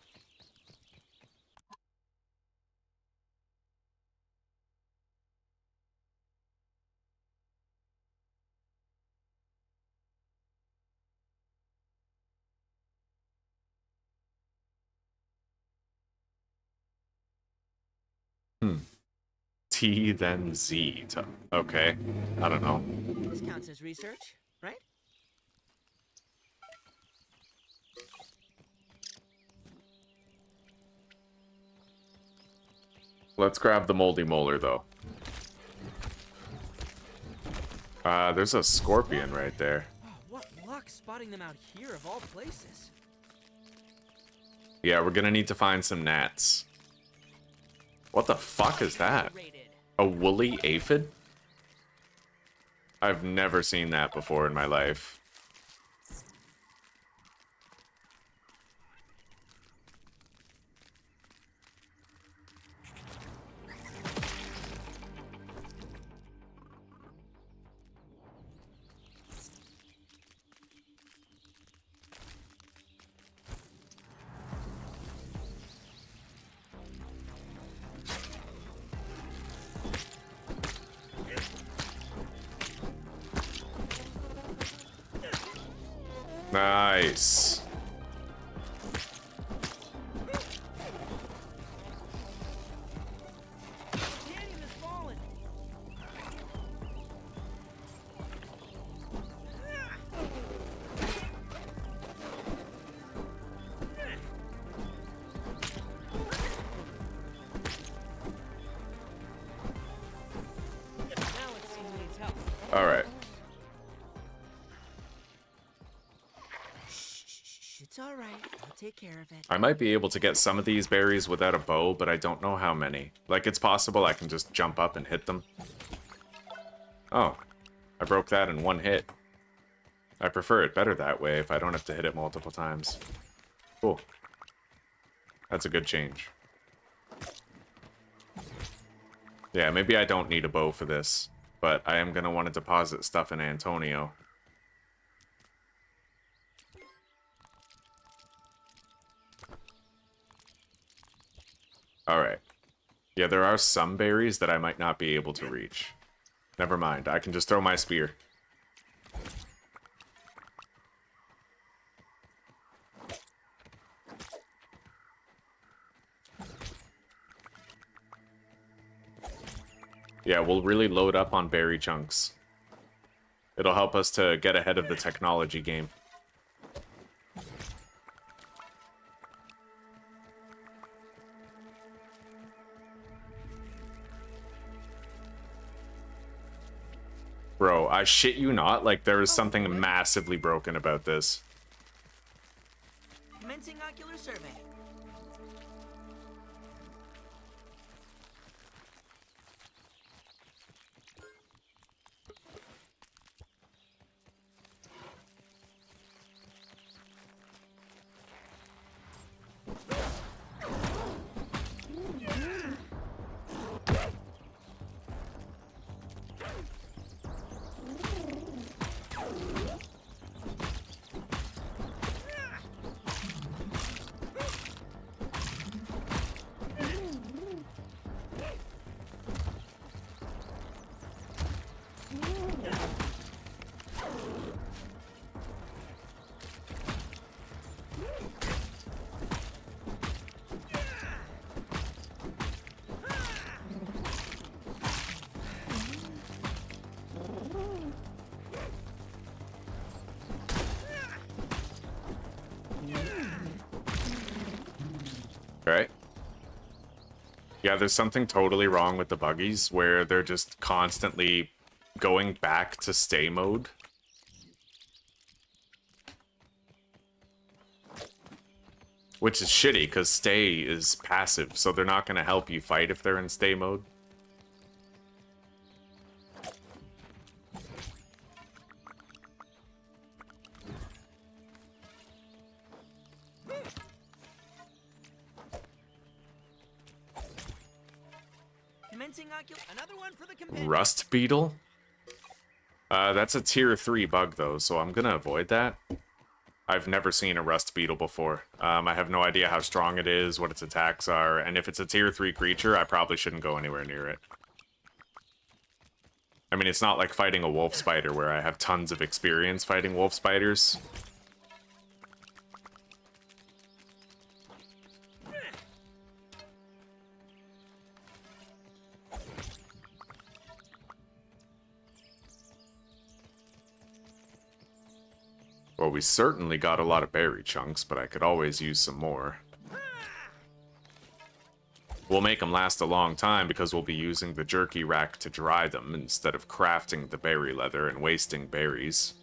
T then Z. Okay. I don't know. This counts as research, right? Let's grab the moldy molar, though. There's a scorpion right there. Oh, what luck spotting them out here of all places. Yeah, we're gonna need to find some gnats. What the fuck is that? A woolly aphid? I've never seen that before in my life. Nice. Canyon has fallen. Now let's see who needs help. All right. It's alright. I'll take care of it. I might be able to get some of these berries without a bow, but I don't know how many. Like, it's possible I can just jump up and hit them. Oh, I broke that in one hit. I prefer it better that way if I don't have to hit it multiple times. Cool. That's a good change. Yeah, maybe I don't need a bow for this, but I am going to want to deposit stuff in Antonio. Alright. Yeah, there are some berries that I might not be able to reach. Never mind, I can just throw my spear. Yeah, we'll really load up on berry chunks. It'll help us to get ahead of the technology game. Bro, I shit you not, like there is something massively broken about this. Commencing ocular survey. Right? Yeah, there's something totally wrong with the buggies where they're just constantly going back to stay mode. Which is shitty, because stay is passive, so they're not going to help you fight if they're in stay mode. Commencing ocular. Another one for the companion. Rust beetle? That's a tier 3 bug, though, so I'm gonna avoid that. I've never seen a rust beetle before. I have no idea how strong it is, what its attacks are, and if it's a tier 3 creature, I probably shouldn't go anywhere near it. I mean, it's not like fighting a wolf spider where I have tons of experience fighting wolf spiders. Well, we certainly got a lot of berry chunks, but I could always use some more. We'll make them last a long time because we'll be using the jerky rack to dry them instead of crafting the berry leather and wasting berries.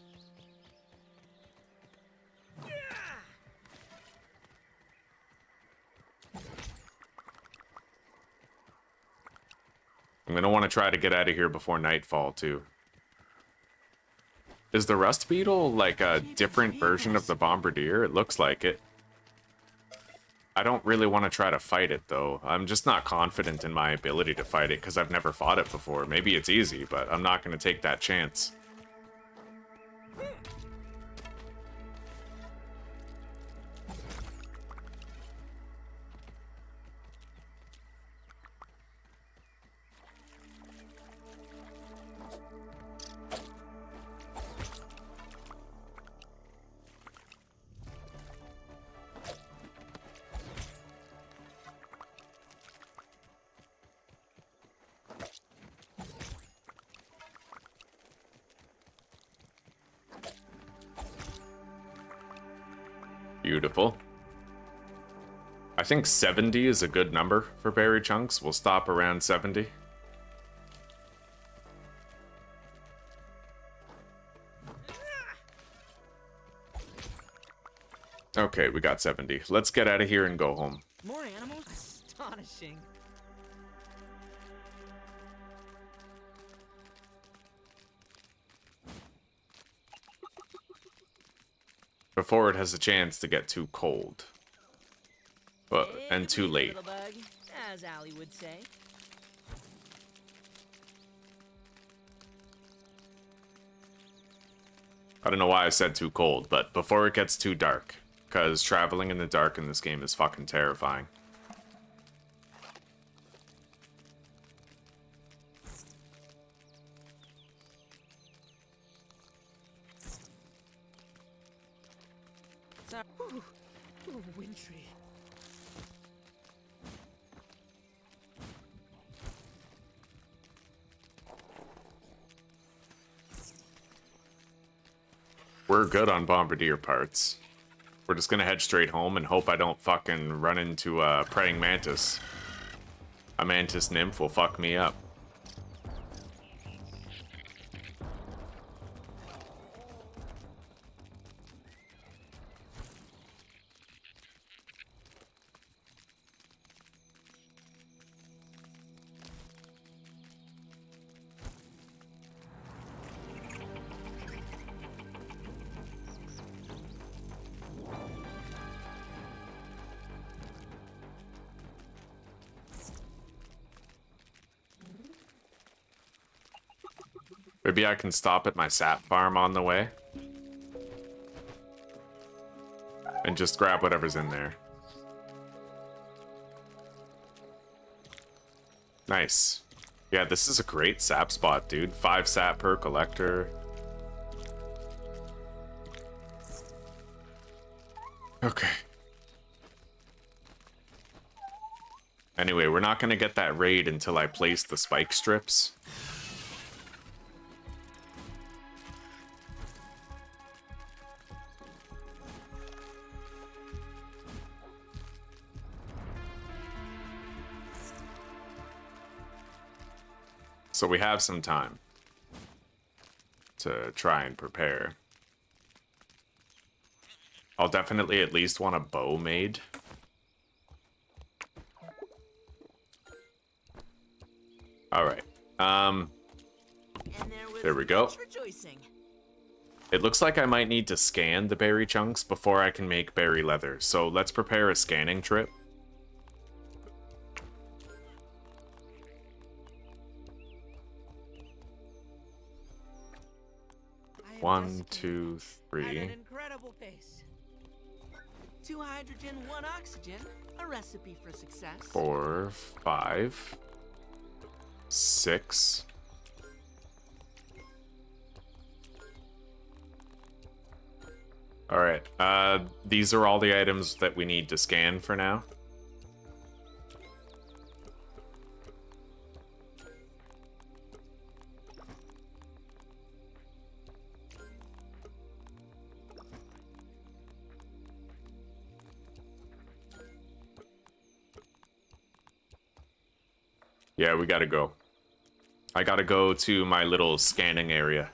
I'm gonna want to try to get out of here before nightfall, too. Is the rust beetle like a different version of the bombardier? It looks like it. I don't really want to try to fight it, though. I'm just not confident in my ability to fight it because I've never fought it before. Maybe it's easy, but I'm not going to take that chance. Beautiful. I think 70 is a good number for berry chunks. We'll stop around 70. Okay, we got 70. Let's get out of here and go home. More animals? Astonishing. Before it has a chance to get too cold. But, and too late. Little bug, as Allie would say. I don't know why I said too cold, but before it gets too dark. Because traveling in the dark in this game is fucking terrifying. Ooh, wintry. We're good on bombardier parts. We're just gonna head straight home and hope I don't fucking run into a praying mantis. A mantis nymph will fuck me up. Maybe I can stop at my sap farm on the way. And just grab whatever's in there. Nice. Yeah, this is a great sap spot, dude. 5 sap per collector. Okay. Anyway, we're not gonna get that raid until I place the spike strips. So we have some time to try and prepare. I'll definitely at least want a bow made. Alright. There we go. It looks like I might need to scan the berry chunks before I can make berry leather. So let's prepare a scanning trip. One, two, At an three. incredible pace. 2 hydrogen, 1 oxygen. A recipe for success. 4, 5, 6. All right. These are all the items that we need to scan for now. Yeah, we gotta go. I gotta go to my little scanning area.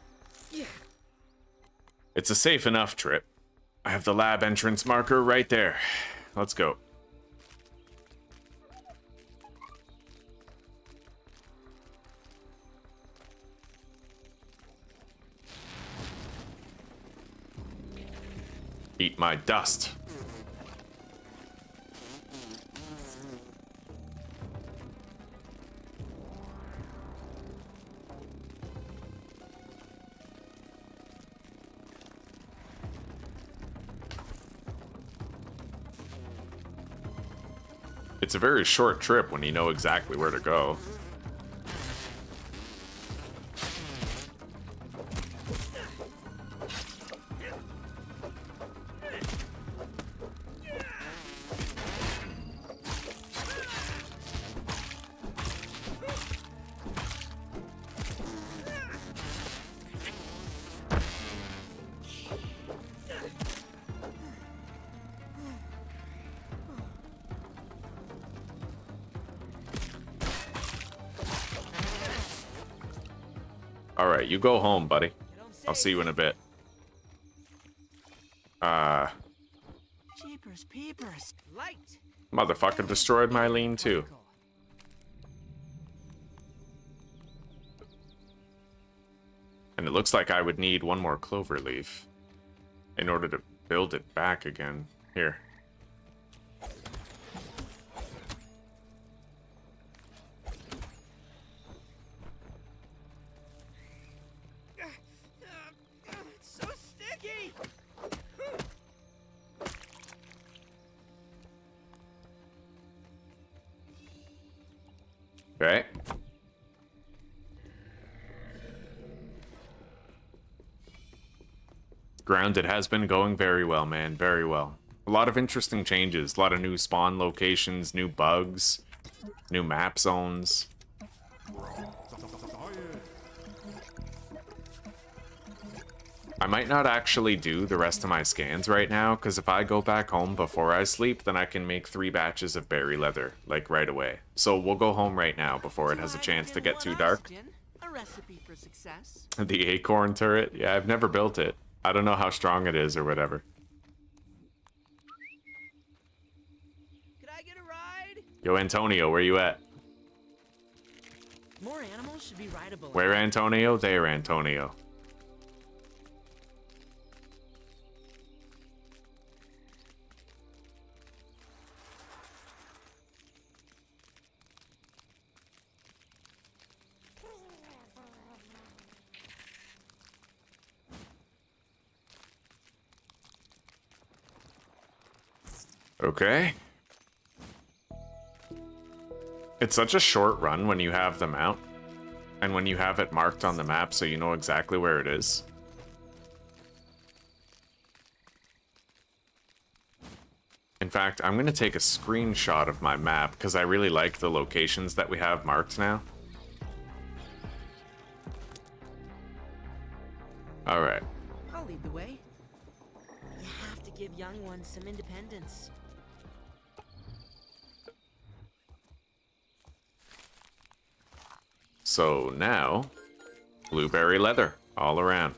Yeah. It's a safe enough trip. I have the lab entrance marker right there. Let's go. Eat my dust. It's a very short trip when you know exactly where to go. Alright, you go home, buddy. I'll see you in a bit. Jeepers, peepers. Light. Motherfucker destroyed my lean too. And it looks like I would need one more clover leaf in order to build it back again. Here. It's so sticky. Okay. Grounded has been going very well, man. Very well. A lot of interesting changes. A lot of new spawn locations, new bugs, new map zones. I might not actually do the rest of my scans right now, because if I go back home before I sleep, then I can make 3 batches of berry leather, like right away. So we'll go home right now before it has a chance to get too dark. A recipe for success. The acorn turret? Yeah, I've never built it. I don't know how strong it is or whatever. Could I get a ride? Yo, Antonio, where you at? More animals should be rideable. Where Antonio? There, Antonio. Okay. It's such a short run when you have the mount, and when you have it marked on the map so you know exactly where it is. In fact, I'm going to take a screenshot of my map because I really like the locations that we have marked now. Alright. I'll lead the way. You have to give young ones some independence. So now, blueberry leather all around.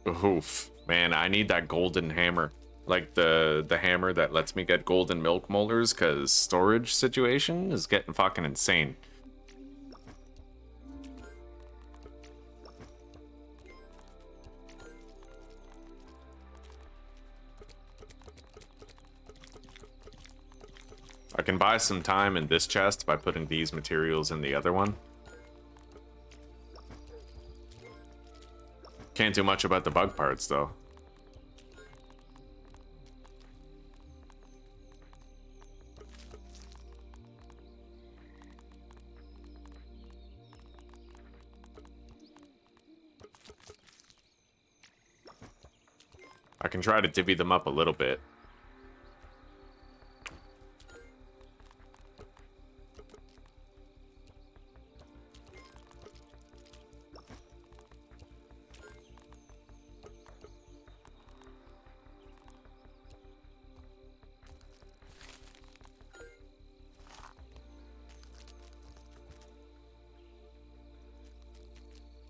Oof, man, I need that golden hammer. Like the hammer that lets me get golden milk molars, because storage situation is getting fucking insane. I can buy some time in this chest by putting these materials in the other one. Can't do much about the bug parts, though. I can try to divvy them up a little bit.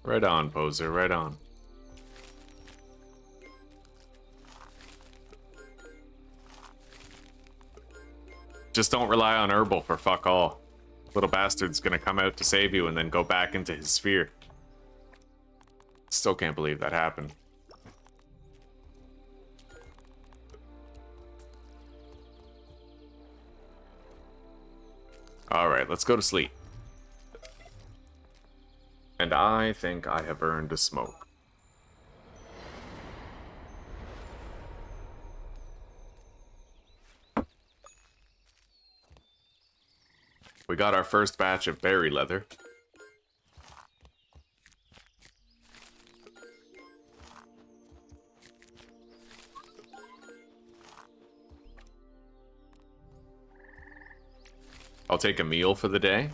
Right on, poser, right on. Just don't rely on herbal for fuck all. Little bastard's gonna come out to save you and then go back into his sphere. Still can't believe that happened. Alright, let's go to sleep. And I think I have earned a smoke. We got our first batch of berry leather. I'll take a meal for the day.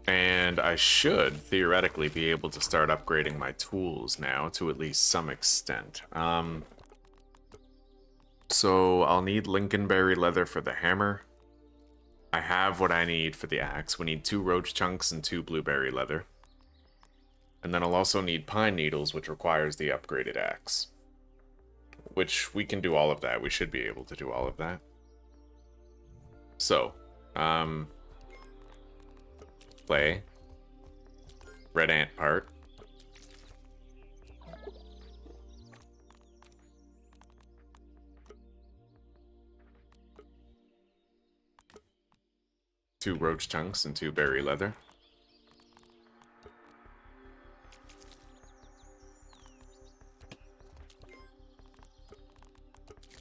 And I should theoretically be able to start upgrading my tools now to at least some extent. So I'll need Lincolnberry leather for the hammer. I have what I need for the axe. We need 2 roach chunks and 2 blueberry leather. And then I'll also need pine needles, which requires the upgraded axe. Which we can do all of that. We should be able to do all of that. So, play. Red ant part. Two roach chunks and 2 berry leather.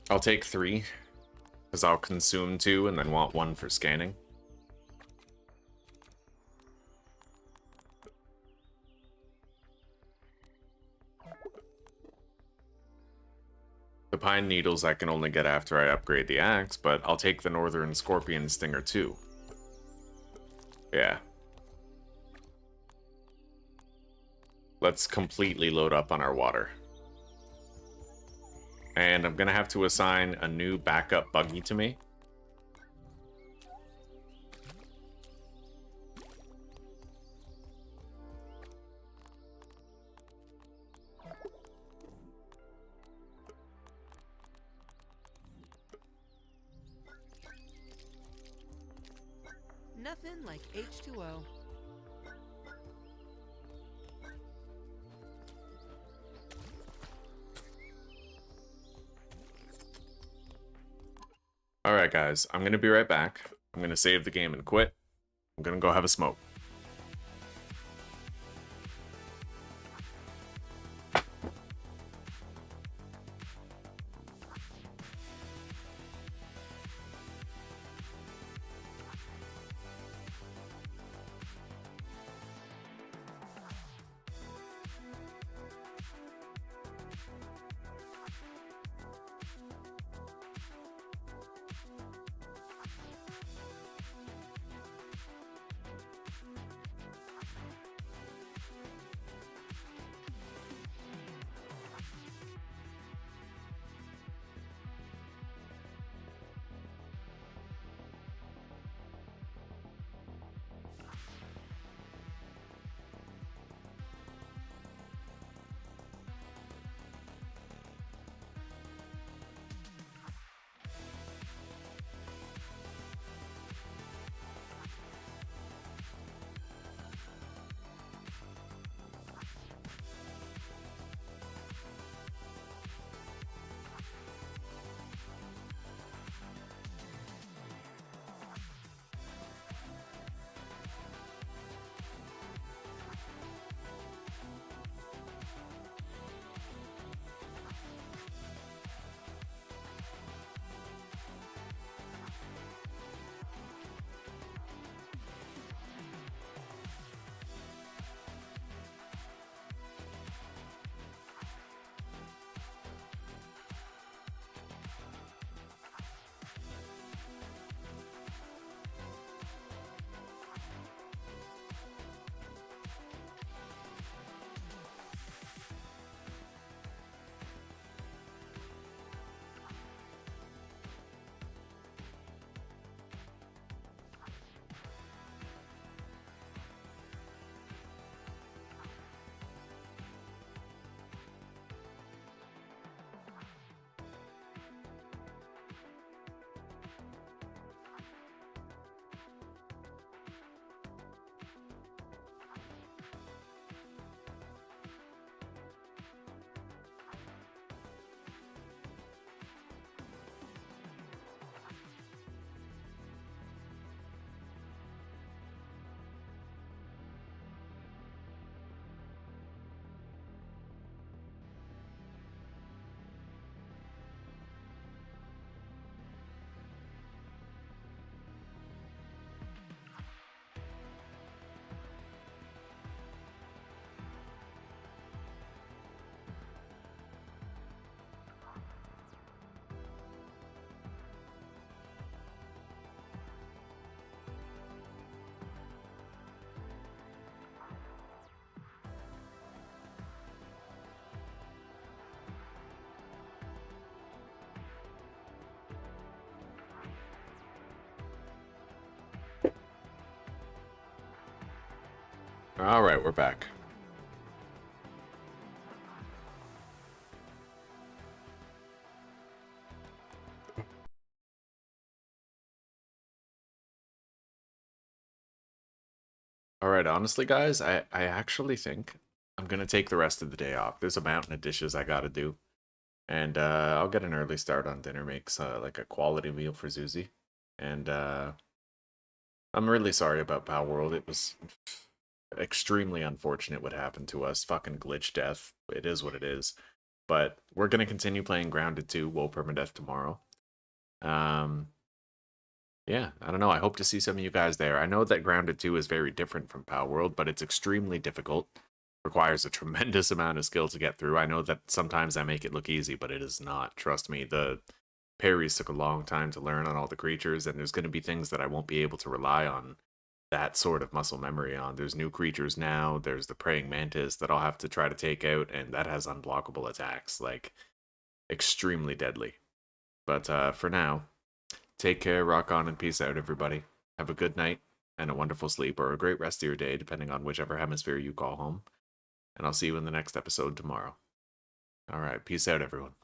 I'll take 3, because I'll consume 2 and then want 1 for scanning. The pine needles I can only get after I upgrade the axe, but I'll take the northern scorpion stinger too. Yeah. Let's completely load up on our water. And I'm gonna have to assign a new backup buggy to me. Nothing like H2O. Alright guys, I'm gonna be right back. I'm gonna save the game and quit. I'm gonna go have a smoke. Alright, we're back. Alright, honestly, guys, I actually think I'm gonna take the rest of the day off. There's a mountain of dishes I gotta do. And I'll get an early start on dinner, makes like a quality meal for Zuzi. And I'm really sorry about Power World. It was extremely unfortunate what happened to us. Fucking glitch death. It is what it is. But we're gonna continue playing Grounded 2, Whoa Permadeath tomorrow. Yeah, I don't know. I hope to see some of you guys there. I know that Grounded 2 is very different from Power World, but it's extremely difficult. Requires a tremendous amount of skill to get through. I know that sometimes I make it look easy, but it is not. Trust me, the parries took a long time to learn on all the creatures, and there's going to be things that I won't be able to rely on that sort of muscle memory on. There's new creatures now. There's the praying mantis that I'll have to try to take out, and that has unblockable attacks, like extremely deadly. But for now, take care, rock on, and peace out, everybody. Have a good night and a wonderful sleep, or a great rest of your day, depending on whichever hemisphere you call home. And I'll see you in the next episode tomorrow. Alright, peace out, everyone.